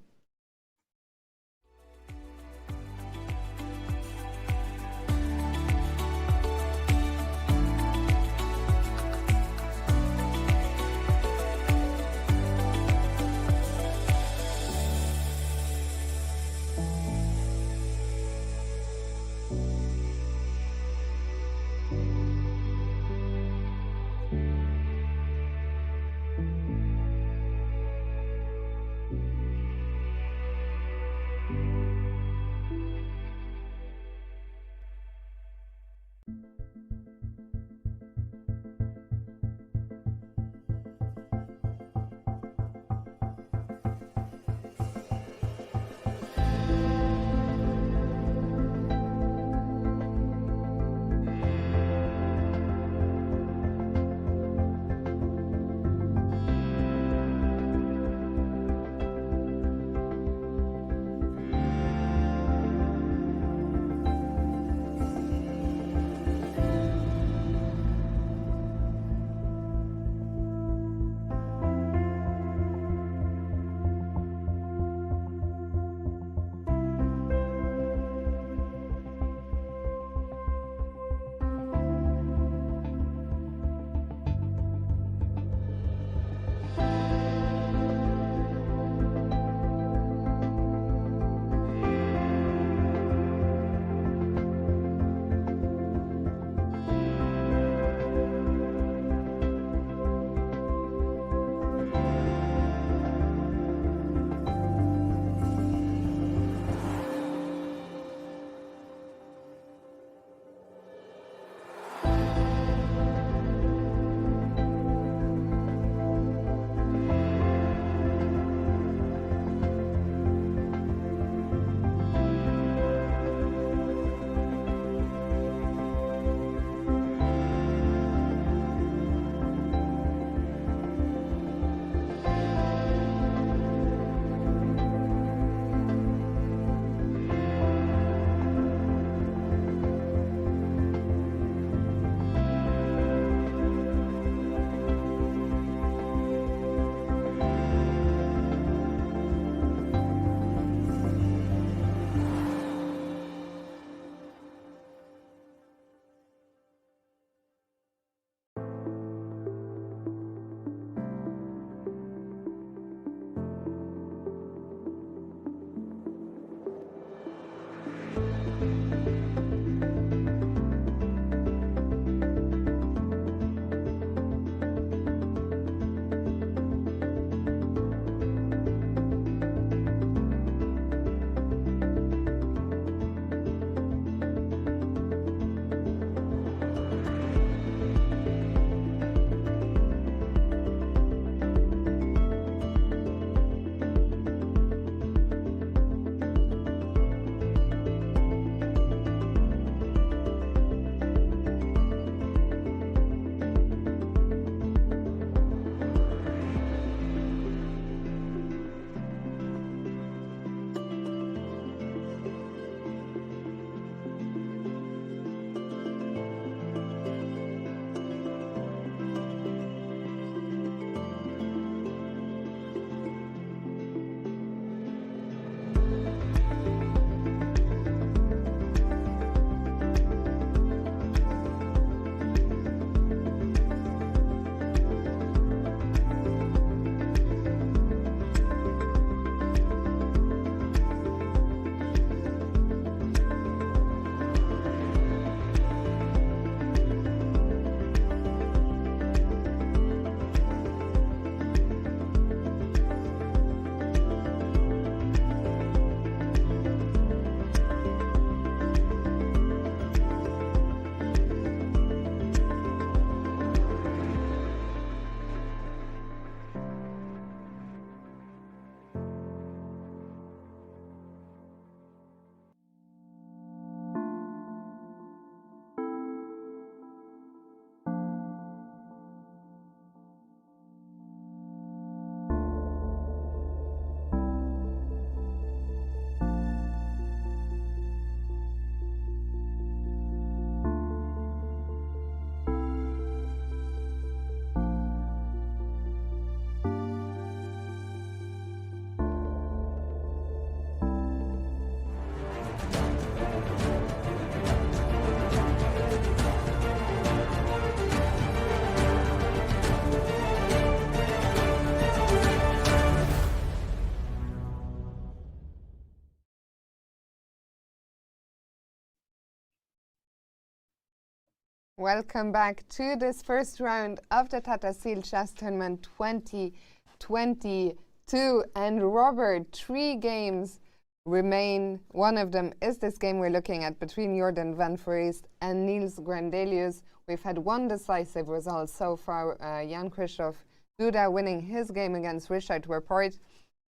Welcome back to this first round of the Tata Steel Chess Tournament 2022. And Robert, 3 games remain. One of them is this game we're looking at between Jorden van Foreest and Niels Grandelius. We've had one decisive result so far, Jan-Christoph Duda winning his game against Richard Verpoort.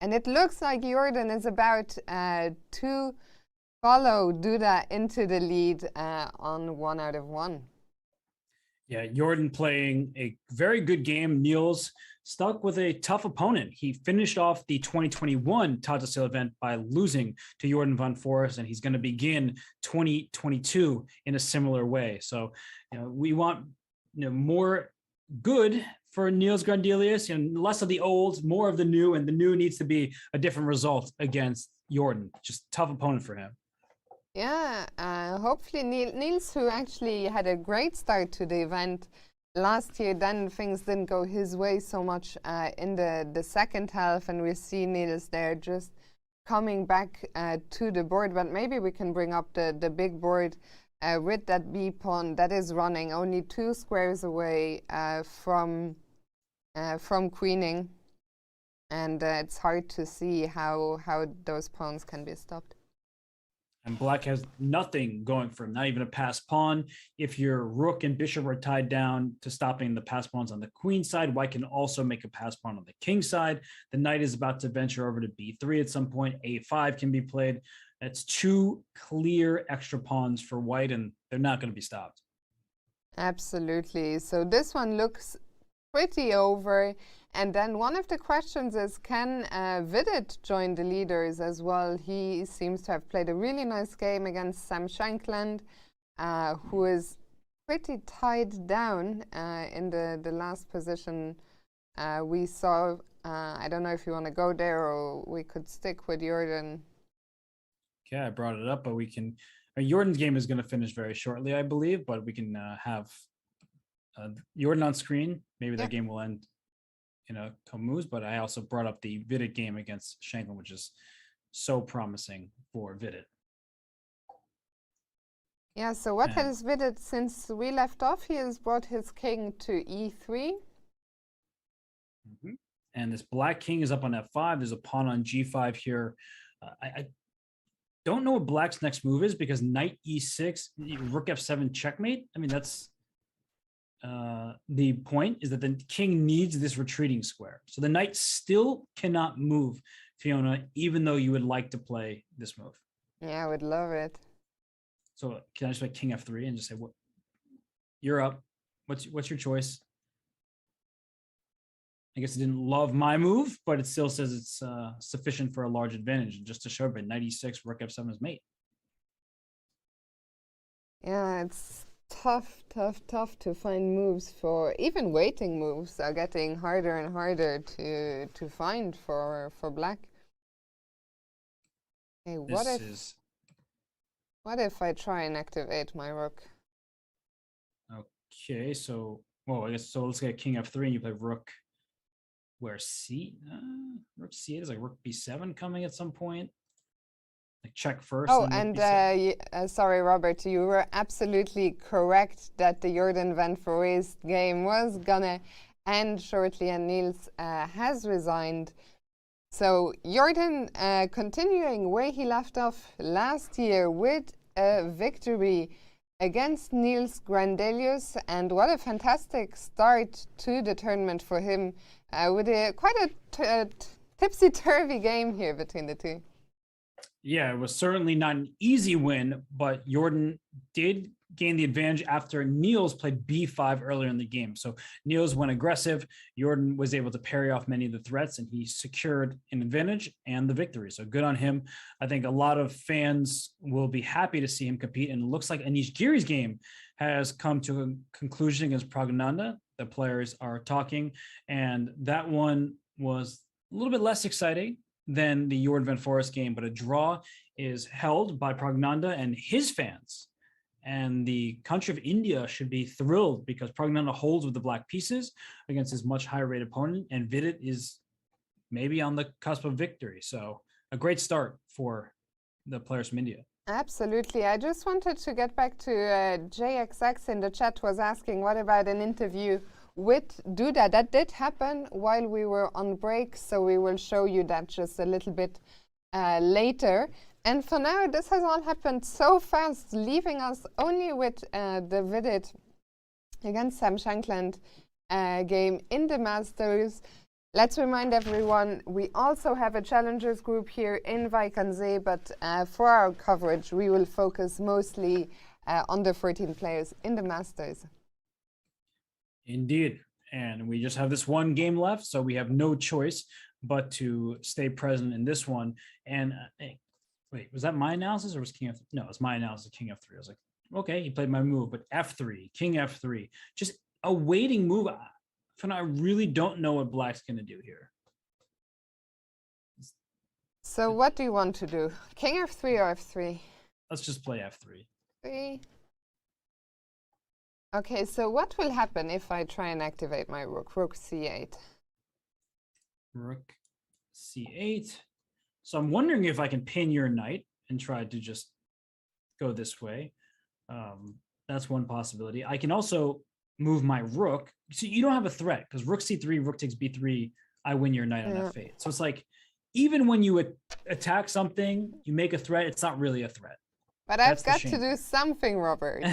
And it looks like Jorden is about to follow Duda into the lead on 1 out of 1. Yeah, Jorden playing a very good game. Niels stuck with a tough opponent. He finished off the 2021 Tata Steel event by losing to Jorden van Foreest, and he's going to begin 2022 in a similar way. So, we want more good for Niels Grandelius, less of the old, more of the new, and the new needs to be a different result against Jorden. Just tough opponent for him. Yeah, hopefully Niels, who actually had a great start to the event last year, then things didn't go his way so much in the second half, and we see Niels there just coming back to the board. But maybe we can bring up the big board with that B pawn that is running only 2 squares away from queening, and it's hard to see how those pawns can be stopped. And black has nothing going for him, not even a pass pawn. If your rook and bishop are tied down to stopping the pass pawns on the queen side, white can also make a pass pawn on the king side. The knight is about to venture over to b3 at some point. a5 can be played. That's 2 clear extra pawns for white, and they're not going to be stopped. Absolutely. So this one looks pretty over. And then one of the questions is, can Vidit join the leaders as well? He seems to have played a really nice game against Sam Shankland, who is pretty tied down in the last position we saw. I don't know if you want to go there or we could stick with Jorden. Okay, I brought it up, but we can... Jordan's game is going to finish very shortly, I believe, but we can have Jorden on screen. Maybe that game will end in a couple moves, but I also brought up the Vidit game against Shankland, which is so promising for Vidit. Yeah, so what has Vidit, since we left off, he has brought his king to e3. And this black king is up on f5. There's a pawn on g5 here. I don't know what black's next move is, because knight e6, rook f7 checkmate. I mean, that's the point is that the king needs this retreating square. So the knight still cannot move, Fiona, even though you would like to play this move. Yeah, I would love it. So can I just play king f3 and just say, "What? You're up. What's your choice?" I guess it didn't love my move, but it still says it's sufficient for a large advantage. And just to show everybody, knight e6, rook f7 is mate. Yeah, it's tough to find moves for, even waiting moves are getting harder and harder to find for black. Okay, what if I try and activate my rook? Okay, so I guess so. Let's get king f3, and you play rook. Where rook c8 is like rook b7 coming at some point. Like check first. Oh, and sorry, Robert, you were absolutely correct that the Jorden van Foreest game was gonna end shortly, and Niels has resigned. So Jorden continuing where he left off last year with a victory against Niels Grandelius, and what a fantastic start to the tournament for him, with quite a tipsy-turvy game here between the two. Yeah, it was certainly not an easy win, but Jorden did gain the advantage after Niels played b5 earlier in the game. So Niels went aggressive. Jorden was able to parry off many of the threats, and he secured an advantage and the victory. So good on him. I think a lot of fans will be happy to see him compete, and it looks like Anish Giri's game has come to a conclusion against Pragnanda. The players are talking, and that one was a little bit less exciting than the Jorden van Foreest game, but a draw is held by Pragnanda and his fans. And the country of India should be thrilled, because Pragnanda holds with the black pieces against his much higher rated opponent, and Vidit is maybe on the cusp of victory. So a great start for the players from India. Absolutely. I just wanted to get back to JXX in the chat was asking, what about an interview with Duda? That did happen while we were on break, so we will show you that just a little bit later. And for now, this has all happened so fast, leaving us only with the Vidit against Sam Shankland game in the Masters. Let's remind everyone, we also have a challengers group here in Wijk aan Zee, but for our coverage, we will focus mostly on the 14 players in the Masters. Indeed. And we just have this one game left, so we have no choice but to stay present in this one. And wait, was that my analysis or was King F3? No, it's my analysis, King F3. I was like, okay, he played my move, but F3, King F3, just a waiting move. I really don't know what Black's going to do here. So what do you want to do? King F3 or F3? Let's just play F3. 3. Okay, so what will happen if I try and activate my rook? Rook C8. Rook C8. So I'm wondering if I can pin your knight and try to just go this way. That's one possibility. I can also move my rook. So you don't have a threat because rook C3, rook takes B3, I win your knight on F8. So it's like, even when you attack something, you make a threat, it's not really a threat. But I've got to do something, Robert.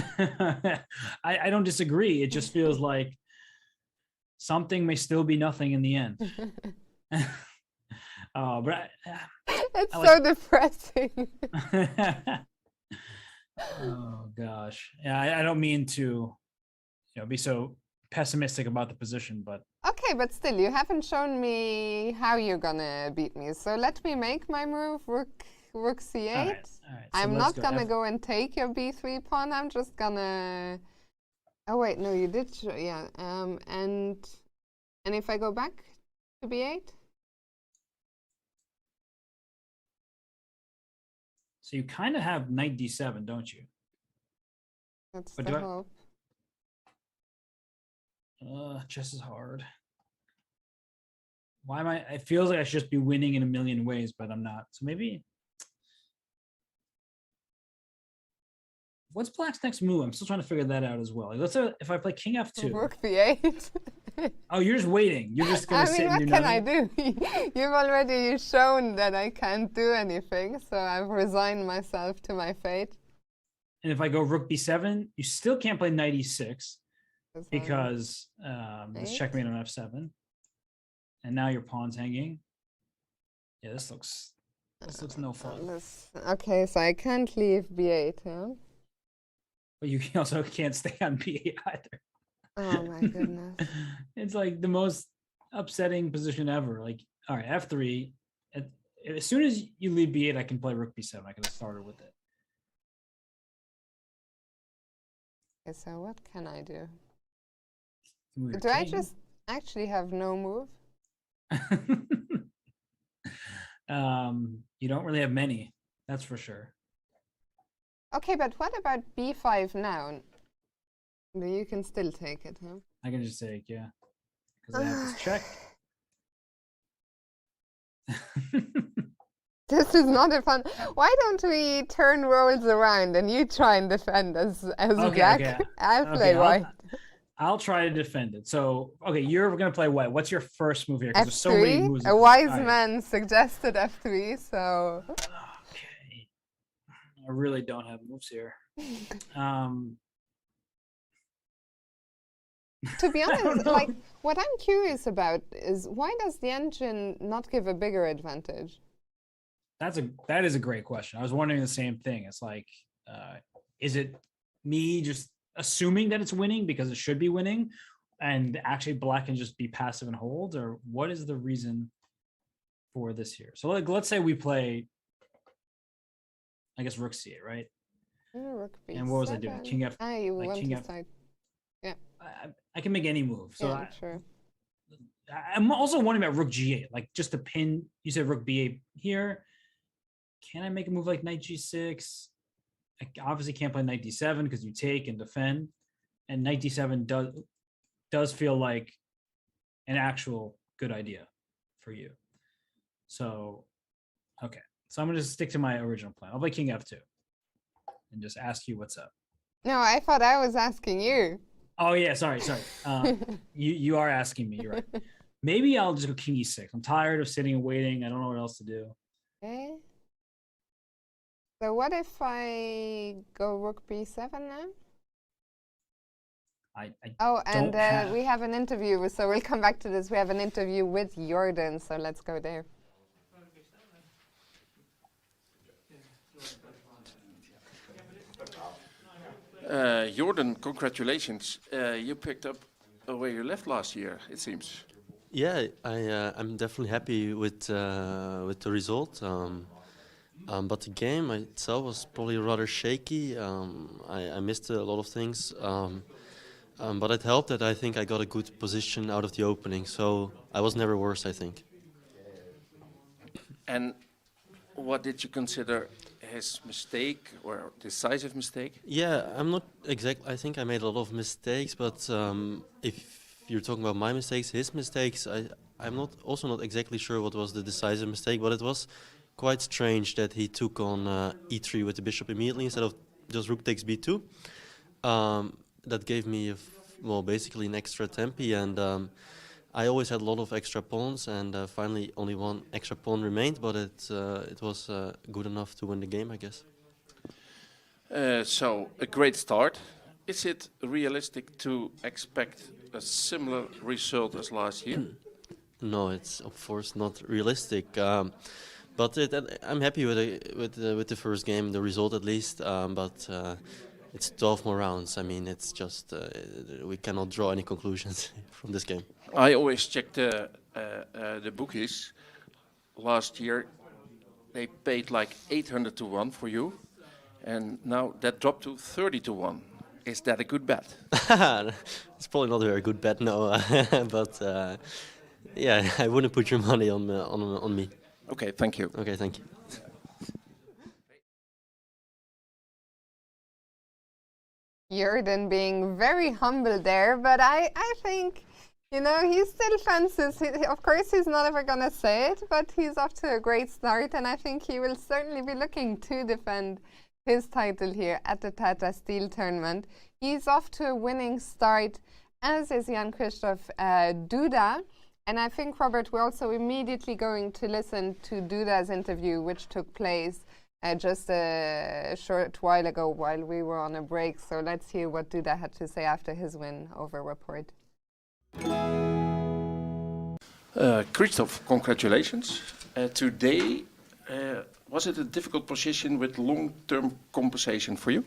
I don't disagree. It just feels like something may still be nothing in the end. But it's so depressing. Oh gosh, yeah. I don't mean to, be so pessimistic about the position, but okay. But still, you haven't shown me how you're gonna beat me. So let me make my move. Rook C8. All right. So I'm not gonna go and take your B3 pawn. I'm just gonna. Oh wait, no, you did. Yeah. And if I go back to B8. So you kind of have knight D7, don't you? That's the hope. Chess is hard. Why am I? It feels like I should just be winning in a million ways, but I'm not. So maybe. What's Black's next move? I'm still trying to figure that out as well. Like, let's say if I play King F2. Rook B8. Oh, you're just waiting. You're just gonna sit and do nothing. nothing. What can I do? You've already shown that I can't do anything, so I've resigned myself to my fate. And if I go Rook B7, you still can't play Knight E6 because it's checkmate on F7. And now your pawn's hanging. Yeah, this looks no fun. Okay, so I can't leave B8, yeah? But you also can't stay on B8 either. Oh my goodness. It's like the most upsetting position ever. Like, all right, F3. As soon as you leave B8, I can play Rook B7. I can start with it. Okay, so what can I do? Do I just actually have no move? You don't really have many, that's for sure. Okay, but what about B5 now? You can still take it, huh? I can just take, yeah. Because I have this check. This is not a fun. Why don't we turn roles around and you try and defend as Black? Okay. I'll play white. I'll try to defend it. So, okay, you're going to play white. What's your first move here? Because there's so many moves. A wise man suggested F3, so. Okay. I really don't have moves here. To be honest, like what I'm curious about is why does the engine not give a bigger advantage? That is a great question. I was wondering the same thing. It's like, is it me just assuming that it's winning because it should be winning, and actually Black can just be passive and hold, or what is the reason for this here? So like, let's say we play, I guess Rook C8, right? Rook B7. And what was I doing? King F. You went to side. Yeah. I can make any move. So yeah, sure. I'm also wondering about Rook G8, like just to pin. You said Rook B8 here. Can I make a move like Knight G6? I obviously can't play Knight D7 because you take and defend, and Knight D7 does feel like an actual good idea for you. So, okay. So I'm going to stick to my original plan. I'll play King F2. and just ask you what's up. No, I thought I was asking you. Oh yeah, sorry. You are asking me. You're right. Maybe I'll just go king e6. I'm tired of sitting and waiting. I don't know what else to do. Okay. So what if I go rook b7 now? We have an interview, so we'll come back to this. We have an interview with Jorden, so let's go there. Jorden, congratulations. You picked up where you left last year, it seems. Yeah, I'm definitely happy with the result. But the game itself was probably rather shaky. I missed a lot of things. But it helped that I think I got a good position out of the opening. So I was never worse, I think. And what did you consider his mistake or decisive mistake? Yeah, I'm not exact. I think I made a lot of mistakes, but if you're talking about my mistakes, his mistakes, I'm also not exactly sure what was the decisive mistake, but it was quite strange that he took on e3 with the bishop immediately instead of just rook takes b2. That gave me, basically an extra tempi, and I always had a lot of extra pawns, and finally only one extra pawn remained, but it was good enough to win the game, I guess. So, a great start. Is it realistic to expect a similar result as last year? No, it's of course not realistic. But I'm happy with the first game, the result at least. But it's 12 more rounds. I mean, it's just we cannot draw any conclusions from this game. I always check the bookies. Last year, they paid like 800 to 1 for you, and now that dropped to 30 to 1. Is that a good bet? It's probably not a very good bet, no. But yeah, I wouldn't put your money on me. Okay, thank you. Okay, thank you. Jorden being very humble there, but I think, you know, he still fancies. Of course, he's not ever going to say it, but he's off to a great start, and I think he will certainly be looking to defend his title here at the Tata Steel Tournament. He's off to a winning start, as is Jan-Christoph Duda. And I think, Robert, we're also immediately going to listen to Duda's interview, which took place just a short while ago while we were on a break. So let's hear what Duda had to say after his win over Rapport. Christoph, congratulations. Today, was it a difficult position with long-term compensation for you?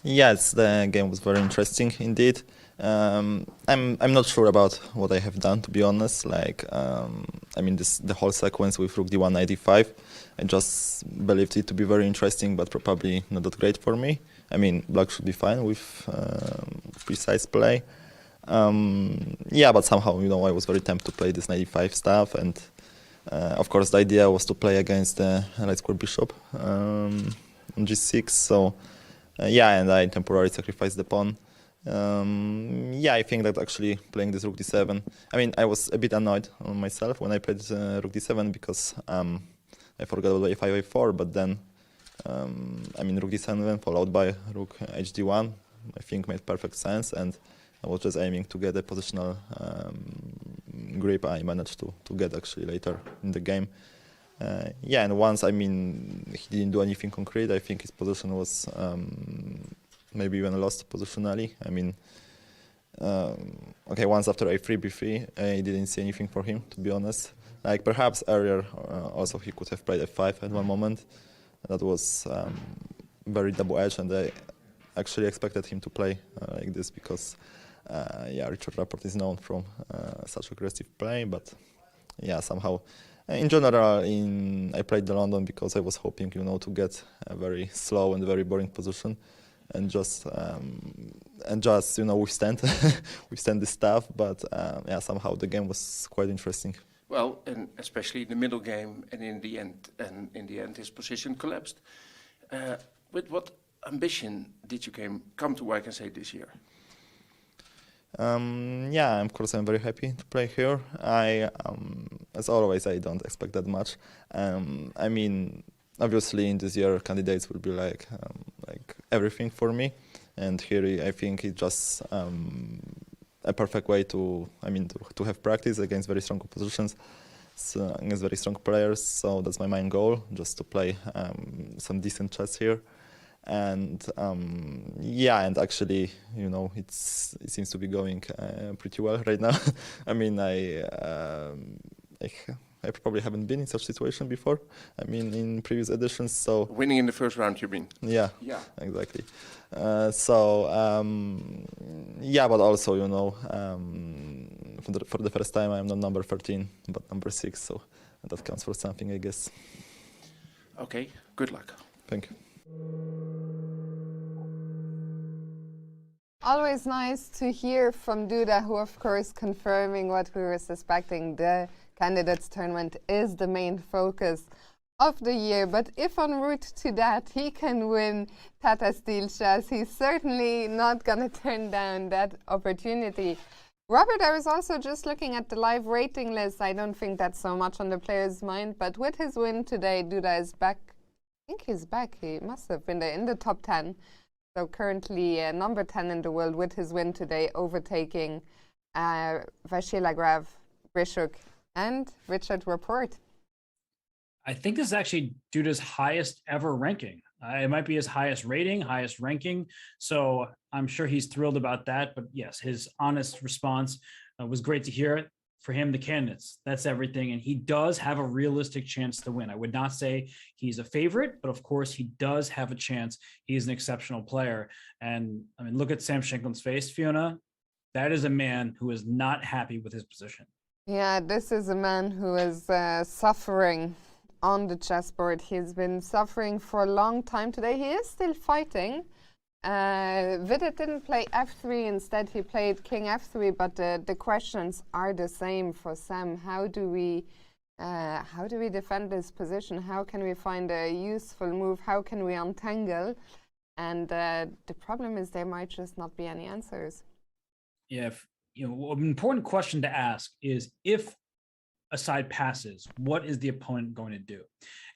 Yes, the game was very interesting indeed. I'm not sure about what I have done, to be honest. Like, I mean, the whole sequence with rook d1 knight d5, I just believed it to be very interesting, but probably not that great for me. I mean, black should be fine with precise play. Yeah, but somehow, you know, I was very tempted to play this knight d5 stuff, and of course, the idea was to play against the right square bishop on g6. So, yeah, and I temporarily sacrificed the pawn. Yeah, I think that actually playing this rook d7, I mean, I was a bit annoyed on myself when I played rook d7 because I forgot about a5 a4, but then I mean, rook d7 followed by rook hd1, I think made perfect sense, and I was just aiming to get a positional grip I managed to get actually later in the game. Yeah, and once, I mean, he didn't do anything concrete, I think his position was maybe even lost positionally. I mean, okay, once after a3, b3, I didn't see anything for him, to be honest. Like, perhaps earlier also he could have played f5 at one moment. That was very double-edged, and I actually expected him to play like this because, yeah, Richard Rapport is known from such aggressive play, but yeah, somehow, in general, I played the London because I was hoping, you know, to get a very slow and very boring position, and just you know, withstand this stuff. But yeah, somehow the game was quite interesting. Well, and especially in the middle game, and in the end, his position collapsed. With what ambition did you come to Wijk and say this year? Yeah, of course, I'm very happy to play here. As always, I don't expect that much. I mean, obviously, in this year, candidates will be like everything for me. And here I think it's just a perfect way to have practice against very strong oppositions, against very strong players. So that's my main goal, just to play some decent chess here. And and actually, it seems to be going pretty well right now. I mean, I probably haven't been in such situation before. I mean, in previous editions. So winning in the first round, you mean? Yeah. Exactly. But also, for the first time, I'm not number 13, but number 6. So that counts for something, I guess. Okay. Good luck. Thank you. Always nice to hear from Duda, who of course confirming what we were suspecting. The Candidates Tournament is the main focus of the year, but if en route to that he can win Tata Steel Chess, he's certainly not going to turn down that opportunity. Robert, I was also just looking at the live rating list. I don't think that's so much on the player's mind, but with his win today, Duda is back. I think he's back. He must have been there in the top 10. So currently number 10 in the world with his win today, overtaking Vachier-Lagrave, Brishuk, and Richard Rapport. I think this is actually Duda's highest ever ranking. It might be his highest rating, highest ranking. So I'm sure he's thrilled about that. But yes, his honest response was great to hear. For him, the candidates, that's everything. And he does have a realistic chance to win. I would not say he's a favorite, but of course he does have a chance. He's an exceptional player. And I mean, look at Sam Shankland's face, Fiona. That is a man who is not happy with his position. Yeah, this is a man who is suffering on the chessboard. He's been suffering for a long time today. He is still fighting. Vidit didn't play f3, instead he played king f3, but the questions are the same for Sam. How do we defend this position? How can we find a useful move? How can we untangle? And the problem is there might just not be any answers. Yeah, an important question to ask is, if a side passes, what is the opponent going to do?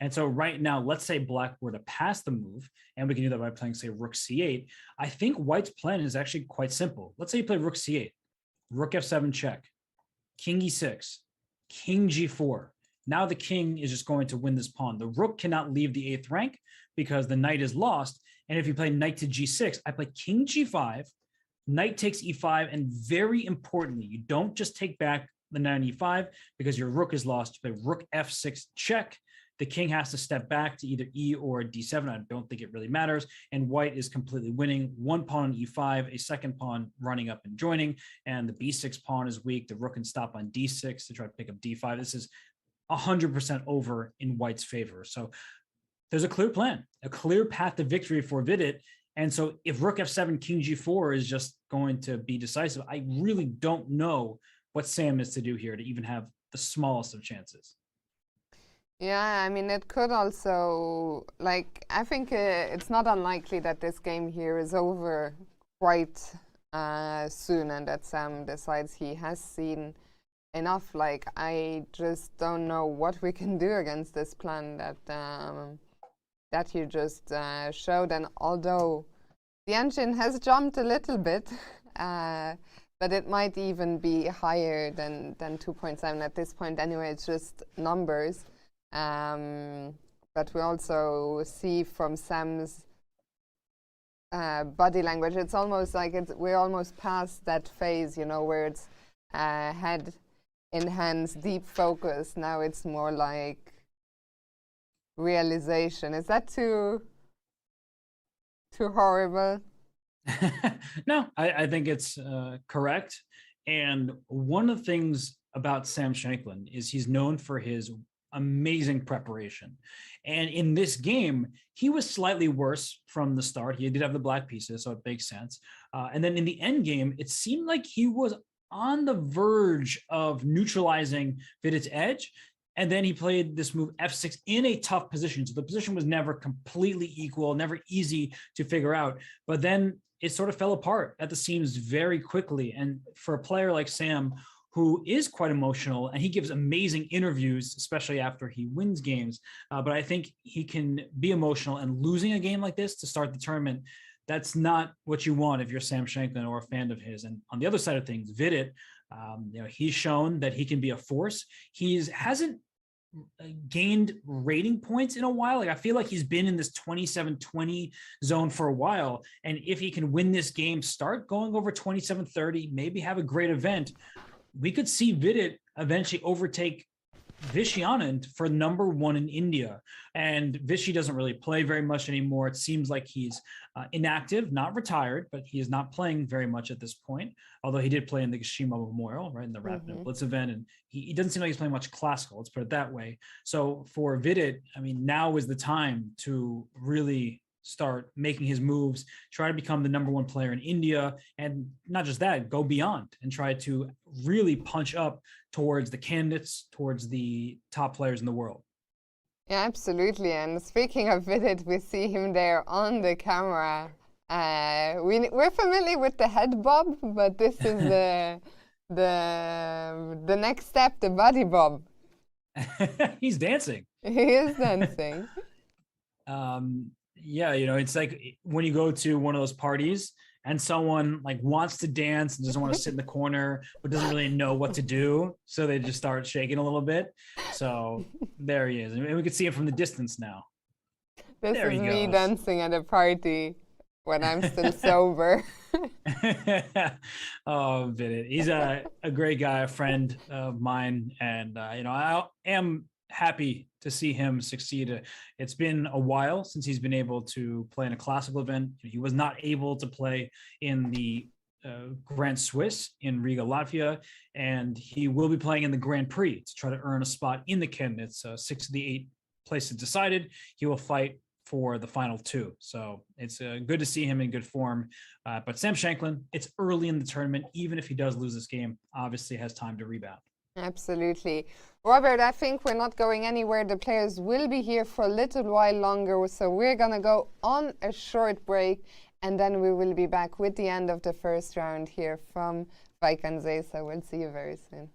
And so right now, let's say Black were to pass the move, and we can do that by playing, say, Rook c8. I think White's plan is actually quite simple. Let's say you play Rook c8, Rook f7 check, King e6, King g4. Now the king is just going to win this pawn. The rook cannot leave the 8th rank because the knight is lost. And if you play knight to g6, I play King g5, knight takes e5, and very importantly, you don't just take back the knight on e5 because your rook is lost. You play Rook f6 check. The king has to step back to either e or d7. I don't think it really matters. And White is completely winning. One pawn on e5, a second pawn running up and joining, and the b6 pawn is weak. The rook can stop on d6 to try to pick up d5. This is 100% over in White's favor. So there's a clear plan, a clear path to victory for Vidit. And so if Rook f7, King g4 is just going to be decisive, I really don't know what Sam is to do here to even have the smallest of chances. Yeah, I mean, it could also, I think it's not unlikely that this game here is over quite soon, and that Sam decides he has seen enough. I just don't know what we can do against this plan that you just showed. And although the engine has jumped a little bit, but it might even be higher than 2.7 at this point. Anyway, it's just numbers. But we also see from Sam's body language, it's almost like we're almost past that phase, where it's head in hands, deep focus. Now it's more like realization. Is that too horrible? No, I think it's correct. And one of the things about Sam Shankland is he's known for his amazing preparation. And in this game, he was slightly worse from the start. He did have the black pieces, so it makes sense. And then in the end game, it seemed like he was on the verge of neutralizing Vidit's edge. And then he played this move f6 in a tough position. So the position was never completely equal, never easy to figure out. But then it sort of fell apart at the seams very quickly. And for a player like Sam, who is quite emotional, and he gives amazing interviews, especially after he wins games. But I think he can be emotional, and losing a game like this to start the tournament, that's not what you want if you're Sam Shankland or a fan of his. And on the other side of things, Vidit, he's shown that he can be a force. He hasn't gained rating points in a while. Like, I feel like he's been in this 27-20 zone for a while. And if he can win this game, start going over 27-30, maybe have a great event, we could see Vidit eventually overtake Vishy Anand for number one in India. And Vishy doesn't really play very much anymore. It seems like he's inactive, not retired, but he is not playing very much at this point. Although he did play in the Kashima Memorial, right, in the Rapid Blitz event, and he doesn't seem like he's playing much classical. Let's put it that way. So for Vidit, I mean, now is the time to really start making his moves, try to become the number one player in India, and not just that, go beyond and try to really punch up towards the candidates, towards the top players in the world. Yeah, absolutely. And speaking of Vidit, we see him there on the camera. We're familiar with the head bob, but this is the next step, the body bob. He's dancing. He is dancing. Yeah, you know, it's like when you go to one of those parties and someone like wants to dance and doesn't want to sit in the corner, but doesn't really know what to do. So they just start shaking a little bit. So there he is. And we can see him from the distance now. This is me dancing at a party when I'm still sober. Oh, Vidit. He's a great guy, a friend of mine. And, you know, I am happy to see him succeed. It's been a while since he's been able to play in a classical event. He was not able to play in the Grand Swiss in Riga, Latvia, and he will be playing in the Grand Prix to try to earn a spot in the candidates. 6 of the 8 places decided. He will fight for the final 2. So it's good to see him in good form. But Sam Shankland, it's early in the tournament. Even if he does lose this game, obviously has time to rebound. Absolutely. Robert, I think we're not going anywhere. The players will be here for a little while longer, so we're going to go on a short break, and then we will be back with the end of the first round here from Wijk and Zee. So we'll see you very soon.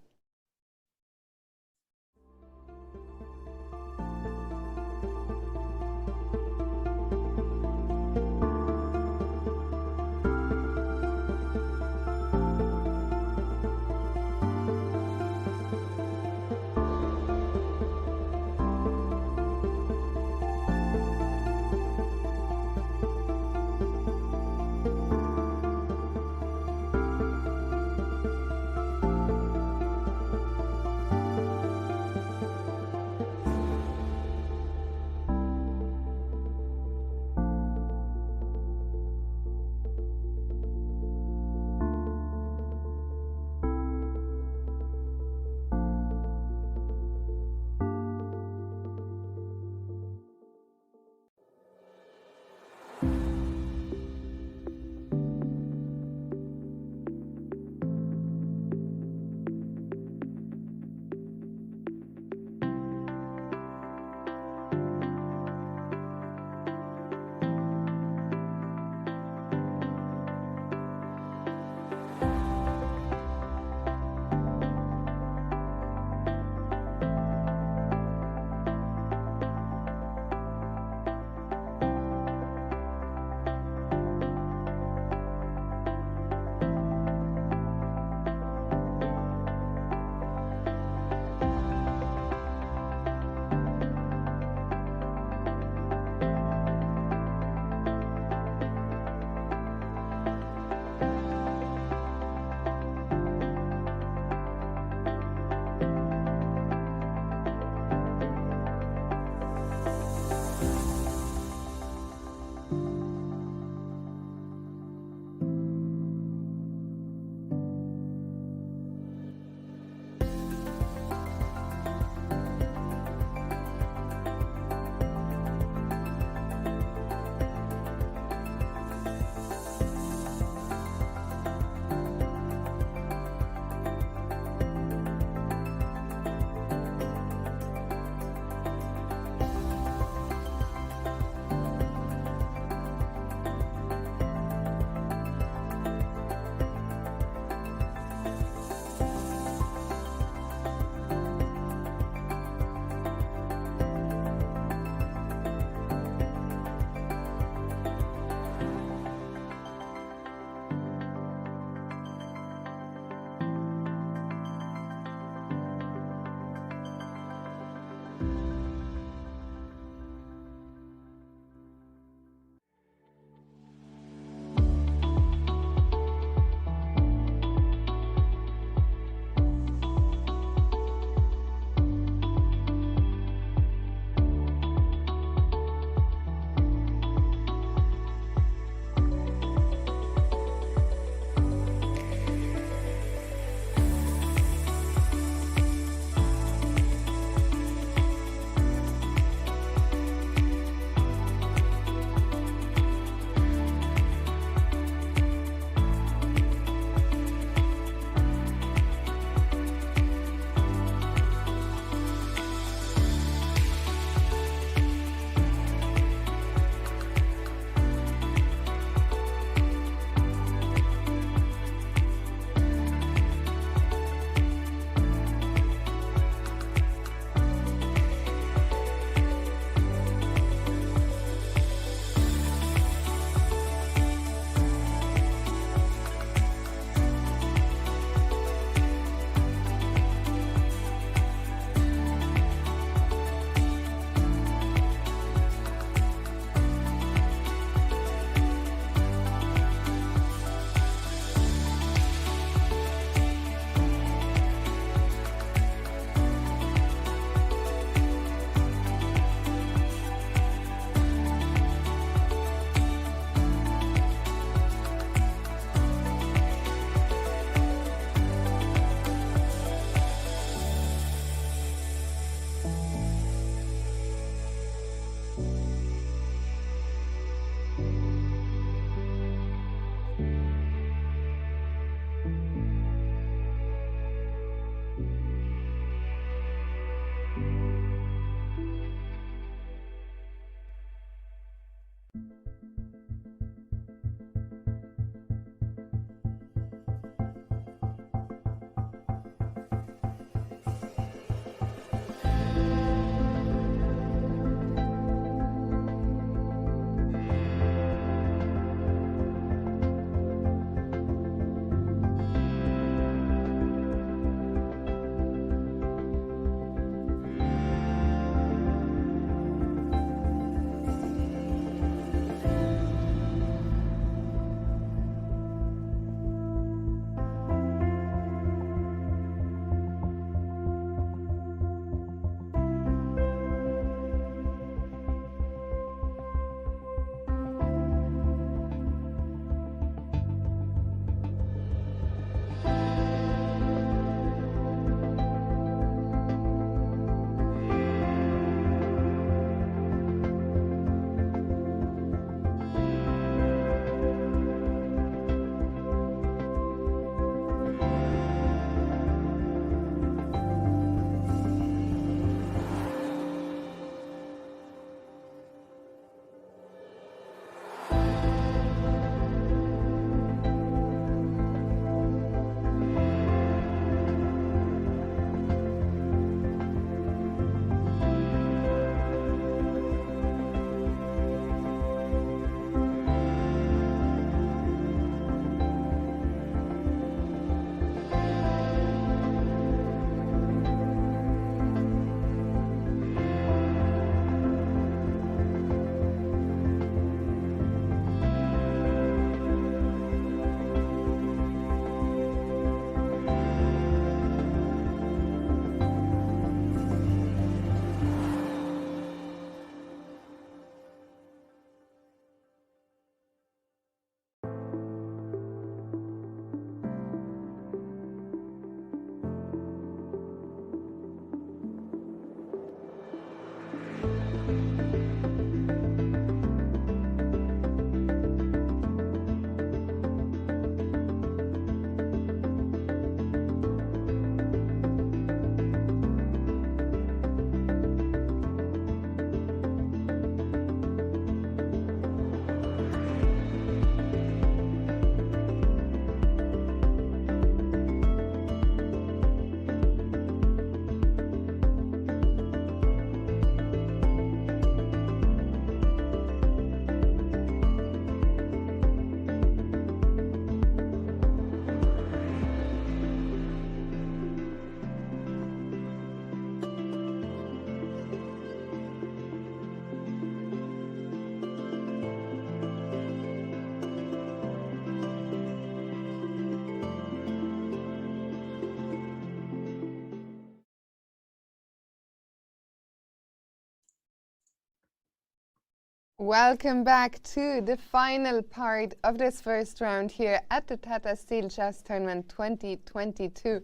Welcome back to the final part of this first round here at the Tata Steel Chess Tournament 2022.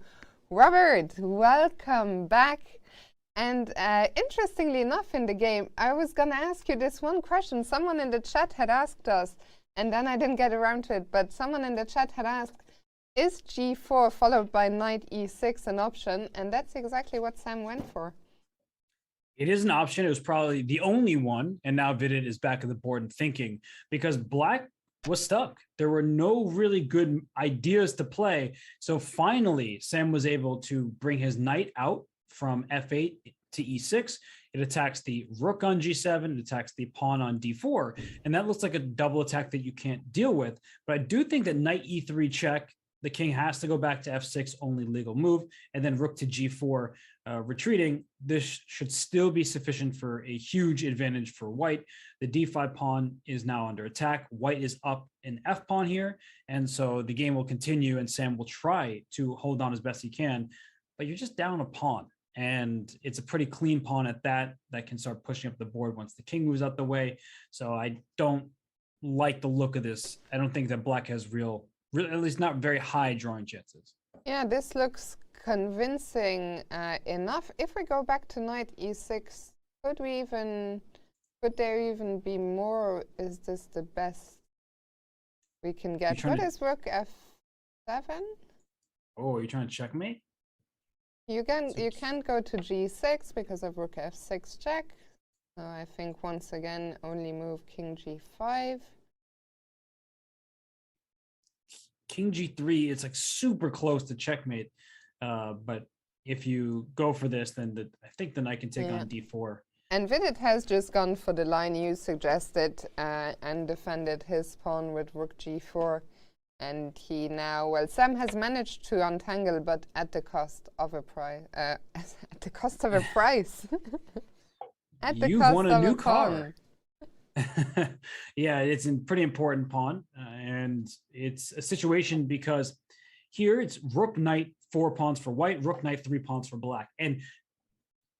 Robert, welcome back. And interestingly enough in the game, I was going to ask you this one question. Someone in the chat had asked us, and then I didn't get around to it, but someone in the chat had asked, is g4 followed by knight e6 an option? And that's exactly what Sam went for. It is an option. It was probably the only one. And now Vidit is back at the board and thinking, because Black was stuck. There were no really good ideas to play. So finally, Sam was able to bring his knight out from f8 to e6. It attacks the rook on g7. It attacks the pawn on d4. And that looks like a double attack that you can't deal with. But I do think that knight e3 check, the king has to go back to f6, only legal move, and then rook to g4 retreating. This should still be sufficient for a huge advantage for white. The d5 pawn is now under attack. White is up an f pawn here, and so the game will continue, and Sam will try to hold on as best he can, but you're just down a pawn, and it's a pretty clean pawn at that can start pushing up the board once the king moves out the way. So I don't like the look of this. I don't think that Black has real, at least not very high drawing chances. Yeah, this looks convincing enough. If we go back to knight e6, could there even be more? Is this the best we can get? What is rook f7? Oh, are you trying to checkmate? You can't go to g6 because of rook f6 check. So I think once again only move king g5. King g3, it's like super close to checkmate. But if you go for this, then I think the knight can take on d4. And Vidit has just gone for the line you suggested and defended his pawn with rook g4. And he now, well, Sam has managed to untangle, but at the cost of a price. At the cost of a price. At the You've cost won a of new a car. Yeah, it's a pretty important pawn, and it's a situation because here it's rook knight 4 pawns for white, rook knight 3 pawns for black, and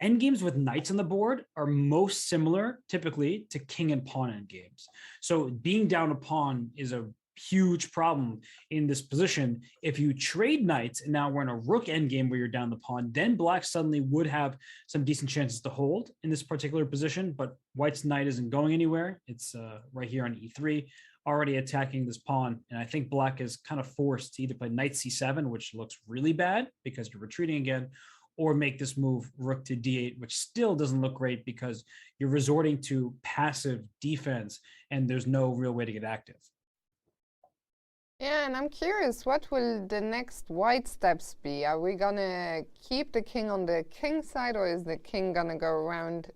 endgames with knights on the board are most similar typically to king and pawn endgames. So being down a pawn is a huge problem in this position. If you trade knights and now we're in a rook endgame where you're down the pawn, then black suddenly would have some decent chances to hold in this particular position, but white's knight isn't going anywhere. It's right here on e3, already attacking this pawn, and I think black is kind of forced to either play knight c7, which looks really bad because you're retreating again, or make this move rook to d8, which still doesn't look great because you're resorting to passive defense and there's no real way to get active. Yeah, and I'm curious, what will the next white steps be? Are we gonna keep the king on the king side, or is the king gonna go around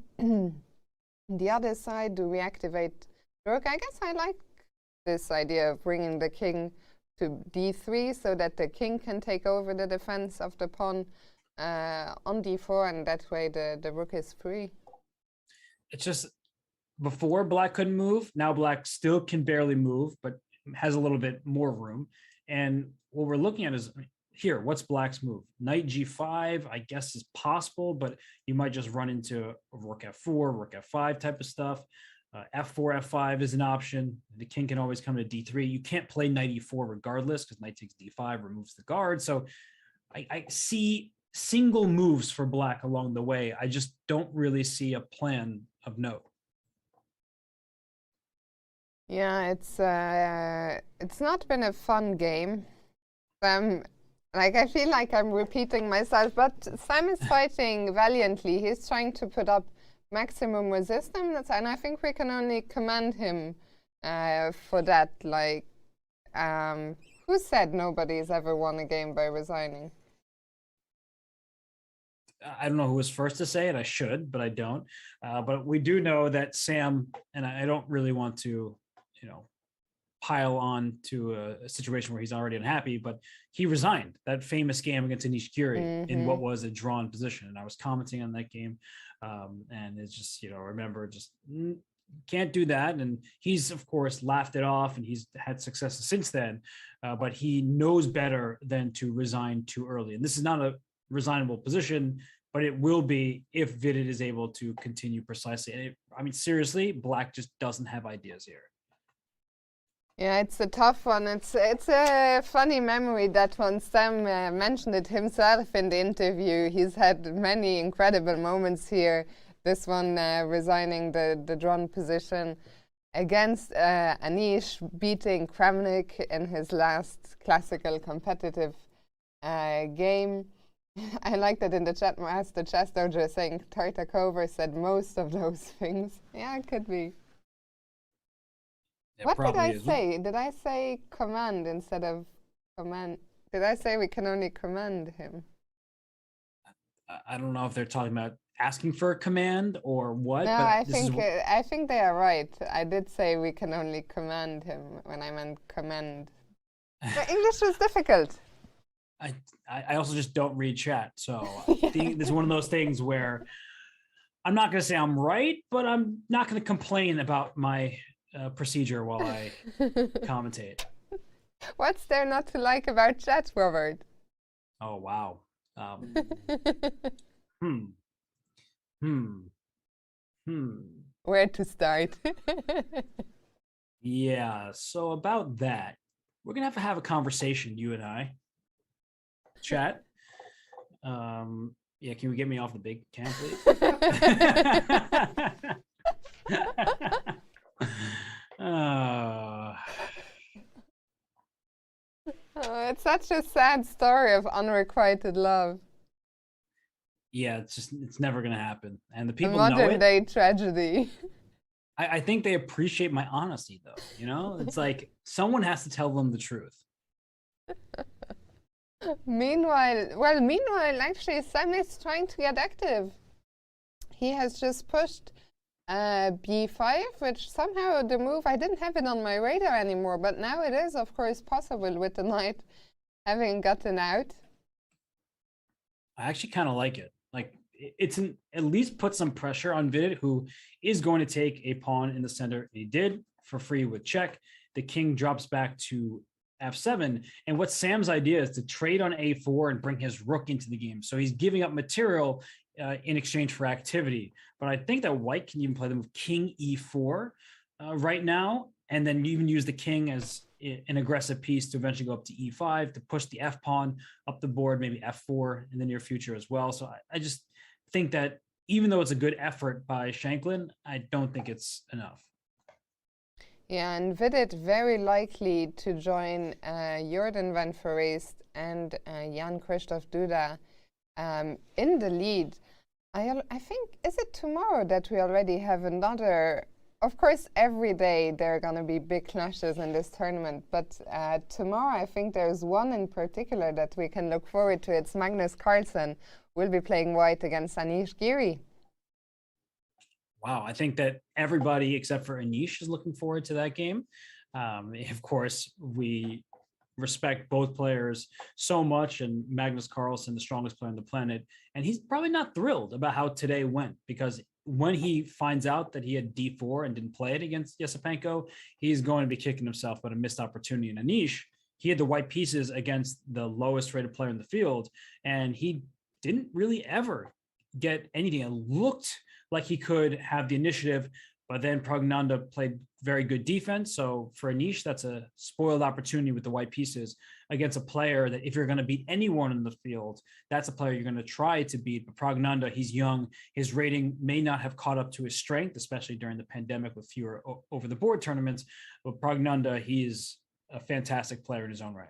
the other side? Do we activate rook? I guess I like this idea of bringing the king to d3 so that the king can take over the defense of the pawn on d4, and that way the rook is free. It's just, before black couldn't move, now black still can barely move, but has a little bit more room. And what we're looking at is here, what's black's move? Knight g5, I guess, is possible, but you might just run into a rook f4, rook f5 type of stuff. F4, f5 is an option. The king can always come to d3. You can't play knight e4 regardless because knight takes d5, removes the guard. So I see single moves for black along the way. I just don't really see a plan of note. Yeah, it's not been a fun game. Like, I feel like I'm repeating myself, but Sam is fighting valiantly. He's trying to put up maximum resistance, and I think we can only commend him for that. Like, who said nobody's ever won a game by resigning? I don't know who was first to say it. I should, but I don't. But we do know that Sam, and I don't really want to, pile on to a situation where he's already unhappy, but he resigned that famous game against Anish Giri in what was a drawn position. And I was commenting on that game. And it's just, remember, just can't do that. And he's, of course, laughed it off, and he's had success since then. But he knows better than to resign too early. And this is not a resignable position. but it will be if Vidit is able to continue precisely. And I mean, seriously, Black just doesn't have ideas here. Yeah, it's a tough one. It's a funny memory that one. Sam mentioned it himself in the interview. He's had many incredible moments here. This one resigning the drawn position against Anish, beating Kramnik in his last classical competitive game. I like that in the chat, Master Chess Dojo saying Tartakova said most of those things. Yeah, it could be. It What did I is. say? Did I say command instead of command? Did I say we can only command him? I don't know if they're talking about asking for a command or what. No, but I think they are right. I did say we can only command him when I meant command. But English was difficult. I also just don't read chat. So I think this is one of those things where I'm not going to say I'm right, but I'm not going to complain about my procedure while I commentate. What's there not to like about chat, Robert? Oh, wow. Where to start? Yeah, so about that, we're going to have a conversation, you and I. Chat. Yeah, can we get me off the big cam, please? Oh, it's such a sad story of unrequited love. Yeah, it's never gonna happen, and the people a know modern it. day tragedy. I think they appreciate my honesty, though. You know, it's like someone has to tell them the truth. Meanwhile, actually, Sam is trying to get active. He has just pushed b5, which somehow the move, I didn't have it on my radar anymore, but now it is, of course, possible with the knight having gotten out. I actually kind of like it. Like at least put some pressure on Vidit, who is going to take a pawn in the center. And he did for free with check. The king drops back to f7. And what Sam's idea is to trade on a4 and bring his rook into the game. So he's giving up material in exchange for activity. But I think that White can even play the move king e4 right now, and then even use the king as an aggressive piece to eventually go up to e5 to push the f pawn up the board, maybe f4 in the near future as well. So I just think that even though it's a good effort by Shanklin, I don't think it's enough. Yeah, and Vidit very likely to join Jorden van Foreest and Jan Krzysztof Duda in the lead. I think, is it tomorrow that we already have another? Of course, every day there are going to be big clashes in this tournament, but tomorrow I think there's one in particular that we can look forward to. It's Magnus Carlsen will be playing White against Anish Giri. Wow, I think that everybody except for Anish is looking forward to that game. Of course, we respect both players so much, and Magnus Carlsen, the strongest player on the planet, and he's probably not thrilled about how today went, because when he finds out that he had d4 and didn't play it against Esipenko, he's going to be kicking himself about a missed opportunity. And Anish, he had the white pieces against the lowest rated player in the field, and he didn't really ever get anything. It looked like he could have the initiative, but then Pragnanda played very good defense. So for Anish, that's a spoiled opportunity with the white pieces against a player that if you're going to beat anyone in the field, that's a player you're going to try to beat. But Pragnanda, he's young. His rating may not have caught up to his strength, especially during the pandemic with fewer over-the-board tournaments. But Pragnanda, he's a fantastic player in his own right.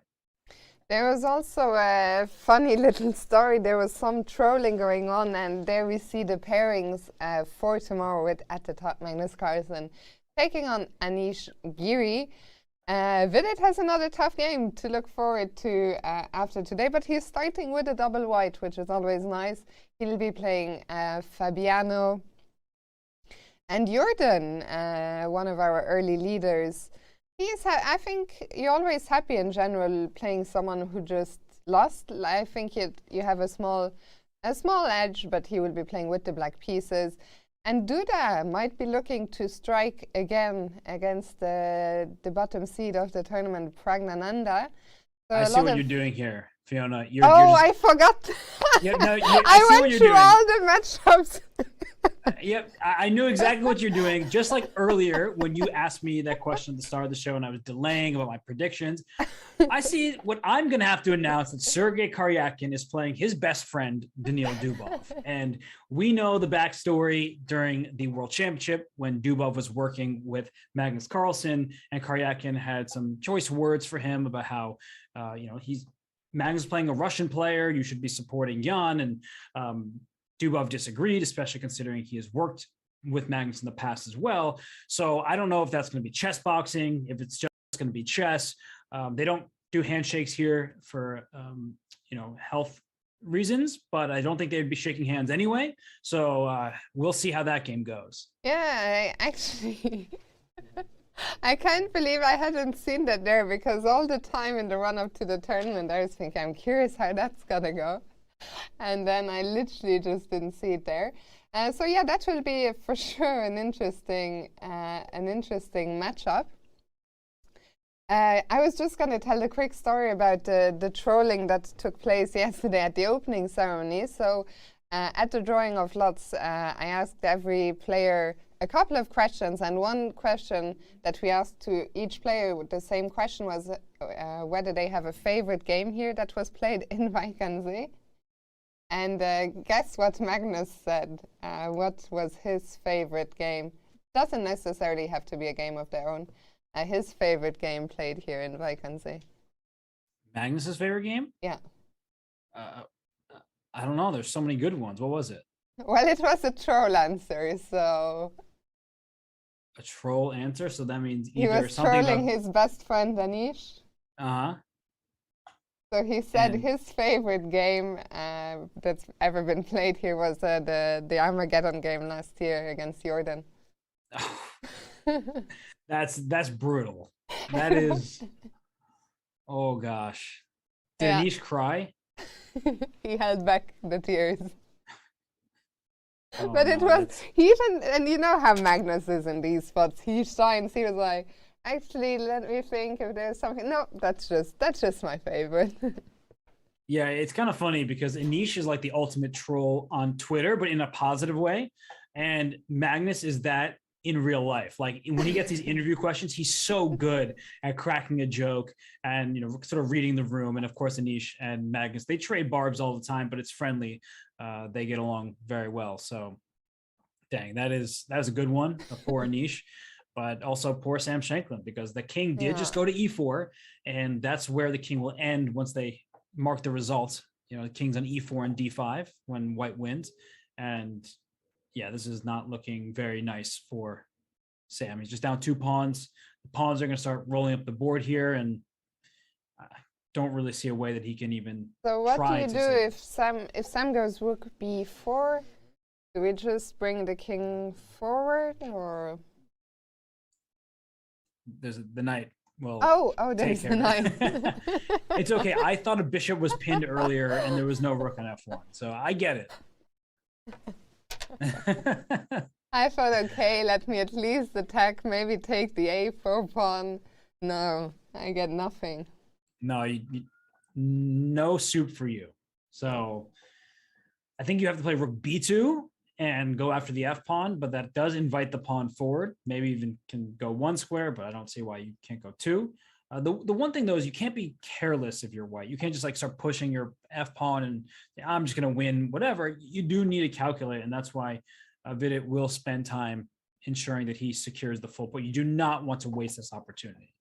There was also a funny little story. There was some trolling going on, and there we see the pairings for tomorrow with, at the top, Magnus Carlsen taking on Anish Giri. Vidit has another tough game to look forward to after today, but he's starting with a double white, which is always nice. He'll be playing Fabiano and Jorden, one of our early leaders. I think you're always happy in general playing someone who just lost. I think you have a small edge, but he will be playing with the black pieces. And Duda might be looking to strike again against the bottom seed of the tournament, Pragnananda. So I a see lot what of- you're doing here, Fiona. Oh, I forgot. Yeah, no, I see what went you're through doing. all the matchups. Yep, I knew exactly what you're doing. Just like earlier when you asked me that question at the start of the show and I was delaying about my predictions. I see what I'm going to have to announce that Sergei Karyakin is playing his best friend, Daniil Dubov. And we know the backstory during the World Championship when Dubov was working with Magnus Carlsen and Karyakin had some choice words for him about how, he's Magnus playing a Russian player. You should be supporting Jan. And Dubov disagreed, especially considering he has worked with Magnus in the past as well. So I don't know if that's going to be chess boxing, if it's just going to be chess. They don't do handshakes here for, health reasons, but I don't think they'd be shaking hands anyway. So we'll see how that game goes. Yeah, actually, I can't believe I hadn't seen that there, because all the time in the run-up to the tournament, I was thinking, I'm curious how that's going to go. And then I literally just didn't see it there. So yeah, that will be for sure an interesting matchup. I was just going to tell a quick story about the trolling that took place yesterday at the opening ceremony. So at the drawing of lots, I asked every player a couple of questions, and one question that we asked to each player with the same question was whether they have a favorite game here that was played in Wijk. And guess what Magnus said? What was his favorite game? Doesn't necessarily have to be a game of their own. His favorite game played here in Wijk. Magnus's favorite game? Yeah. I don't know. There's so many good ones. What was it? Well, it was a troll answer, so... A troll answer? So that means he either was something trolling about... his best friend, Anish. Uh-huh. So he said his favorite game that's ever been played here was the Armageddon game last year against Jorden. That's brutal. That is... Oh, gosh. Did Yeah. Anish cry? He held back the tears. Oh, But it no, was, he even, and you know how Magnus is in these spots, he shines, he was like, actually, let me think if there's something. No, that's just my favorite. Yeah, it's kind of funny because Anish is like the ultimate troll on Twitter, but in a positive way. And Magnus is that in real life. Like when he gets these interview questions, he's so good at cracking a joke and, sort of reading the room. And of course, Anish and Magnus, they trade barbs all the time, but it's friendly. They get along very well. So dang, that is a good one for Anish. But also poor Sam Shankland, because the king did just go to e4, and that's where the king will end once they mark the results. The king's on e4 and d5 when white wins. And yeah, this is not looking very nice for Sam. He's just down 2 pawns. The pawns are going to start rolling up the board here, and I don't really see a way that he can even So what try do you to do save. if Sam goes rook b4? Do we just bring the king forward, or? There's the knight. Well, Oh, there's the knight. It's okay. I thought a bishop was pinned earlier and there was no rook on f1. So I get it. I thought, okay, let me at least attack, maybe take the a4 pawn. No, I get nothing. No, no soup for you. So I think you have to play rook b2 and go after the f pawn, but that does invite the pawn forward. Maybe even can go 1 square, but I don't see why you can't go 2. The one thing though is you can't be careless if you're white. You can't just like start pushing your f pawn and I'm just going to win whatever. You do need to calculate, and that's why Vidit will spend time ensuring that he secures the full point. You do not want to waste this opportunity.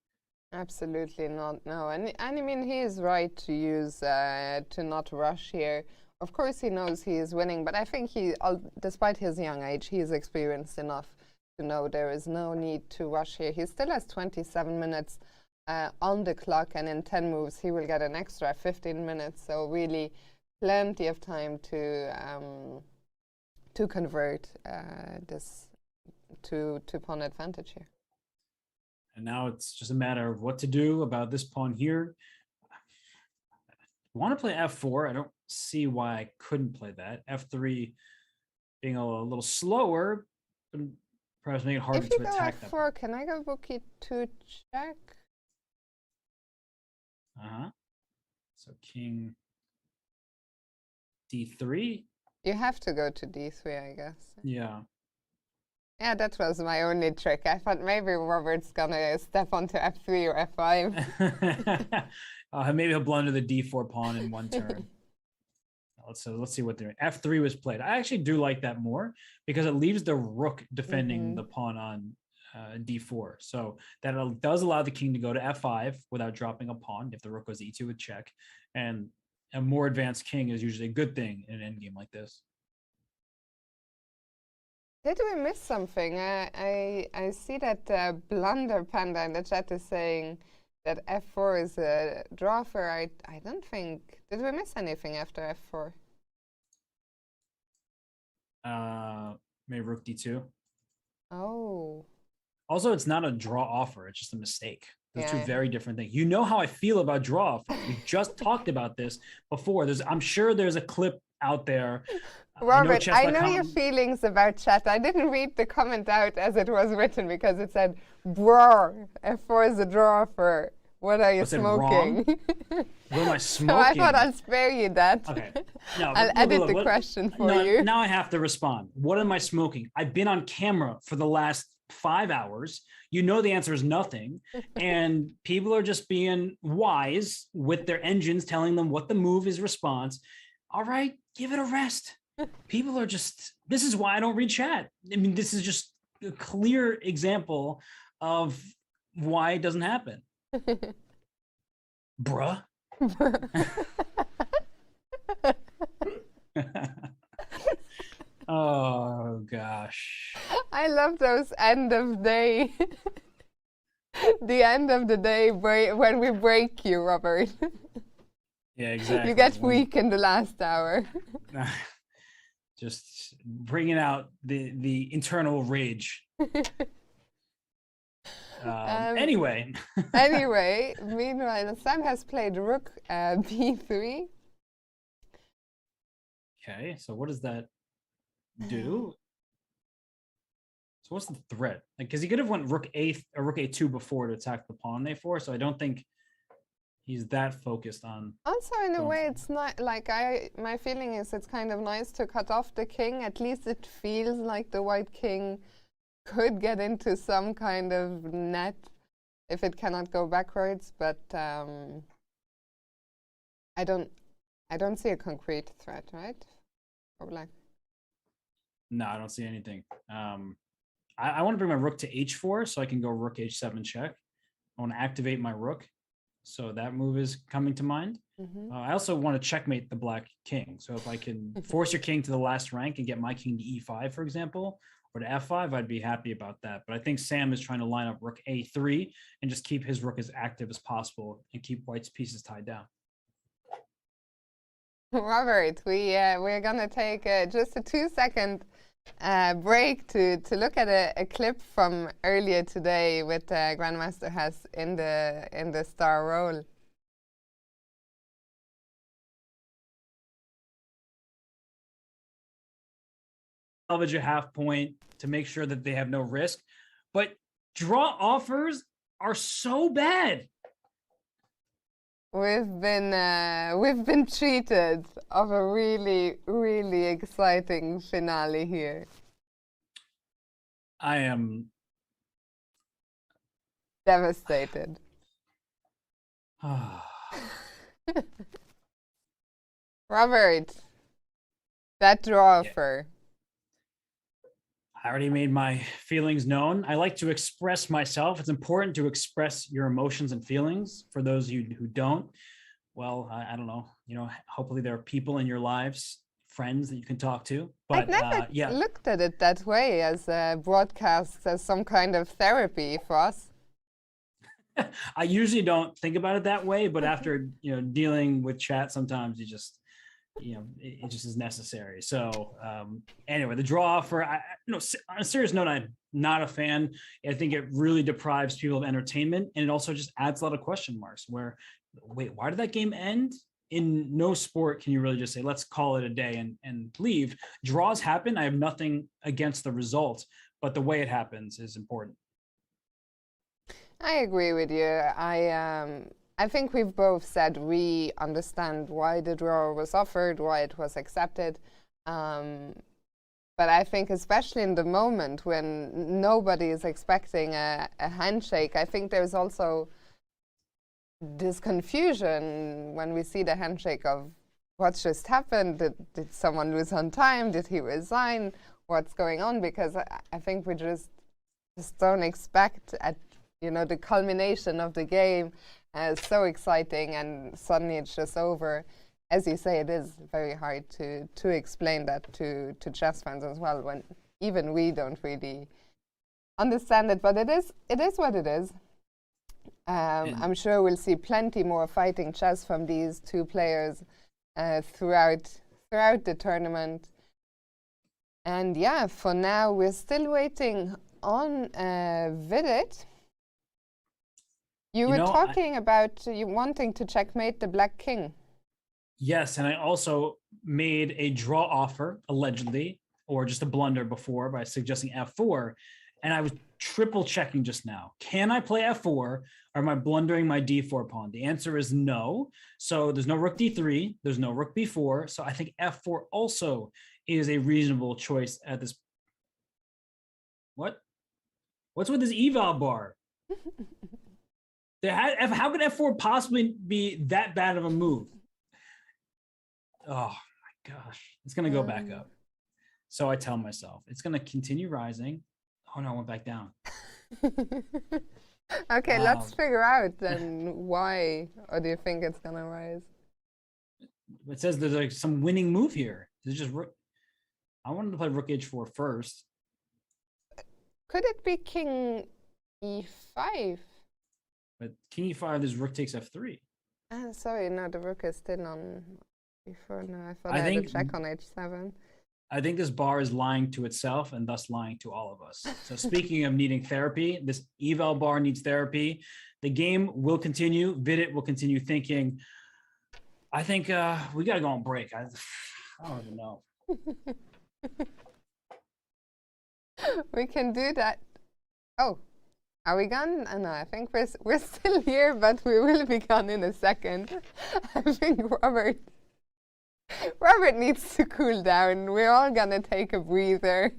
Absolutely not. No, and I mean he is right to use to not rush here. Of course, he knows he is winning, but I think despite his young age, he is experienced enough to know there is no need to rush here. He still has 27 minutes on the clock, and in 10 moves, he will get an extra 15 minutes. So really, plenty of time to convert this to pawn advantage here. And now it's just a matter of what to do about this pawn here. I want to play f4. I don't see why I couldn't play that. f3 being a little slower, but perhaps make it harder to attack that. If you go f4, can I go rook e2 check? Uh-huh. So king d3. You have to go to d3, I guess. Yeah. Yeah, that was my only trick. I thought maybe Robert's gonna step onto f3 or f5. Maybe he'll blunder the d4 pawn in one turn. Let's see what they're doing. F3 was played. I actually do like that more because it leaves the rook defending the pawn on d4. So that does allow the king to go to f5 without dropping a pawn if the rook goes e2 with check. And a more advanced king is usually a good thing in an endgame like this. Did we miss something? I see that Blunder Panda in the chat is saying that f4 is a draw for. I don't think. Did we miss anything after f4? Maybe rook d2. Oh. Also, it's not a draw offer. It's just a mistake. Those Yeah. two very different things. You know how I feel about draw offer. We just talked about this before. I'm sure there's a clip out there. Robert, I know your feelings about chat. I didn't read the comment out as it was written because it said, bro, f4 is a draw offer. What are you smoking? What am I smoking? So I thought I'll spare you that. Okay. No, I'll edit the question for you. Now I have to respond. What am I smoking? I've been on camera for the last 5 hours. You know the answer is nothing. And people are just being wise with their engines telling them what the move is response. All right, give it a rest. People are just, this is why I don't read chat. I mean, this is just a clear example of why it doesn't happen. Bruh. Oh gosh. I love those end of day. The end of the day when we break you, Robert. Yeah, exactly. You get weak in the last hour. Just bringing out the internal rage. Anyway. Anyway, meanwhile, Sam has played rook b3. Okay, so what does that do? So what's the threat? Because he could have went rook a2 before to attack the pawn on a4. So I don't think he's that focused on. Also, in a way, it's not like my feeling is it's kind of nice to cut off the king. At least it feels like the white king could get into some kind of net if it cannot go backwards. But I don't see a concrete threat, right? For black. No, I don't see anything. I want to bring my rook to h4 so I can go rook h7 check. I want to activate my rook. So that move is coming to mind. I also want to checkmate the black king. So if I can force your king to the last rank and get my king to e5, for example, or to f5, I'd be happy about that. But I think Sam is trying to line up rook a3 and just keep his rook as active as possible and keep white's pieces tied down. Robert, we're gonna take just a 2-second break to look at a clip from earlier today with Grandmaster Hess in the star role. Salvage a half point to make sure that they have no risk, but draw offers are so bad. We've been treated of a really, really exciting finale here. I am devastated. Robert, that draw offer. I already made my feelings known. I like to express myself. It's important to express your emotions and feelings. For those of you who don't, well, I don't know. You know, hopefully there are people in your lives, friends that you can talk to. But I've never looked at it that way, as broadcasts as some kind of therapy for us. I usually don't think about it that way, but after dealing with chat, sometimes you just it just is necessary. So anyway, the draw offer, on a serious note, I'm not a fan. I think it really deprives people of entertainment, and it also just adds a lot of question marks where, wait, why did that game end? In no sport can you really just say, let's call it a day and leave. Draws happen. I have nothing against the result, but the way it happens is important. I agree with you. I I think we've both said we understand why the draw was offered, why it was accepted. But I think especially in the moment when nobody is expecting a handshake, I think there's also this confusion when we see the handshake of what's just happened. Did someone lose on time? Did he resign? What's going on? Because I think we just don't expect the culmination of the game. So exciting, and suddenly it's just over. As you say, it is very hard to explain that to chess fans as well, when even we don't really understand it. But it is what it is. I'm sure we'll see plenty more fighting chess from these two players throughout the tournament. And yeah, for now we're still waiting on Vidit. You were talking about you wanting to checkmate the Black King. Yes, and I also made a draw offer, allegedly, or just a blunder before by suggesting f4, and I was triple checking just now. Can I play f4, or am I blundering my d4 pawn? The answer is no. So there's no rook d3, there's no rook b4, so I think f4 also is a reasonable choice at this. What's with this eval bar? How could f4 possibly be that bad of a move? Oh my gosh, it's going to go back up. So I tell myself it's going to continue rising. Oh no, I went back down. Okay, let's figure out then why, or do you think it's going to rise? It says there's like some winning move here. There's just I wanted to play rook h4 first. Could it be king e5? But king e5, there's rook takes f3. Sorry, no, the rook is still on e4. No, I thought I had a check on h7. I think this bar is lying to itself and thus lying to all of us. So speaking of needing therapy, this eval bar needs therapy. The game will continue. Vidit will continue thinking. I think we got to go on break. I don't even know. We can do that. Oh. Are we gone? No, I think we're still here, but we will be gone in a second. I think Robert needs to cool down. We're all gonna take a breather.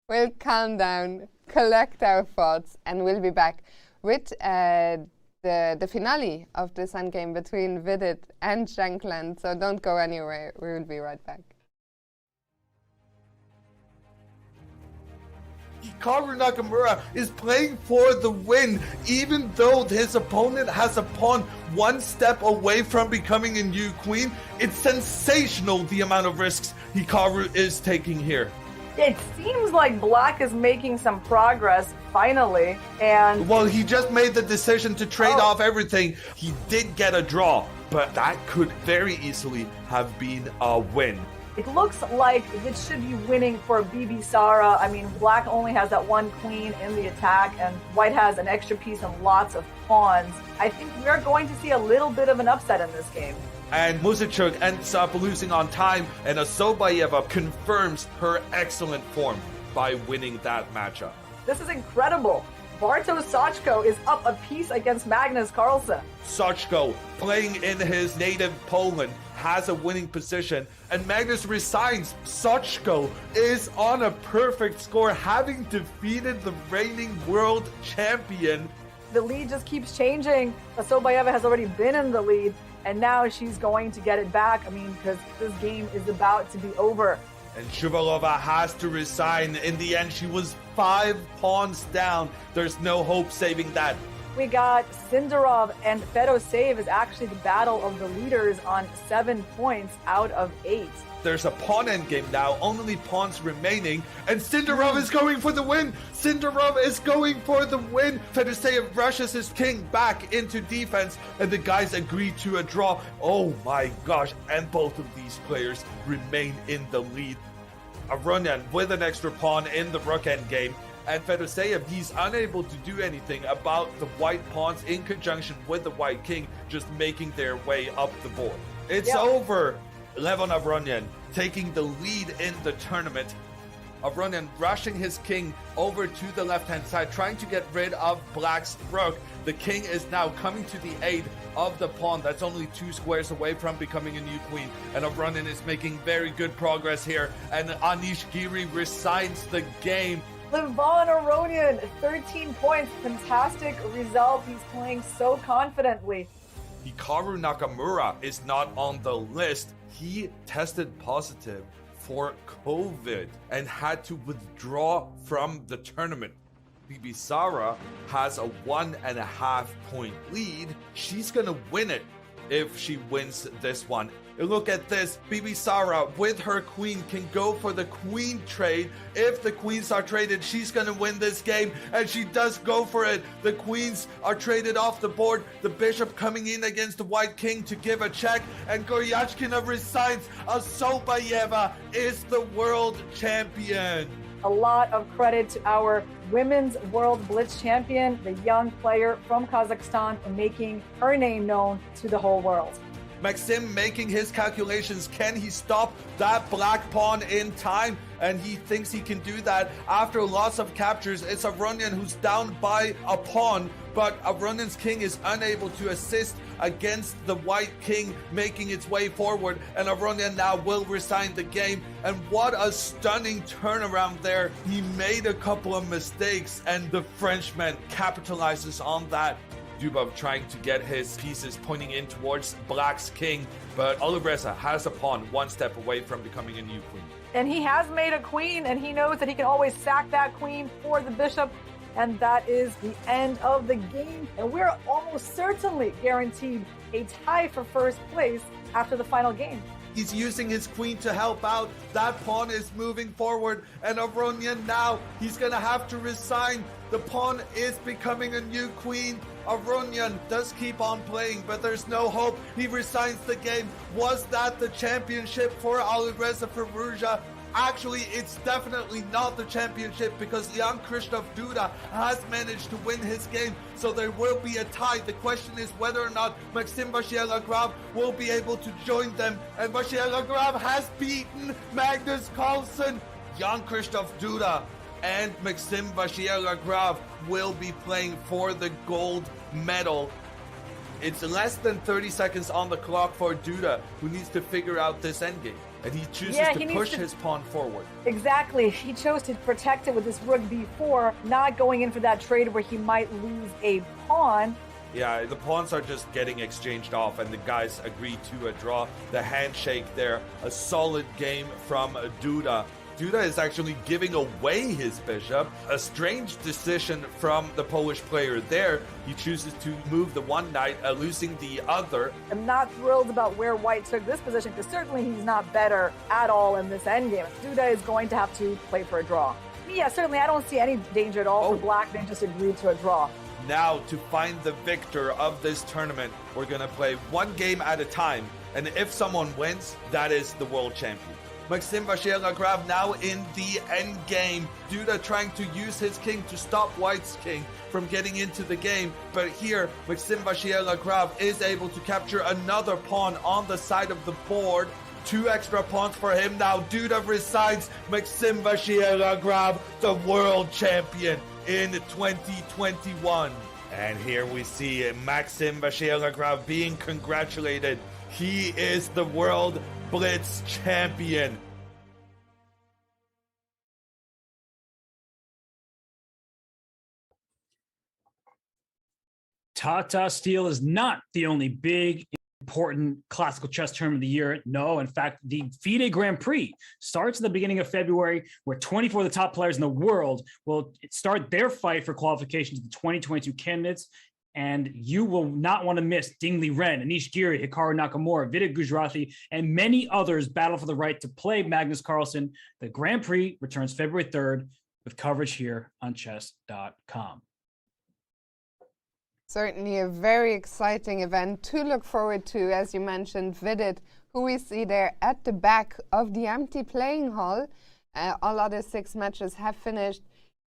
We'll calm down, collect our thoughts, and we'll be back with the finale of this endgame between Vidit and Shankland. So don't go anywhere. We will be right back. Hikaru Nakamura is playing for the win, even though his opponent has a pawn one step away from becoming a new queen. It's sensational the amount of risks Hikaru is taking here. It seems like Black is making some progress, finally, and... Well, he just made the decision to trade off everything. He did get a draw, but that could very easily have been a win. It looks like it should be winning for Bibisara. I mean, Black only has that one queen in the attack, and White has an extra piece and lots of pawns. I think we're going to see a little bit of an upset in this game. And Muzichuk ends up losing on time, and Asobayeva confirms her excellent form by winning that matchup. This is incredible. Bartosz Sachko is up a piece against Magnus Carlsen. Sachko, playing in his native Poland, has a winning position, and Magnus resigns. Sachko is on a perfect score, having defeated the reigning world champion. The lead just keeps changing. Asobayeva has already been in the lead, and now she's going to get it back. I mean, because this game is about to be over. And Shuvalova has to resign. In the end, she was 5 pawns down. There's no hope saving that. We got Sindarov and Fedoseev is actually the battle of the leaders on 7 points out of 8. There's a pawn endgame now, only pawns remaining, and Sindarov is going for the win! Sindarov is going for the win! Fedoseev rushes his king back into defense, and the guys agree to a draw. Oh my gosh, and both of these players remain in the lead. Aronian with an extra pawn in the rook endgame, and Fedoseev, he's unable to do anything about the white pawns in conjunction with the white king just making their way up the board. It's over! Levon Aronian taking the lead in the tournament. Aronian rushing his king over to the left-hand side, trying to get rid of Black's rook. The king is now coming to the aid of the pawn that's only 2 squares away from becoming a new queen. And Aronian is making very good progress here. And Anish Giri resigns the game. Levon Aronian, 13 points. Fantastic result. He's playing so confidently. Hikaru Nakamura is not on the list. He tested positive for COVID and had to withdraw from the tournament. Bibi Sara has a 1.5 point lead. She's gonna win it if she wins this one. Look at this. Bibi Sara with her queen can go for the queen trade. If the queens are traded, she's gonna win this game, and she does go for it. The queens are traded off the board. The bishop coming in against the white king to give a check, and Goryachkina resigns. Asobayeva is the world champion. A lot of credit to our women's world blitz champion, the young player from Kazakhstan, making her name known to the whole world. Maxim making his calculations. Can he stop that black pawn in time? And he thinks he can do that after lots of captures. It's Aronian who's down by a pawn, but Aronian's king is unable to assist against the white king making its way forward, and Aronian now will resign the game. And what a stunning turnaround there. He made a couple of mistakes, and the Frenchman capitalizes on that. Dubov trying to get his pieces pointing in towards Black's king, but Alireza has a pawn 1 step away from becoming a new queen. And he has made a queen, and he knows that he can always sack that queen for the bishop. And that is the end of the game. And we're almost certainly guaranteed a tie for first place after the final game. He's using his queen to help out. That pawn is moving forward, and Aronian now, he's gonna have to resign. The pawn is becoming a new queen. Aronian does keep on playing, but there's no hope. He resigns the game. Was that the championship for Alireza Firouzja? Actually, it's definitely not the championship, because Jan Krzysztof Duda has managed to win his game, so there will be a tie. The question is whether or not Maxim Vachier-Lagrave will be able to join them, and Vachier-Lagrave has beaten Magnus Carlsen. Jan Krzysztof Duda and Maxim Vachier-Lagrave will be playing for the gold medal. It's less than 30 seconds on the clock for Duda, who needs to figure out this endgame. And he chooses to push his pawn forward. Exactly. He chose to protect it with this rook b4, not going in for that trade where he might lose a pawn. Yeah, the pawns are just getting exchanged off, and the guys agree to a draw. The handshake there, a solid game from Duda. Duda is actually giving away his bishop. A strange decision from the Polish player there. He chooses to move the one knight, losing the other. I'm not thrilled about where White took this position, because certainly he's not better at all in this endgame. Duda is going to have to play for a draw. Yeah, certainly I don't see any danger at all for Black. They just agreed to a draw. Now, to find the victor of this tournament, we're going to play one game at a time. And if someone wins, that is the world champion. Maxim Vachier-Lagrave now in the end game. Duda trying to use his king to stop White's king from getting into the game. But here, Maxim Vachier-Lagrave is able to capture another pawn on the side of the board. 2 extra pawns for him. Now Duda resigns. Maxim Vachier-Lagrave, the world champion in 2021. And here we see Maxim Vachier-Lagrave being congratulated. He is the world Blitz champion. Tata Steel is not the only big, important classical chess tournament of the year. No, in fact, the FIDE Grand Prix starts at the beginning of February, where 24 of the top players in the world will start their fight for qualification to the 2022 candidates. And you will not want to miss Ding Liren, Anish Giri, Hikaru Nakamura, Vidit Gujarati, and many others battle for the right to play Magnus Carlsen. The Grand Prix returns February 3rd with coverage here on chess.com. Certainly a very exciting event to look forward to. As you mentioned, Vidit, who we see there at the back of the empty playing hall. All other 6 matches have finished.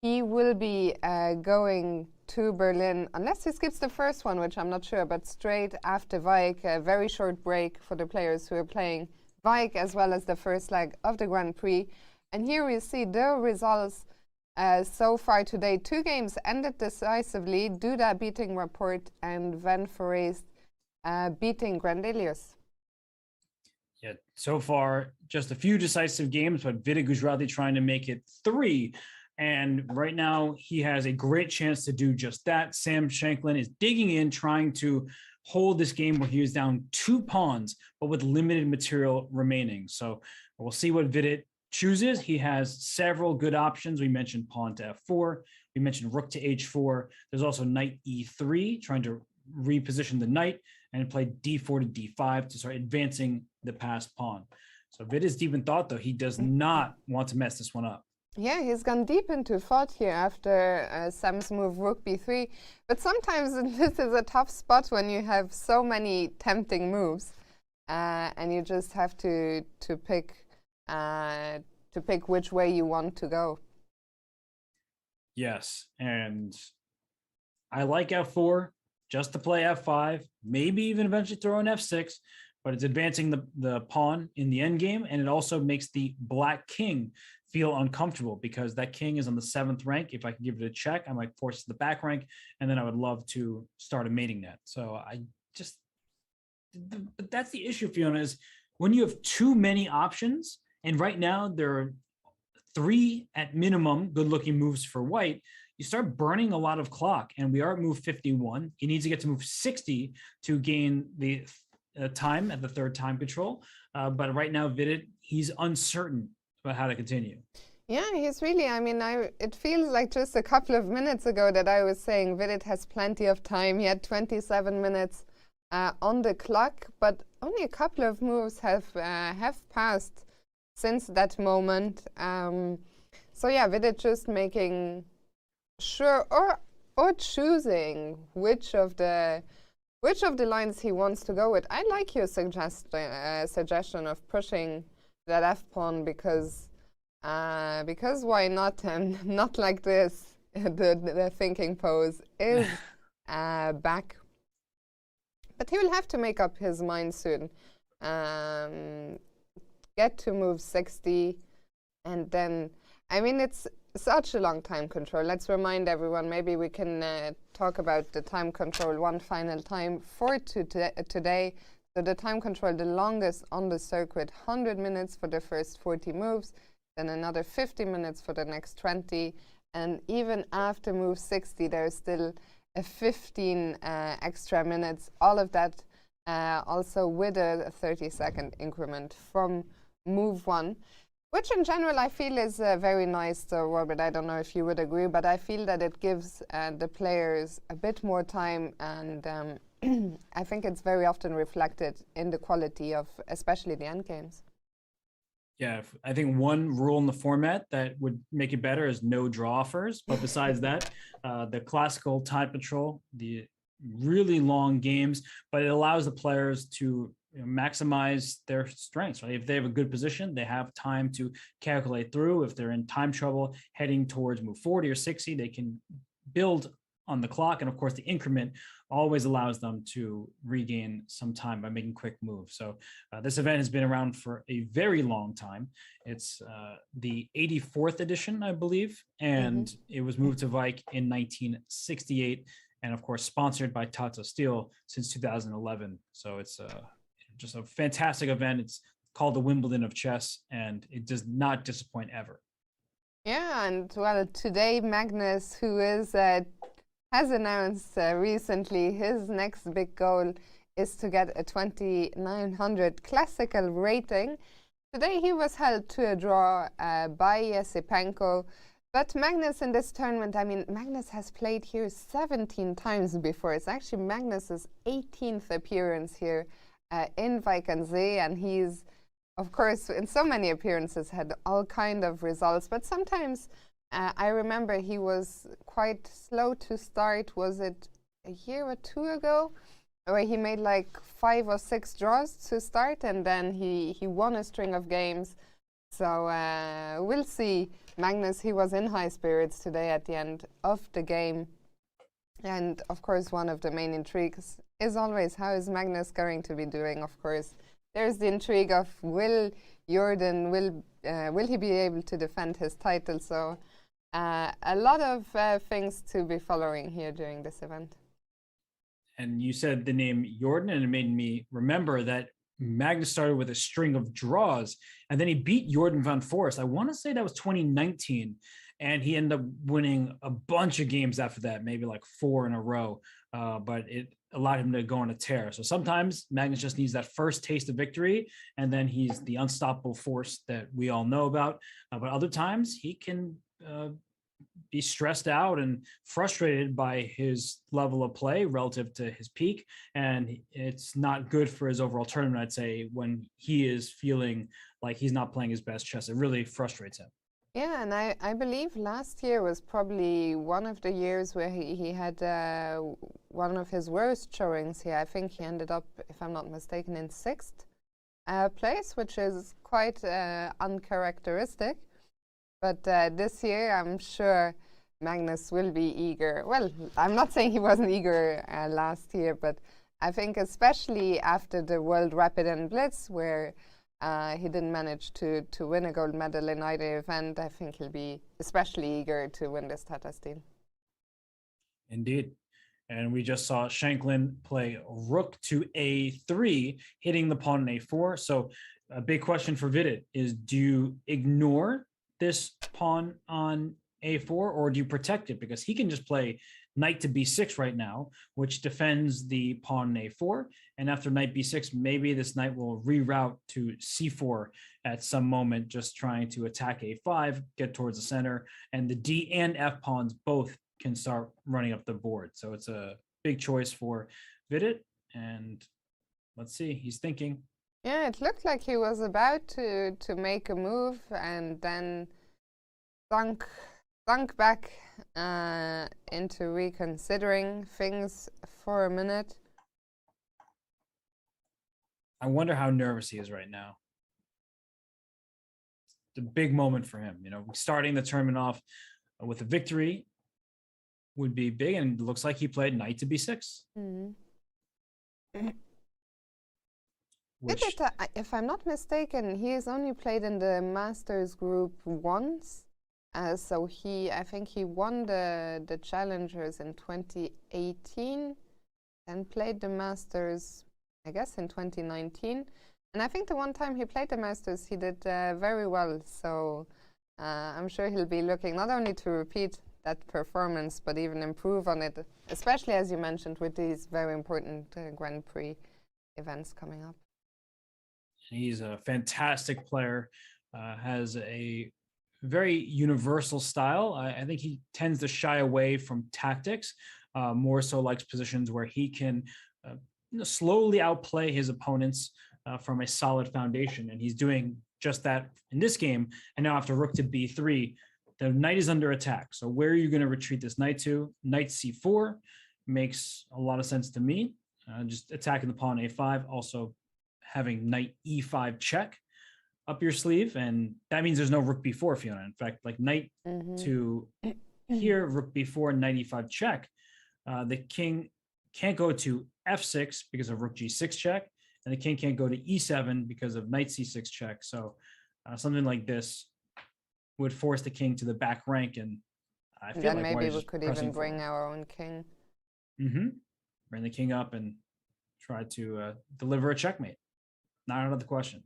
He will be going to Berlin, unless he skips the first one, which I'm not sure, but straight after Wijk, a very short break for the players who are playing Wijk, as well as the first leg of the Grand Prix. And here we see the results so far today. 2 games ended decisively. Duda beating Rapport and Van Foreest beating Grandelius. Yeah, so far, just a few decisive games, but Vida Gujrati trying to make it 3. And right now, he has a great chance to do just that. Sam Shanklin is digging in, trying to hold this game where he is down 2 pawns, but with limited material remaining. So we'll see what Vidit chooses. He has several good options. We mentioned pawn to f4. We mentioned rook to h4. There's also knight e3, trying to reposition the knight, and play d4 to d5 to start advancing the passed pawn. So Vidit is deep in thought, though. He does not want to mess this one up. Yeah, he's gone deep into thought here after Sam's move rook b3. But sometimes this is a tough spot when you have so many tempting moves, and you just have to pick which way you want to go. Yes, and I like f4 just to play f5, maybe even eventually throw an f6, but it's advancing the pawn in the endgame, and it also makes the black king feel uncomfortable because that king is on the 7th rank. If I can give it a check, I might force the back rank, and then I would love to start a mating net. So but that's the issue, Fiona, is when you have too many options, and right now there are 3 at minimum good-looking moves for white, you start burning a lot of clock, and we are at move 51. He needs to get to move 60 to gain the time at the 3rd time control. But right now, Vidit, he's uncertain about how to continue. Yeah, he's really, it feels like just a couple of minutes ago that I was saying Vidit has plenty of time. He had 27 minutes on the clock, but only a couple of moves have passed since that moment. So yeah, Vidit just making sure or choosing which of the lines he wants to go with. I like your suggestion of pushing that f pawn because why not? And not like this. The thinking pose is back, but he will have to make up his mind soon. Get to move 60, and then it's such a long time control. Let's remind everyone, maybe we can talk about the time control one final time for today. So the time control, the longest on the circuit, 100 minutes for the first 40 moves, then another 50 minutes for the next 20. And even after move 60, there's still a 15 extra minutes. All of that also with a 30-second increment from move 1. Which in general I feel is very nice, Robert. I don't know if you would agree, but I feel that it gives the players a bit more time, and I think it's very often reflected in the quality of especially the endgames. Yeah, I think one rule in the format that would make it better is no draw offers. But besides that, the classical time control, the really long games, but it allows the players to maximize their strengths, right? If they have a good position, they have time to calculate through. If they're in time trouble heading towards move 40 or 60, they can build on the clock. And of course, the increment always allows them to regain some time by making quick moves. So this event has been around for a very long time. It's the 84th edition, I believe, and it was moved to Wijk in 1968, and of course sponsored by Tata Steel since 2011. So it's just a fantastic event. It's called the Wimbledon of chess, and it does not disappoint ever. Yeah, and well, today Magnus, who is has announced recently his next big goal is to get a 2900 classical rating. Today he was held to a draw by Esipenko, but Magnus in this tournament, Magnus has played here 17 times before. It's actually Magnus's 18th appearance here in Wijk aan Zee, and he's, of course, in so many appearances had all kind of results, but sometimes I remember he was quite slow to start. Was it a year or 2 ago where he made like 5 or 6 draws to start, and then he won a string of games. So we'll see. Magnus, he was in high spirits today at the end of the game. And of course, one of the main intrigues is always how is Magnus going to be doing. Of course, there's the intrigue of will he be able to defend his title? So a lot of things to be following here during this event. And you said the name Jorden, and it made me remember that Magnus started with a string of draws, and then he beat Jorden van Foreest. I want to say that was 2019, and he ended up winning a bunch of games after that, maybe like 4 in a row. But it allowed him to go on a tear. So sometimes Magnus just needs that first taste of victory, and then he's the unstoppable force that we all know about. But other times he can be stressed out and frustrated by his level of play relative to his peak, and it's not good for his overall tournament, I'd say, when he is feeling like he's not playing his best chess. It really frustrates him. Yeah, and I believe last year was probably one of the years where he had one of his worst showings here. I think he ended up, if I'm not mistaken, in 6th place, which is quite uncharacteristic. But this year, I'm sure Magnus will be eager. Well, I'm not saying he wasn't eager last year, but I think especially after the World Rapid and Blitz, where he didn't manage to win a gold medal in either event, I think he'll be especially eager to win this Tata Steel. Indeed. And we just saw Shanklin play rook to a3, hitting the pawn on a4. So a big question for Vidit is, do you ignore this pawn on a4, or do you protect it? Because he can just play knight to b6 right now, which defends the pawn on a4. And after knight b6, maybe this knight will reroute to c4 at some moment, just trying to attack a5, get towards the center, and the d and f pawns both can start running up the board. So it's a big choice for Vidit, and let's see, he's thinking. Yeah, it looked like he was about to make a move, and then sunk back into reconsidering things for a minute. I wonder how nervous he is right now. It's a big moment for him. You know, starting the tournament off with a victory would be big, and it looks like he played knight to b6. Mm-hmm. If I'm not mistaken, he has only played in the Masters group once. So I think he won the Challengers in 2018 and played the Masters, I guess, in 2019. And I think the one time he played the Masters, he did very well. So I'm sure he'll be looking not only to repeat that performance, but even improve on it, especially, as you mentioned, with these very important Grand Prix events coming up. He's a fantastic player, has a very universal style. I think he tends to shy away from tactics, more so likes positions where he can slowly outplay his opponents from a solid foundation. And he's doing just that in this game. And now after rook to b3, the knight is under attack. So where are you going to retreat this knight to? Knight c4 makes a lot of sense to me. Just attacking the pawn a5, also having knight e5 check up your sleeve, and that means there's no rook b4, Fiona. In fact, like knight to here, rook b4, knight e5 check. The king can't go to f6 because of rook g6 check, and the king can't go to e7 because of knight c6 check. So something like this would force the king to the back rank, and I feel then like maybe we could even bring our own king. Bring the king up and try to deliver a checkmate. Not out of the question.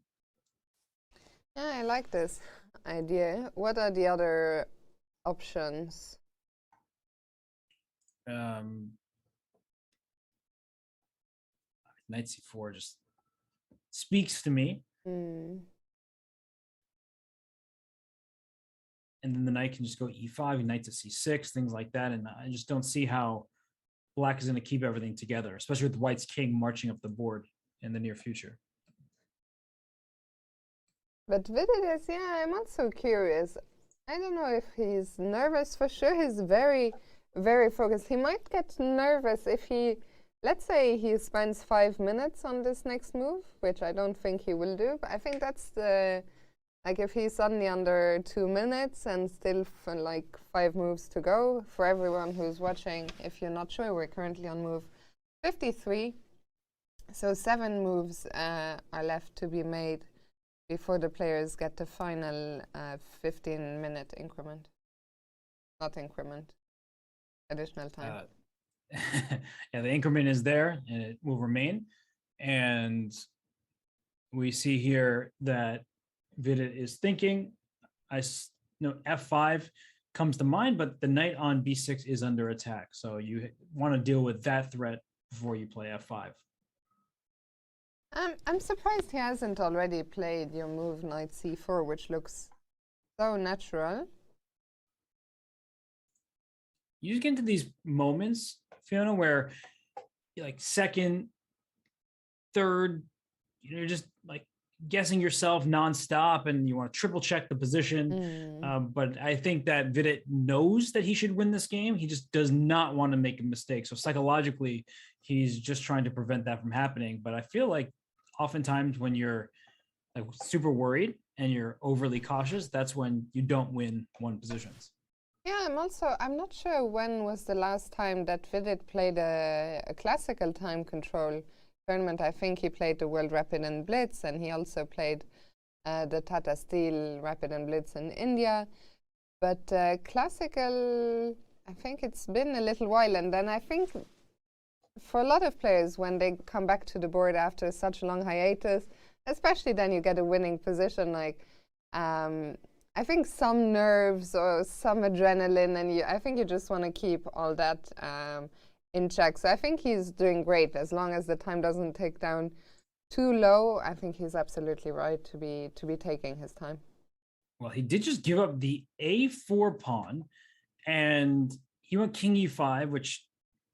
Yeah, I like this idea. What are the other options? Knight c4 just speaks to me. And then the knight can just go e5, knight to c6, things like that. And I just don't see how black is going to keep everything together, especially with white's king marching up the board in the near future. But Vidit is, yeah, I'm also curious. I don't know if he's nervous. For sure, he's very, very focused. He might get nervous if he, let's say he spends 5 minutes on this next move, which I don't think he will do. But I think that's the, like if he's suddenly under 2 minutes and still for like 5 moves to go, for everyone who's watching, if you're not sure, we're currently on move 53. So 7 moves are left to be made before the players get the final 15-minute increment. not increment. Additional time. Yeah, the increment is there and it will remain. And we see here that Vidit is thinking. F5 comes to mind, but the knight on b6 is under attack. So you want to deal with that threat before you play f5. I'm surprised he hasn't already played your move knight c4, which looks so natural. You just get into these moments, Fiona, where you're like second, third, you're just like guessing yourself nonstop, and you want to triple check the position. But I think that Vidit knows that he should win this game. He just does not want to make a mistake. So psychologically, he's just trying to prevent that from happening. But I feel like oftentimes when you're like super worried and you're overly cautious, that's when you don't win one positions. Yeah, I'm not sure when was the last time that Vidit played a classical time control tournament. I think he played the World Rapid and Blitz, and he also played the Tata Steel Rapid and Blitz in India. But classical, I think it's been a little while. And then I think for a lot of players, when they come back to the board after such a long hiatus, especially then you get a winning position, like I think some nerves or some adrenaline, and I think you just want to keep all that in check. So I think he's doing great as long as the time doesn't take down too low. I think he's absolutely right to be taking his time. Well, he did just give up the a4 pawn, and he went king e5, which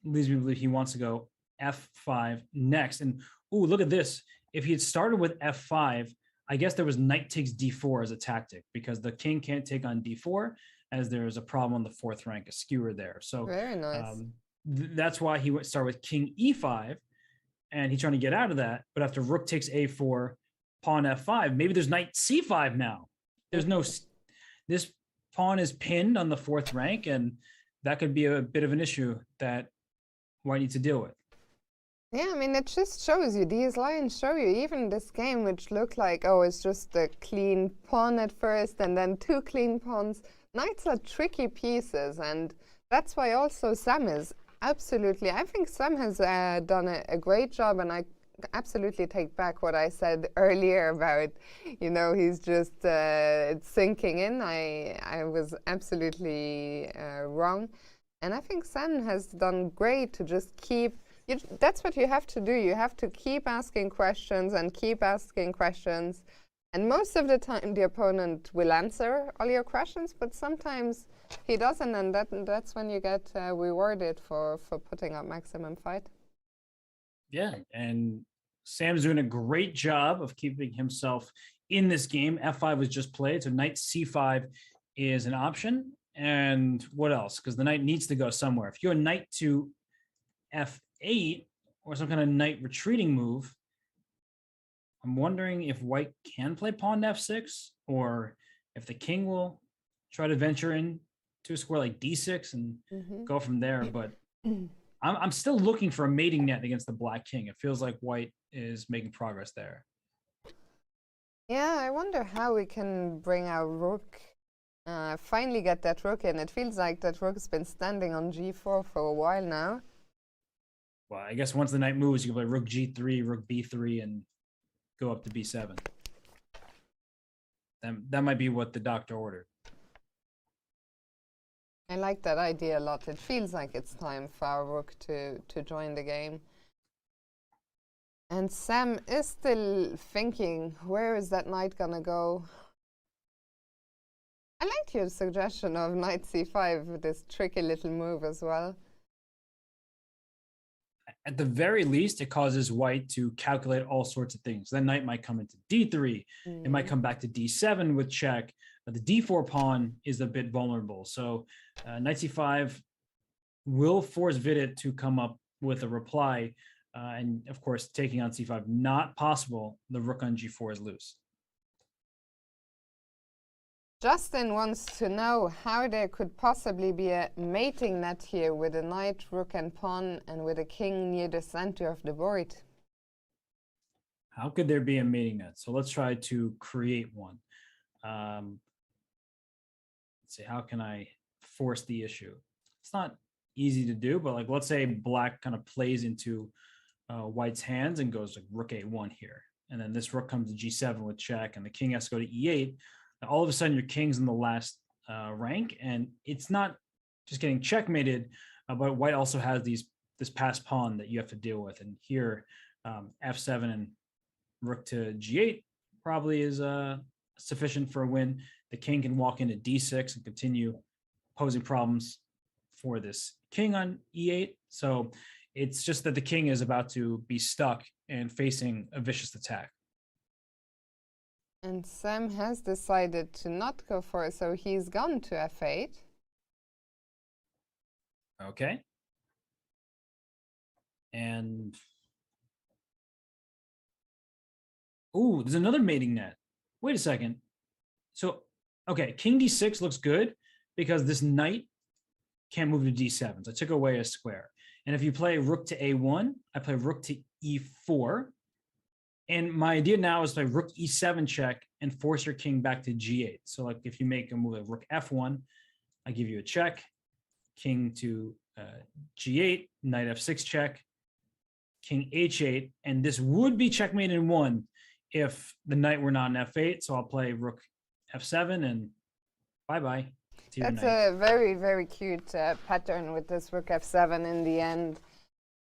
leads me to believe he wants to go f5 next. And oh, look at this! If he had started with f5, I guess there was knight takes d4 as a tactic, because the king can't take on d4 as there is a problem on the fourth rank, a skewer there. So very nice. That's why he would start with king e5, and he's trying to get out of that. But after rook takes a4, pawn f5, maybe there's knight c5 now. There's no, this pawn is pinned on the fourth rank, and that could be a bit of an issue that White needs to deal with. Yeah, I mean, it just shows you, these lines show you, even this game, which looked like, oh, it's just a clean pawn at first and then two clean pawns. Knights are tricky pieces, and that's why also Sam is absolutely, I think Sam has done a great job, and I absolutely take back what I said earlier about, you know, he's just sinking in. I was absolutely wrong. And I think Sam has done great to just keep, that's what you have to do. You have to keep asking questions and keep asking questions. And most of the time, the opponent will answer all your questions, but sometimes he doesn't, and that's when you get rewarded for putting up maximum fight. Yeah, and Sam's doing a great job of keeping himself in this game. F5 was just played, so knight c5 is an option. And what else? Because the knight needs to go somewhere. If you're a knight to f8 or some kind of knight retreating move, I'm wondering if White can play pawn to f6, or if the king will try to venture in to a square like d6 and go from there. But I'm still looking for a mating net against the black king. It feels like White is making progress there. Yeah, I wonder how we can bring our rook, finally get that rook in. It feels like that rook has been standing on g4 for a while now. Well, I guess once the knight moves, you can play rook g3, rook b3, and go up to b7. That might be what the doctor ordered. I like that idea a lot. It feels like it's time for our rook to join the game. And Sam is still thinking, where is that knight gonna go? I like your suggestion of knight c5 with this tricky little move as well. At the very least, it causes White to calculate all sorts of things. That knight might come into d3. It might come back to d7 with check. But the d4 pawn is a bit vulnerable. So knight c5 will force Vidit to come up with a reply. And of course, taking on c5, not possible. The rook on g4 is loose. Justin wants to know how there could possibly be a mating net here with a knight, rook, and pawn, and with a king near the center of the board. How could there be a mating net? So let's try to create one. Let's see, how can I force the issue. It's not easy to do, but like, let's say black kind of plays into white's hands and goes like rook a1 here. And then this rook comes to g7 with check, and the king has to go to e8. And all of a sudden, your king's in the last rank, and it's not just getting checkmated, but white also has this passed pawn that you have to deal with. And here, f7 and rook to g8 probably is sufficient for a win. The king can walk into d6 and continue posing problems for this king on e8. So it's just that the king is about to be stuck and facing a vicious attack. And Sam has decided to not go for it, so he's gone to f8. Okay. And ooh, there's another mating net. Wait a second. So, okay, king d6 looks good because this knight can't move to d7. So I took away a square. And if you play rook to a1, I play rook to e4. And my idea now is to play rook e7 check and force your king back to g8. So like if you make a move like rook f1, I give you a check, king to g8, knight f6 check, king h8. And this would be checkmate in one if the knight were not in f8. So I'll play rook f7 and bye-bye. That's a very, very cute pattern with this rook f7 in the end,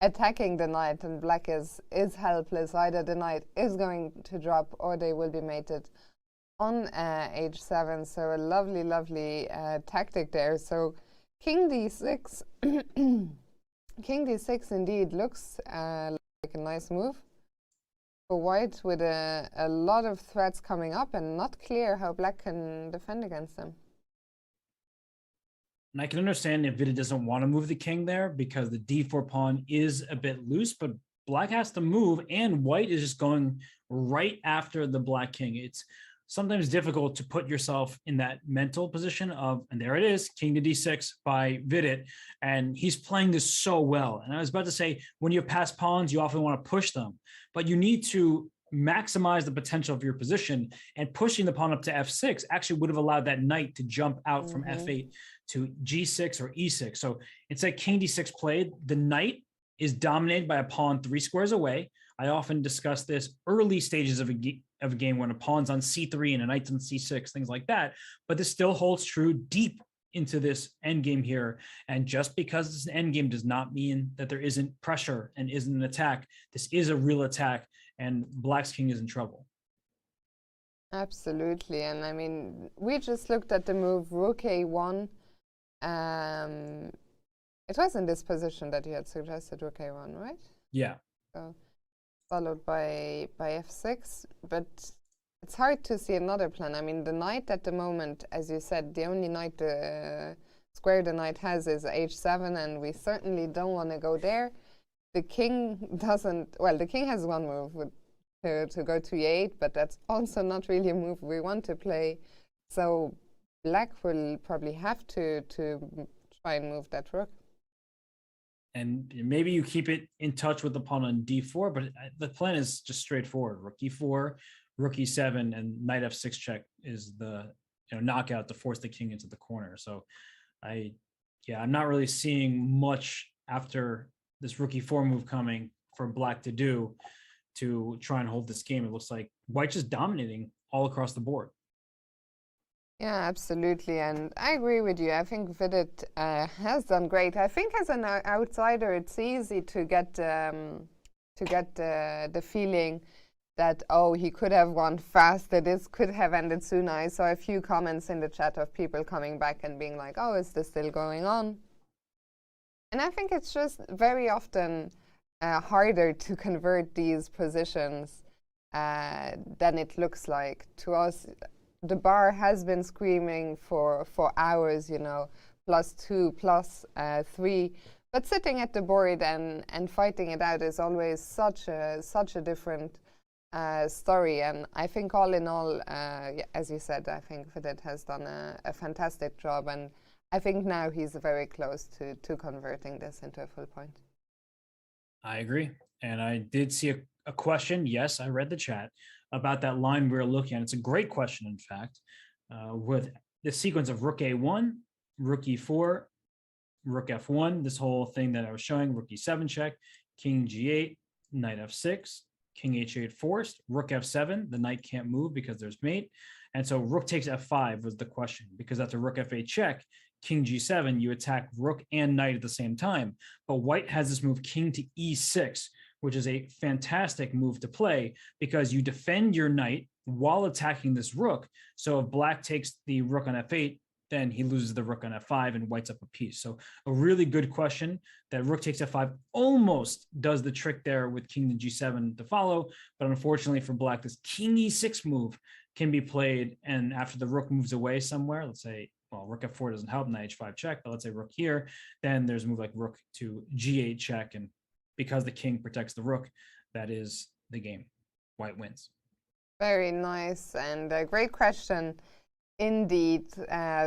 attacking the knight, and black is helpless. Either the knight is going to drop or they will be mated on h7. So a lovely, lovely tactic there. So king d6, king d6 indeed looks like a nice move for white, with a lot of threats coming up and not clear how black can defend against them. And I can understand if Vida doesn't want to move the king there because the d4 pawn is a bit loose, but black has to move and white is just going right after the black king. It's sometimes difficult to put yourself in that mental position of, and there it is, king to d6 by Vidit, and he's playing this so well. And I was about to say, when you have passed pawns, you often want to push them, but you need to maximize the potential of your position, and pushing the pawn up to f6 actually would have allowed that knight to jump out from f8 to g6 or e6. So it's like king d6 played, the knight is dominated by a pawn 3 squares away. I often discuss this early stages of a game when a pawn's on c3 and a knight's on c6, things like that. But this still holds true deep into this endgame here. And just because it's an endgame does not mean that there isn't pressure and isn't an attack. This is a real attack, and black's king is in trouble. Absolutely. And I mean, we just looked at the move rook a1. It was in this position that you had suggested rook a1, right? Yeah. So followed by f6, but it's hard to see another plan. I mean, the knight at the moment, as you said, the only knight square the knight has is h7, and we certainly don't want to go there. The king doesn't, well, the king has one move to go to e8, but that's also not really a move we want to play. So black will probably have to try and move that rook. And maybe you keep it in touch with the pawn on d4, but the plan is just straightforward. Rook e4, rook e7, and knight f6 check is the knockout to force the king into the corner. So I'm not really seeing much after this rook e4 move coming for black to do to try and hold this game. It looks like white just dominating all across the board. Yeah, absolutely, and I agree with you. I think Vidit has done great. I think as an outsider, it's easy to get the feeling that, oh, he could have won faster. This could have ended sooner. I saw a few comments in the chat of people coming back and being like, oh, is this still going on? And I think it's just very often harder to convert these positions than it looks like to us. The bar has been screaming for hours, +2, +3. But sitting at the board and fighting it out is always such a different story. And I think all in all, as you said, I think Vidit has done a fantastic job. And I think now he's very close to converting this into a full point. I agree. And I did see a question. Yes, I read the chat about that line we were looking at. It's a great question, in fact, with the sequence of rook a1, rook e4, rook f1, this whole thing that I was showing, rook e7 check, king g8, knight f6, king h8 forced, rook f7, the knight can't move because there's mate. And so rook takes f5 was the question, because after rook f8 check, king g7, you attack rook and knight at the same time. But white has this move king to e6, which is a fantastic move to play because you defend your knight while attacking this rook. So if black takes the rook on f8, then he loses the rook on f5 and white's up a piece. So a really good question. That rook takes f5 almost does the trick there with king to g7 to follow, but unfortunately for black, this king e6 move can be played, and after the rook moves away somewhere, let's say, well, rook f4 doesn't help, knight h5 check, but let's say rook here, then there's a move like rook to g8 check, and because the king protects the rook, that is the game. White wins. Very nice and a great question indeed.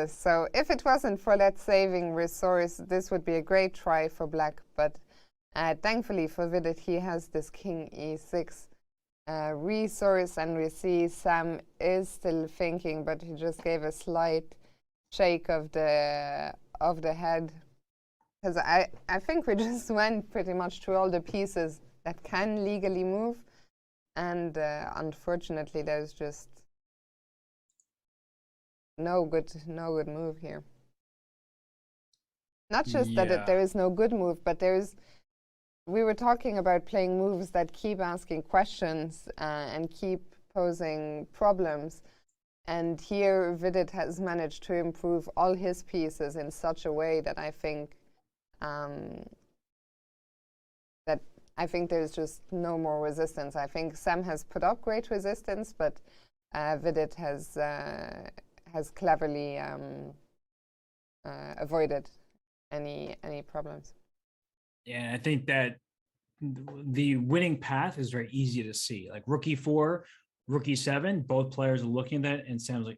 So if it wasn't for that saving resource, this would be a great try for black, but thankfully for Vidit, he has this king e6 resource, and we see Sam is still thinking, but he just gave a slight shake of the head, because I think we just went pretty much through all the pieces that can legally move, and unfortunately there's just no good move here. Not just that there is no good move, but we were talking about playing moves that keep asking questions and keep posing problems. And here Vidit has managed to improve all his pieces in such a way that I think there's just no more resistance. I think Sam has put up great resistance, but Vidit has cleverly avoided any problems. Yeah, I think that the winning path is very easy to see. Like rook e4, rook e7, both players are looking at that, and Sam's like,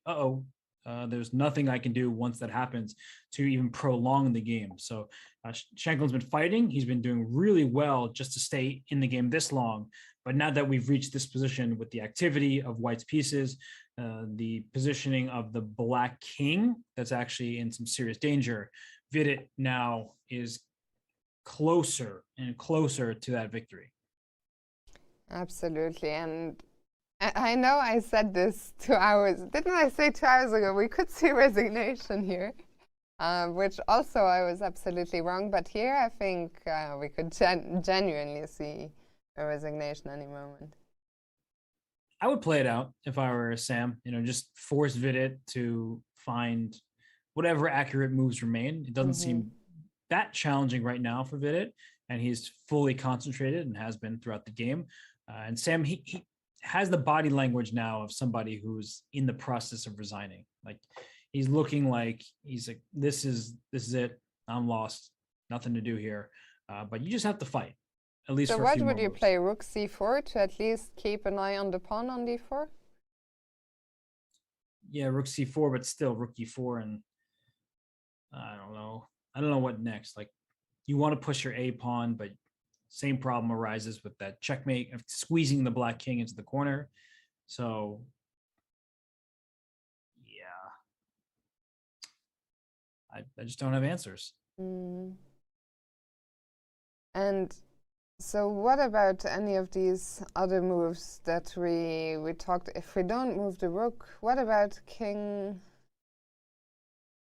there's nothing I can do once that happens to even prolong the game. So Shanklin's been fighting. He's been doing really well just to stay in the game this long. But now that we've reached this position with the activity of white's pieces, the positioning of the black king, that's actually in some serious danger, Vidit now is closer and closer to that victory. Absolutely. And I know I said this 2 hours. Didn't I say 2 hours ago we could see resignation here? Which also I was absolutely wrong. But here I think we could genuinely see a resignation any moment. I would play it out if I were Sam. Just force Vidit to find whatever accurate moves remain. It doesn't seem that challenging right now for Vidit, and he's fully concentrated and has been throughout the game. And Sam, he has the body language now of somebody who's in the process of resigning. Like he's looking like he's like, this is it. I'm lost. Nothing to do here. But you just have to fight. At least. So for what a few would you moves. play? Rook c4 to at least keep an eye on the pawn on d4? Yeah, rook c4, but still rook e4, and I don't know what next. Like you want to push your a pawn, but same problem arises with that checkmate of squeezing the black king into the corner. So yeah, I just don't have answers. And so what about any of these other moves that we talked? If we don't move the rook, what about king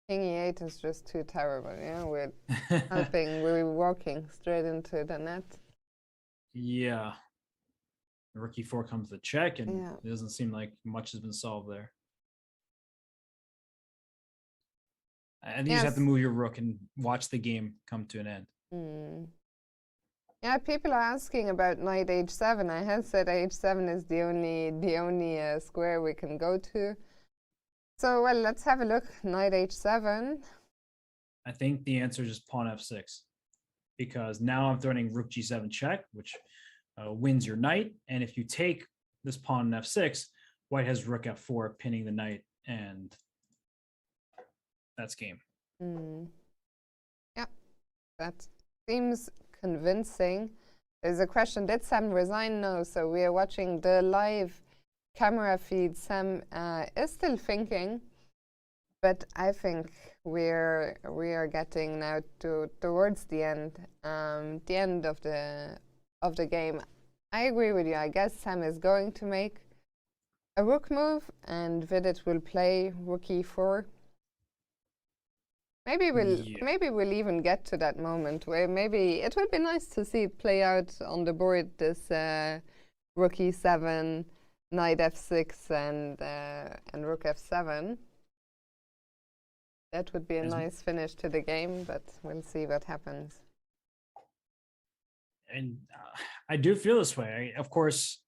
e8 is just too terrible. We're helping, we're walking straight into the net. Yeah. Rook e4 comes to check, and it doesn't seem like much has been solved there. I think you just have to move your rook and watch the game come to an end. Yeah, people are asking about knight h7. I had said h7 is the only square we can go to. So, well, let's have a look. Knight h7. I think the answer is just pawn f6, because now I'm threatening rook g7 check, which wins your knight. And if you take this pawn on f6, white has rook f4 pinning the knight, and that's game. Yeah, that seems convincing. There's a question, did Sam resign? No, so we are watching the live camera feed. Sam is still thinking. But I think we are getting now towards the end of the game. I agree with you. I guess Sam is going to make a rook move, and Vidit will play rook e4. Maybe we'll even get to that moment where maybe it would be nice to see it play out on the board. This rook e7, knight f6, and rook f7. That would be a nice finish to the game, but we'll see what happens. And I do feel this way. Of course,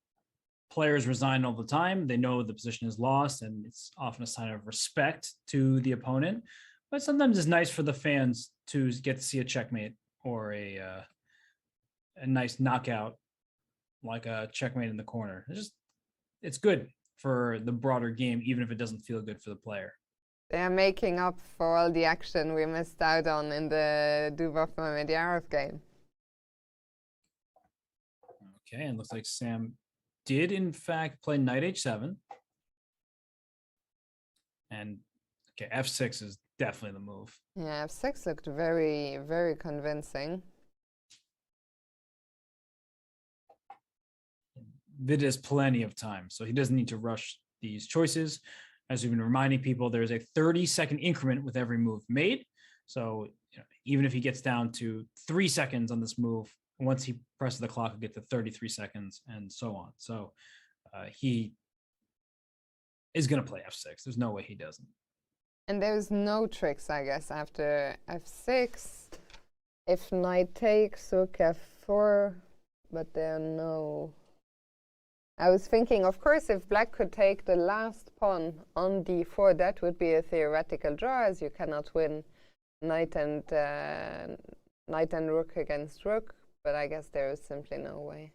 players resign all the time. They know the position is lost, and it's often a sign of respect to the opponent. But sometimes it's nice for the fans to get to see a checkmate or a nice knockout, like a checkmate in the corner. It's good for the broader game, even if it doesn't feel good for the player. They are making up for all the action we missed out on in the Dubov-Mamediyarov game. Okay, and looks like Sam did in fact play knight h7. And okay, f6 is definitely the move. Yeah, f6 looked very, very convincing. Vidit has plenty of time, so he doesn't need to rush these choices. As we've been reminding people, there's a 30-second increment with every move made. So even if he gets down to 3 seconds on this move, once he presses the clock, he'll get to 33 seconds and so on. So he is going to play f6. There's no way he doesn't. And there's no tricks, I guess, after f6. If knight takes, rook f4, but there are no... I was thinking, of course, if black could take the last pawn on d4, that would be a theoretical draw, as you cannot win knight and rook against rook. But I guess there is simply no way.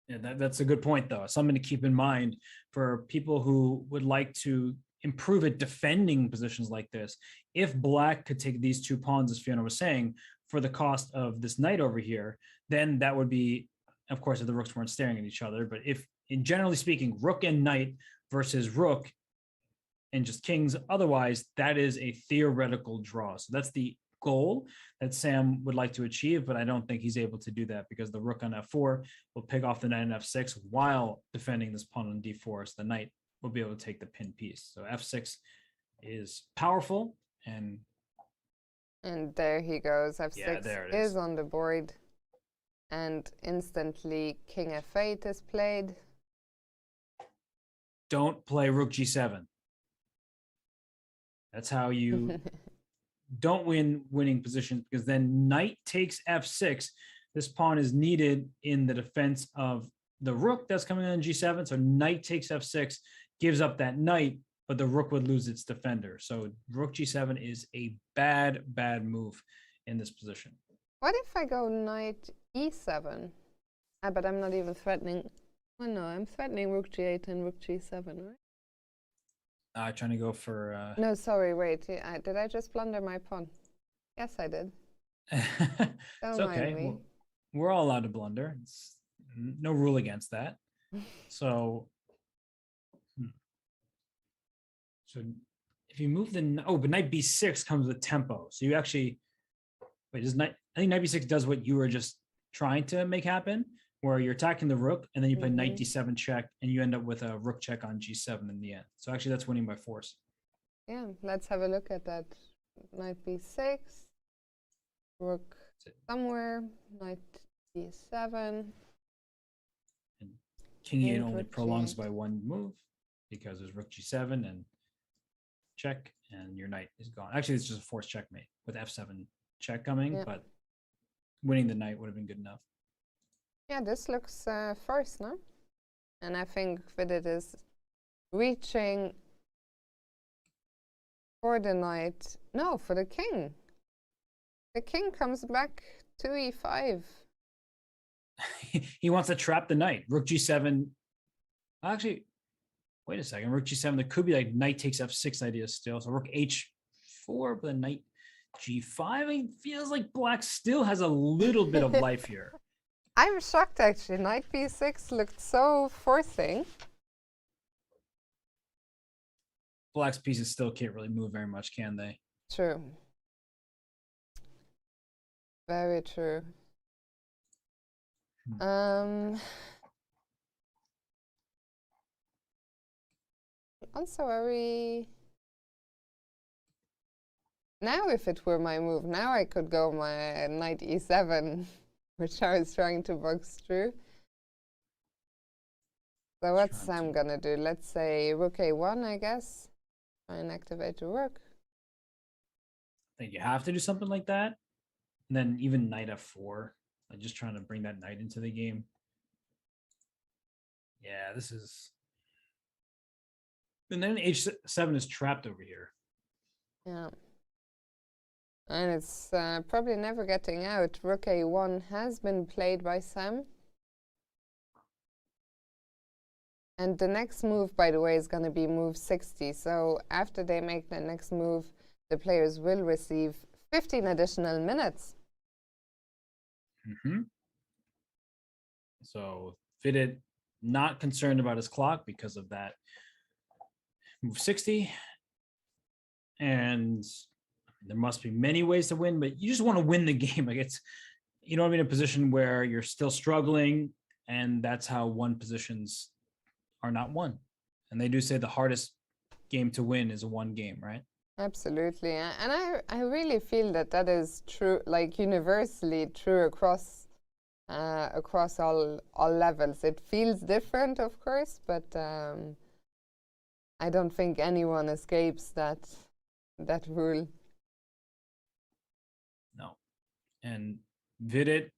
Yeah, that's a good point, though. Something to keep in mind for people who would like to improve at defending positions like this. If black could take these two pawns, as Fiona was saying, for the cost of this knight over here, then that would be, of course, if the rooks weren't staring at each other. But if, in generally speaking, rook and knight versus rook and just kings, otherwise, that is a theoretical draw. So that's the goal that Sam would like to achieve, but I don't think he's able to do that because the rook on f4 will pick off the knight on f6 while defending this pawn on d4. So the knight will be able to take the pin piece. So f6 is powerful, and there he goes. F6 yeah, there it is on the board, and instantly king f8 is played. Don't play rook g7. That's how you don't win winning positions, because then knight takes f6. This pawn is needed in the defense of the rook that's coming on g7. So knight takes f6, gives up that knight, but the rook would lose its defender. So rook g7 is a bad move in this position. What if I go knight e7? But I'm not even threatening. Oh no, I'm threatening rook g8 and rook g7, right? Trying to go for... No, sorry, wait. Did I just blunder my pawn? Yes, I did. It's okay. We're all allowed to blunder. It's no rule against that. So if you move the... Oh, but knight b6 comes with tempo. So you actually... Wait, I think knight b6 does what you were just trying to make happen, where you're attacking the rook, and then you play knight d7 check, and you end up with a rook check on g7 in the end. So actually, that's winning by force. Yeah, let's have a look at that. Knight b6, rook somewhere, knight d7. And king e8 only prolongs by one move, because there's rook g7 and check, and your knight is gone. Actually, it's just a forced checkmate with f7 check coming, but winning the knight would have been good enough. Yeah, this looks first, no? And I think Vidit is reaching for the knight. No, for the king. The king comes back to e5. He wants to trap the knight. Rook g7. Actually, wait a second. Rook g7, there could be like knight takes f6 idea still. So rook h4, but the knight g5. It feels like black still has a little bit of life here. I'm shocked, actually. Knight b6 looked so forcing. Black's pieces still can't really move very much, can they? True. Very true. Also, now if it were my move, now I could go my knight e7, which I was trying to box through. So what's Sam gonna do? Let's say rook a1, I guess. Try and activate the rook. I think you have to do something like that. And then even knight f4, like just trying to bring that knight into the game. Yeah, this is... And then h7 is trapped over here. Yeah. And it's probably never getting out. Rook a1 has been played by Sam. And the next move, by the way, is going to be move 60. So after they make the next move, the players will receive 15 additional minutes. So Vidit not concerned about his clock because of that move 60. And there must be many ways to win, but you just want to win the game. Like you don't want to be in a position where you're still struggling, and that's how won positions are not won. And they do say the hardest game to win is a one game, right? Absolutely. And I really feel that is true, like universally true across all levels. It feels different, of course, but I don't think anyone escapes that rule. No. And Vidit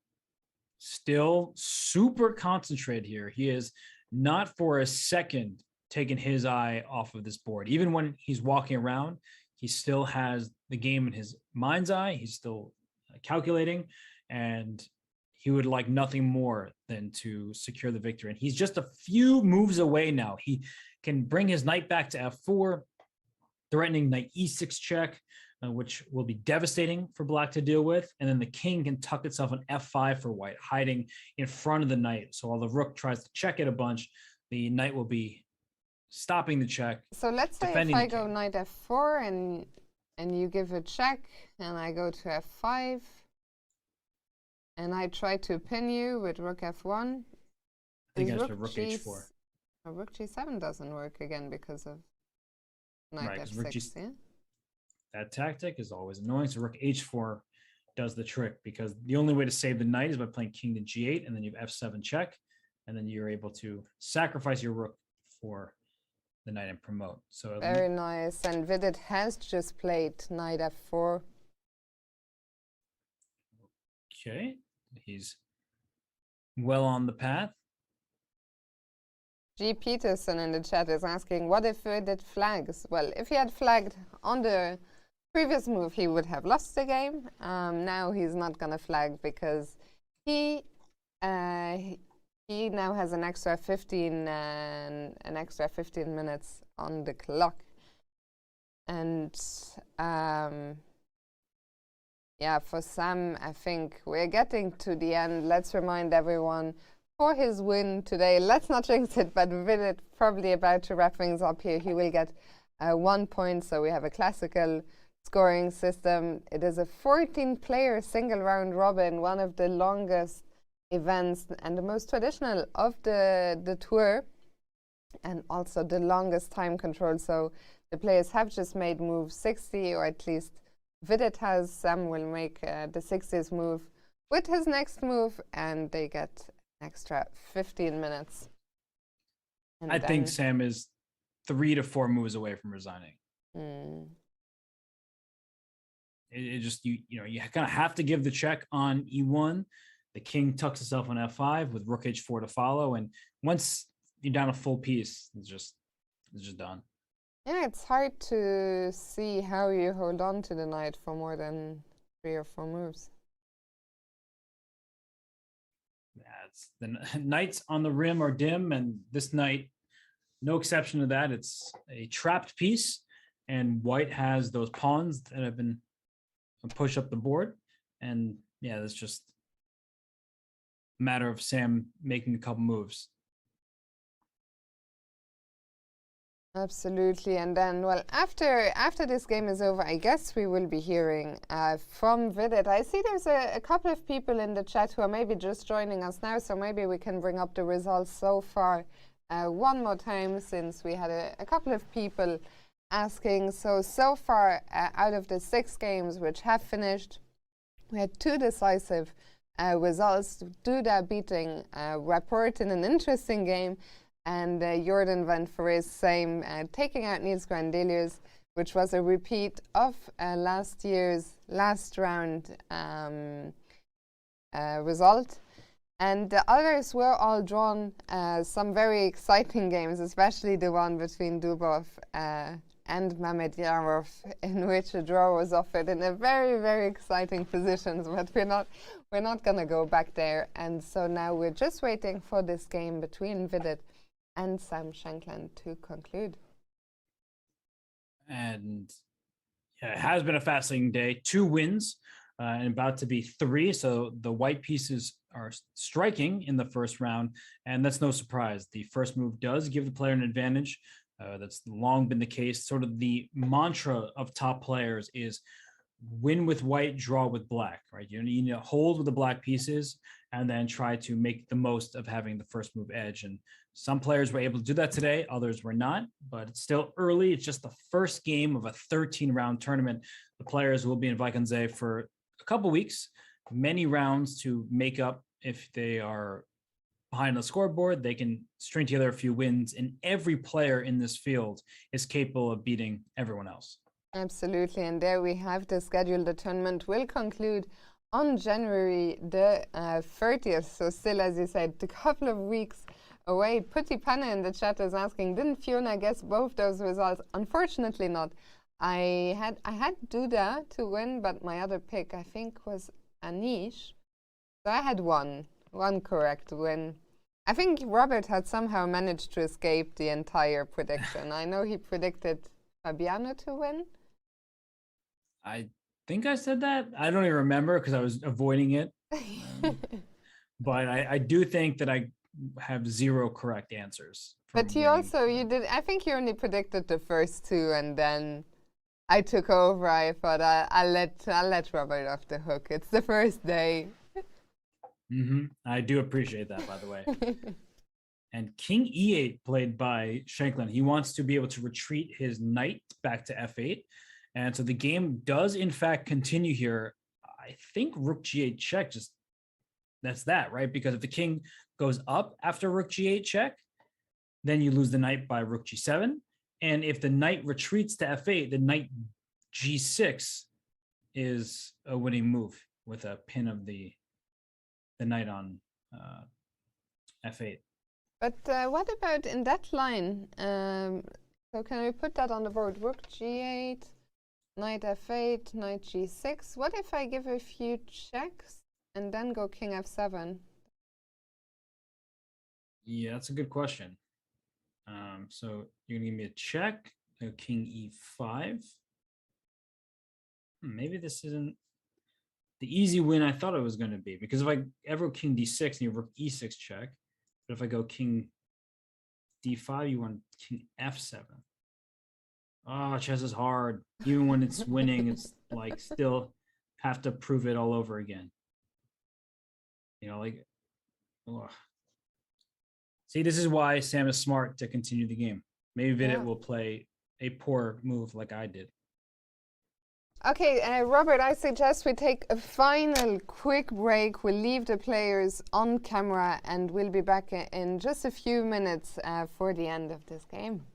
still super concentrated here. He is not for a second taking his eye off of this board. Even when he's walking around, he still has the game in his mind's eye. He's still calculating, and he would like nothing more than to secure the victory. And he's just a few moves away now. He can bring his knight back to f4, threatening knight e6 check, which will be devastating for Black to deal with. And then the king can tuck itself on f5 for White, hiding in front of the knight. So while the rook tries to check it a bunch, the knight will be stopping the check. So let's say if I go knight f4 and you give a check, and I go to f5, and I try to pin you with rook f1. I think that's rook h4. Rook g7 doesn't work again because of knight f6, yeah? That tactic is always annoying. So rook h4 does the trick, because the only way to save the knight is by playing king to g8, and then you have f7 check, and then you're able to sacrifice your rook for the knight and promote. So very nice. And Vidit has just played knight f4. Okay, he's well on the path. G. Peterson in the chat is asking, what if Vidit flags? Well, if he had flagged on the previous move, he would have lost the game. Now he's not going to flag because he now has an extra 15 minutes on the clock. And yeah, for Sam, I think we're getting to the end. Let's remind everyone, for his win today, let's not jinx it, but Vidit probably about to wrap things up here. He will get 1 point, so we have a classical scoring system. It is a 14-player single round robin, one of the longest events and the most traditional of the tour, and also the longest time control. So the players have just made move 60, or at least Vidit has. Sam will make the 60th move with his next move, and they get an extra 15 minutes. And I think Sam is 3 to 4 moves away from resigning. It just, you kind of have to give the check on e1. The king tucks itself on f5 with rook h4 to follow, and once you're down a full piece, it's just done. Yeah, it's hard to see how you hold on to the knight for more than 3 or 4 moves. Yeah, it's the knights on the rim are dim, and this knight, no exception to that. It's a trapped piece, and White has those pawns that have been pushed up the board, and yeah, that's just a matter of Sam making a couple moves. Absolutely, and then, well, after this game is over, I guess we will be hearing from Vidit. I see there's a couple of people in the chat who are maybe just joining us now, so maybe we can bring up the results so far one more time, since we had a couple of people asking. So far, out of the 6 games which have finished, we had 2 decisive results. Duda beating Rapport in an interesting game, and Jorden van Foreest same, taking out Niels Grandelius, which was a repeat of last year's last round result. And the others were all drawn. Some very exciting games, especially the one between Dubov and Mehmet Yarov, in which a draw was offered in a very, very exciting positions, but we're not gonna go back there. And so now we're just waiting for this game between Vidit and Sam Shankland to conclude. And yeah, it has been a fascinating day. 2 wins and about to be 3. So the white pieces are striking in the first round, and that's no surprise. The first move does give the player an advantage. That's long been the case. Sort of the mantra of top players is win with white, draw with black, right? You need to hold with the black pieces and then try to make the most of having the first move edge. And some players were able to do that today, others were not, but it's still early. It's just the first game of a 13-round tournament. The players will be in Wijk aan Zee for a couple weeks, many rounds to make up. If they are behind the scoreboard, they can string together a few wins, and every player in this field is capable of beating everyone else. Absolutely, and there we have the schedule. The tournament will conclude on January the 30th, so still, as you said, a couple of weeks away. Putty Panna in the chat is asking, didn't Fiona guess both those results? Unfortunately not. I had Duda to win, but my other pick, I think, was Anish. So I had one correct win. I think Robert had somehow managed to escape the entire prediction. I know he predicted Fabiano to win. I think I said that. I don't even remember because I was avoiding it. But I do think that I have 0 correct answers. But you did. I think you only predicted the first 2, and then I took over. I thought I'll let Robert off the hook. It's the first day. I do appreciate that, by the way. And King E8 played by Shankland. He wants to be able to retreat his knight back to F8. And so the game does, in fact, continue here. I think Rook G8 check, just that's that, right? Because if the king goes up after Rook G8 check, then you lose the knight by Rook G7. And if the knight retreats to F8, the knight G6 is a winning move with a pin of the knight on F8. But what about in that line? So can we put that on the board? Rook G8, knight F8, knight G6. What if I give a few checks and then go king F7? Yeah, that's a good question. So you're gonna give me a check, a king E5. Maybe this isn't the easy win I thought it was going to be, because if I ever go king D6 and you rook E6 check, but if I go king D5, you want king F7. Oh, chess is hard. Even when it's winning, it's like still have to prove it all over again. You know, like, ugh. See, this is why Sam is smart to continue the game. Maybe Vidit will play a poor move like I did. Okay, Robert, I suggest we take a final quick break. We'll leave the players on camera and we'll be back in just a few minutes for the end of this game.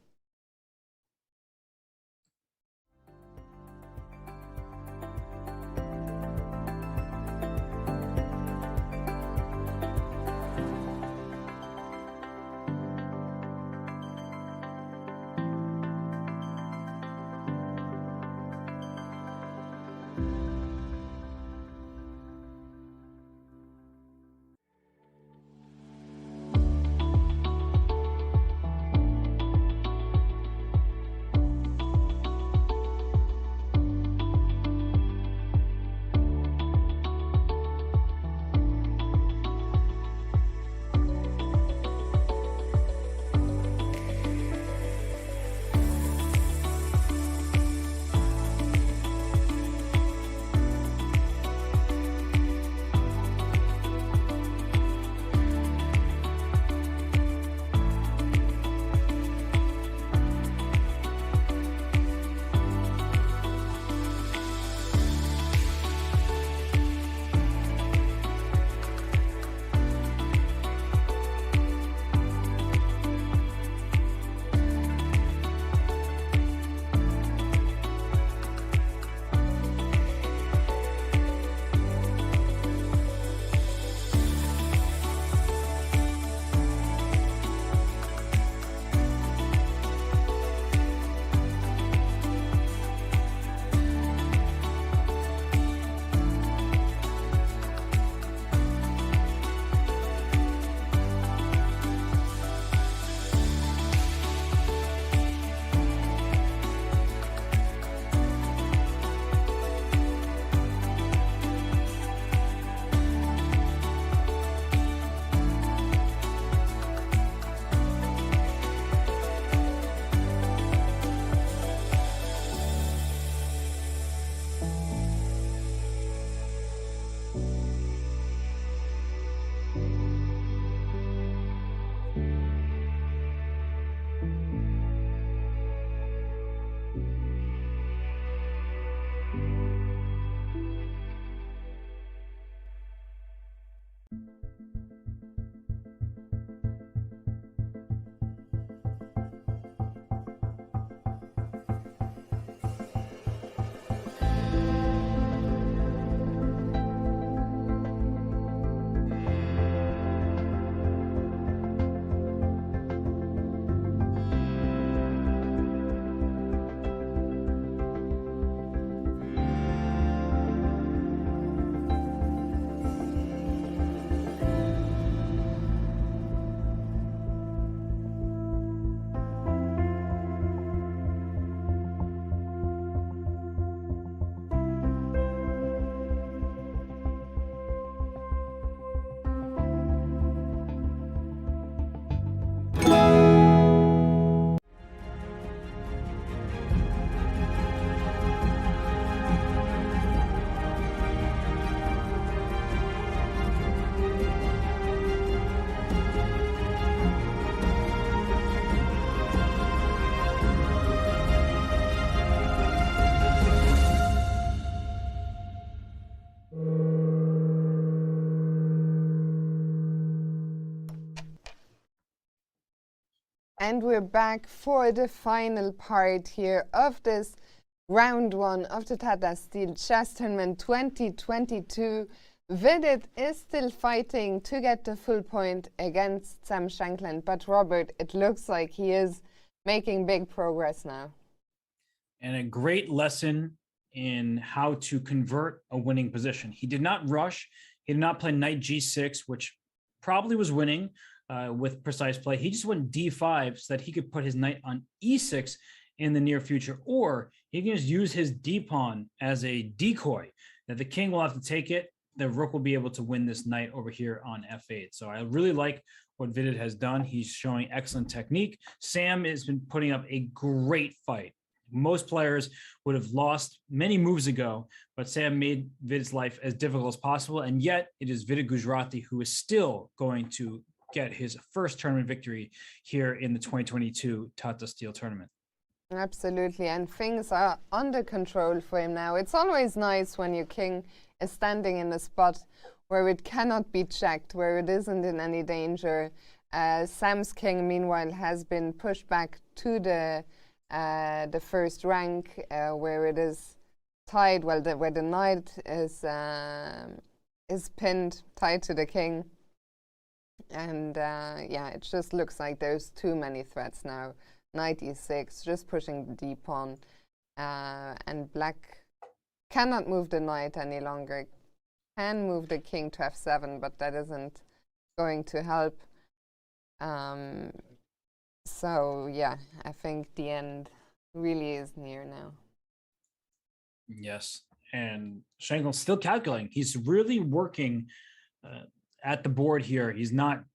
And we're back for the final part here of this round one of the Tata Steel Chess Tournament 2022. Vidit is still fighting to get the full point against Sam Shankland, but Robert, it looks like he is making big progress now. And a great lesson in how to convert a winning position. He did not rush. He did not play knight g6, which probably was winning with precise play. He just went d5 so that he could put his knight on e6 in the near future, or he can just use his d-pawn as a decoy, that the king will have to take it. The rook will be able to win this knight over here on f8. So I really like what Vidit has done. He's showing excellent technique. Sam has been putting up a great fight. Most players would have lost many moves ago, but Sam made Vidit's life as difficult as possible. And yet it is Vidit Gujrati who is still going to get his first tournament victory here in the 2022 Tata Steel Tournament. Absolutely, and things are under control for him now. It's always nice when your king is standing in a spot where it cannot be checked, where it isn't in any danger. Sam's king, meanwhile, has been pushed back to the first rank, where it is tied. Well, where the knight is pinned, tied to the king, and yeah, it just looks like there's too many threats now. Knight e6, just pushing the d-pawn, and black cannot move the knight any longer. Can move the king to f7, but that isn't going to help. So yeah, I think the end really is near now. Yes, and Shankland's still calculating. He's really working at the board here. He's not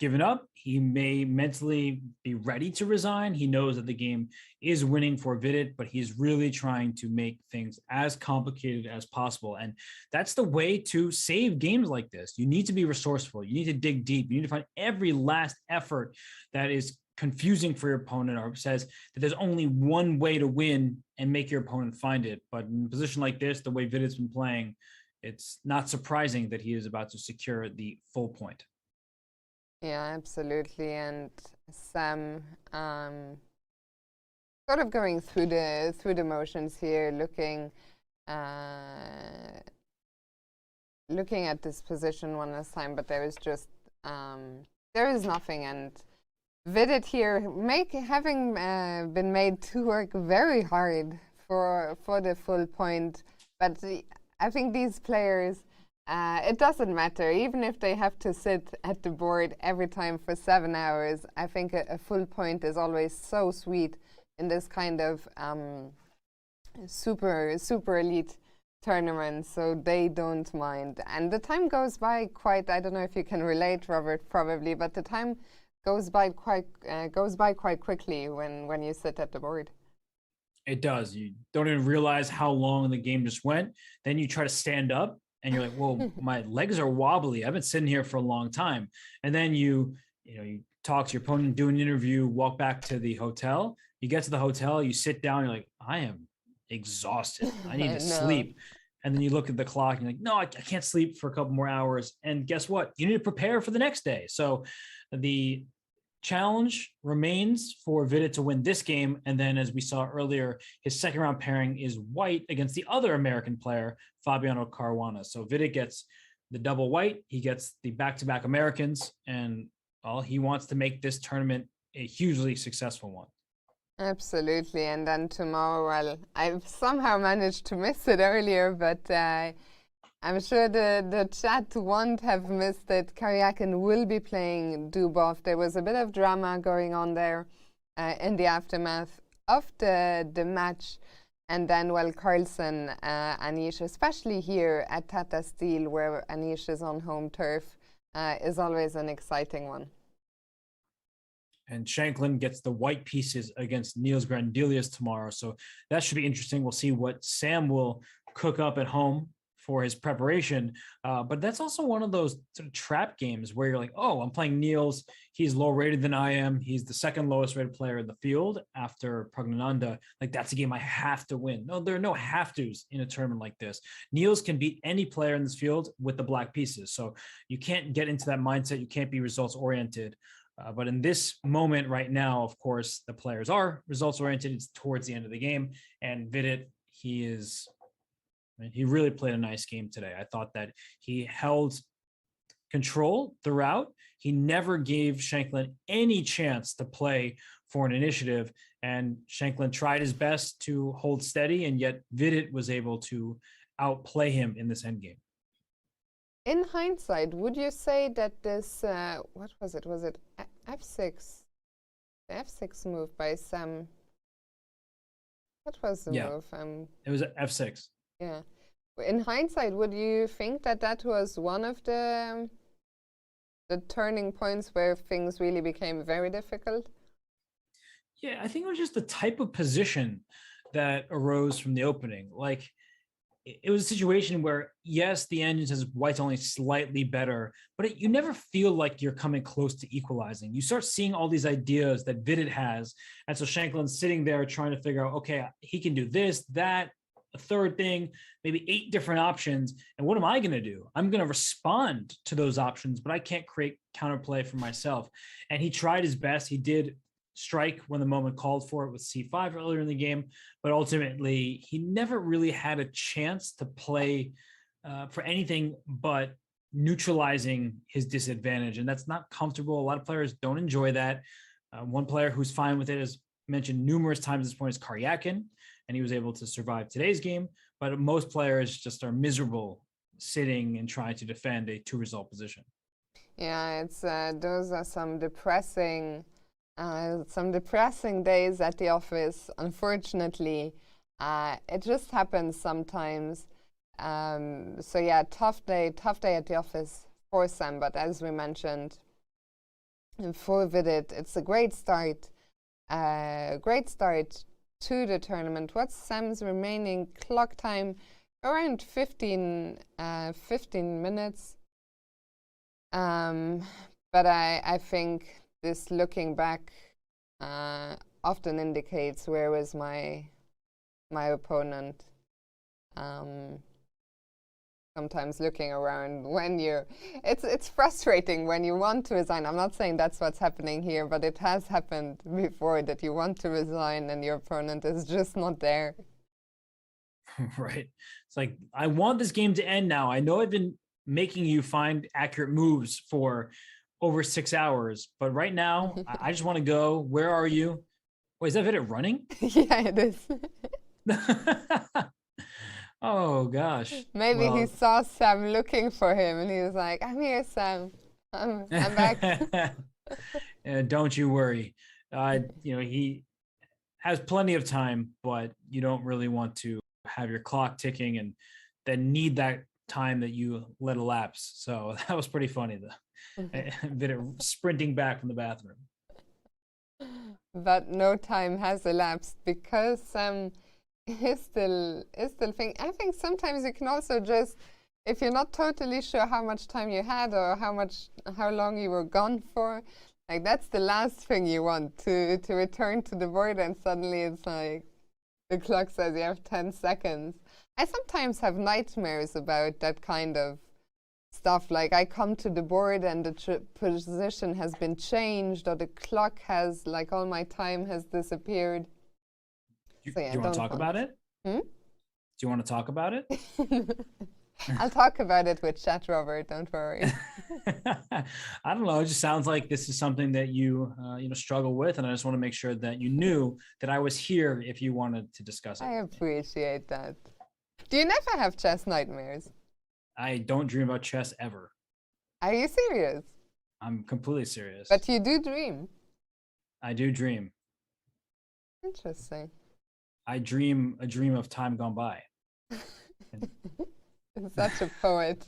given up. He may mentally be ready to resign. He knows that the game is winning for Vidit, but he's really trying to make things as complicated as possible. And that's the way to save games like this. You need to be resourceful. You need to dig deep. You need to find every last effort that is confusing for your opponent or says that there's only one way to win and make your opponent find it. But in a position like this, the way Vidit's been playing, it's not surprising that he is about to secure the full point. Yeah, absolutely. And Sam sort of going through the motions here, looking at this position one last time, but there is just there is nothing. And Vidit here having been made to work very hard for the full point, but I think these players, it doesn't matter, even if they have to sit at the board every time for 7 hours. I think a full point is always so sweet in this kind of super elite tournament, so they don't mind. And the time goes by quite, I don't know if you can relate, Robert, probably, but the time goes by quite quickly when you sit at the board. It does. You don't even realize how long the game just went. Then you try to stand up and you're like, well, my legs are wobbly. I've been sitting here for a long time. And then you talk to your opponent, do an interview, walk back to the hotel. You get to the hotel, you sit down, you're like, I am exhausted. I need to sleep. And then you look at the clock and you're like, no, I can't sleep for a couple more hours. And guess what? You need to prepare for the next day. So the challenge remains for Vidit to win this game. And then, as we saw earlier, his second round pairing is white against the other American player, Fabiano Caruana. So Vidit gets the double white. He gets the back-to-back Americans. And well, he wants to make this tournament a hugely successful one. Absolutely. And then tomorrow, well, I've somehow managed to miss it earlier, but I'm sure the chat won't have missed it. Karyakin will be playing Dubov. There was a bit of drama going on there in the aftermath of the match. And then, well, Carlsen, Anish, especially here at Tata Steel, where Anish is on home turf, is always an exciting one. And Shankland gets the white pieces against Niels Grandelius tomorrow. So that should be interesting. We'll see what Sam will cook up at home for his preparation. But that's also one of those sort of trap games where you're like, oh, I'm playing Niels. He's lower rated than I am. He's the second lowest rated player in the field after Pragnananda. Like, that's a game I have to win. No, there are no have-tos in a tournament like this. Niels can beat any player in this field with the black pieces. So you can't get into that mindset. You can't be results oriented. But in this moment right now, of course, the players are results oriented. It's towards the end of the game, and Vidit, he really played a nice game today. I thought that he held control throughout. He never gave Shanklin any chance to play for an initiative, and Shanklin tried his best to hold steady, and yet Vidit was able to outplay him in this endgame. In hindsight, would you say that this, what was it? Was it F6? The F6 move by Sam. What was the move? It was F6. Yeah. In hindsight, would you think that that was one of the turning points where things really became very difficult? Yeah, I think it was just the type of position that arose from the opening. Like, it was a situation where, yes, the engine says White's only slightly better, but you never feel like you're coming close to equalizing. You start seeing all these ideas that Vidit has. And so Shanklin's sitting there trying to figure out, okay, he can do this, that, a third thing, maybe 8 different options. And what am I going to do? I'm going to respond to those options, but I can't create counterplay for myself. And he tried his best. He did strike when the moment called for it with C5 earlier in the game, but ultimately he never really had a chance to play for anything but neutralizing his disadvantage, and that's not comfortable. A lot of players don't enjoy that. One player who's fine with it, as mentioned numerous times at this point, is Karyakin, and he was able to survive today's game, but most players just are miserable sitting and trying to defend a 2-result position. Yeah, it's those are some depressing days at the office. Unfortunately, it just happens sometimes. So yeah, tough day at the office for Sam. But as we mentioned, for Vidit, it's a great start. To the tournament. What's Sam's remaining clock time? Around 15 minutes. But I think this, looking back, often indicates where was my opponent. Sometimes looking around when it's frustrating when you want to resign. I'm not saying that's what's happening here, but it has happened before that you want to resign and your opponent is just not there. Right. It's like, I want this game to end now. I know I've been making you find accurate moves for over 6 hours, but right now I just want to go. Where are you? Wait, is that Vidit running? Yeah, it is. Oh gosh. Maybe he saw Sam looking for him and he was like, I'm here, Sam. I'm back. Don't you worry. He has plenty of time, but you don't really want to have your clock ticking and then need that time that you let elapse. So that was pretty funny, though. Vidit sprinting back from the bathroom. But no time has elapsed because Sam is still thinking. I think sometimes you can also just, if you're not totally sure how much time you had or how long you were gone for, like, that's the last thing you want, to return to the board and suddenly it's like the clock says you have 10 seconds. I sometimes have nightmares about that kind of stuff, like I come to the board and the position has been changed, or the clock has, like, all my time has disappeared. Do you want to talk about it? Hmm? Do you want to talk about it? I'll talk about it with chat, Robert. Don't worry. I don't know. It just sounds like this is something that you struggle with, and I just want to make sure that you knew that I was here if you wanted to discuss it. I appreciate that. Do you never have chess nightmares? I don't dream about chess ever. Are you serious? I'm completely serious. But you do dream. I do dream. Interesting. I dream a dream of time gone by. Such a poet.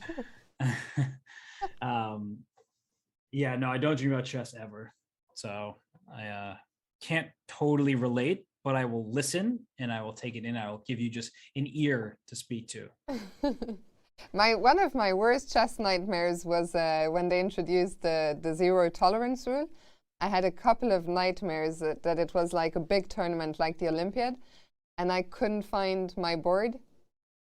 Yeah, no, I don't dream about chess ever. So I can't totally relate, but I will listen and I will take it in. I will give you just an ear to speak to. One of my worst chess nightmares was when they introduced the zero tolerance rule. I had a couple of nightmares that it was like a big tournament like the Olympiad, and I couldn't find my board.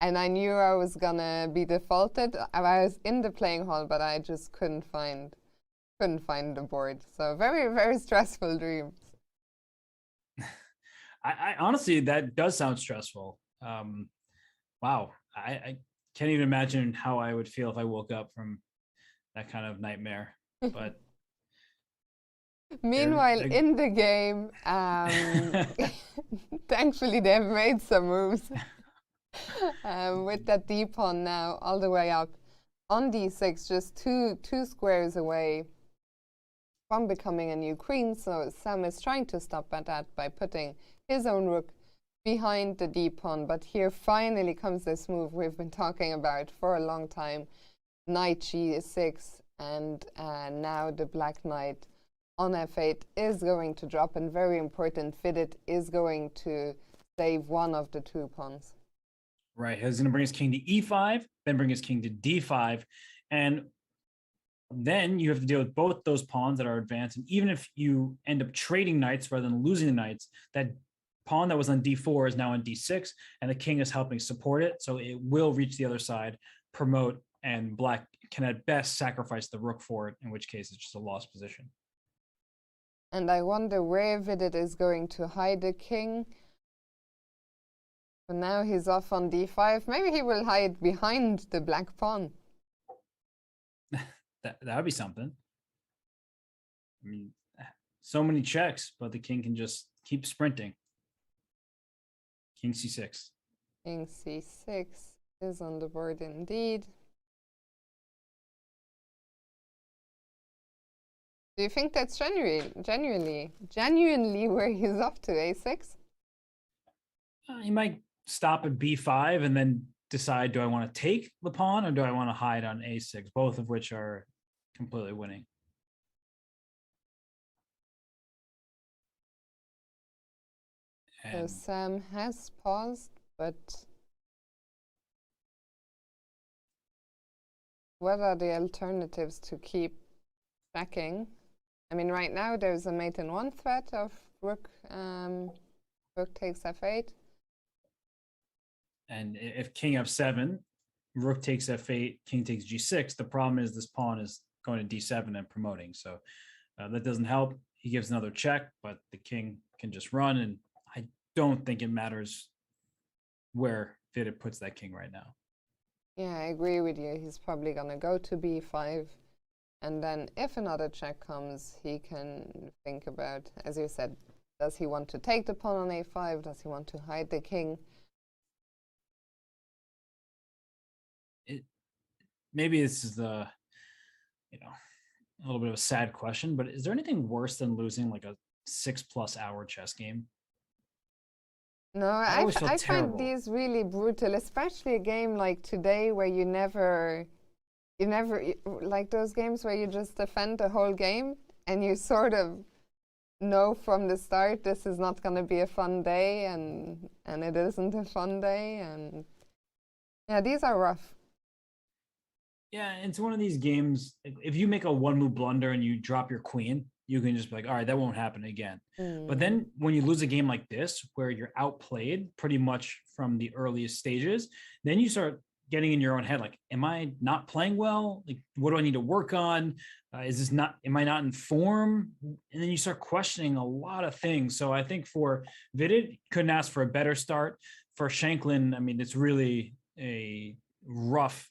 And I knew I was gonna be defaulted. I was in the playing hall, but I just couldn't find couldn't find the board. So very, very stressful dreams. I honestly, that does sound stressful. Wow. I can't even imagine how I would feel if I woke up from that kind of nightmare. But meanwhile, in the game, thankfully they've made some moves with that d pawn now all the way up on d6, just two squares away from becoming a new queen. So Sam is trying to stop at that by putting his own rook behind the d pawn. But here finally comes this move we've been talking about for a long time, knight g6, and now the black knight on f8 is going to drop, and very important, Vidit is going to save one of the two pawns. Right, he's going to bring his king to e5, then bring his king to d5, and then you have to deal with both those pawns that are advanced. And even if you end up trading knights rather than losing the knights, that pawn that was on d4 is now on d6, and the king is helping support it, so it will reach the other side, promote, and black can at best sacrifice the rook for it, in which case it's just a lost position. And I wonder where Vidit is going to hide the king. But now he's off on d5. Maybe he will hide behind the black pawn. That would be something. I mean, so many checks, but the king can just keep sprinting. King c6. King c6 is on the board indeed. Do you think that's genuinely where he's off to, a6? He might stop at b5 and then decide, do I want to take the pawn or do I want to hide on a6, both of which are completely winning. So Sam has paused, but what are the alternatives to keep checking? I mean, right now there's a mate in one threat of rook takes f8. And if king f7, rook takes f8, king takes g6, the problem is this pawn is going to d7 and promoting. So that doesn't help. He gives another check, but the king can just run. And I don't think it matters where Vidit puts that king right now. Yeah, I agree with you. He's probably going to go to b5. And then if another check comes, he can think about, as you said, does he want to take the pawn on a5? Does he want to hide the king? Maybe this is a little bit of a sad question, but is there anything worse than losing like a 6+ hour chess game? No, I find these really brutal, especially a game like today where you never, like those games where you just defend the whole game and you sort of know from the start this is not going to be a fun day, and it isn't a fun day, and yeah, these are rough. Yeah, it's one of these games, if you make a one-move blunder and you drop your queen, you can just be like, all right, that won't happen again. But then when you lose a game like this, where you're outplayed pretty much from the earliest stages, then you start getting in your own head, like, am I not playing well? Like, what do I need to work on? Am I not in form? And then you start questioning a lot of things. So I think for Vidit, couldn't ask for a better start. For Shanklin, I mean, it's really a rough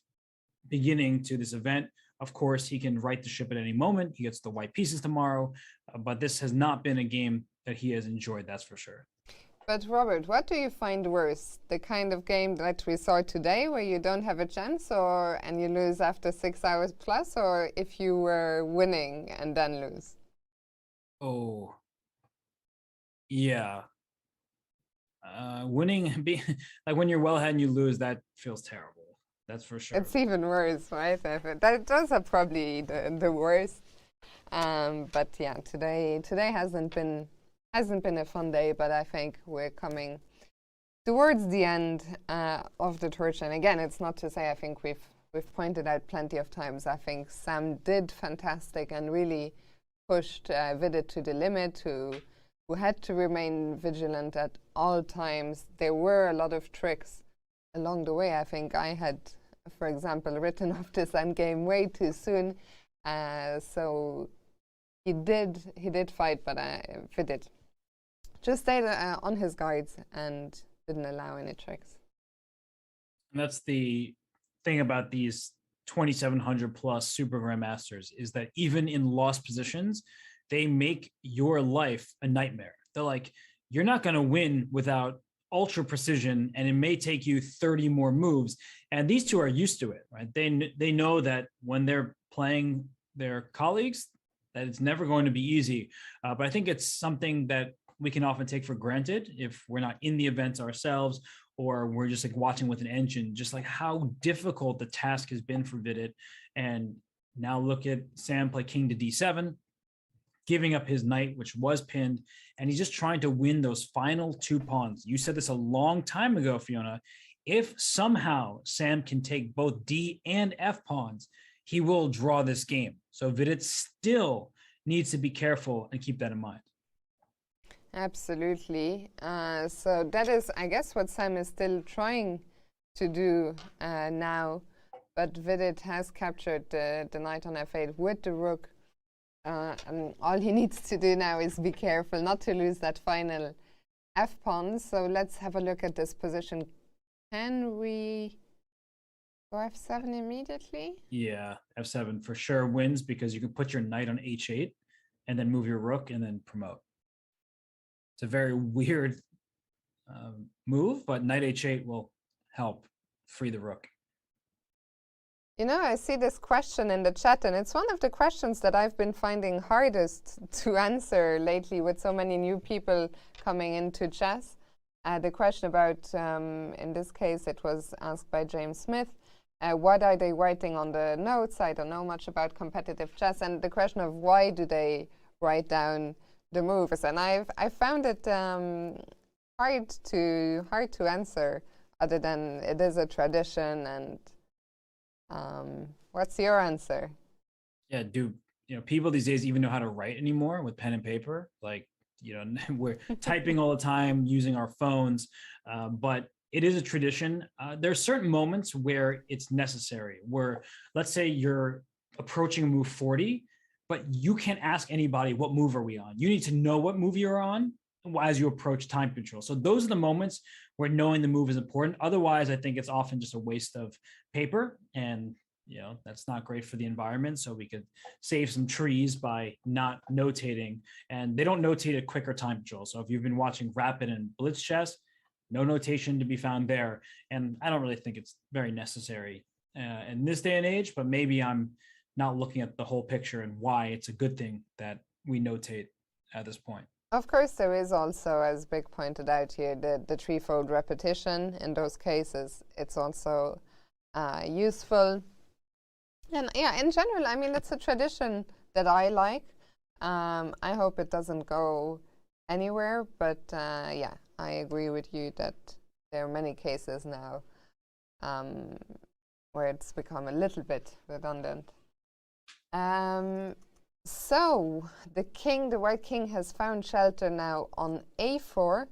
beginning to this event. Of course, he can right the ship at any moment. He gets the white pieces tomorrow, but this has not been a game that he has enjoyed, that's for sure. But Robert, what do you find worse? The kind of game that we saw today where you don't have a chance and you lose after 6 hours plus, or if you were winning and then lose? Oh, yeah. Winning, like when you're well ahead and you lose, that feels terrible. That's for sure. It's even worse, right? Those are probably the worst. But yeah, today hasn't been a fun day, but I think we're coming towards the end of the torch. And again, it's not to say, I think we've pointed out plenty of times, I think Sam did fantastic and really pushed Vidit to the limit, who had to remain vigilant at all times. There were a lot of tricks along the way. I think I had, for example, written off this endgame way too soon. So he did fight, but Vidit just stayed on his guards and didn't allow any tricks. And that's the thing about these 2,700 plus Super Grandmasters, is that even in lost positions, they make your life a nightmare. They're like, you're not going to win without ultra precision, and it may take you 30 more moves. And these two are used to it, right? They know that when they're playing their colleagues, that it's never going to be easy. But I think it's something that we can often take for granted if we're not in the events ourselves, or we're just like watching with an engine, just like how difficult the task has been for Vidit. And now look at Sam play king to d7, giving up his knight, which was pinned, and he's just trying to win those final 2 pawns. You said this a long time ago, Fiona. If somehow Sam can take both D and F pawns, he will draw this game. So Vidit still needs to be careful and keep that in mind. Absolutely. So that is, I guess, what Sam is still trying to do now. But Vidit has captured the knight on f8 with the rook. And all he needs to do now is be careful not to lose that final f-pawn. So let's have a look at this position. Can we go f7 immediately? Yeah, f7 for sure wins, because you can put your knight on h8 and then move your rook and then promote. It's a very weird move, but knight h8 will help free the rook. You know, I see this question in the chat, and it's one of the questions that I've been finding hardest to answer lately with so many new people coming into chess. The question about, in this case, it was asked by James Smith, what are they writing on the notes? I don't know much about competitive chess. And the question of why do they write down the moves? And I found it hard to answer, other than it is a tradition. And what's your answer? Yeah, people these days even know how to write anymore with pen and paper? Like, we're typing all the time using our phones, but it is a tradition. There are certain moments where it's necessary, where let's say you're approaching move 40, but you can't ask anybody, what move are we on? You need to know what move you're on as you approach time control. So those are the moments where knowing the move is important. Otherwise, I think it's often just a waste of paper, and that's not great for the environment. So we could save some trees by not notating, and they don't notate at quicker time control. So if you've been watching Rapid and Blitz chess, no notation to be found there. And I don't really think it's very necessary in this day and age, but maybe I'm not looking at the whole picture and why it's a good thing that we notate at this point. Of course, there is also, as Big pointed out here, the threefold repetition. In those cases, it's also useful. And yeah, in general, I mean, it's a tradition that I like. I hope it doesn't go anywhere, but yeah, I agree with you that there are many cases now where it's become a little bit redundant. So the white king has found shelter now on a4.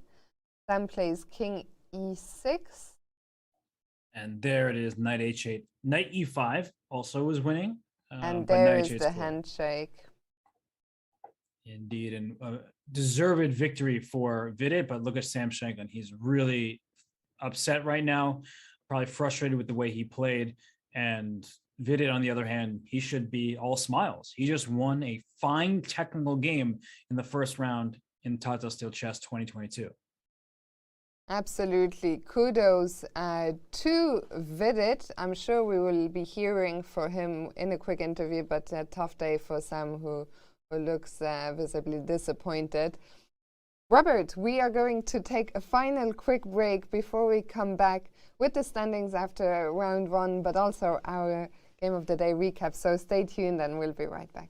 Sam plays king e6. And there it is, knight h8. Knight e5 also was winning. And there is the handshake. Indeed, and deserved victory for Vidit, but look at Sam Shankland. He's really upset right now, probably frustrated with the way he played. And Vidit, on the other hand, he should be all smiles. He just won a fine technical game in the first round in Tata Steel Chess 2022. Absolutely. Kudos to Vidit. I'm sure we will be hearing for him in a quick interview, but a tough day for Sam, who looks visibly disappointed. Robert, we are going to take a final quick break before we come back with the standings after round one, but also our Game of the Day recap. So stay tuned and we'll be right back.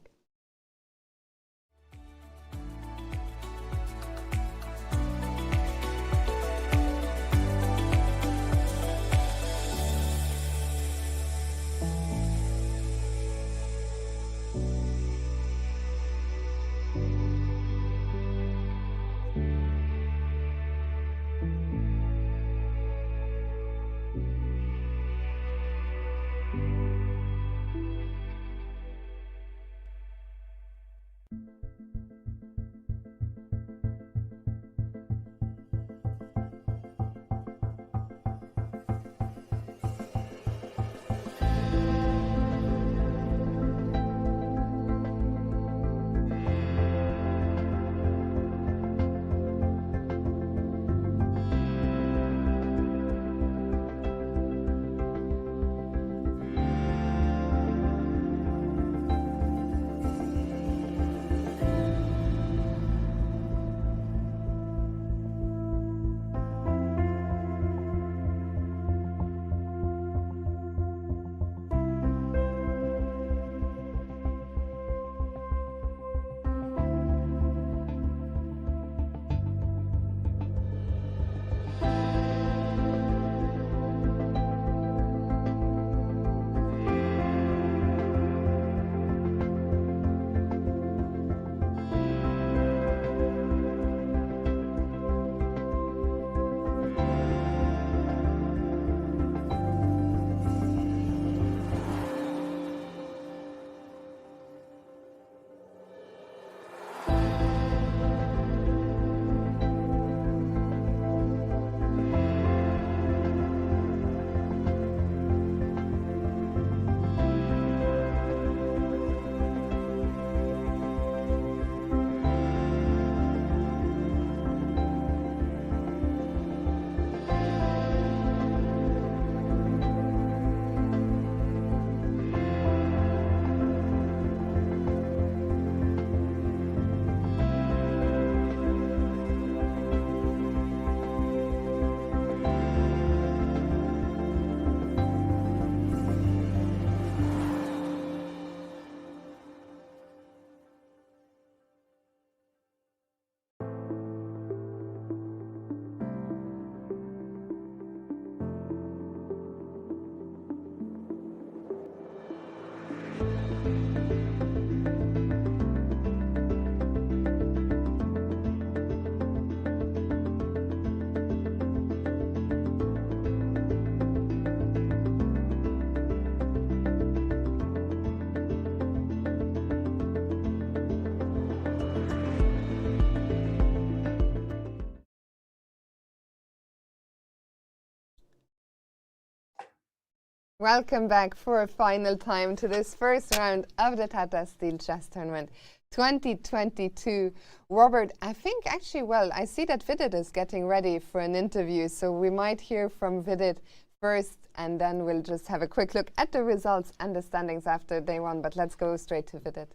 Welcome back for a final time to this first round of the Tata Steel Chess Tournament 2022. Robert, I think actually, well, I see that Vidit is getting ready for an interview, so we might hear from Vidit first, and then we'll just have a quick look at the results and the standings after day one. But let's go straight to Vidit.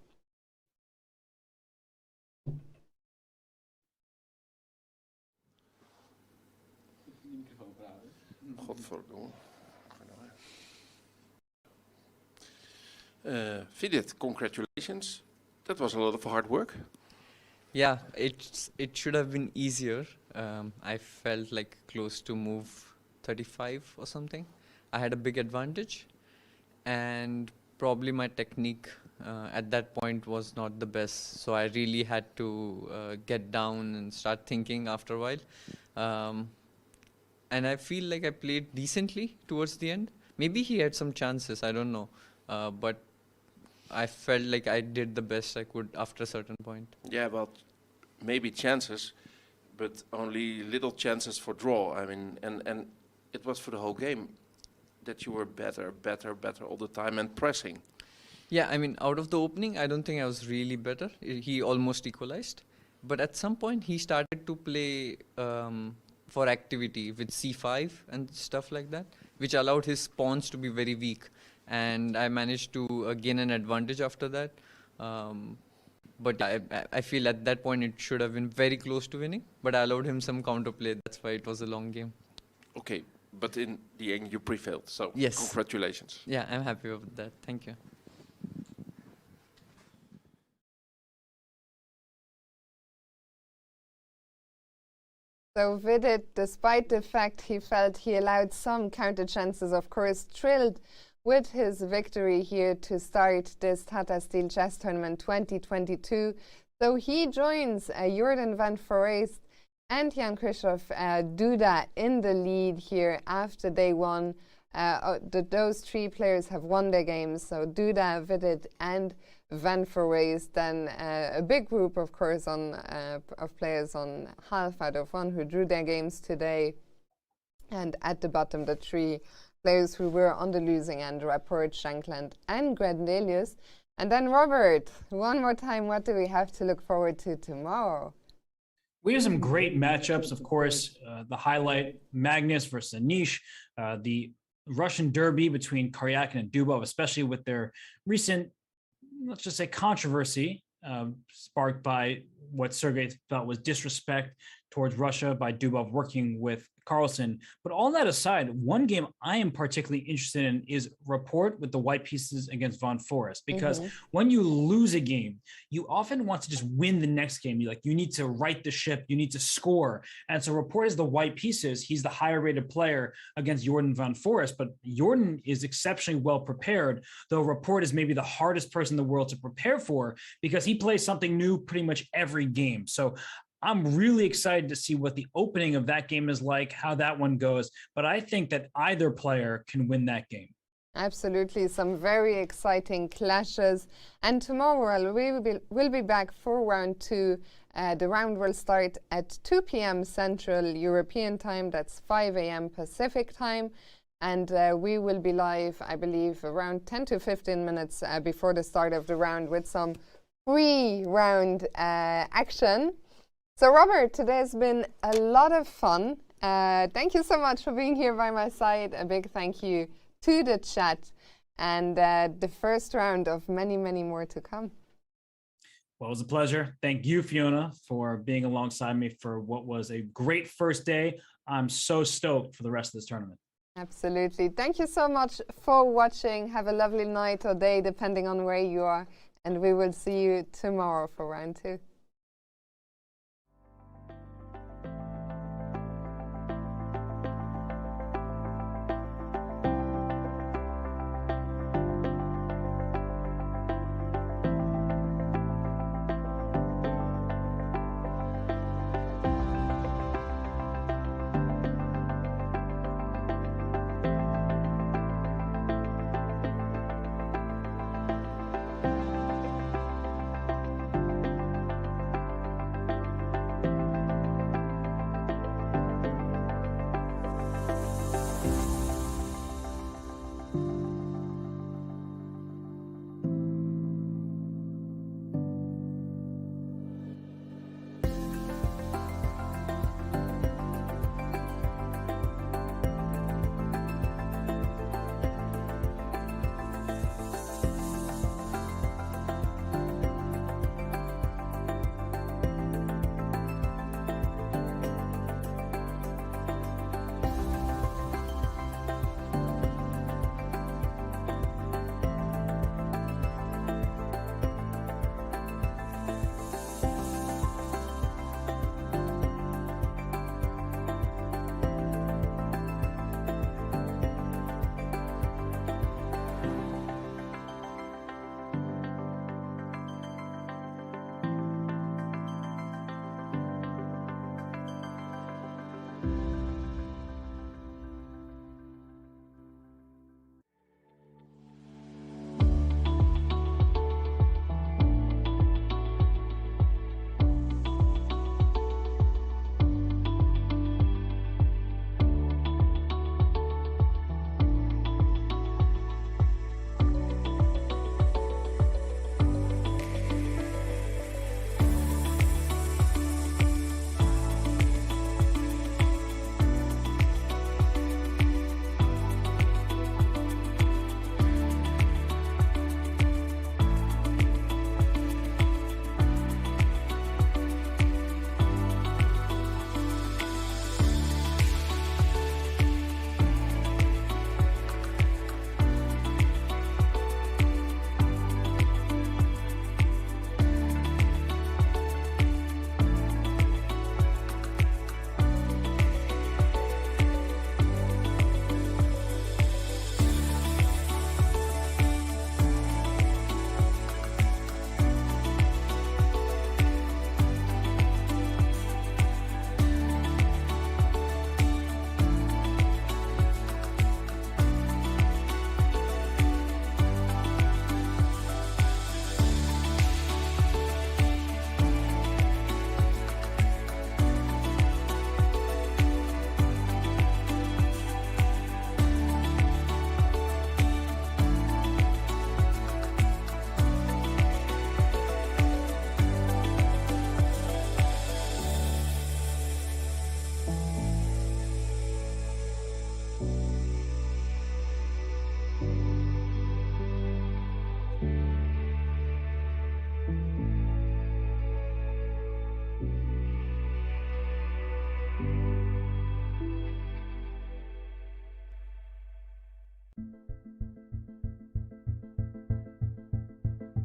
Godverdomme. Vidit, congratulations. That was a lot of hard work. Yeah, it should have been easier. I felt like close to move 35 or something. I had a big advantage, and probably my technique at that point was not the best. So I really had to get down and start thinking after a while. And I feel like I played decently towards the end. Maybe he had some chances, I don't know. But I felt like I did the best I could after a certain point. Yeah, well, maybe chances, but only little chances for draw. I mean, and it was for the whole game that you were better all the time and pressing. Yeah, I mean, out of the opening, I don't think I was really better. He almost equalized. But at some point, he started to play for activity with c5 and stuff like that, which allowed his pawns to be very weak. And I managed to gain an advantage after that. But I feel at that point it should have been very close to winning, but I allowed him some counterplay. That's why it was a long game. Okay, but in the end you prevailed, so yes. Congratulations. Yeah, I'm happy with that. Thank you. So Vidit, despite the fact he felt he allowed some counter chances, of course, thrilled with his victory here to start this Tata Steel Chess Tournament 2022. So he joins Jorden van Foreest and Jan-Krzysztof Duda in the lead here after day one. Those three players have won their games, so Duda, Vidit and Van Foreest. Then a big group, of course, of players on half out of one who drew their games today. And at the bottom, the three players who were on the losing end, Rapport, Shankland and Grendelius. And then Robert, one more time, what do we have to look forward to tomorrow? We have some great matchups, of course. The highlight, Magnus versus Anish, the Russian derby between Karyakin and Dubov, especially with their recent, let's just say, controversy sparked by what Sergei felt was disrespect towards Russia by Dubov working with Carlsen. But all that aside, one game I am particularly interested in is Rapport with the white pieces against Van Foreest, because when you lose a game, you often want to just win the next game. You need to right the ship, you need to score. And so Rapport is the white pieces. He's the higher rated player against Jorden van Foreest, but Jorden is exceptionally well prepared, though Rapport is maybe the hardest person in the world to prepare for because he plays something new pretty much every game. So I'm really excited to see what the opening of that game is like, how that one goes. But I think that either player can win that game. Absolutely, some very exciting clashes. And tomorrow we'll be back for round two. The round will start at 2 p.m. Central European time. That's 5 a.m. Pacific time. And we will be live, I believe, around 10 to 15 minutes before the start of the round with some pre-round action. So Robert, today has been a lot of fun. Thank you so much for being here by my side. A big thank you to the chat and the first round of many, many more to come. Well, it was a pleasure. Thank you, Fiona, for being alongside me for what was a great first day. I'm so stoked for the rest of this tournament. Absolutely. Thank you so much for watching. Have a lovely night or day, depending on where you are. And we will see you tomorrow for round two.